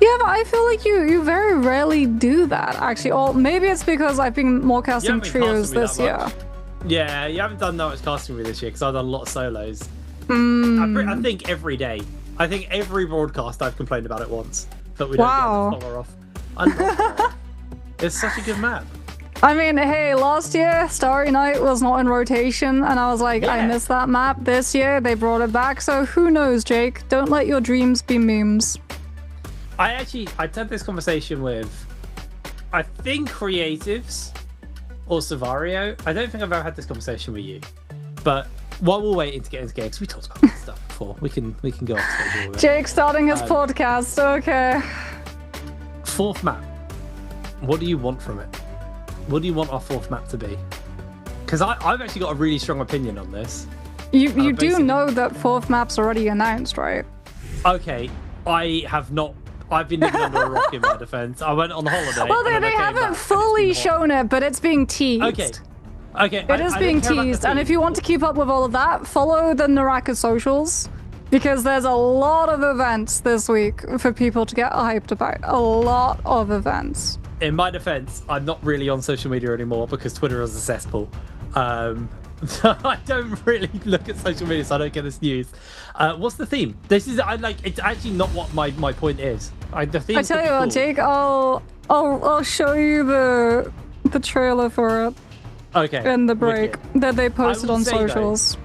Yeah, but I feel like you very rarely do that, actually. Or maybe it's because I've been more casting haven't been trios casting me this that year. much. Yeah, you haven't done that much casting with this year because I've done a lot of solos. I think every day. I think every broadcast I've complained about it once, but we don't Wow. get the Holler Off. I love it. It's such a good map. I mean, hey, last year Starry Night was not in rotation, and I was like, I Yeah. miss that map. This year they brought it back, so who knows, Jake? Don't let your dreams be memes. I had this conversation with, I think Creatives or Savario. I don't think I've ever had this conversation with you, but while we're waiting to get into games, we talked about this stuff before. We can go off stage with it. Jake starting his podcast. Okay. 4th map. What do you want from it? What do you want our 4th map to be? Because I've actually got a really strong opinion on this. You do basically- know that 4th map's already announced, right? Okay, I have not. I've been living under a rock in my defense. I went on holiday. Well, and they then I came haven't back and it's fully been hot. shown it, but it's being teased. Okay. It is being teased, and if you want to keep up with all of that, follow the Naraka socials, because there's a lot of events this week for people to get hyped about. A lot of events. In my defense, I'm not really on social media anymore because Twitter is a cesspool. So I don't really look at social media, so I don't get this news. What's the theme? It's actually not what my point is. The theme. I tell you what, Jake, I'll show you the trailer for it Okay. in the break wicked. that they posted will on say, though, socials.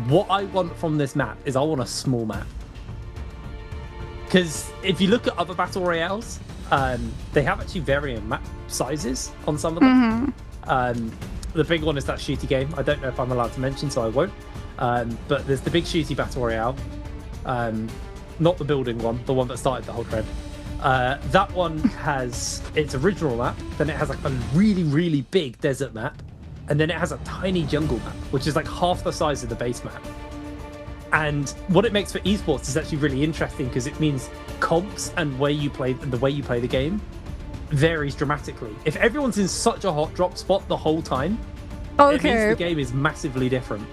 What I want from this map is I want a small map. Because if you look at other battle royales, they have actually varying map sizes on some of them. The big one is that shooty game. I don't know if I'm allowed to mention, so I won't. But there's the big shooty battle royale, not the building one, the one that started the whole trend. That one has its original map, then it has like a really, really big desert map, and then it has a tiny jungle map, which is like half the size of the base map. And what it makes for esports is actually really interesting because it means comps and the way you play the game varies dramatically. If everyone's in such a hot drop spot the whole time, it means Okay. the game is massively different.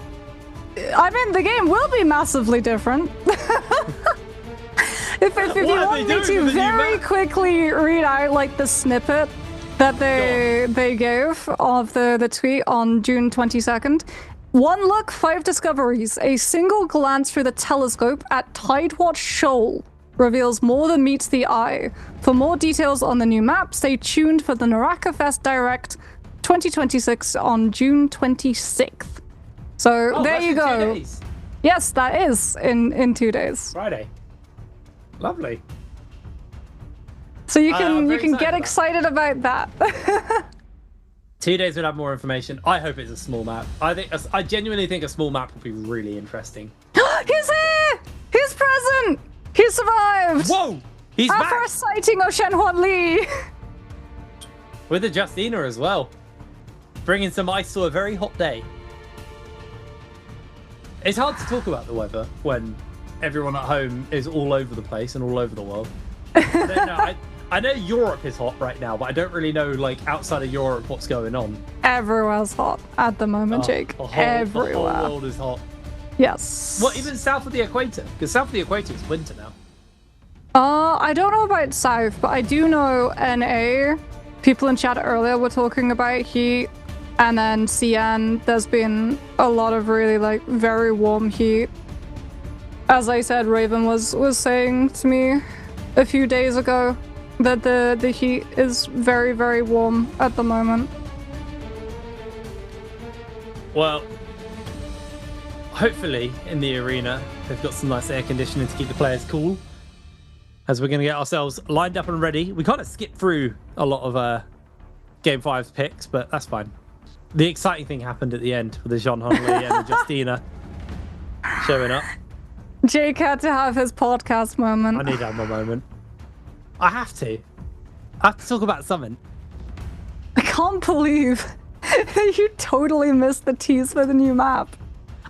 I mean, the game will be massively different. If you What are want they me doing to with the new very map? quickly read out like the snippet that they gave of the tweet on June 22nd. 1 look, 5 discoveries. A single glance through the telescope at Tidewatch Shoal reveals more than meets the eye. For more details on the new map, stay tuned for the Naraka Fest Direct 2026 on June 26th. So Oh, there that's you in 2 go. days. Yes, that is in 2 days. Friday. Lovely. So you I'm can very get excited excited about that. 2 days we'll have more information. I hope it's a small map. I genuinely think a small map will be really interesting. He's here! He's present! He survived! Whoa! He's Our back first sighting of Shenhuan Li! with the Justina as well, bringing some ice to a very hot day. It's hard to talk about the weather when everyone at home is all over the place and all over the world. I don't know. I know Europe is hot right now, but I don't really know, like, outside of Europe what's going on. Everywhere's hot at the moment, Jake. Everywhere. The whole world is hot. Yes. Well, even south of the equator, because south of the equator is winter now. I don't know about south, but I do know NA. People in chat earlier were talking about heat, and then CN, there's been a lot of really, like, very warm heat. As I said, Raven was saying to me a few days ago that the heat is very, very warm at the moment. Well, hopefully in the arena they've got some nice air conditioning to keep the players cool, as we're going to get ourselves lined up and ready. We kind of skipped through a lot of Game 5's picks, but that's fine. The exciting thing happened at the end with the Jean Hunley and the Justina showing up. Jake had to have his podcast moment. I need to have my moment. I have to talk about something. I can't believe you totally missed the tease for the new map.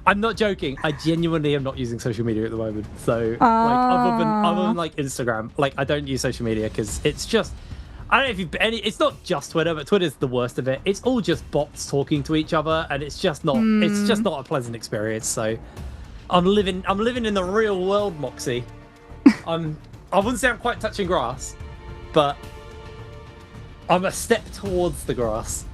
I'm not joking. I genuinely am not using social media at the moment. So, like, other than like Instagram, like, I don't use social media because it's just, I don't know if you've it's not just Twitter, but Twitter's the worst of it. It's all just bots talking to each other, and it's just not a pleasant experience. So, I'm living in the real world, Moxie. I wouldn't say I'm quite touching grass, but I'm a step towards the grass.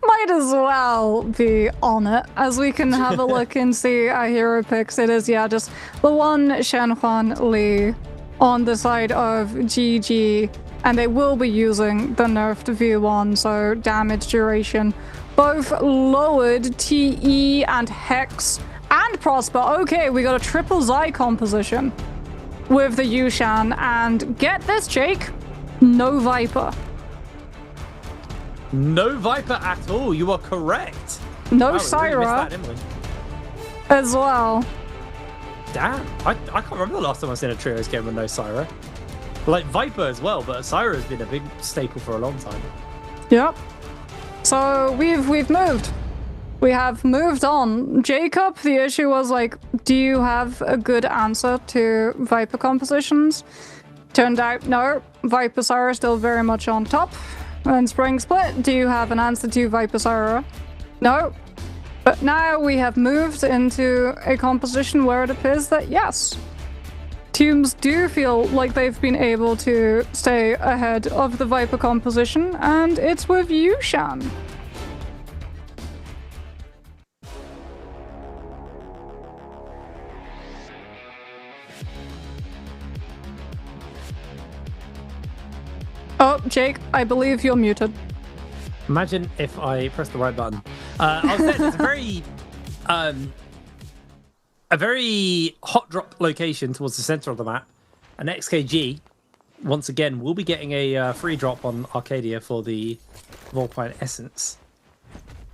Might as well be on it, as we can have a look and see our hero picks. It is, yeah, just the one Shen Huan Li on the side of GG, and they will be using the nerfed V1, so damage duration. Both lowered, TE and Hex and Prosper. Okay, we got a triple Zai composition with the Yushan, and get this, Jake, no Viper. No Viper at all. You are correct. No wow, Syra really as well. Damn, I can't remember the last time I've seen a trios game with no Syra. Like Viper as well, but Syra has been a big staple for a long time. Yep. So we've moved. We have moved on. Jacob, the issue was like, do you have a good answer to Viper compositions? Turned out, no. Viper Syra still very much on top. And Spring Split, do you have an answer to Viper Syra? No. But now we have moved into a composition where it appears that yes, teams do feel like they've been able to stay ahead of the Viper composition, and it's with Yushan. Oh, Jake, I believe you're muted. Imagine if I press the right button. I was saying it's a very hot drop location towards the center of the map. And XKG, once again, will be getting a free drop on Arcadia for the BLADEPOINT Essence.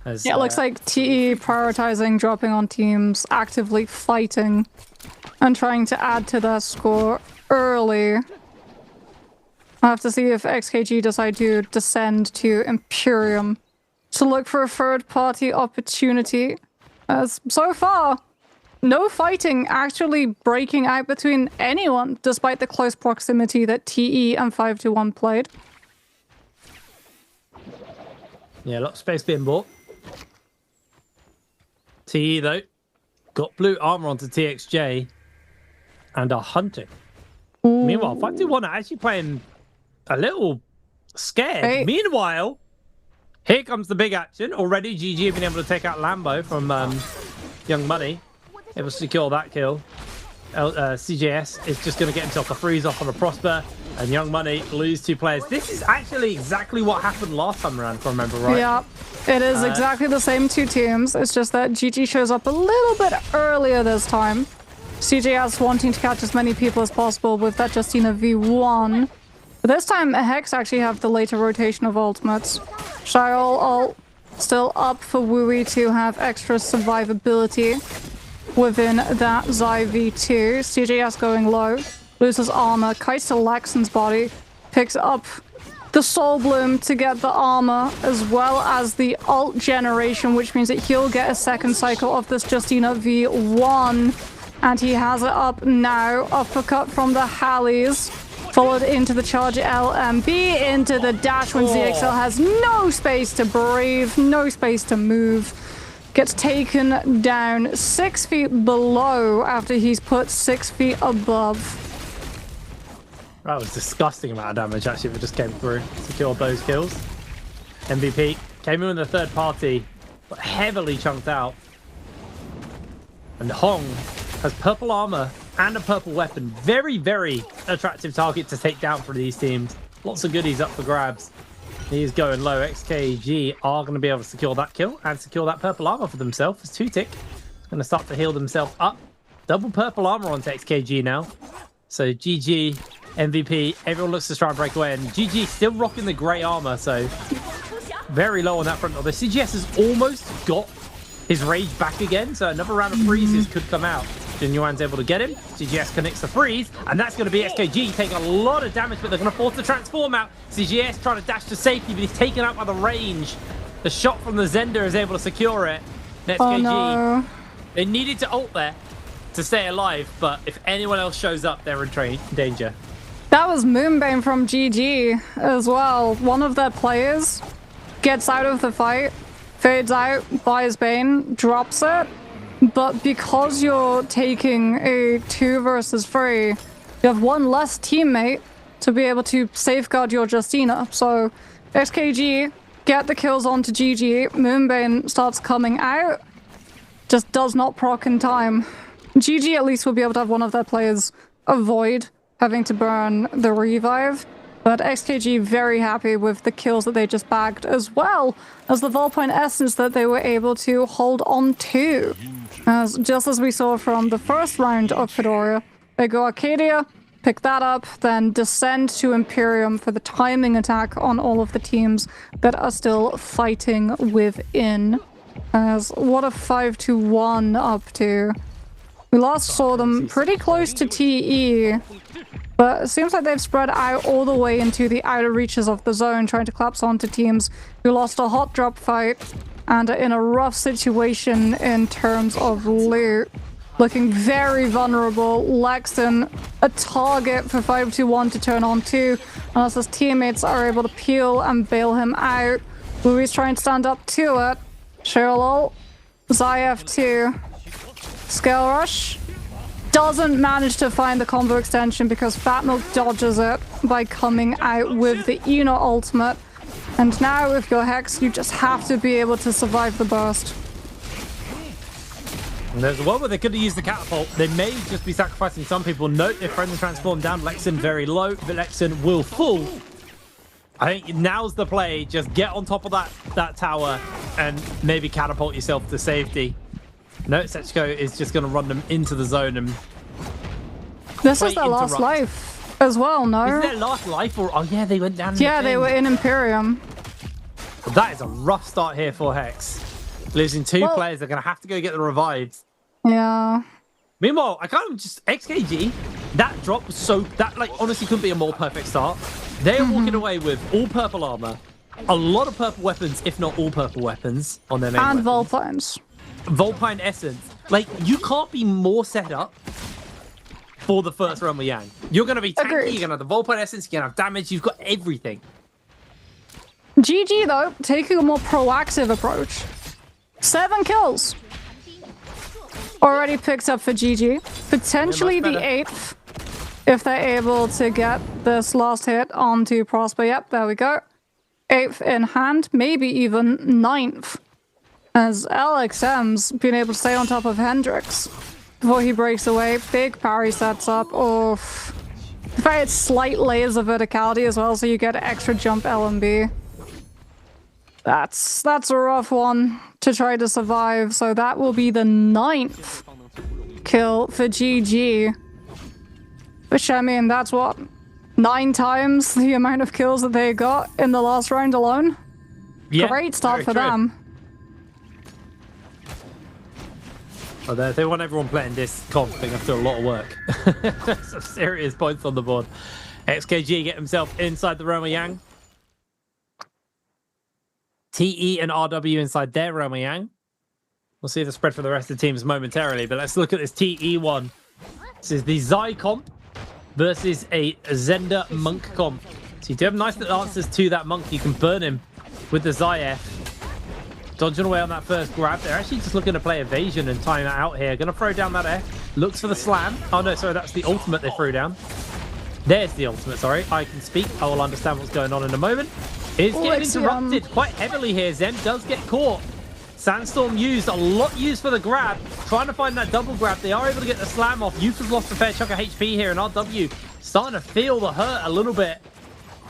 As, yeah, it looks like TE prioritizing dropping on teams, actively fighting, and trying to add to their score early. I'll have to see if XKG decide to descend to Imperium to look for a third-party opportunity. As so far, no fighting actually breaking out between anyone, despite the close proximity that TE and 521 played. Yeah, a lot of space being bought. TE, though, got blue armor onto TXJ and are hunting. Ooh. Meanwhile, 521 are actually playing a little scared. Hey. Meanwhile, here comes the big action. Already, GG have been able to take out Lambo from Young Money. Able to secure that kill. CJS is just going to get himself a freeze off on a Prosper, and Young Money lose 2 players. This is actually exactly what happened last time around, if I remember right. Yeah, it is exactly the same 2 teams. It's just that GG shows up a little bit earlier this time. CJS wanting to catch as many people as possible with that Justina V1. But this time, Hex actually have the later rotation of ultimates. Shirel still up for Wooey to have extra survivability within that Zai V2. CJS going low, loses armor, kites to Laxon's body, picks up the Soul Bloom to get the armor, as well as the ult generation, which means that he'll get a second cycle of this Justina V1. And he has it up now. Uppercut from the Hallies, followed into the charge LMB, into the dash when ZXL has no space to breathe, no space to move. Gets taken down 6 feet below after he's put 6 feet above. That was disgusting amount of damage actually if it just came through. Secured those kills. MVP came in the third party, but heavily chunked out. And Hong has purple armor and a purple weapon. Very, very attractive target to take down for these teams. Lots of goodies up for grabs. He's going low. XKG are going to be able to secure that kill and secure that purple armor for themselves. As 2-tick is going to start to heal themselves up. Double purple armor onto XKG now. So GG, MVP, everyone looks to try and break away. And GG still rocking the grey armor, so very low on that front. Although CGS has almost got his rage back again, so another round of freezes could come out. Jinyuan's able to get him. CGS connects the freeze, and that's going to be XKG taking a lot of damage, but they're going to force the transform out. CGS trying to dash to safety, but he's taken out by the range. The shot from the Zender is able to secure it. And XKG, no. They needed to ult there to stay alive, but if anyone else shows up, they're in danger. That was Moonbane from GG as well. One of their players gets out of the fight, fades out, buys Bane, drops it. But because you're taking a 2 versus 3, you have one less teammate to be able to safeguard your Justina. So XKG get the kills onto GG. Moonbane starts coming out, just does not proc in time. GG at least will be able to have one of their players avoid having to burn the revive. But XKG very happy with the kills that they just bagged, as well as the Volpoint Essence that they were able to hold on to. Just as we saw from the first round of Fedora, they go Arcadia, pick that up, then descend to Imperium for the timing attack on all of the teams that are still fighting within. What a 5-1 up to. We last saw them pretty close to TE, but it seems like they've spread out all the way into the outer reaches of the zone, trying to collapse onto teams who lost a hot drop fight and are in a rough situation in terms of loot. Looking very vulnerable. Lexon, a target for 5-1 to turn on to, unless his teammates are able to peel and bail him out. Louis trying to stand up to it. Cheryl, Zayev 2. Scale Rush doesn't manage to find the combo extension because Fat Milk dodges it by coming out with the Eno ultimate. And now with your Hex, you just have to be able to survive the burst. And there's one where they could have used the catapult. They may just be sacrificing some people. Note their friendly transform down. Lexon very low, but Lexon will fall. I think now's the play. Just get on top of that tower and maybe catapult yourself to safety. No, Setchko is just going to run them into the zone and... This is their last life as well, no? Is their last life or... Oh, yeah, they went down in Yeah, they were in Imperium. Well, that is a rough start here for Hex. Losing 2 players, they're going to have to go get the revives. Yeah. Meanwhile, I can't just... XKG, that drop was so... That, like, honestly couldn't be a more perfect start. They're walking away with all purple armor, a lot of purple weapons, if not all purple weapons on their main And weapons. Volpoints. Volpine Essence. Like, you can't be more set up for the first run with Yang. You're going to be tanky, Agreed. you're going to have the Volpine Essence, you're going to have damage, you've got everything. GG, though, taking a more proactive approach. 7 kills. Already picked up for GG. Potentially the 8th, if they're able to get this last hit onto Prosper. Yep, there we go. 8th in hand, maybe even 9th. As LXM's been able to stay on top of Hendrix before he breaks away. Big parry sets up. Oof. In fact, it's slight layers of verticality as well, so you get extra jump LMB. That's a rough one to try to survive. So that will be the 9th kill for GG. Which, I mean, that's what? 9 times the amount of kills that they got in the last round alone? Yeah, great start for them. Oh, they want everyone playing this comp. They have to do a lot of work. Some serious points on the board. XKG get himself inside the realm of Yang. TE and RW inside their Realm of Yang. We'll see the spread for the rest of the teams momentarily, but let's look at this TE one. This is the Zai comp versus a Zender Monk comp. So you do have nice little answers to that Monk. You can burn him with the Zai F. Dodging away on that first grab. They're actually just looking to play evasion and time that out here. Gonna throw down that F. Looks for the slam. Oh no, sorry, that's the ultimate they threw down. There's the ultimate, sorry. I can speak. I will understand what's going on in a moment. It's getting interrupted quite heavily here. Zen does get caught. Sandstorm used, a lot used for the grab. Trying to find that double grab. They are able to get the slam off. Yuka's lost a fair chunk of HP here, and RW starting to feel the hurt a little bit.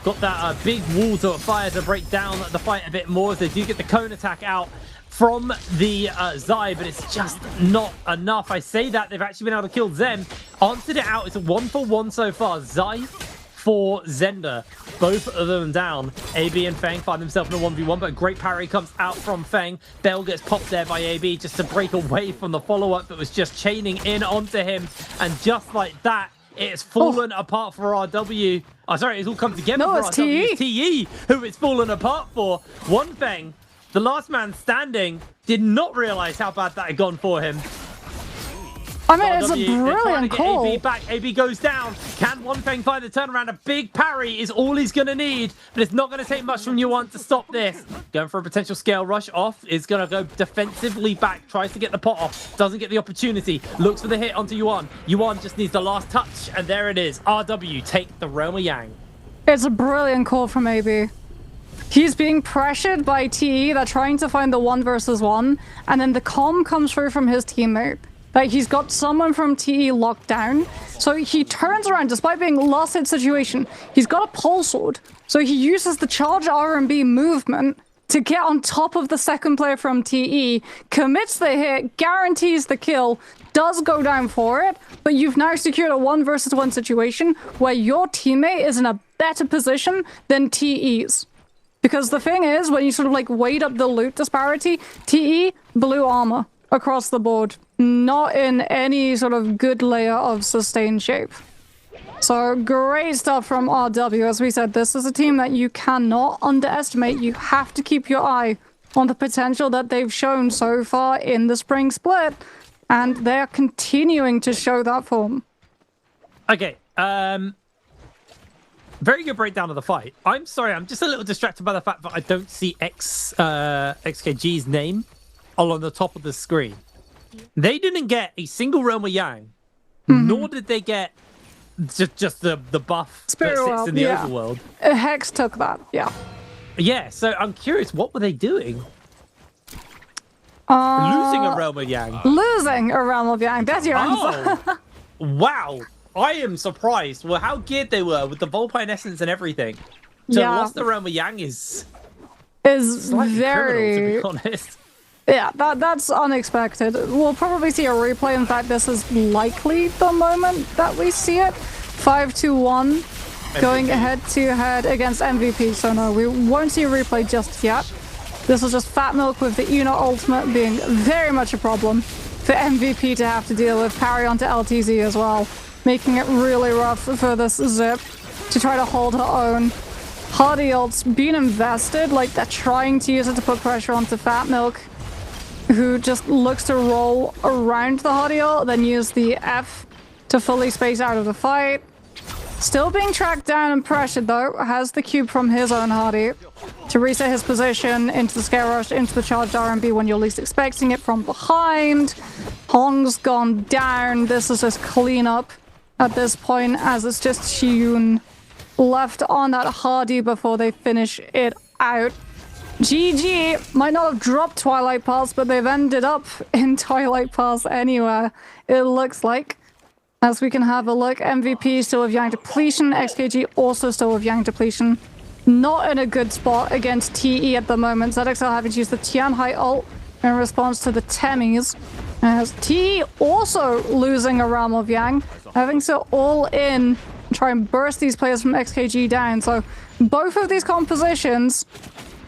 Got that big wall to fire to break down the fight a bit more as they do get the cone attack out from the Zai, but it's just not enough. I say that they've actually been able to kill Zen. Answered it out. It's a 1-for-1 so far. Zai for Zender. Both of them down. AB and Feng find themselves in a 1v1, but a great parry comes out from Feng. Bell gets popped there by AB just to break away from the follow-up that was just chaining in onto him. And just like that, it's fallen apart for RW. Oh, sorry, it's all come together for RW. It's TE who it's fallen apart for. One Feng, the last man standing, did not realize how bad that had gone for him. I mean, it's a brilliant call. AB back. AB goes down. Can One Feng find the turnaround? A big parry is all he's going to need, but it's not going to take much from Yuan to stop this. Going for a potential scale rush off. Is going to go defensively back. Tries to get the pot off. Doesn't get the opportunity. Looks for the hit onto Yuan. Yuan just needs the last touch, and there it is. RW take the Realm of Yang. It's a brilliant call from AB. He's being pressured by TE. They're trying to find the 1v1, and then the comm comes through from his teammate. Like, he's got someone from TE locked down, so he turns around despite being lost hit situation. He's got a pole sword, so he uses the charge R&B movement to get on top of the second player from TE, commits the hit, guarantees the kill, does go down for it, but you've now secured a 1v1 situation where your teammate is in a better position than TE's. Because the thing is, when you sort of like weight up the loot disparity, TE, blue armor across the board. Not in any sort of good layer of sustained shape. So great stuff from RW. As we said, this is a team that you cannot underestimate. You have to keep your eye on the potential that they've shown so far in the spring split. And they're continuing to show that form. Okay, very good breakdown of the fight. I'm sorry, I'm just a little distracted by the fact that I don't see XKG's name along the top of the screen. They didn't get a single Realm of Yang, nor did they get just the buff that sits in the overworld. Hex took that, yeah. Yeah, so I'm curious, what were they doing? Losing a Realm of Yang. Losing a Realm of Yang, that's your answer. Wow, I am surprised. Well, how geared they were with the Volpine Essence and everything. To lost the Realm of Yang is very criminal, to be honest. Yeah, that's unexpected. We'll probably see a replay. In fact, this is likely the moment that we see it. 5-2-1 going head-to-head against MVP. So no, we won't see a replay just yet. This is just Fat Milk with the Una ultimate being very much a problem for MVP to have to deal with. Parry onto LTZ as well, making it really rough for this Zip to try to hold her own. Hardy ult's been invested, like they're trying to use it to put pressure onto Fat Milk, who just looks to roll around the Hardy ult, then use the F to fully space out of the fight. Still being tracked down and pressured though, has the cube from his own Hardy to reset his position into the scare rush, into the charged R&B when you're least expecting it from behind. Hong's gone down. This is just cleanup at this point, as it's just Xiun left on that Hardy before they finish it out. GG might not have dropped Twilight Pass, but they've ended up in Twilight Pass anywhere, it looks like. As we can have a look, MVP still with Yang depletion, XKG also still with Yang depletion. Not in a good spot against TE at the moment. ZXL having to use the Tianhai ult in response to the Temis. As TE also losing a Realm of Yang, having to all in try and burst these players from XKG down. So both of these compositions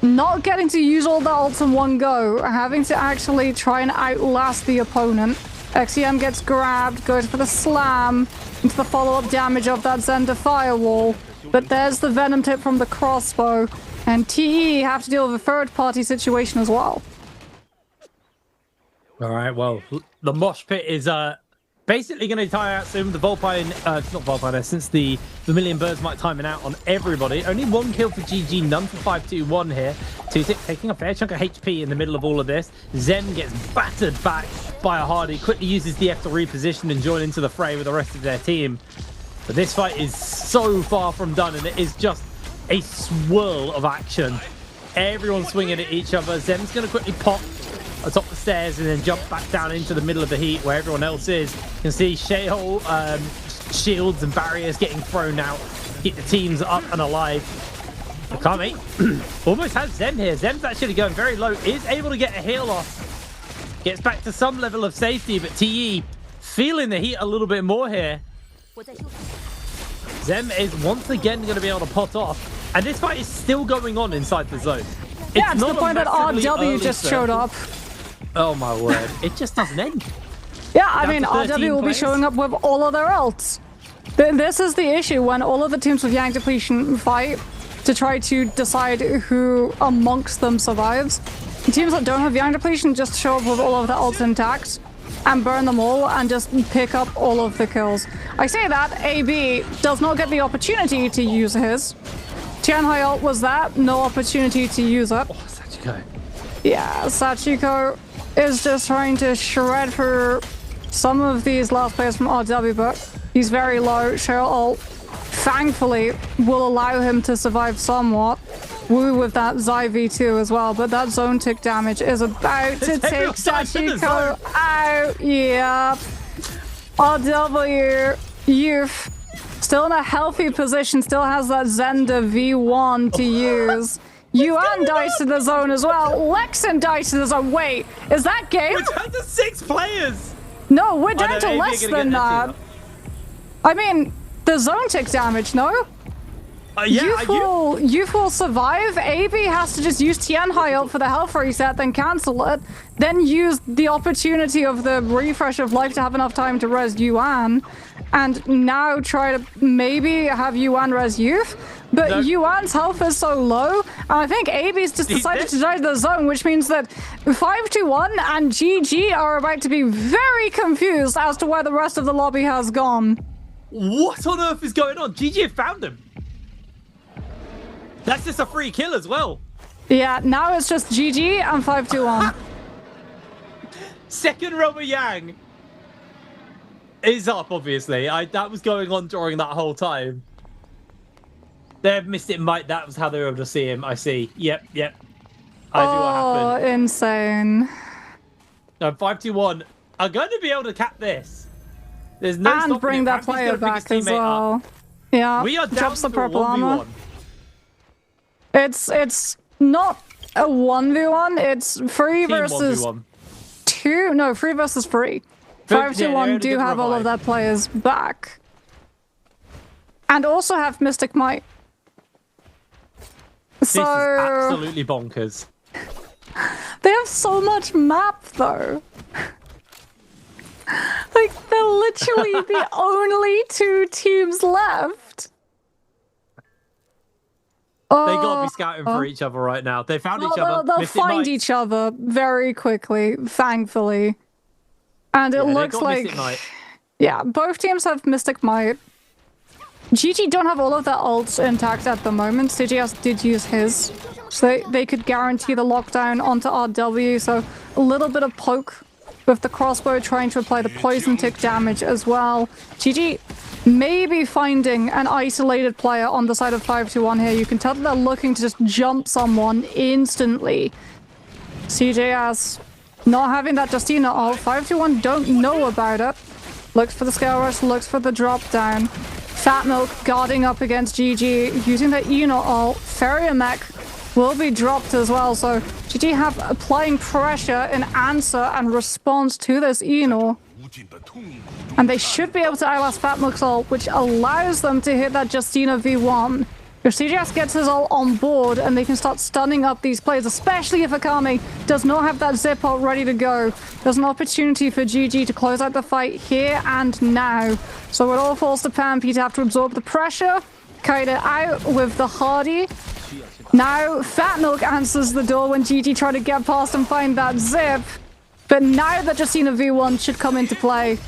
not getting to use all the ults in one go, having to actually try and outlast the opponent. XEM gets grabbed, goes for the slam into the follow-up damage of that Zender firewall. But there's the Venom tip from the crossbow. And TE have to deal with a third-party situation as well. All right, well, the mosh pit is basically going to tire out soon. The Volpine, not Volpine Essence, the Vermilion Birds might time it out on everybody. Only 1 kill for GG, none for 521 here. 2-6 taking a fair chunk of HP in the middle of all of this. Zem gets battered back by a Hardy, quickly uses the F to reposition and join into the fray with the rest of their team. But this fight is so far from done, and it is just a swirl of action. Everyone swinging at each other. Zem's going to quickly pop atop the stairs and then jump back down into the middle of the heat where everyone else is. You can see Shale shields and barriers getting thrown out. Keep the teams up and alive. Akami almost has Zem here. Zem's actually going very low. Is able to get a heal off. Gets back to some level of safety, but TE feeling the heat a little bit more here. Zem is once again going to be able to pot off. And this fight is still going on inside the zone. Yeah, it's the point that RW just showed up. Oh my word. It just doesn't end. Yeah, I mean, RW will be showing up with all of their ults. This is the issue when all of the teams with Yang Depletion fight to try to decide who amongst them survives. The teams that don't have Yang Depletion just show up with all of their ults intact and burn them all and just pick up all of the kills. I say that, AB does not get the opportunity to use his. Tianhai ult was that, no opportunity to use it. Oh, Sachiko. Yeah, Sachiko is just trying to shred through some of these last players from RW, but he's very low. Cheryl ult, thankfully, will allow him to survive somewhat. Woo with that Zai V2 as well, but that zone tick damage is about to take Sachiko out. Yep. RW, Youth, still in a healthy position, still has that Zenda V1 to use. Yuan dies to the zone as well. Lexin dies to the zone. Wait, is that game? We're down to 6 players. No, we're down to less than that. I mean, the zone tick damage, no? Yeah, Youth will survive. AB has to just use Tianhai ult for the health reset, then cancel it. Then use the opportunity of the refresh of life to have enough time to res Yuan. And now try to maybe have Yuan res Youth. But no. Yuan's health is so low, and I think AB's just decided to die to the zone, which means that 521 and GG are about to be very confused as to where the rest of the lobby has gone. What on earth is going on? GG have found him. That's just a free kill as well. Yeah, now it's just GG and 521. Second row of Yang is up, obviously. That was going on during that whole time. They've missed it, Mike. That was how they were able to see him. I see. Yep. I see what happened. Oh, insane. No, 521 are going to be able to cap this. There's no and bring that player back as well. Yeah, we are down drops to the purple 1v1. armor. It's not a 1v1. It's 3 versus 1v1. 2. No, 3 versus 3. 521 do have all of their players back. And also have Mystic Might. This is absolutely bonkers. They have so much map, though. Like, they're literally the only 2 teams left. They gotta be scouting for each other right now. They found each other. They'll find each other very quickly, thankfully. And it looks like... Yeah, both teams have Mystic Might. GG don't have all of their ults intact at the moment. CGS did use his. So they could guarantee the lockdown onto RW. So a little bit of poke with the crossbow trying to apply the poison tick damage as well. GG maybe finding an isolated player on the side of 521 here. You can tell that they're looking to just jump someone instantly. CJS not having that Justina ult. 521 don't know about it. Looks for the scale rush, looks for the drop down. Fat Milk guarding up against GG, using the Eno ult. Farrier Mech will be dropped as well, so GG have applying pressure in answer and response to this Eno. And they should be able to outlast Fat Milk's ult, which allows them to hit that Justina V1. If CGS gets his ult on board and they can start stunning up these players, especially if Akame does not have that zip ult ready to go, there's an opportunity for GG to close out the fight here and now. So it all falls to Pampy to have to absorb the pressure, kite it out with the Hardy. Now, Fat Milk answers the door when GG tried to get past and find that zip. But now that Justina V1 should come into play,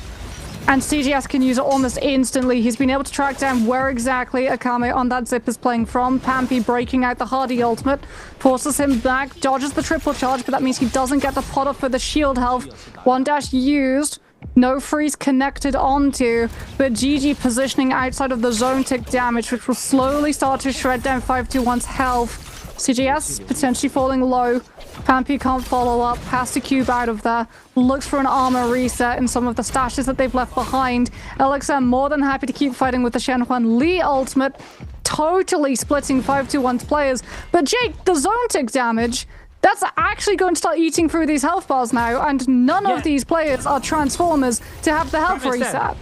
and CGS can use it almost instantly, he's been able to track down where exactly Akame on that zip is playing from. Pampy breaking out the Hardy ultimate, forces him back, dodges the triple charge, but that means he doesn't get the pot up for the shield health. One dash used. No freeze connected onto, but GG positioning outside of the zone tick damage, which will slowly start to shred down 521's health. CGS potentially falling low. Pampy can't follow up, has to cube out of there, looks for an armor reset in some of the stashes that they've left behind. LXM more than happy to keep fighting with the Shenhuan Li ultimate, totally splitting 521's players. But Jake, the zone tick damage, that's actually going to start eating through these health bars now, and none of these players are Transformers to have the health reset.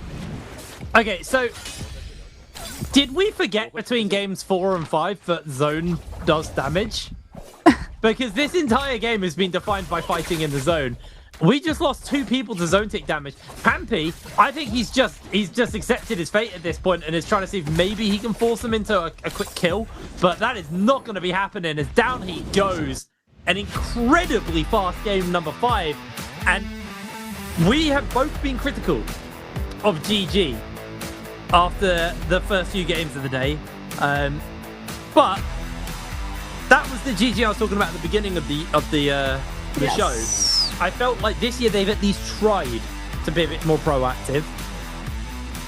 Okay, so did we forget between games 4 and 5 that zone does damage? Because this entire game has been defined by fighting in the zone. We just lost 2 people to zone tick damage. Pampy, I think he's just accepted his fate at this point and is trying to see if maybe he can force them into a quick kill, but that is not going to be happening as down he goes. An incredibly fast game number 5, and we have both been critical of GG after the first few games of the day, but that was the GG I was talking about at the beginning of the show. I felt like this year they've at least tried to be a bit more proactive,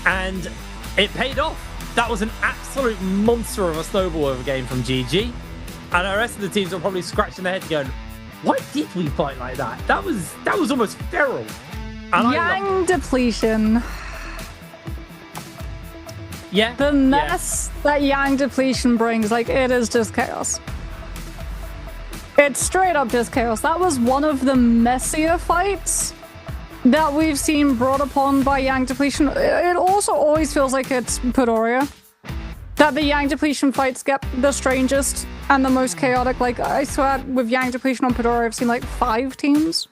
and it paid off. That was an absolute monster of a snowball of a game from GG. And the rest of the teams are probably scratching their heads going, why did we fight like that? That was almost feral. And Yang depletion. Yeah. The mess that Yang depletion brings, like, it is just chaos. It's straight up just chaos. That was one of the messier fights that we've seen brought upon by Yang depletion. It also always feels like it's Padoria. That the Yang depletion fights get the strangest and the most chaotic. Like, I swear, with Yang depletion on Padoria, I've seen like 5 teams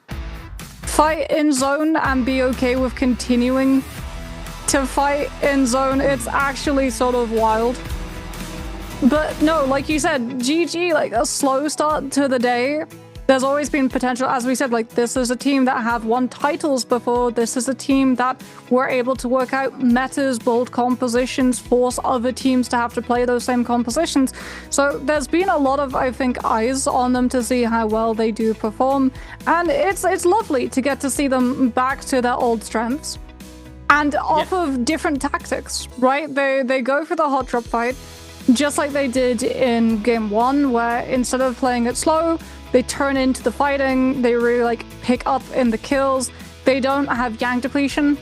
fight in zone and be okay with continuing to fight in zone. It's actually sort of wild. But no, like you said, GG, like a slow start to the day. There's always been potential, as we said, like this is a team that have won titles before. This is a team that were able to work out metas, build compositions, force other teams to have to play those same compositions. So there's been a lot of, I think, eyes on them to see how well they do perform. And it's lovely to get to see them back to their old strengths. And off of different tactics, right? They go for the hot drop fight, just like they did in game 1, where instead of playing it slow, they turn into the fighting, they really like pick up in the kills. They don't have Yang depletion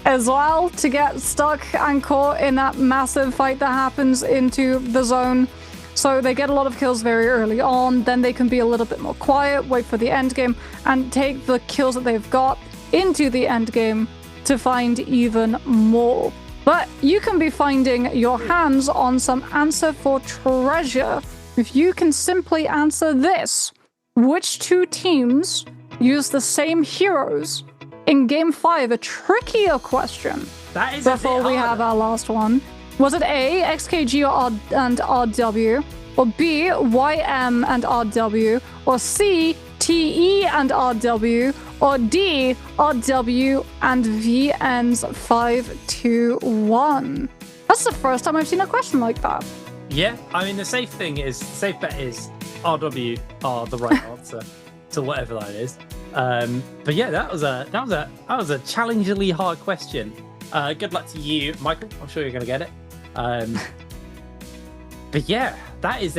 as well to get stuck and caught in that massive fight that happens into the zone. So they get a lot of kills very early on, then they can be a little bit more quiet, wait for the end game, and take the kills that they've got into the end game to find even more. But you can be finding your hands on some answer for treasure if you can simply answer this. Which 2 teams use the same heroes in Game 5? A trickier question. That is before we have our last one. Was it A, XKG and RW? Or B, YM and RW? Or C, TE and RW? Or D, RW and VN's 521? That's the first time I've seen a question like that. Yeah, I mean the safe bet is RW are the right answer to whatever that is. But yeah, that was a challengingly hard question. Good luck to you, Michael. I'm sure you're gonna get it. But yeah, that was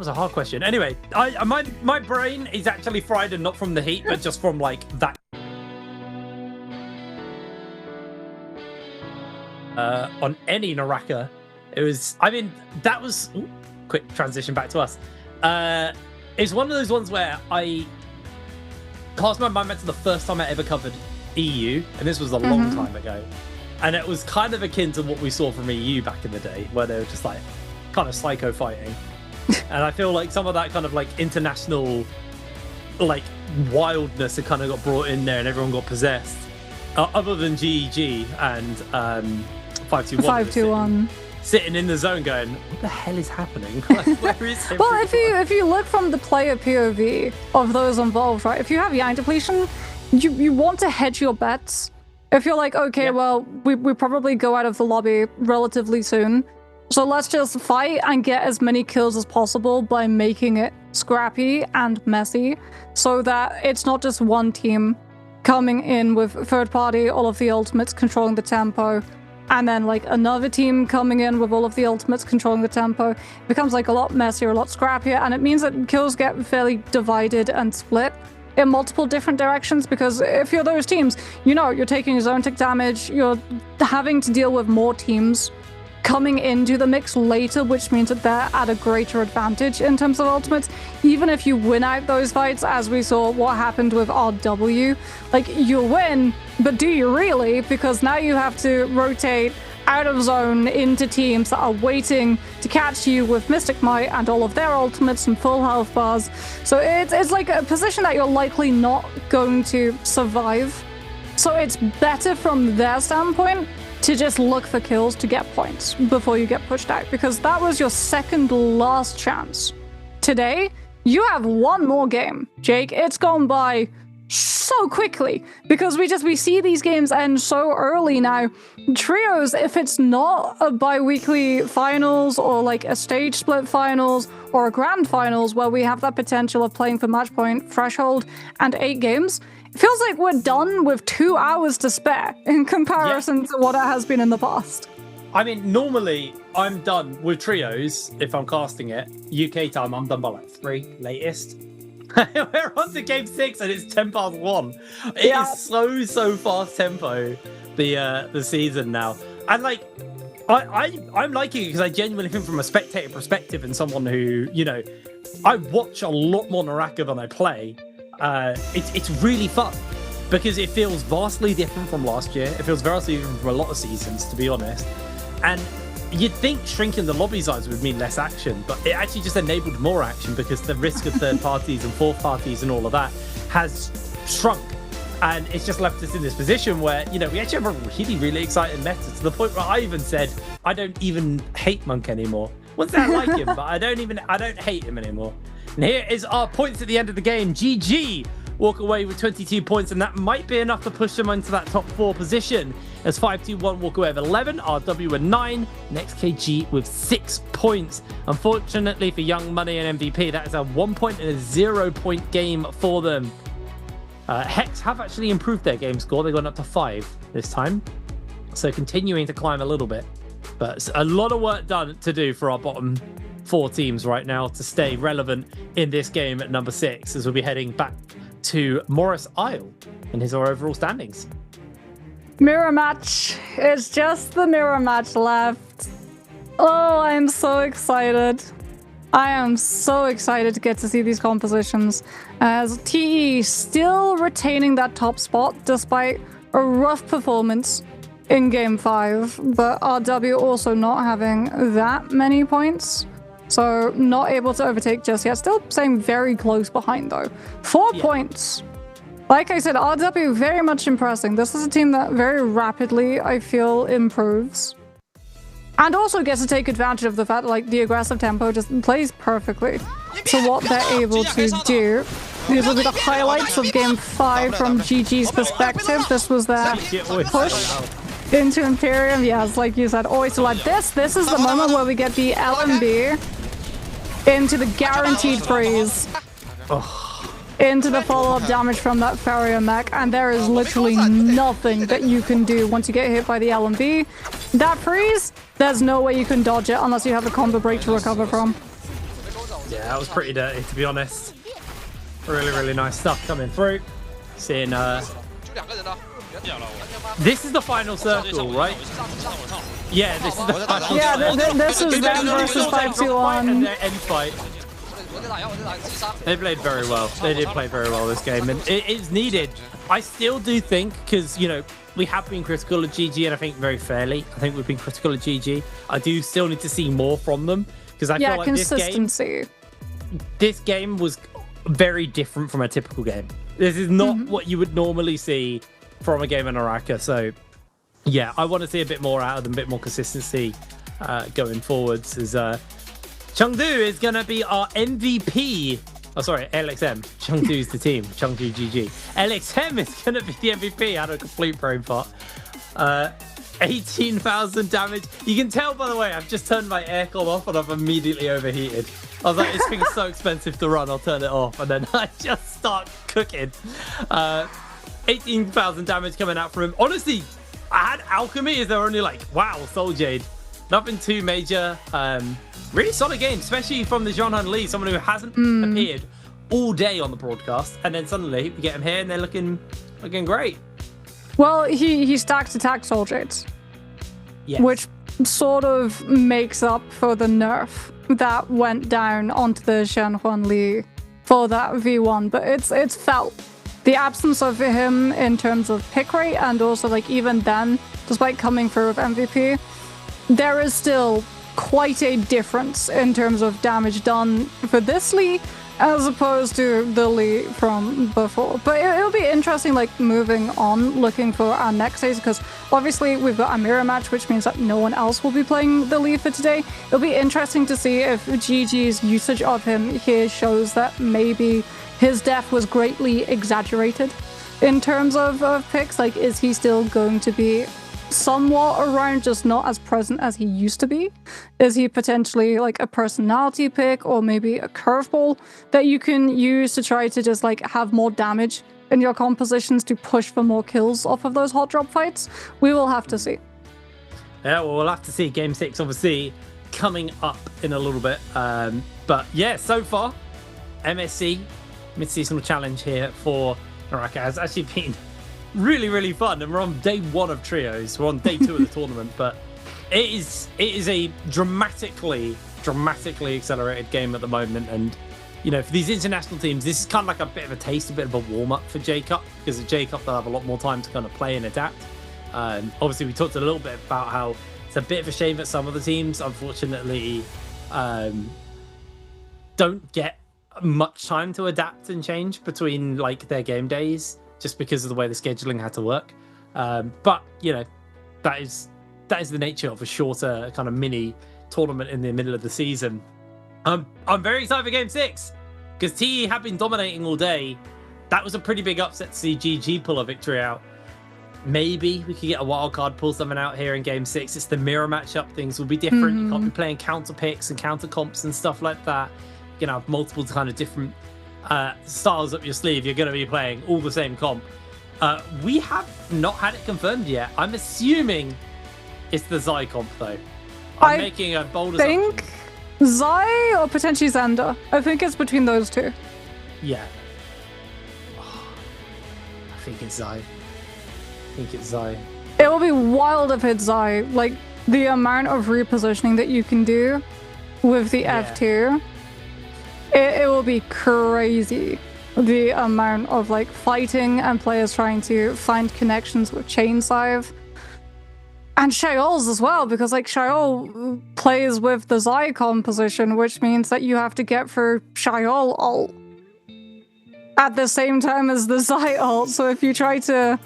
a hard question. Anyway, my brain is actually fried, and not from the heat, but just from like that. On any Naraka, it was. I mean, that was. Ooh, quick transition back to us. It's one of those ones where I cast my mind back to the first time I ever covered EU, and this was a long time ago. And it was kind of akin to what we saw from EU back in the day, where they were just like kind of psycho fighting. And I feel like some of that kind of like international like wildness had kind of got brought in there, and everyone got possessed. Other than GEG and 521. 521. sitting in the zone going, what the hell is happening? Like, where is Well, everyone? if you look from the player POV of those involved, right? If you have yang depletion, you want to hedge your bets. If you're like, okay, well, we probably go out of the lobby relatively soon, so let's just fight and get as many kills as possible by making it scrappy and messy, so that it's not just one team coming in with third party, all of the ultimates controlling the tempo, and then like another team coming in with all of the ultimates controlling the tempo. It becomes like a lot messier, a lot scrappier, and it means that kills get fairly divided and split in multiple different directions, because if you're those teams, you know, you're taking zone tick damage, you're having to deal with more teams coming into the mix later, which means that they're at a greater advantage in terms of ultimates. Even if you win out those fights, as we saw what happened with RW, like, you'll win, but do you really? Because now you have to rotate out of zone into teams that are waiting to catch you with Mystic Might and all of their ultimates and full health bars. So it's like a position that you're likely not going to survive. So it's better from their standpoint to just look for kills to get points before you get pushed out, because that was your second last chance. Today, you have one more game, Jake. It's gone by so quickly because we see these games end so early now. Trios, if it's not a bi-weekly finals or like a stage split finals or a grand finals where we have that potential of playing for match point threshold and 8 games, it feels like we're done with 2 hours to spare in comparison to what it has been in the past. I mean, normally I'm done with trios if I'm casting it. UK time, I'm done by like 3 latest. We're on to game 6 and it's 10 past 1. It is so fast tempo, the season now. And like, I'm liking it because I genuinely think from a spectator perspective and someone who, you know, I watch a lot more Naraka than I play. It's really fun because it feels vastly different from last year. It feels vastly different from a lot of seasons, to be honest. And you'd think shrinking the lobby size would mean less action, but it actually just enabled more action because the risk of third parties and fourth parties and all of that has shrunk. And it's just left us in this position where, you know, we actually have a really exciting meta, to the point where I even said, I don't even hate Monk anymore. What's that like him? But I don't hate him anymore. And here is our points at the end of the game. GG walk away with 22 points, and that might be enough to push them into that top 4 position. As 5-2-1 walk away with 11, RW with 9, next KG with 6 points. Unfortunately for Young Money and MVP, that is a 1 point and a 0 point game for them. Hex have actually improved their game score. They've gone up to 5 this time, so continuing to climb a little bit. But a lot of work done to do for our bottom 4 teams right now to stay relevant in this game at number 6, as we'll be heading back to Morris Isle and his overall standings. Mirror match. It's just the mirror match left. Oh, I'm so excited. I am so excited to get to see these compositions, as TE still retaining that top spot despite a rough performance in Game 5, but RW also not having that many points, so not able to overtake just yet. Still staying very close behind though. 4 points. Like I said, RW very much impressing. This is a team that very rapidly, I feel, improves. And also gets to take advantage of the fact that, like, the aggressive tempo just plays perfectly to what they're able to do. These will be the highlights of Game 5 from GG's perspective. This was their push into Imperium. Yes, like you said, always like this. This is the moment where we get the LMB into the guaranteed freeze. Into the follow-up damage from that Farrier mech, and there is literally nothing that you can do once you get hit by the LMB. That freeze, there's no way you can dodge it unless you have a combo break to recover from. Yeah, that was pretty dirty, to be honest. Really nice stuff coming through. Seeing, this is the final circle, right? Yeah, this is the final circle. This is them versus 5-2-1. And their end fight. They played very well. They did play very well this game, and it is needed. I still do think, because, you know, we have been critical of GG, and I think very fairly. I think we've been critical of GG. I do still need to see more from them, because I feel like consistency. This game was very different from a typical game. This is not what you would normally see from a game in Naraka. So, yeah, I want to see a bit more out of them, a bit more consistency going forwards. As Chengdu is going to be our MVP. Oh, sorry, LXM. Chengdu's the team. Chengdu GG. LXM is going to be the MVP. I had a complete brain fart. 18,000 damage. You can tell, by the way, I've just turned my aircon off and I've immediately overheated. I was like, this thing is so expensive to run, I'll turn it off. And then I just start cooking. 18,000 damage coming out from him. Honestly, I had Alchemy as they're only like, wow, Soul Jade. Nothing too major. Really solid game, especially from the Zhonghun Li, someone who hasn't appeared all day on the broadcast. And then suddenly we get him here and they're looking great. Well, he stacked attack Soul Jades. Yes. Which sort of makes up for the nerf that went down onto the Zhonghun Li for that V1. But it's felt. The absence of him in terms of pick rate, and also like even then, despite coming through with MVP, there is still quite a difference in terms of damage done for this Li as opposed to the Li from before. But it'll be interesting, like, moving on, looking for our next days, because obviously we've got a mirror match, which means that no one else will be playing the Li for today. It'll be interesting to see if GG's usage of him here shows that maybe his death was greatly exaggerated in terms of picks. Like, is he still going to be somewhat around, just not as present as he used to be? Is he potentially like a personality pick or maybe a curveball that you can use to try to just like have more damage in your compositions to push for more kills off of those hot drop fights? We will have to see. Yeah, well, we'll have to see. Game 6 obviously coming up in a little bit. But yeah, so far, MSC mid-seasonal challenge here for Naraka has actually been really, really fun, and we're on day 1 of trios. We're on day 2 of the tournament, but it is a dramatically accelerated game at the moment. And you know, for these international teams, this is kind of like a bit of a taste, a bit of a warm-up for J-Cup, because at J-Cup they'll have a lot more time to kind of play and adapt. Obviously, we talked a little bit about how it's a bit of a shame that some of the teams, unfortunately, don't get much time to adapt and change between like their game days, just because of the way the scheduling had to work. But you know, that is the nature of a shorter kind of mini tournament in the middle of the season. I'm very excited for game 6 because TE have been dominating all day. That was a pretty big upset to see GG pull a victory out. Maybe we could get a wild card, pull something out here in game 6. It's the mirror matchup, things will be different. You can't be playing counter picks and counter comps and stuff like that. You know, have multiple kind of different styles up your sleeve. You're going to be playing all the same comp. We have not had it confirmed yet. I'm assuming it's the Zai comp though. I'm making a bold assumption. I think Zai or potentially Xander. I think it's between those two. Yeah. I think it's Zai. It will be wild if it's Zai. Like, the amount of repositioning that you can do with the F2. It will be crazy, the amount of like fighting and players trying to find connections with Chain Scythe. And Shaol's as well, because like Shaol plays with the Zai composition, which means that you have to get through Shaol ult at the same time as the Zai ult. So if you try to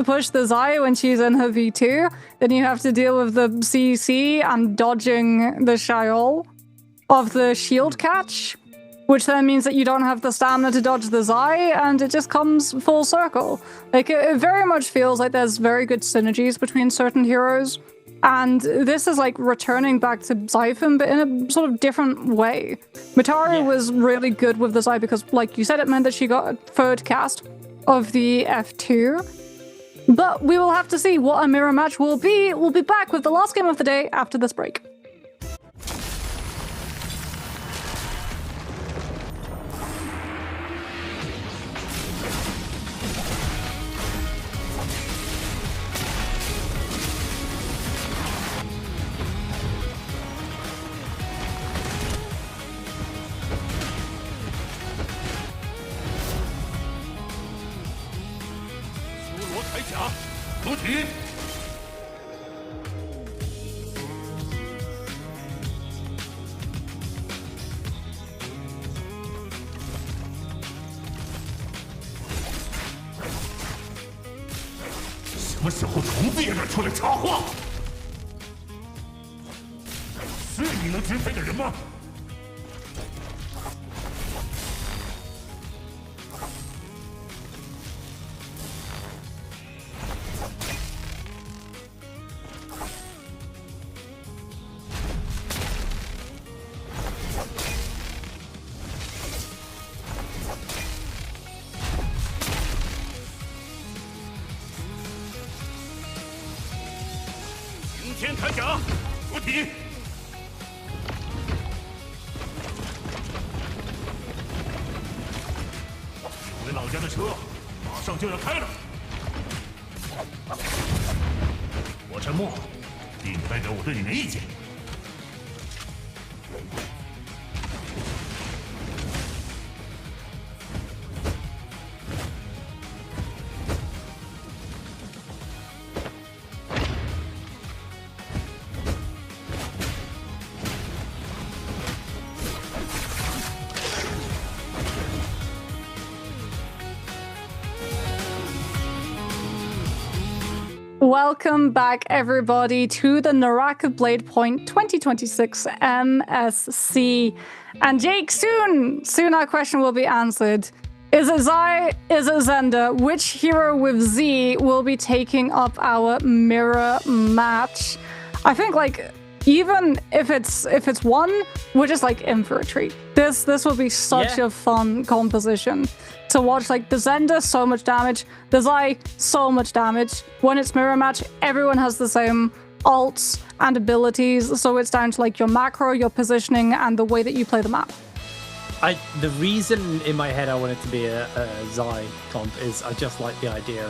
push the Zai when she's in her V2, then you have to deal with the CC and dodging the Shaol of the shield catch, which then means that you don't have the stamina to dodge the Zai, and it just comes full circle. Like, it very much feels like there's very good synergies between certain heroes, and this is like returning back to Xiphon, but in a sort of different way. Mitari was really good with the Zai because, like you said, it meant that she got a third cast of the F2. But we will have to see what a mirror match will be. We'll be back with the last game of the day after this break. 你能支配的人吗？擎天铠甲，出体！你们老家的车马上就要开了。我沉默，并不代表我对你没意见。Welcome back, everybody, to the Naraka BLADEPOINT 2026 MSC. And Jake, soon our question will be answered. Is it Zai? Is it Zenda? Which hero with Z will be taking up our mirror match? I think, like, even if it's one, we're just like in for a treat. This will be such a fun composition to watch. Like the Zenda, so much damage. The Zai, so much damage. When it's mirror match, everyone has the same ults and abilities, so it's down to like your macro, your positioning, and the way that you play the map. The reason in my head I want it to be a Zai comp is I just like the idea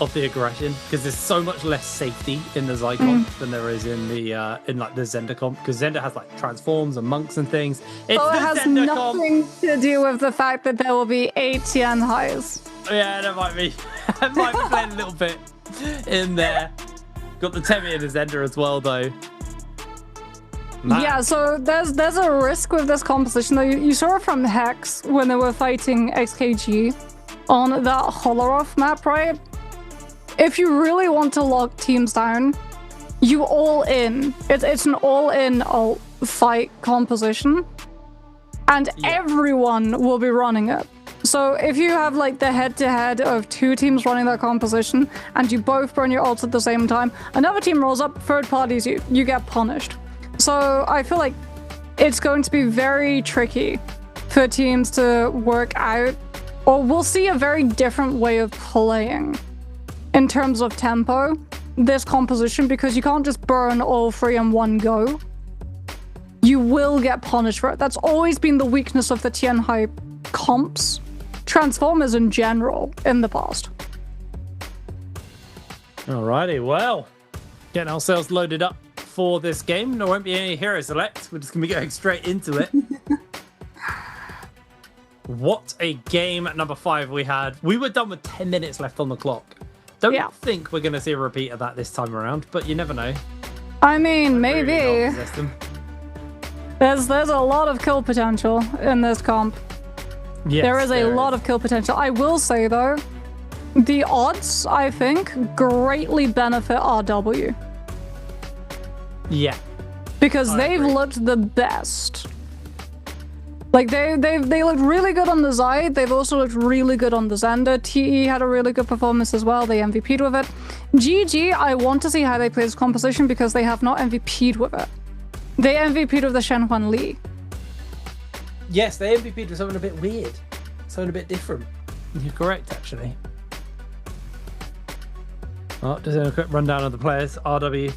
of the aggression, because there's so much less safety in the Zai comp than there is in the like the Zenda comp, because Zenda has like transforms and monks and things. It has Zenda nothing to do with the fact that there will be 8 Tian highs. Yeah, that might be. That might be playing a little bit in there. Got the Temi and the Zenda as well, though. Man. Yeah, so there's a risk with this composition, though. You saw it from Hex when they were fighting XKG on that Holoroth map, right? If you really want to lock teams down, you all in. It's an all-in ult fight composition, and everyone will be running it. So if you have like the head-to-head of 2 teams running that composition, and you both burn your ults at the same time, another team rolls up, third parties, you get punished. So I feel like it's going to be very tricky for teams to work out, or we'll see a very different way of playing in terms of tempo, this composition, because you can't just burn all 3 in one go. You will get punished for it. That's always been the weakness of the Tian High comps, Transformers in general, in the past. Alrighty, well, getting ourselves loaded up for this game. There won't be any hero select. We're just going to be going straight into it. What a game at number 5 we had. We were done with 10 minutes left on the clock. Don't think we're going to see a repeat of that this time around, but you never know. I mean, maybe. There's a lot of kill potential in this comp. Yes, there is a lot of kill potential. I will say, though, the odds, I think, greatly benefit RW. Yeah. Because they've looked the best. Like, they looked really good on the Zai. They've also looked really good on the Zenda. TE had a really good performance as well. They MVP'd with it. GG, I want to see how they play this composition, because they have not MVP'd with it. They MVP'd with the Shenhuan Li. Yes, they MVP'd with something a bit weird. Something a bit different. You're correct, actually. Oh, just a quick rundown of the players. RW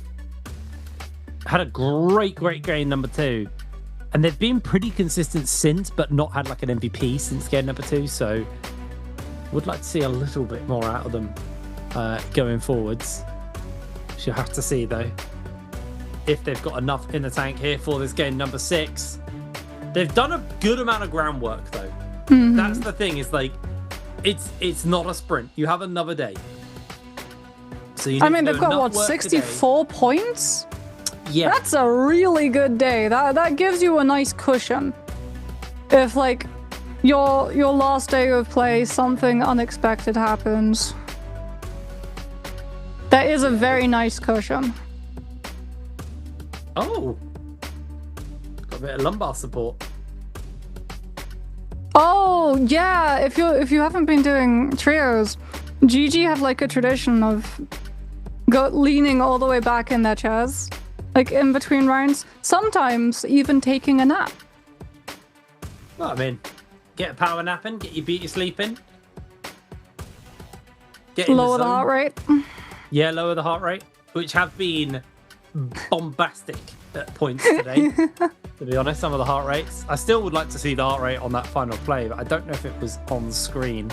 had a great game number 2. And they've been pretty consistent since, but not had like an MVP since game number 2. So would like to see a little bit more out of them going forwards. You'll have to see, though, if they've got enough in the tank here for this game number 6. They've done a good amount of groundwork, though. That's the thing, is like, it's not a sprint. You have another day. So you need they've got, what, 64 points? Yeah. That's a really good day. That gives you a nice cushion. If, like, your last day of play, something unexpected happens. That is a very nice cushion. Oh, bit of lumbar support. Oh yeah, if you haven't been doing trios, GG have like a tradition of leaning all the way back in their chairs, like in between rounds. Sometimes even taking a nap. Well, I mean, get a power nap in, get your beauty sleeping. Lower the heart rate. Yeah, lower the heart rate, which have been bombastic at points today. To be honest, some of the heart rates. I still would like to see the heart rate on that final play, but I don't know if it was on the screen.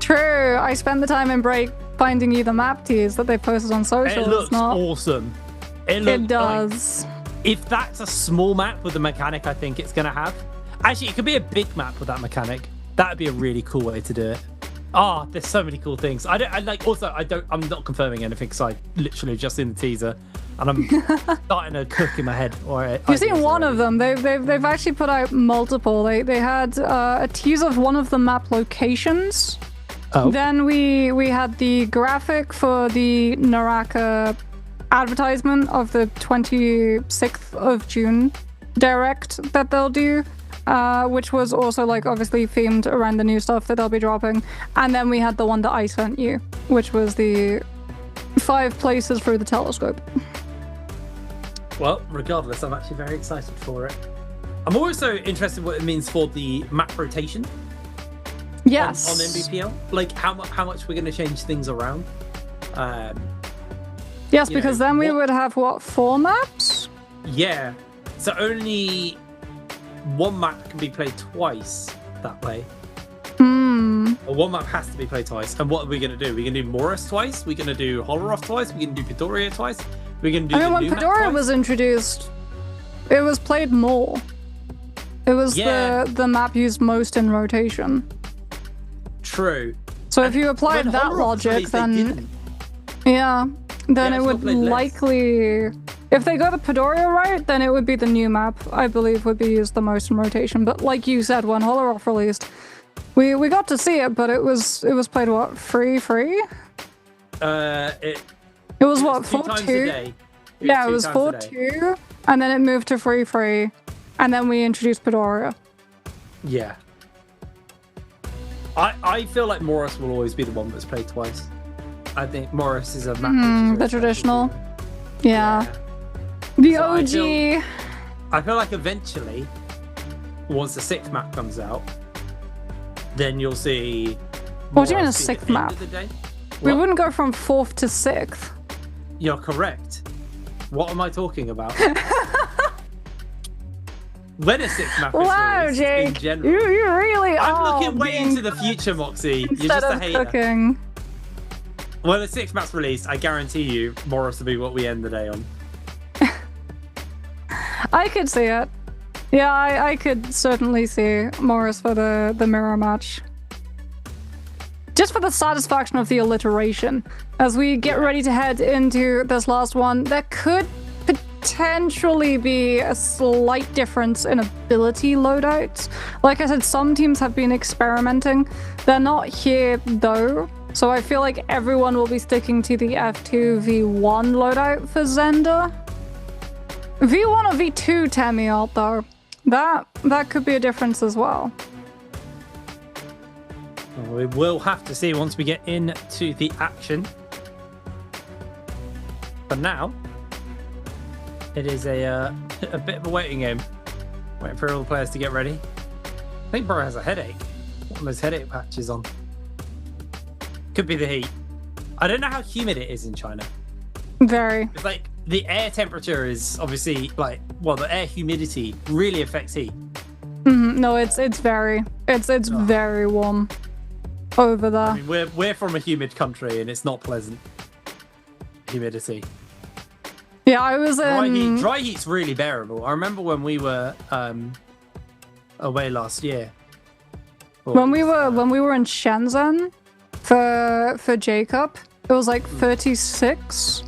True. I spent the time in break finding you the map teas that they posted on social. It looks awesome. It does. Like, if that's a small map with the mechanic I think it's going to have. Actually, it could be a big map with that mechanic. That would be a really cool way to do it. There's so many cool things. I'm not confirming anything because I literally just seen the teaser and I'm starting to cook in my head. You've seen one of them. They've actually put out multiple. They had a teaser of one of the map locations. Oh. Then we had the graphic for the Naraka advertisement of the 26th of June direct that they'll do. Which was also like obviously themed around the new stuff that they'll be dropping. And then we had the one that I sent you, which was the 5 places through the telescope. Well, regardless, I'm actually very excited for it. I'm also interested in what it means for the map rotation. Yes. On MBPL, like how much we're going to change things around. Yes, because then we would have 4 maps? Yeah. So only one map can be played twice that way. Or one map has to be played twice. And what are we going to do? We're going to do Morris twice. We're going to do Holleroff twice. We're going to do Padoria twice. We're going to do when Padoria was introduced, it was played more. It was the map used most in rotation. True. So if you applied that logic, then it would likely. If they go the Padoria route, then it would be the new map, I believe, would be used the most in rotation. But like you said, when Holleroff released, we got to see it, but it was played free? It was 4-2? Yeah, it was 4-2, and then it moved to free, and then we introduced Padoria. Yeah. I feel like Morris will always be the one that's played twice. I think Morris is a map. The traditional. Yeah. The OG. I feel like eventually, once the 6th map comes out, then you'll see. What do you mean a 6th map? We wouldn't go from 4th to 6th. You're correct. What am I talking about? When a 6th map is released, Jake, in general. you really I'm are. looking way into the future, Moxie. You're Instead just a of hater. cooking. When the 6th map's released, I guarantee you Morris will be what we end the day on. I could see it. Yeah, I could certainly see Morris for the mirror match. Just for the satisfaction of the alliteration. As we get ready to head into this last one, there could potentially be a slight difference in ability loadouts. Like I said, some teams have been experimenting. They're not here though. So I feel like everyone will be sticking to the F2 V1 loadout for Zenda. V1 or V2 Temi out though. That could be a difference as well. We will have to see once we get into the action. But now, it is a bit of a waiting game. Waiting for all the players to get ready. I think Bro has a headache. One of those headache patches on. Could be the heat. I don't know how humid it is in China. Very. It's like the air temperature is obviously the air humidity really affects heat. No, it's very very warm over there. I mean, we're from a humid country and it's not pleasant. Humidity. Yeah, I was in dry heat's really bearable. I remember when we were away last year. When we were in Shenzhen for Jacob, it was like 36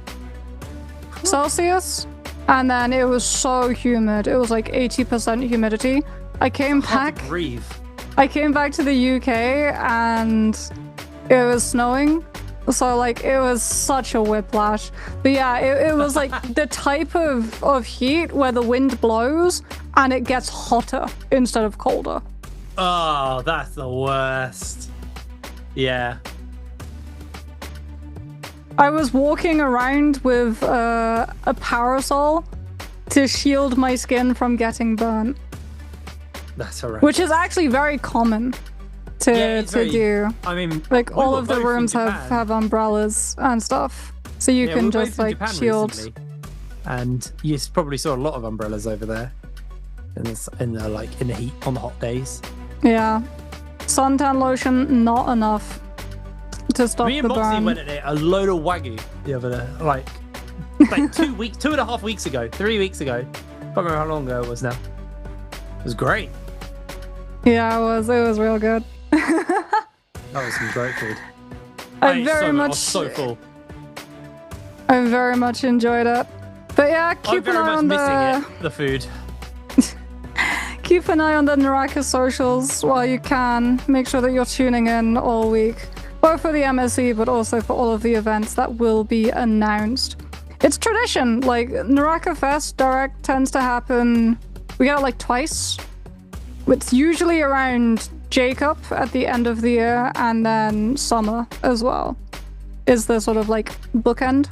Celsius, and then it was so humid. It was like 80% humidity. I came back to the UK and it was snowing So like it was such a whiplash. But yeah, it was like the type of heat where the wind blows and it gets hotter instead of colder. Oh, that's the worst. Yeah. I was walking around with a parasol to shield my skin from getting burnt. That's horrendous. Which is actually very common to do. I mean, like all of the rooms have umbrellas and stuff, so you can just like shield. Recently, and you probably saw a lot of umbrellas over there in the heat on the hot days. Yeah, suntan lotion not enough to stop Me and the Moxie burn. went at it a load of wagyu the other day, like 2.5 weeks ago, 3 weeks ago. Can't remember how long ago it was now. It was great. Yeah, it was real good. That was some great food. I very much so full. I very much enjoyed it. But yeah, keep I'm an eye very on much missing the food. Keep an eye on the Naraka socials while you can. Make sure that you're tuning in all week, both for the MSE but also for all of the events that will be announced. It's tradition. Like Naraka Fest Direct tends to happen. We get it like twice. It's usually around Jacob at the end of the year, and then summer as well is the sort of like bookend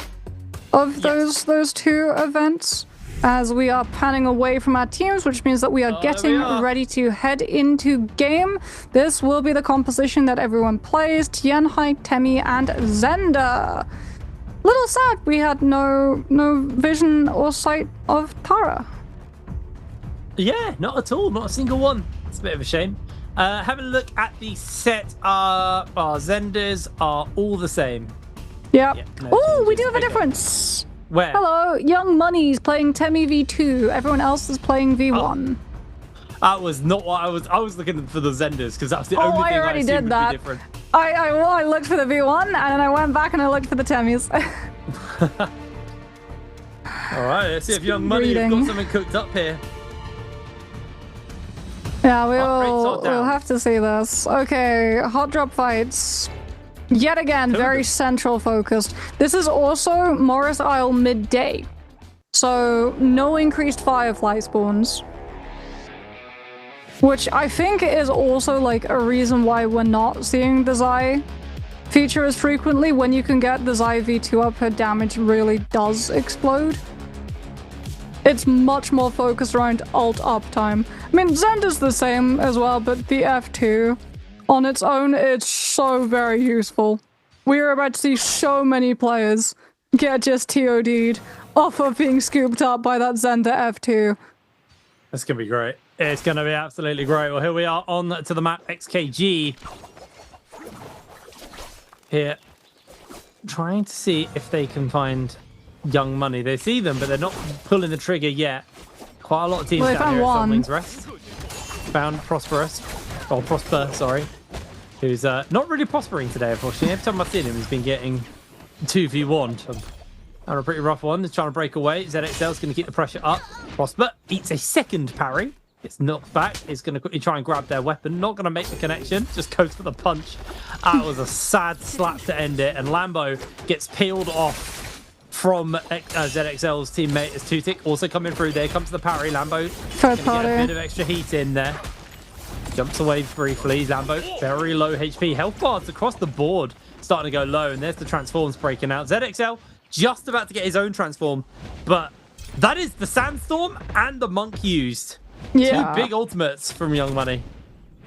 of those two events, as we are panning away from our teams, which means that we are getting ready to head into game. This will be the composition that everyone plays: Tianhai, Temi, and Zenda. Little sad we had no vision or sight of Tara. Yeah, not at all. Not a single one. It's a bit of a shame. Have a look at the set. Our Zenders are all the same. Yep. Yeah, no Oh, we changes. do have a Okay. difference. Where? Hello, Young Money's playing Temi V2. Everyone else is playing V1. That was not what I was. I was looking for the Zenders because that's the Oh, only I thing already I assumed did would that. be different. I looked for the V1 and then I went back and I looked for the Temis. All right, let's see if Young Money has got something cooked up here. Yeah, Rates are we'll down. have to see this. Okay, hot drop fights. Yet again, very central focused. This is also Morris Isle midday. So no increased Firefly spawns. Which I think is also like a reason why we're not seeing the Zai feature as frequently. When you can get the Zai V2 up, her damage really does explode. It's much more focused around ult uptime. I mean, Zenda's the same as well, but the F2 on its own, it's so very useful. We're about to see so many players get just TOD'd off of being scooped up by that Zenda F2. That's going to be great. It's going to be absolutely great. Well, here we are on to the map XKG. Here. Trying to see if they can find Young Money. They see them, but they're not pulling the trigger yet. Quite a lot of teams Well, they down here at found Sunwing's Rest. Found Prosper, sorry. Who's not really prospering today, unfortunately. Every time I've seen him, he's been getting 2v1. And a pretty rough one. He's trying to break away. ZXL's going to keep the pressure up. Prosper eats a second parry. Gets knocked back. He's going to quickly try and grab their weapon. Not going to make the connection. Just goes for the punch. That was a sad slap to end it. And Lambo gets peeled off from ZXL's teammate as Tutik also coming through. There comes the parry. Lambo going to get a bit of extra heat in there. Jumps away briefly. Lambo, very low HP. Health bars across the board starting to go low. And there's the transforms breaking out. ZXL just about to get his own transform. But that is the Sandstorm and the Monk used. Yeah. Two big ultimates from Young Money.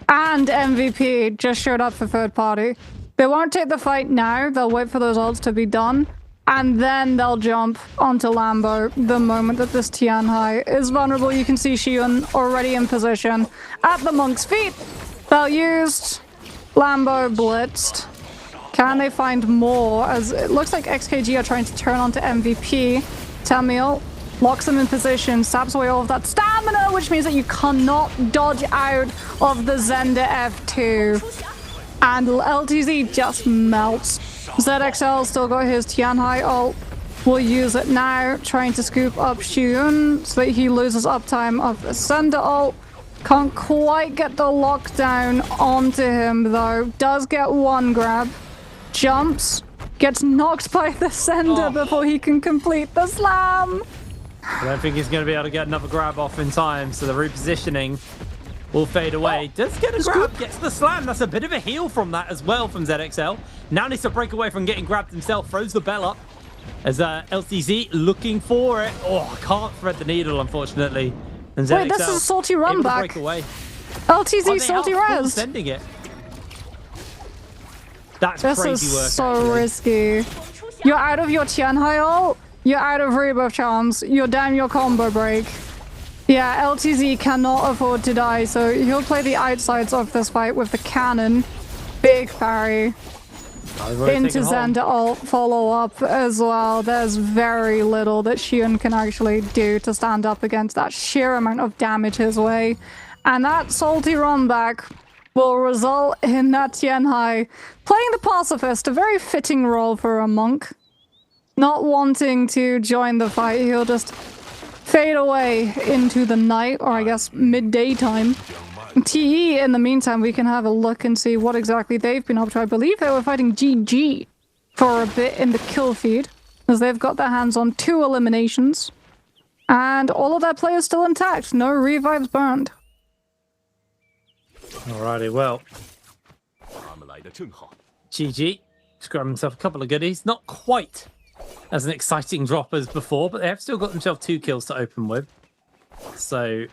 And MVP just showed up for third party. They won't take the fight now. They'll wait for those ults to be done. And then they'll jump onto Lambo the moment that this Tianhai is vulnerable. You can see Xion already in position at the Monk's feet. Bell used. Lambo blitzed. Can they find more? As it looks like XKG are trying to turn onto MVP. Tamil locks him in position, saps away all of that stamina, which means that you cannot dodge out of the Zenda F2. And LTZ just melts. ZXL still got his Tianhai ult. Will use it now, trying to scoop up Xion so that he loses uptime of the Zenda ult. Can't quite get the lockdown onto him though. Does get one grab. Jumps. gets knocked by the sender before he can complete the slam. I don't think he's going to be able to get another grab off in time, so the repositioning will fade away. Does get a grab, gets the slam. That's a bit of a heal from that as well from ZXL. Now needs to break away from getting grabbed himself, throws the bell up as LCZ looking for it. Oh, can't thread the needle, unfortunately. And ZXL wait, this is a salty run back. Break away. LTZ salty res. Sending it. That's this crazy is work. so actually. risky. You're out of your Tianhai ult. You're out of rebirth charms. You're down your combo break. Yeah, LTZ cannot afford to die, so he'll play the outsides of this fight with the cannon. Big parry. Into Xander ult follow up as well. There's very little that Xion can actually do to stand up against that sheer amount of damage his way. And that salty run back will result in that Tianhai playing the pacifist, a very fitting role for a monk. Not wanting to join the fight, he'll just fade away into the night, or I guess midday time. TE, in the meantime, we can have a look and see what exactly they've been up to. I believe they were fighting GG for a bit in the kill feed, as they've got their hands on 2 eliminations. And all of their players still intact, no revives burned. Alrighty, well. GG. Just grabbed himself a couple of goodies. Not quite as an exciting drop as before, but they have still got themselves 2 kills to open with. So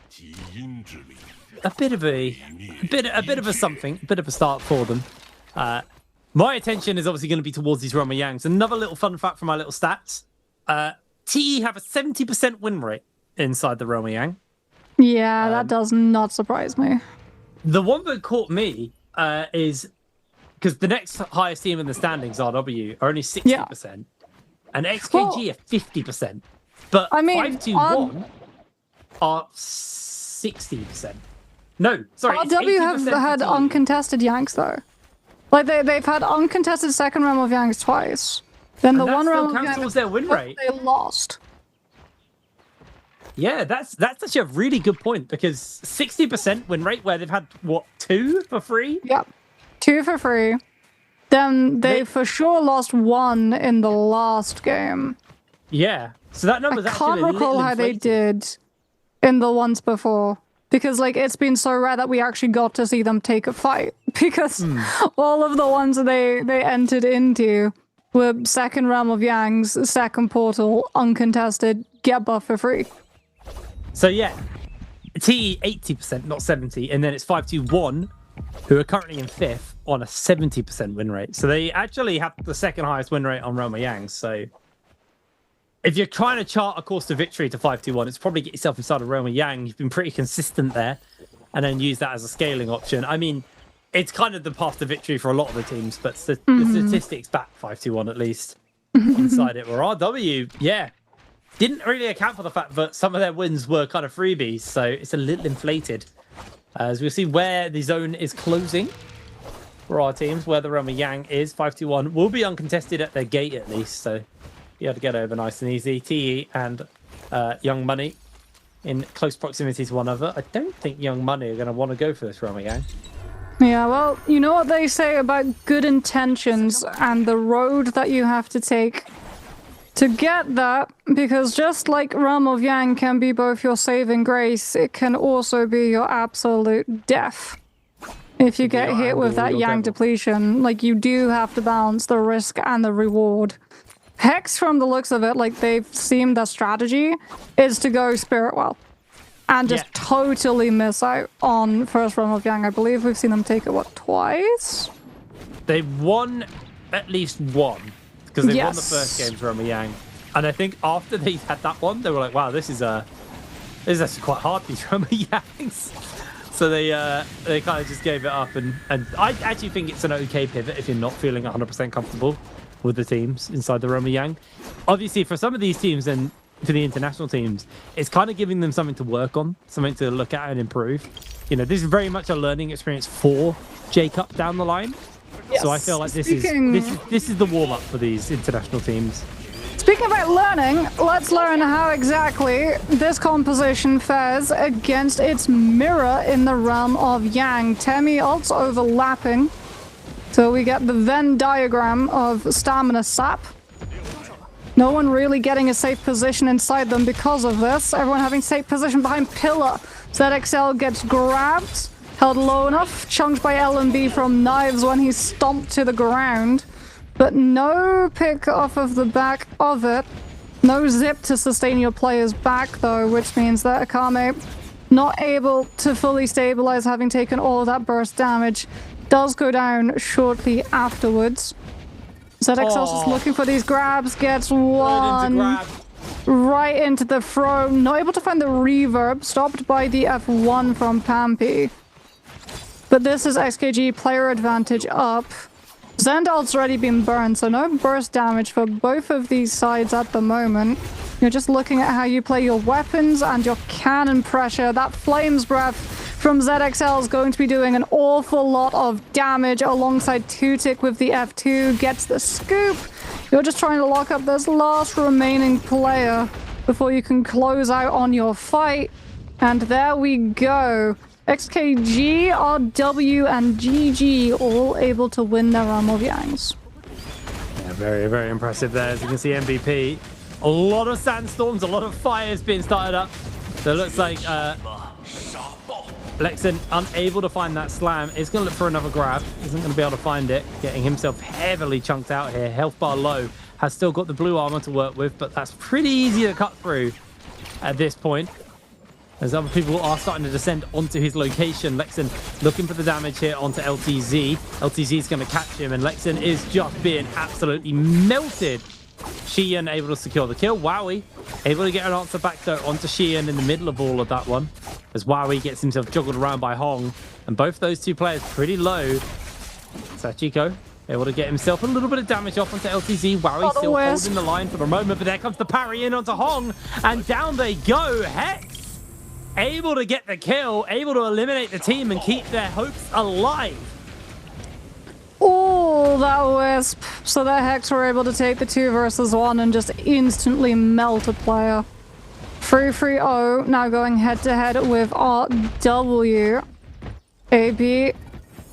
a bit of a something, a bit of a start for them. My attention is obviously going to be towards these Roma Yangs. Another little fun fact from my little stats. TE have a 70% win rate inside the Roma Yang. Yeah, that does not surprise me. The one that caught me is because the next highest team in the standings, RW, are only 60%. Yeah. And XKG are 50%. But I mean, 521 are 60%. No, sorry. RW have had uncontested Yanks, though. Like, they've had uncontested second round of Yanks twice. Then the one round of Yanks, their win rate. They lost. Yeah, that's actually a really good point, because 60% win rate where they've had, what, 2 for free? Yep, 2 for free. Then they for sure lost 1 in the last game. Yeah, so that number's actually I can't recall how they did in the ones before. Because, like, it's been so rare that we actually got to see them take a fight. Because all of the ones that they entered into were second realm of Yangs, second portal, uncontested, get buff for free. So, yeah, TE 80%, not 70, and then it's 521, who are currently in 5th on a 70% win rate. So they actually have the second highest win rate on Roma Yangs. So if you're trying to chart a course to victory to 521, it's probably get yourself inside of Roma Yang. You've been pretty consistent there, and then use that as a scaling option. I mean, it's kind of the path to victory for a lot of the teams, but the statistics back 521 at least inside it. Where RW, yeah, didn't really account for the fact that some of their wins were kind of freebies, so it's a little inflated. As we'll see where the zone is closing for our teams, where the Roma Yang is. 521 will be uncontested at their gate at least, so you have to get over nice and easy. TE and Young Money in close proximity to one another. I don't think Young Money are going to want to go for this Roma Yang. Yeah, well, you know what they say about good intentions and the road that you have to take to get that, because just like Realm of Yang can be both your saving grace, it can also be your absolute death. If you get hit with that Yang depletion, like, you do have to balance the risk and the reward. Hex, from the looks of it, like, they've seen their strategy is to go Spirit Well and just totally miss out on first Realm of Yang. I believe we've seen them take it, what, twice? They won at least one, because they won the first game for Roma Yang. And I think after they had that one, they were like, wow, this is actually quite hard, these Roma Yangs. So they kind of just gave it up. And I actually think it's an okay pivot if you're not feeling 100% comfortable with the teams inside the Roma Yang. Obviously, for some of these teams and for the international teams, it's kind of giving them something to work on, something to look at and improve. You know, this is very much a learning experience for J-Cup down the line. Yes. So I feel like this is the warm-up for these international teams. Speaking about learning, let's learn how exactly this composition fares against its mirror in the realm of Yang. Temi ults overlapping So we get the Venn diagram of stamina sap. No one really getting a safe position inside them because of this. Everyone having safe position behind pillar. ZXL gets grabbed, held low enough, chunked by LMB from knives when he's stomped to the ground. But no pick off of the back of it. No zip to sustain your player's back though, which means that Akame not able to fully stabilize, having taken all of that burst damage. Does go down shortly afterwards. ZXL's just looking for these grabs, gets one right into the throw. Not able to find the reverb, stopped by the F1 from Pampy. But this is XKG player advantage up. Zendal's already been burned, so no burst damage for both of these sides at the moment. You're just looking at how you play your weapons and your cannon pressure. That Flames Breath from ZXL is going to be doing an awful lot of damage alongside Tutik with the F2. Gets the scoop. You're just trying to lock up this last remaining player before you can close out on your fight. And there we go. XKG, RW, and GG all able to win their realm of Yangs. Yeah, very, very impressive there. As you can see, MVP. A lot of sandstorms, a lot of fires being started up. So it looks like Lexon unable to find that slam. Is going to look for another grab. Isn't going to be able to find it. Getting himself heavily chunked out here. Health bar low. Has still got the blue armor to work with, but that's pretty easy to cut through at this point. As other people are starting to descend onto his location. Lexon looking for the damage here onto LTZ. LTZ is going to catch him, and Lexon is just being absolutely melted. Xian able to secure the kill. Wowie able to get an answer back though onto Xian in the middle of all of that one. As Wowie gets himself juggled around by Hong. And both those two players pretty low. Sachiko able to get himself a little bit of damage off onto LTZ. Wowie still holding the line for the moment, but there comes the parry in onto Hong. And down they go. Hex able to get the kill, able to eliminate the team and keep their hopes alive. Oh, that wisp. So the Hex were able to take the 2 versus 1 and just instantly melt a player. 3-3-0 now going head to head with RW. AB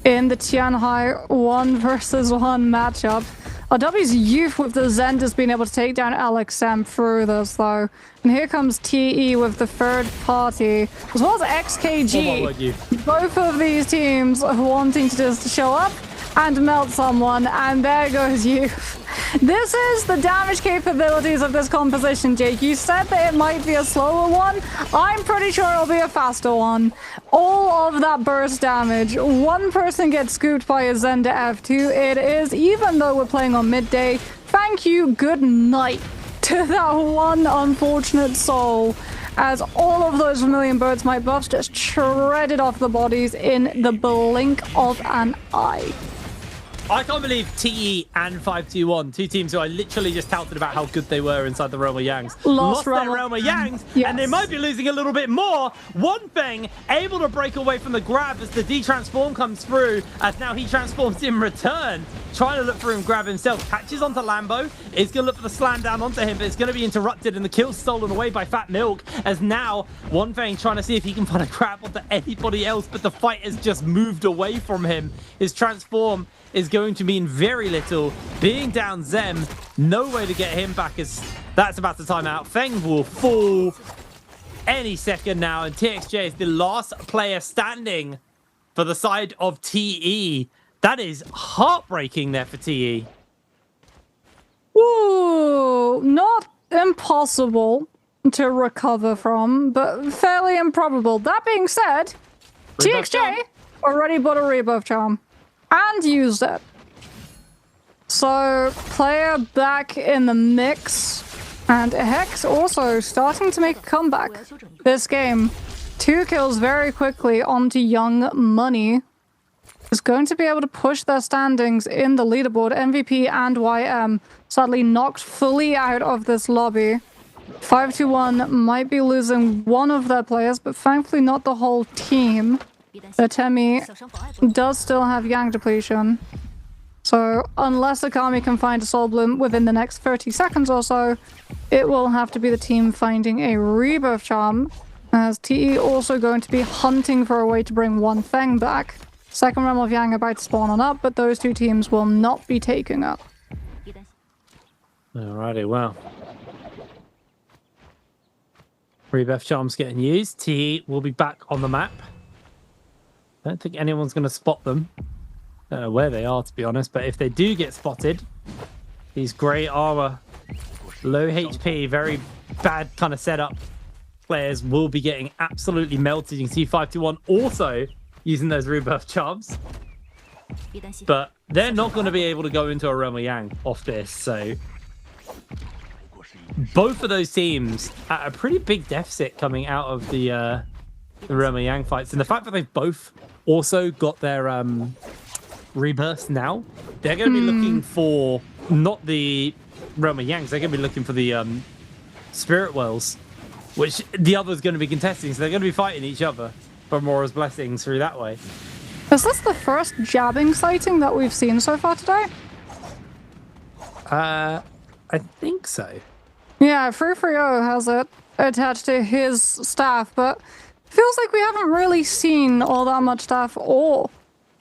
in the Tianhai 1 versus 1 matchup. RW's youth with the Zen has been able to take down LXM through this though. And here comes TE with the third party, as well as XKG. Both of these teams are wanting to just show up and melt someone, and there goes you. This is the damage capabilities of this composition, Jake. You said that it might be a slower one. I'm pretty sure it'll be a faster one. All of that burst damage. One person gets scooped by a Zenda F2. It is, even though we're playing on midday, thank you, good night to that one unfortunate soul. As all of those Vermilion Birds Might buffs just shredded off the bodies in the blink of an eye. I can't believe TE and 521, two teams who I literally just touted about how good they were inside the Realm of Yangs, lost their Realm of Yangs, yes. And they might be losing a little bit more. One Thing able to break away from the grab as the D-transform comes through, as now he transforms in return, trying to look for him, grab himself, catches onto Lambo, is going to look for the slam down onto him, but it's going to be interrupted and the kill stolen away by Fat Milk, as now One Thing trying to see if he can find a grab onto anybody else, but the fight has just moved away from him. His transform is going to mean very little. Being down Zem, no way to get him back as that's about to time out. Feng will fall any second now, and TXJ is the last player standing for the side of TE. That is heartbreaking there for TE. Ooh, not impossible to recover from, but fairly improbable. That being said, TXJ already bought a rebuff charm. And used it. So, player back in the mix. And Hex also starting to make a comeback this game. 2 kills very quickly onto Young Money. Is going to be able to push their standings in the leaderboard. MVP and YM sadly knocked fully out of this lobby. 5-1 might be losing one of their players, but thankfully not the whole team. Temi does still have Yang depletion. So unless Akami can find a Soul Bloom within the next 30 seconds or so, it will have to be the team finding a Rebirth Charm, as TE also going to be hunting for a way to bring One Feng back. Second realm of Yang about to spawn on up, but those two teams will not be taking up. Alrighty, well. Rebirth Charms getting used. T will be back on the map. I don't think anyone's going to spot them. Don't know where they are, to be honest, but if they do get spotted, these grey armor, low HP, very bad kind of setup players will be getting absolutely melted. You can see 521 also using those Rebirth Charms. But they're not going to be able to go into a Realm of Yang off this, so... Both of those teams at a pretty big deficit coming out of the Realm of Yang fights. And the fact that they've both also got their rebirths now, they're going to be looking for not the Realm of Yangs, they're going to be looking for the Spirit Wells, which the other's going to be contesting. So they're going to be fighting each other for Mora's blessings through that way. Is this the first jabbing sighting that we've seen so far today? I think so. Yeah, Frufrio has it attached to his staff, but feels like we haven't really seen all that much staff or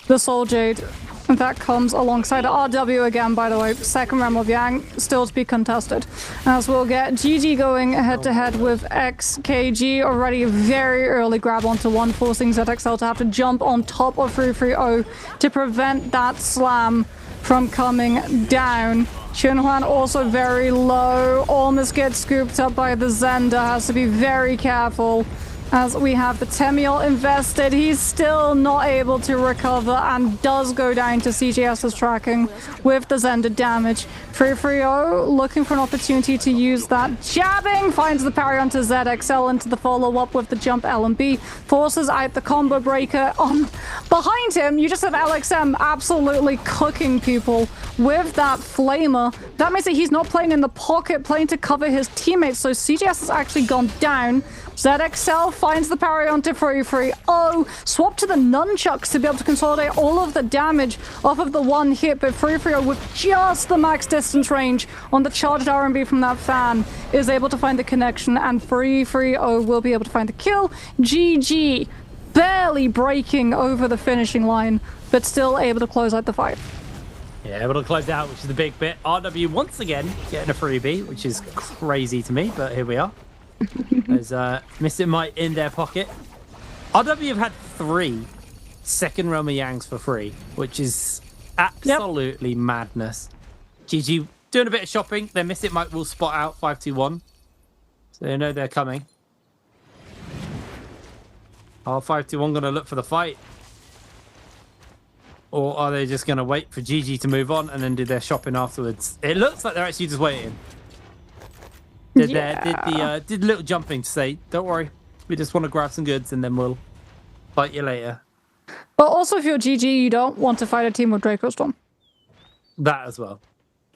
the Soul Jade that comes alongside RW again, by the way. Second Realm of Yang still to be contested. As we'll get GG going head-to-head with XKG. Already a very early grab onto one, forcing ZXL to have to jump on top of 330 to prevent that slam from coming down. Chunhuan also very low, almost gets scooped up by the Zenda, has to be very careful as we have the Temiel invested. He's still not able to recover and does go down to CGS's tracking with the Zenda damage. 330 looking for an opportunity to use that. Jabbing, finds the parry onto ZXL into the follow-up with the jump LB. Forces out the combo breaker on behind him. You just have LXM absolutely cooking people with that flamer. That means that he's not playing in the pocket, playing to cover his teammates. So CGS has actually gone down. ZXL finds the parry onto 330. Swap to the nunchucks to be able to consolidate all of the damage off of the one hit, but 330 with just the max distance range on the charged RMB from that fan is able to find the connection, and 330 will be able to find the kill. GG, barely breaking over the finishing line, but still able to close out the fight. Yeah, able to close out, which is the big bit. RW once again getting a freebie, which is crazy to me, but here we are. There's Mystic Might in their pocket. RW have had 3 second Realm of Yangs for free, which is absolutely madness. GG doing a bit of shopping. Their Mystic Might will spot out 521, so they know they're coming. Are 521 going to look for the fight? Or are they just going to wait for GG to move on and then do their shopping afterwards? It looks like they're actually just waiting. Did a little jumping to say, don't worry, we just want to grab some goods and then we'll fight you later. But also if you're GG, you don't want to fight a team with Draco Storm. That as well.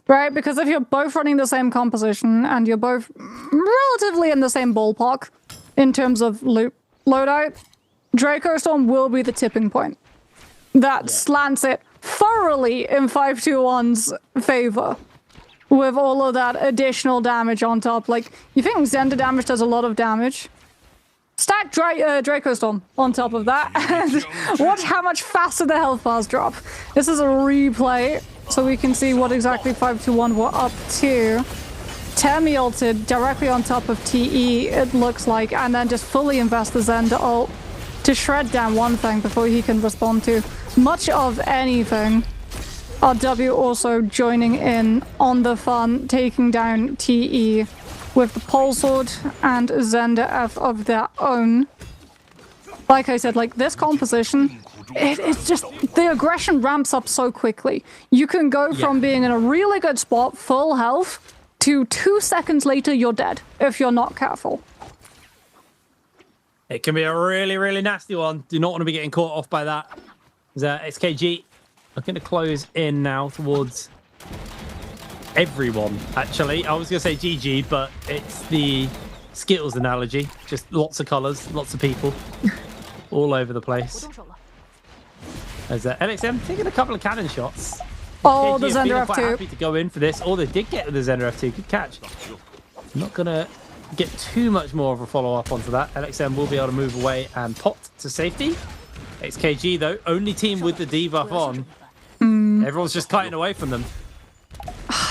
Right, because if you're both running the same composition and you're both relatively in the same ballpark in terms of loadout, Draco Storm will be the tipping point that slants it thoroughly in 521's favor. With all of that additional damage on top. Like, you think Zenda damage does a lot of damage? Stack Draco Storm on top of that, and watch how much faster the health bars drop. This is a replay, so we can see what exactly 521 were up to. Temi ulted directly on top of TE, it looks like, and then just fully invest the Zenda ult to shred down one thing before he can respond to much of anything. RW also joining in on the fun, taking down TE with the pole sword and Zenda F of their own. Like I said, like this composition, it's just, the aggression ramps up so quickly. You can go from being in a really good spot, full health, to 2 seconds later you're dead, if you're not careful. It can be a really, really nasty one. Do not want to be getting caught off by that. XKG looking to close in now towards everyone, actually. I was going to say GG, but it's the Skittles analogy. Just lots of colours, lots of people all over the place. There's LXM taking a couple of cannon shots. Oh, the Zender quite F2. happy to go in for this. Oh, they did get the Zender F2. Good catch. Not going to get too much more of a follow-up onto that. LXM will be able to move away and pot to safety. XKG, though, only team with the debuff on. Everyone's just kiting away from them.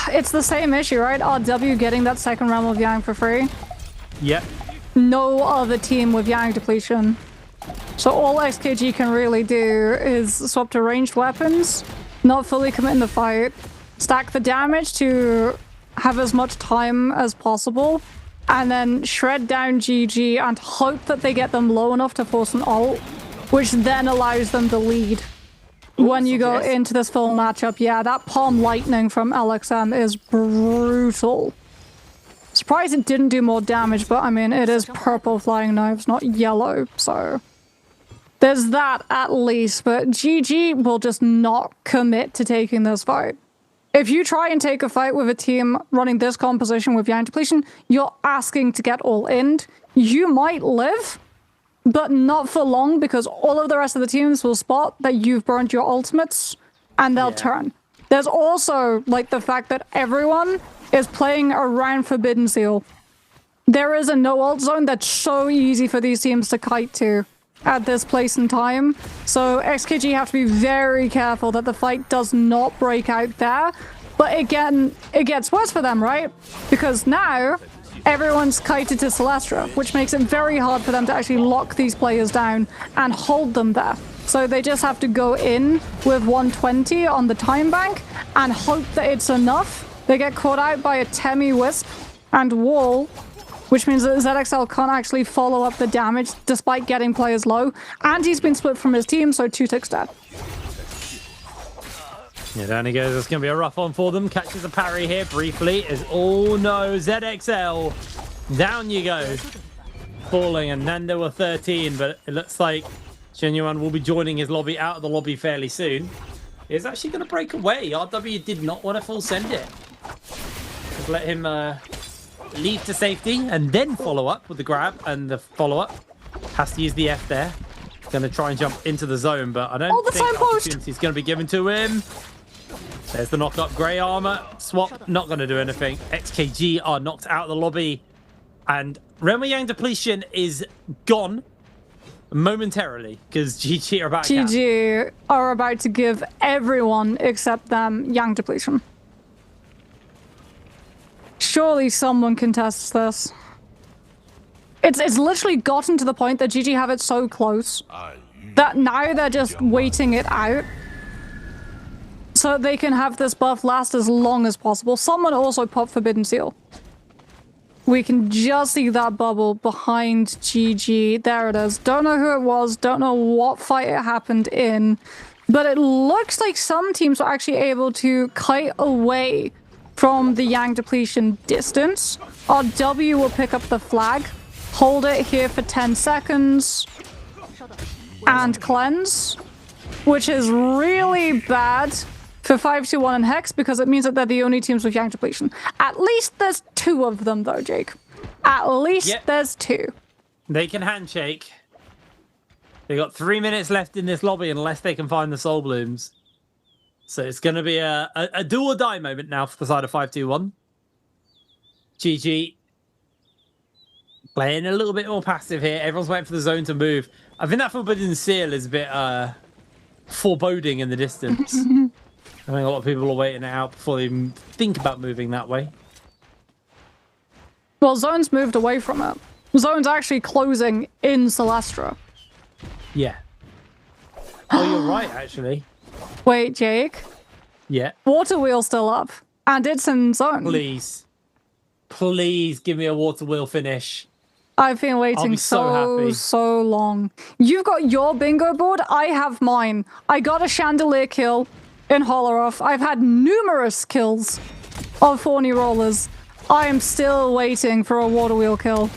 It's the same issue, right? RW getting that second realm of Yang for free. Yep. No other team with Yang depletion. So all XKG can really do is swap to ranged weapons, not fully commit in the fight, stack the damage to have as much time as possible, and then shred down GG and hope that they get them low enough to force an ult, which then allows them to lead. When you go into this full matchup, yeah, that Palm Lightning from LXM is brutal. Surprised it didn't do more damage, but I mean, it is purple flying knives, not yellow, so... There's that at least, but GG will just not commit to taking this fight. If you try and take a fight with a team running this composition with Yang depletion, you're asking to get all in. You might live, but not for long, because all of the rest of the teams will spot that you've burned your ultimates and they'll turn. There's also like the fact that everyone is playing around Forbidden Seal. There is a no ult zone that's so easy for these teams to kite to at this place and time. So XKG have to be very careful that the fight does not break out there. But again, it gets worse for them, right? Because now everyone's kited to Celestra, which makes it very hard for them to actually lock these players down and hold them there. So they just have to go in with 120 on the time bank and hope that it's enough. They get caught out by a Temi Wisp and Wall, which means that ZXL can't actually follow up the damage despite getting players low. And he's been split from his team, so 2 ticks dead. Yeah, down he goes. It's going to be a rough one for them. Catches a parry here briefly. Oh no, ZXL. Down you go. Falling, and Nando were 13, but it looks like Genuine will be joining his lobby out of the lobby fairly soon. He's actually going to break away. RW did not want to full send it. Just let him leave to safety and then follow up with the grab, and the follow-up has to use the F there. Going to try and jump into the zone, but I don't think opportunity's going to be given to him. There's the knock-up. Grey armor. Swap, not going to do anything. XKG are knocked out of the lobby. And Renwei Yang depletion is gone momentarily because GG are about to GG are about to give everyone except them Yang depletion. Surely someone contests this. It's literally gotten to the point that GG have it so close that now they're just waiting it out so they can have this buff last as long as possible. Someone also popped Forbidden Seal. We can just see that bubble behind GG. There it is. Don't know who it was. Don't know what fight it happened in. But it looks like some teams were actually able to kite away from the Yang depletion distance. RW will pick up the flag. Hold it here for 10 seconds. And cleanse. Which is really bad for 5-2-1 and Hex, because it means that they're the only teams with Yang depletion. At least there's 2 of them though, Jake. At least there's 2. They can handshake. They got 3 minutes left in this lobby unless they can find the Soul Blooms. So it's going to be a do or die moment now for the side of 5-2-1. GG playing a little bit more passive here. Everyone's waiting for the zone to move. I think that Forbidden Seal is a bit foreboding in the distance. I think a lot of people are waiting it out before they even think about moving that way. Well, Zone's moved away from it. Zone's actually closing in Celestra. Yeah. Oh, you're right, actually. Wait, Jake. Yeah. Water Wheel still up. And it's in Zone. Please. Please give me a Water Wheel finish. I've been waiting so long. You've got your bingo board. I have mine. I got a Chandelier kill in Holleroff. I've had numerous kills of Thorny Rollers. I am still waiting for a Water Wheel kill.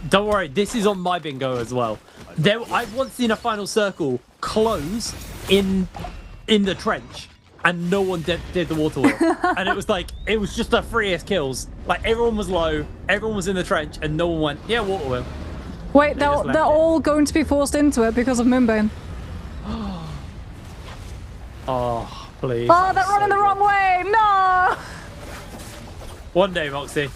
Don't worry, this is on my bingo as well. I've once seen a final circle close in the trench, and no one did the Water Wheel. And it was just the freest kills. Like, everyone was low, everyone was in the trench, and no one went, yeah, Water Wheel. Wait, they're all going to be forced into it because of Moonbane. Oh, please. Oh, they're running the wrong way! No! One day, Moxie.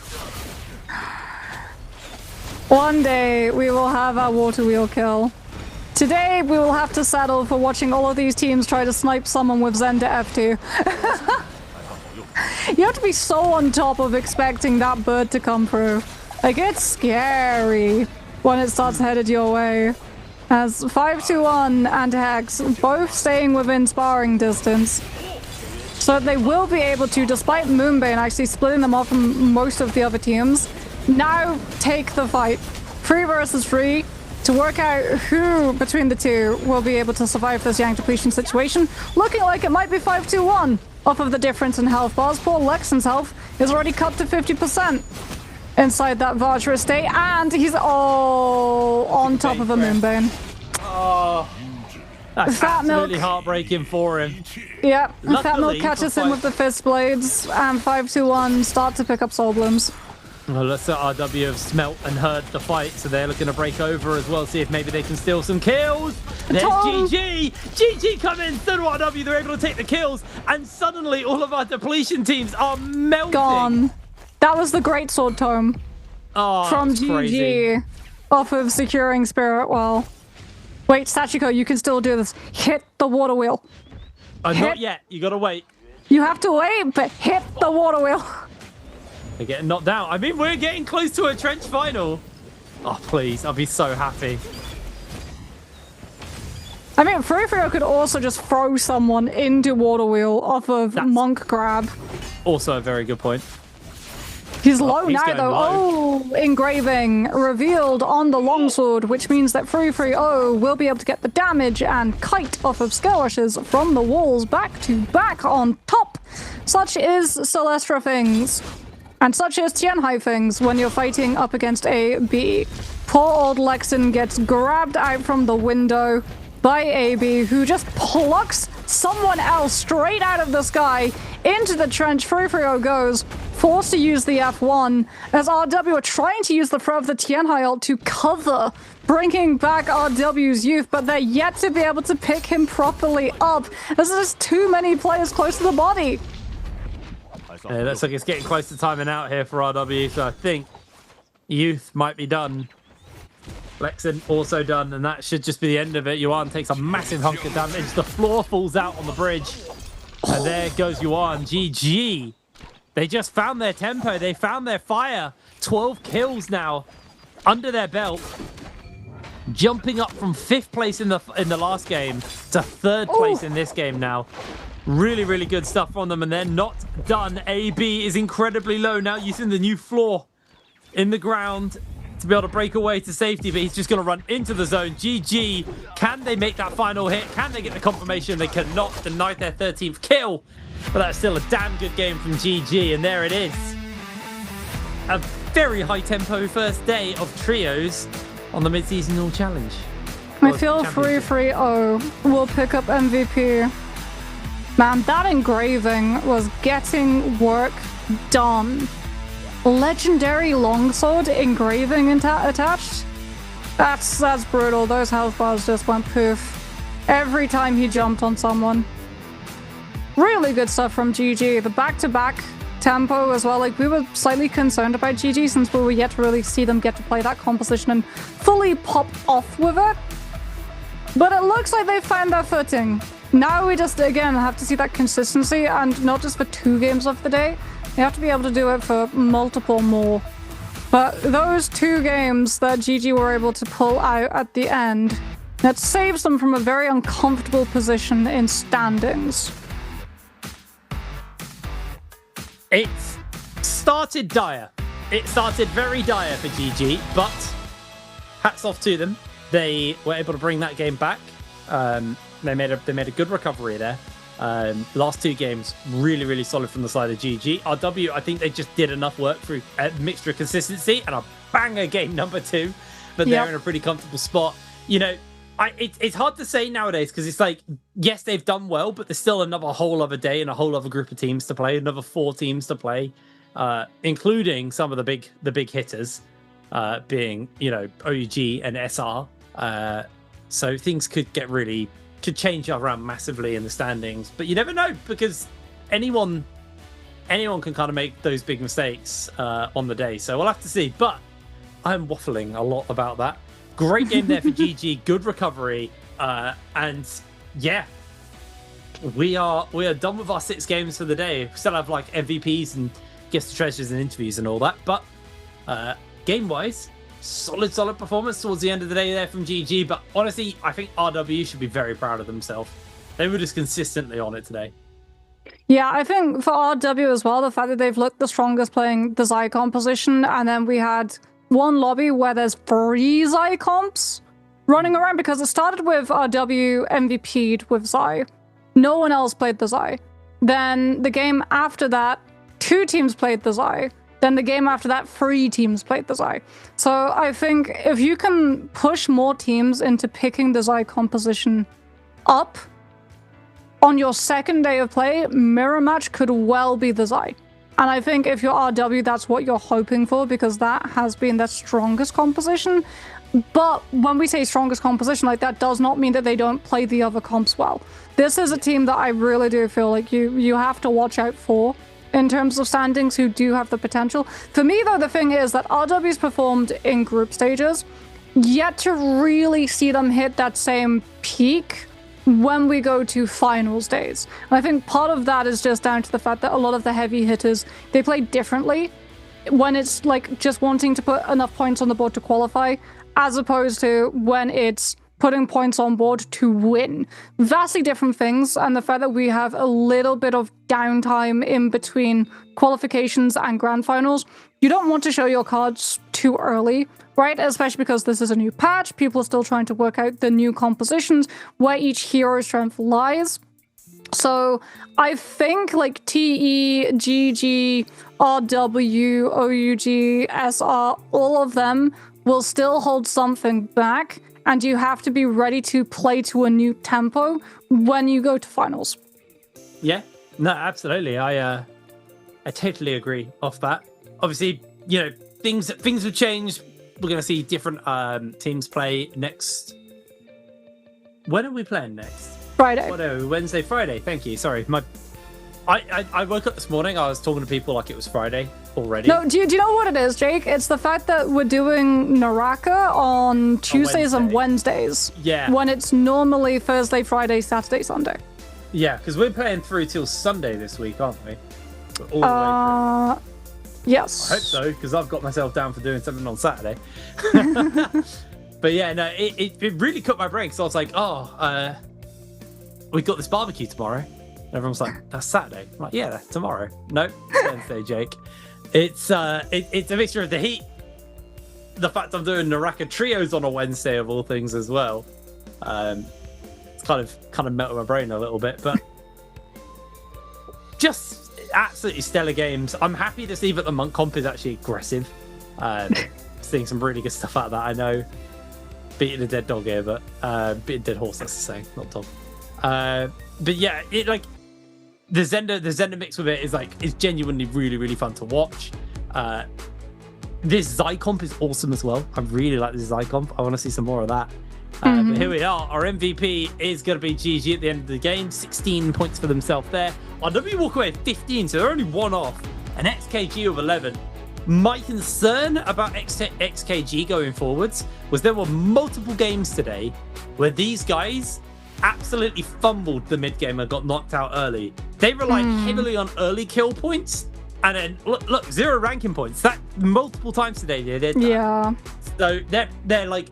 One day we will have our Water Wheel kill. Today, we will have to settle for watching all of these teams try to snipe someone with Zen to F2. You have to be so on top of expecting that bird to come through. Like, it's scary when it starts headed your way. As 521 and Hex both staying within sparring distance. So they will be able to, despite Moonbane actually splitting them off from most of the other teams, now take the fight. 3 versus 3 to work out who between the two will be able to survive this Yang depletion situation. Looking like it might be 521 off of the difference in health bars. Poor Lexon's health is already cut to 50% inside that Vajra state, and he's all on top of a Moonbane. Oh, that's absolutely heartbreaking for him. Yep, Luckily, Fat Milk catches him with the Fist Blades, and 521 start to pick up Soul Blooms. Well, let's RW have smelt and heard the fight, so they're looking to break over as well, see if maybe they can steal some kills. There's GG! GG come in, so do RW, they're able to take the kills, and suddenly all of our depletion teams are melting. Gone. That was the Great Sword Tome from GG crazy. off of Securing Spirit Well. Wait, Sachiko, you can still do this. Hit the water wheel. Not yet, you gotta wait. You have to wait, but hit the water wheel. They're getting knocked down. I mean, we're getting close to a trench final. Oh, please. I'll be so happy. I mean, Frufrio could also just throw someone into water wheel off of Monk Grab. Also a very good point. He's low he's now, going though. low. Oh, engraving revealed on the longsword, which means that 330 will be able to get the damage and kite off of Scale Rushes from the walls back to back on top. Such is Celestra things. And such is Tianhai things when you're fighting up against a B. Poor old Lexon gets grabbed out from the window by AB, who just plucks someone else straight out of the sky into the trench. 330 goes, forced to use the F1, as RW are trying to use the throw of the Tianhai ult to cover, bringing back RW's youth, but they're yet to be able to pick him properly up, as there's too many players close to the body. Yeah, looks like it's getting close to timing out here for RW, so I think youth might be done. Lexon also done, and that should just be the end of it. Yuan takes a massive hunk of damage. The floor falls out on the bridge. And there goes Yuan. GG. They just found their tempo. They found their fire. 12 kills now under their belt. Jumping up from 5th place in the last game to 3rd place in this game now. Really, really good stuff from them, and they're not done. AB is incredibly low now, using the new floor in the ground to be able to break away to safety, but he's just going to run into the zone. GG. Can they make that final hit? Can they get the confirmation? They cannot. Deny their 13th kill, but that's still a damn good game from GG, and there it is. A very high-tempo first day of trios on the mid-seasonal challenge. I feel 330 will pick up MVP. Man, that engraving was getting work done. Legendary longsword engraving attached? That's brutal. Those health bars just went poof every time he jumped on someone. Really good stuff from GG. The back-to-back tempo as well. Like, we were slightly concerned about GG since we were yet to really see them get to play that composition and fully pop off with it. But it looks like they found their footing. Now we just, again, have to see that consistency, and not just for 2 games of the day. You have to be able to do it for multiple more. But those 2 games that GG were able to pull out at the end, that saves them from a very uncomfortable position in standings. It started dire. It started very dire for GG, but hats off to them. They were able to bring that game back. They made a good recovery there. Last 2 games, really, really solid from the side of GG. RW, I think they just did enough work through a mixture of consistency and a banger game number 2, but they're in a pretty comfortable spot. You know, it's hard to say nowadays because it's like, yes, they've done well, but there's still another whole other day and a whole other group of teams to play, another 4 teams to play, including some of the big hitters, being, you know, OUG and SR. So things could change around massively in the standings, but you never know because anyone can kind of make those big mistakes on the day. So we'll have to see. But I'm waffling a lot about that. great game there for GG. Good recovery. And yeah, we are done with our 6 games for the day. We still have like MVPs and guest treasures and interviews and all that. But game-wise, solid performance towards the end of the day there from GG. But honestly, I think RW should be very proud of themselves. They were just consistently on it today. Yeah, I think for RW as well, the fact that they've looked the strongest playing the Zai composition, and then we had one lobby where there's 3 Zai comps running around, because it started with RW MVP'd with Zai. No one else played the Zai. Then the game after that, 2 teams played the Zai. Then the game after that, 3 teams played the Zai. So I think if you can push more teams into picking the Zai composition up, on your second day of play, mirror match could well be the Zai. And I think if you're RW, that's what you're hoping for, because that has been their strongest composition. But when we say strongest composition, like, that does not mean that they don't play the other comps well. This is a team that I really do feel like you have to watch out for in terms of standings, who do have the potential. For me, though, the thing is that RW's performed in group stages, yet to really see them hit that same peak when we go to finals days. And I think part of that is just down to the fact that a lot of the heavy hitters, they play differently when it's like just wanting to put enough points on the board to qualify, as opposed to when it's putting points on board to win. Vastly different things, and the fact that we have a little bit of downtime in between qualifications and grand finals, you don't want to show your cards too early, right? Especially because this is a new patch, people are still trying to work out the new compositions, where each hero's strength lies. So I think like TE, GG, RW, OUG, SR, all of them will still hold something back, and you have to be ready to play to a new tempo when you go to finals. Yeah, no, absolutely. I totally agree off that. Obviously, you know, things have changed. We're going to see different teams play next. When are we playing next? Friday. What are we? Wednesday, Friday. Thank you. Sorry, I woke up this morning. I was talking to people like it was Friday already. No, do you know what it is, Jake? It's the fact that we're doing Naraka on Tuesdays and Wednesdays. Yeah. When it's normally Thursday, Friday, Saturday, Sunday. Yeah, because we're playing through till Sunday this week, aren't we? All the way through. Yes. I hope so, because I've got myself down for doing something on Saturday. But yeah, no, it really cut my brain, because I was like, we got this barbecue tomorrow. And everyone's like, that's Saturday. I'm like, yeah, that's tomorrow. Nope, Wednesday, Jake. It's a mixture of the heat, the fact I'm doing Naraka trios on a Wednesday of all things as well. It's kind of melted my brain a little bit, but just absolutely stellar games. I'm happy to see that the Monk comp is actually aggressive. Seeing some really good stuff out of that. I know, beating a dead dog here, but beating a dead horse, that's the saying, not dog. But yeah, it like the Zenda mix with it is genuinely really, really fun to watch. This Zai comp is awesome as well. I really like this Zai comp. I want to see some more of that. But here we are. Our MVP is going to be GG at the end of the game. 16 points for themselves there. RW walk away with 15, so they're only one off. An XKG of 11. My concern about XKG going forwards was there were multiple games today where these guys absolutely fumbled the mid game and got knocked out early. They relied heavily on early kill points, and then look 0 ranking points. That multiple times today they did that. Yeah. So they're like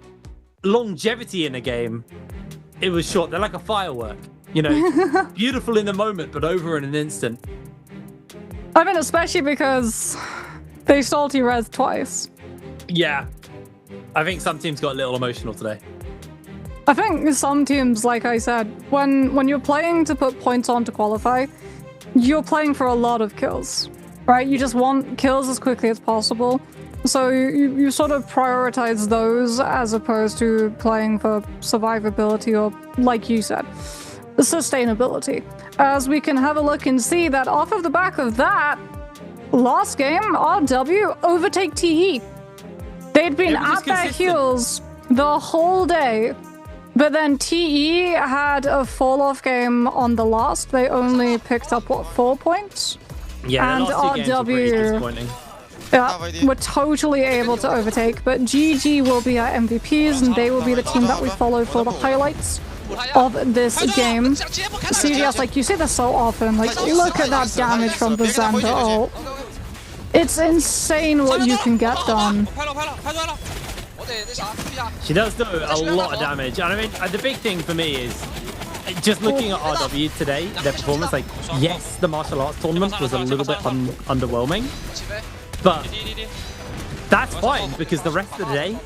longevity in a game. It was short. They're like a firework, you know, beautiful in the moment, but over in an instant. I mean, especially because they salty res twice. Yeah, I think some teams got a little emotional today. I think some teams, like I said, when you're playing to put points on to qualify, you're playing for a lot of kills, right? You just want kills as quickly as possible. So you sort of prioritize those as opposed to playing for survivability or, like you said, sustainability. As we can have a look and see that off of the back of that, last game, RW overtake TE. They'd been at their heels the whole day. But then TE had a fall-off game on the last. They only picked up, 4 points? Yeah, and the last 2 games were pretty RW, disappointing. Yeah, we're totally able to overtake, but GG will be our MVPs, and they will be the team that we follow for the highlights of this game. CVS, like, you see this so often, like, look at that damage from the Xander ult. It's insane what you can get done. She does do a lot of damage, and I mean, the big thing for me is just looking at RW today, their performance, like, yes, the martial arts tournament was a little bit underwhelming, but that's fine because the rest of the day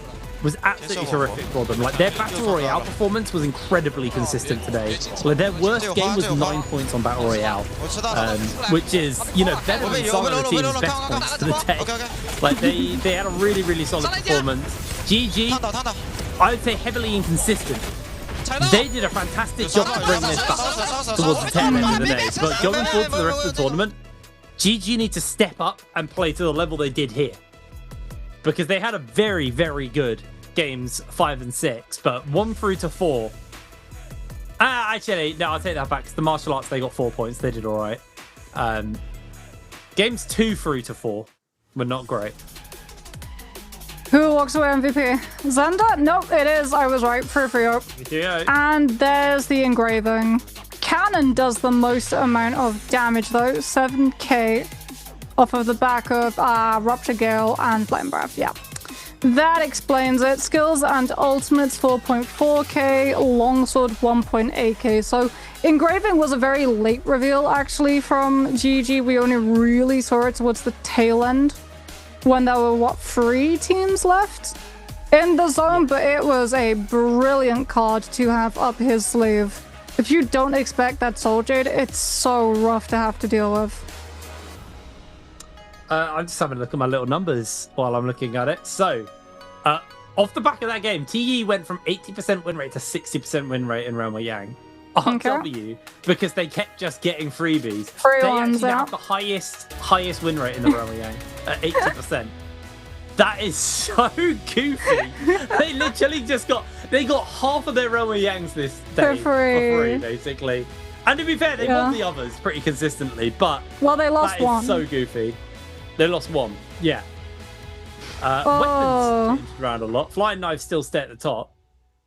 was absolutely terrific for them. Like, their Battle Royale performance was incredibly consistent today. Like, their worst game was 9 points on Battle Royale, which is, you know, better than some of the team's best points to the day. Like, they had a really, really solid performance. GG, I would say heavily inconsistent. They did a fantastic job to bring this back towards the tail end of the day, but going forward to the rest of the tournament, GG need to step up and play to the level they did here. Because they had a very, very good games 5 and 6, but 1 through to 4. Actually, no, I'll take that back. Because the martial arts, they got 4 points. They did all right. Games 2 through to 4 were not great. Who walks away MVP? Xander? Nope, it is. I was right. Free. And there's the engraving. Cannon does the most amount of damage though. 7k off of the back of Rupture Gale and Flame Breath. Yeah. That explains it. Skills and ultimates 4.4k, longsword 1.8k. So engraving was a very late reveal actually from GG. We only really saw it towards the tail end when there were, what, 3 teams left in the zone, but it was a brilliant card to have up his sleeve. If you don't expect that Soul Jade, it's so rough to have to deal with. I'm just having a look at my little numbers while I'm looking at it. So, off the back of that game, TE went from 80% win rate to 60% win rate in Realm of Yang. RW, because they kept just getting freebies. They actually have the highest win rate in the Realm of Yang at 80%. That is so goofy. They literally just got half of their Realm of Yangs this day for free, basically. And to be fair, they won the others pretty consistently, but they lost one. So goofy. They lost one. Yeah. Weapons changed around a lot. Flying Knives still stay at the top.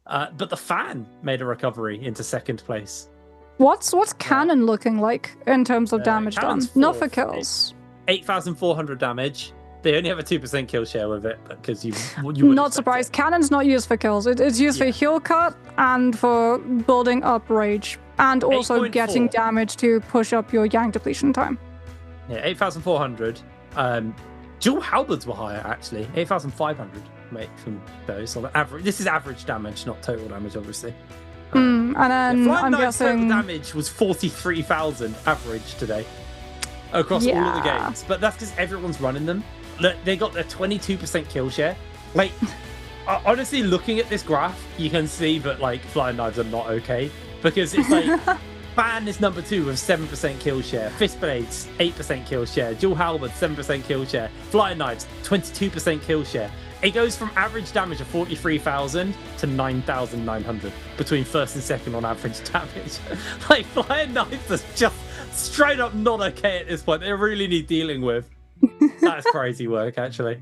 But the Fan made a recovery into 2nd place. What's Cannon looking like in terms of damage done? Not for kills. 8,400 damage. They only have a 2% kill share with it because you not surprised. Cannon's not used for kills. It's used for heal cut and for building up rage and also getting damage to push up your Yang depletion time. Yeah, 8,400. Dual halberds were higher actually. 8,500. Mate, from those on average. This is average damage, not total damage, obviously. And then I'm guessing total damage was 43,000 average today across all of the games. But that's because everyone's running them. Look, they got their 22% kill share. Like, honestly, looking at this graph, you can see that like Flying Knives are not okay because it's like Fan is number 2 with 7% kill share. Fist Blades 8% kill share. Dual Halberd 7% kill share. Flying Knives 22% kill share. It goes from average damage of 43,000 to 9,900 between 1st and 2nd on average damage. Like, Flying Knives are just straight up not okay at this point. They really need dealing with. That's crazy work, actually.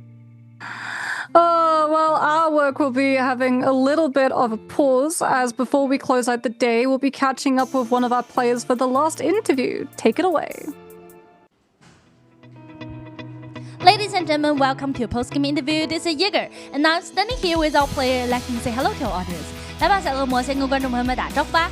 Well, our work will be having a little bit of a pause, as before we close out the day, we'll be catching up with one of our players for the last interview. Take it away. Ladies and gentlemen, welcome to a post-game interview. This is Yeager, and now I'm standing here with our player. Let him say hello to our audience. 来吧，小恶魔先跟观众朋友们打招呼吧。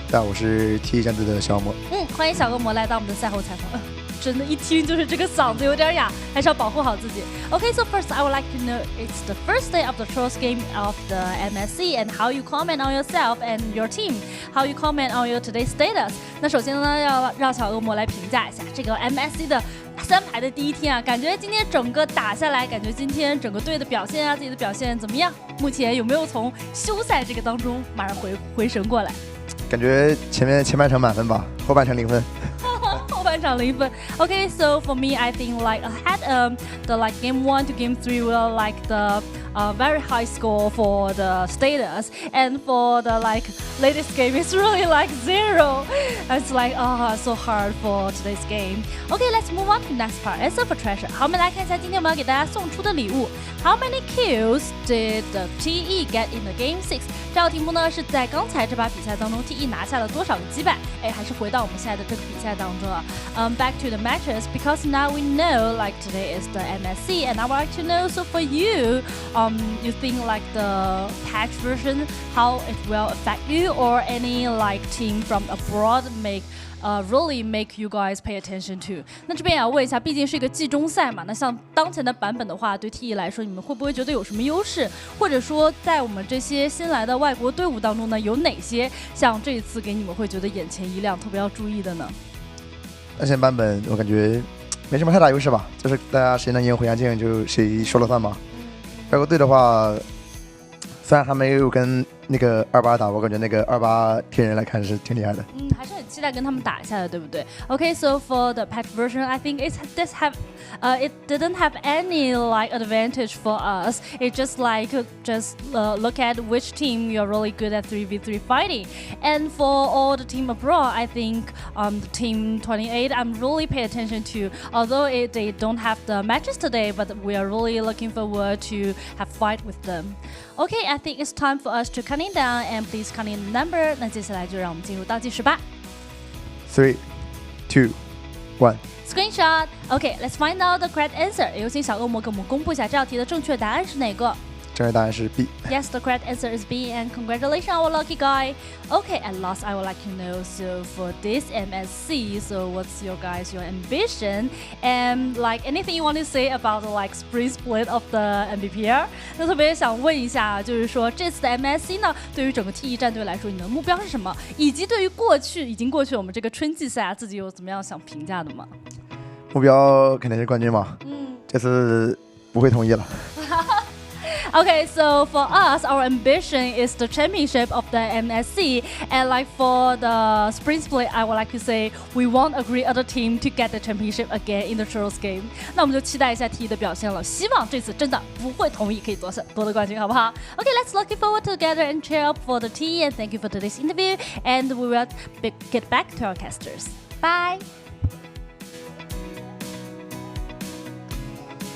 大家好，我是 T 战队的小恶魔。欢迎小恶魔来到我们的赛后采访。真的，一听就是这个嗓子有点哑，还是要保护好自己。Okay, so first I would like to know it's the first day of the Trolls game of the MSC and how you comment on yourself and your team, how you comment on your today's status. 那首先呢，要让小恶魔来评价一下这个 MSC 的3排的第一天啊，感觉今天整个打下来，感觉今天整个队的表现啊，自己的表现怎么样？目前有没有从休赛这个当中马上回神过来？感觉前半场满分吧，后半场0分。后半场0分。Okay, so for me, I think like I had the like game 1 to game 3 were like the very high score for the status, and for the latest game it's really 0. It's so hard for today's game. Okay, let's move on to the next part. Answer for treasure. 好，我们来看一下今天我们要给大家送出的礼物。How many kills did the TE get in the game 6？ 这道题目呢是在刚才这把比赛当中 TE 拿下了多少个击败？还是回到我们现在的这个比赛当中啊。Back to the matches because now we know today is the MSC and I would like to know. So for you, you think the patch version how it will affect you or any team from abroad really make you guys pay attention to？ 那这边也要问一下，毕竟是一个季中赛嘛，那像当前的版本的话，对 TE 来说，你们会不会觉得有什么优势？或者说，在我们这些新来的外国队伍当中呢，有哪些像这一次给你们会觉得眼前一亮、特别要注意的呢？当前版本我感觉没什么太大优势吧，就是大家谁能赢回阳镜就谁说了算嘛。外国队的话，虽然还没有跟那个28打，我感觉那个28天人来看是挺厉害的。还是很期待跟他们打一下的，对不对 ？Okay, so for the patch version, I think it didn't have any advantage for us. It just look at which team you're really good at 3v3 fighting. And for all the team abroad, I think the team 28, I'm really pay attention to. Although they don't have the matches today, but we are really looking forward to have fight with them. Okay, I think it's time for us to counting down and please count in the number. 那接下来就让我们进入倒计时吧。3, 2, 1. Screenshot. Okay, let's find out the correct answer. 有请小恶魔给我们公布一下这道题的正确答案是哪个？正确答案是 B. Yes, the correct answer is B, and congratulations, our lucky guy. Okay, at last, I would like to know. So for this MSC, so what's your ambition, and anything you want to say about the spring split of the MVPL? 那特别想问一下，就是说这次的 MSC 呢，对于整个 TE 战队来说，你的目标是什么？以及对于已经过去我们这个春季赛，自己有怎么样想评价的吗？目标肯定是冠军嘛。这次不会同意了。Okay, so for us, our ambition is the championship of the MSC, and for the spring split, I would like to say we won't agree other team to get the championship again in the Trials game. 那我们就期待一下 TE 的表现了，希望这次真的不会同意可以夺得冠军，好不好 ？Okay, let's looking forward together and cheer up for the TE, and thank you for today's interview, and we will get back to our casters. Bye.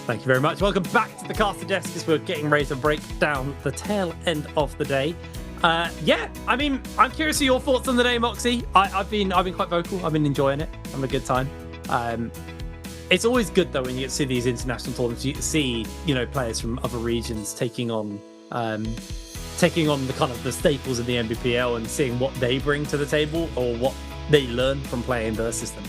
Thank you very much. Welcome back to the caster desk as we're getting ready to break down the tail end of the day. Yeah, I mean, I'm curious of your thoughts on the day, Moxie. I've been quite vocal. I've been enjoying it. Having a good time. It's always good though when you get to see these international tournaments. You see, players from other regions taking on the kind of the staples in the NBPL and seeing what they bring to the table or what they learn from playing the system.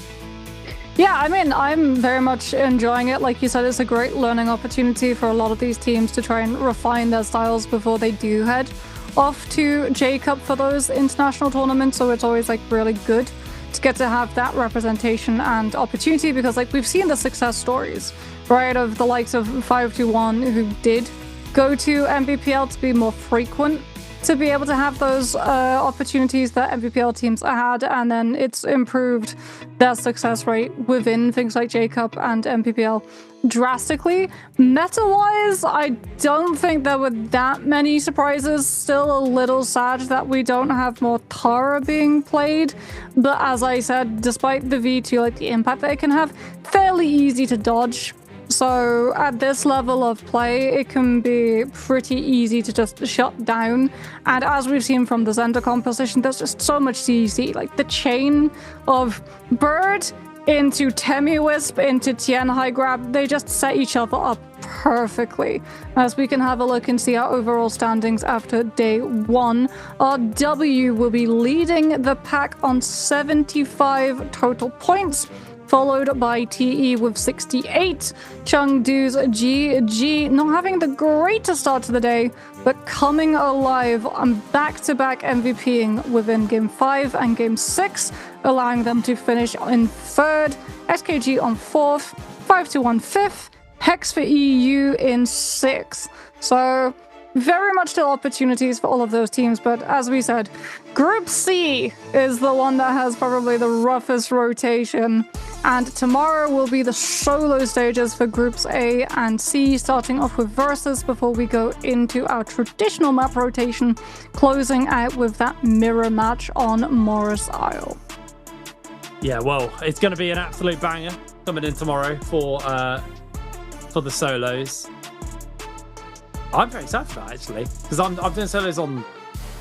Yeah, I mean, I'm very much enjoying it. Like you said, it's a great learning opportunity for a lot of these teams to try and refine their styles before they do head off to J-Cup for those international tournaments. So it's always really good to get to have that representation and opportunity because we've seen the success stories, right, of the likes of 521 who did go to MVPL to be more frequent, to be able to have those opportunities that MVPL teams had, and then it's improved their success rate within things like J-Cup and MPPL drastically. Meta-wise, I don't think there were that many surprises. Still a little sad that we don't have more Tara being played, but as I said, despite the V2, the impact that it can have, fairly easy to dodge. So at this level of play, it can be pretty easy to just shut down. And as we've seen from the Zender composition, there's just so much CEC. The chain of Bird into Temiwisp into Tien High Grab, they just set each other up perfectly. As we can have a look and see our overall standings after day 1, our W will be leading the pack on 75 total points, followed by TE with 68. Chengdu's GG not having the greatest start to the day, but coming alive on back-to-back MVPing within Game 5 and Game 6, allowing them to finish in 3rd, SKG on 4th, 521 5th, Hex for EU in 6th. So very much still opportunities for all of those teams, but as we said, Group C is the one that has probably the roughest rotation. And tomorrow will be the solo stages for groups A and C, starting off with versus before we go into our traditional map rotation, closing out with that mirror match on Morris Isle. Yeah, well, it's going to be an absolute banger coming in tomorrow for the solos. I'm very excited for that, actually, because I'm doing solos on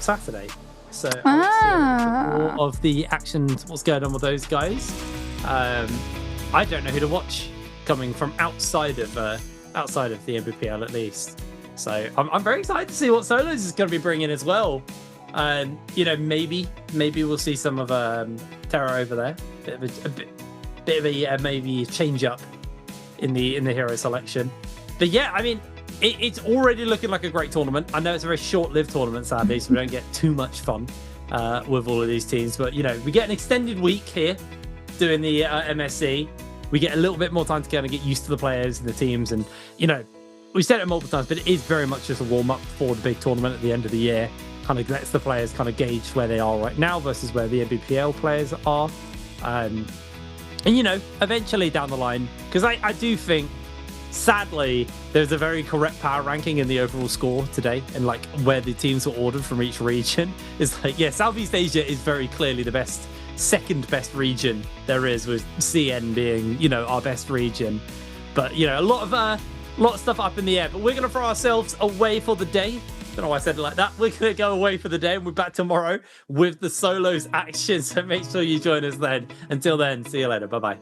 Saturday. So more of the action, what's going on with those guys. I don't know who to watch coming from outside of the NBPL at least. So I'm very excited to see what solos is going to be bringing as well. You know, maybe we'll see some of Terra over there. Bit of a maybe change up in the hero selection. But yeah, I mean, it's already looking like a great tournament. I know it's a very short-lived tournament, sadly, so we don't get too much fun with all of these teams. But you know, we get an extended week here doing the MSC. We get a little bit more time to kind of get used to the players and the teams, and you know, we said it multiple times, but it is very much just a warm-up for the big tournament at the end of the year. Kind of lets the players kind of gauge where they are right now versus where the NBPL players are. And you know, eventually down the line, because I do think, sadly, there's a very correct power ranking in the overall score today, and like where the teams were ordered from each region. It's like, yeah, Southeast Asia is very clearly the second best region there is, with CN being, you know, our best region. But you know, a lot of stuff up in the air. But we're gonna throw ourselves away for the day. Don't know why I said it like that. We're going to go away for the day, and we're back tomorrow with the solos action. So make sure you join us then. Until then, see you later. Bye-bye.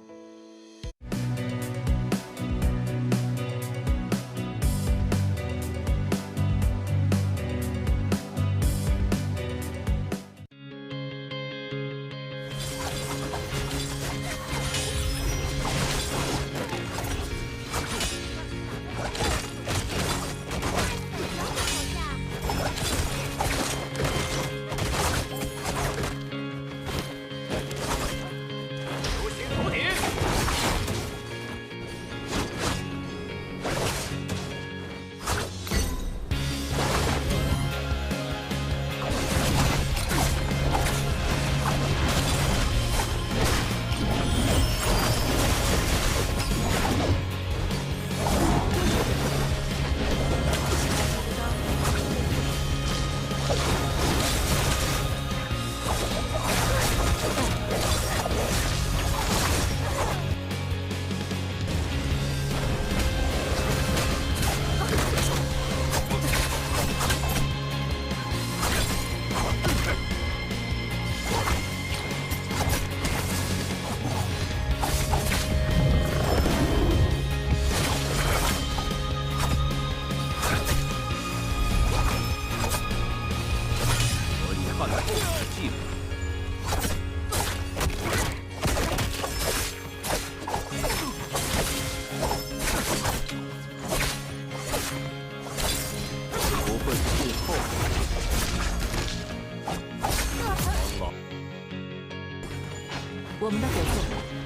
我们的合作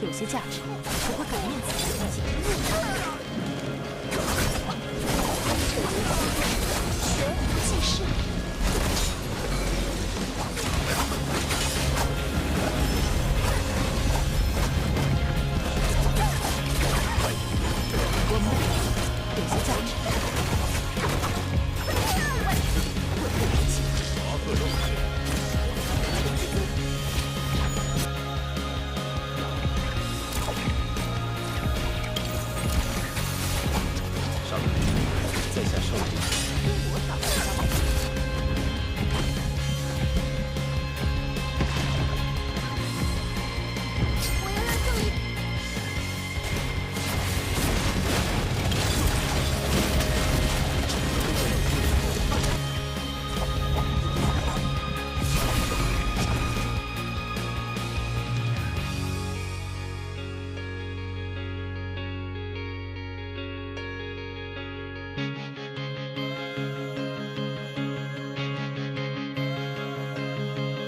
有些价值，不会改变此前进行。学即是。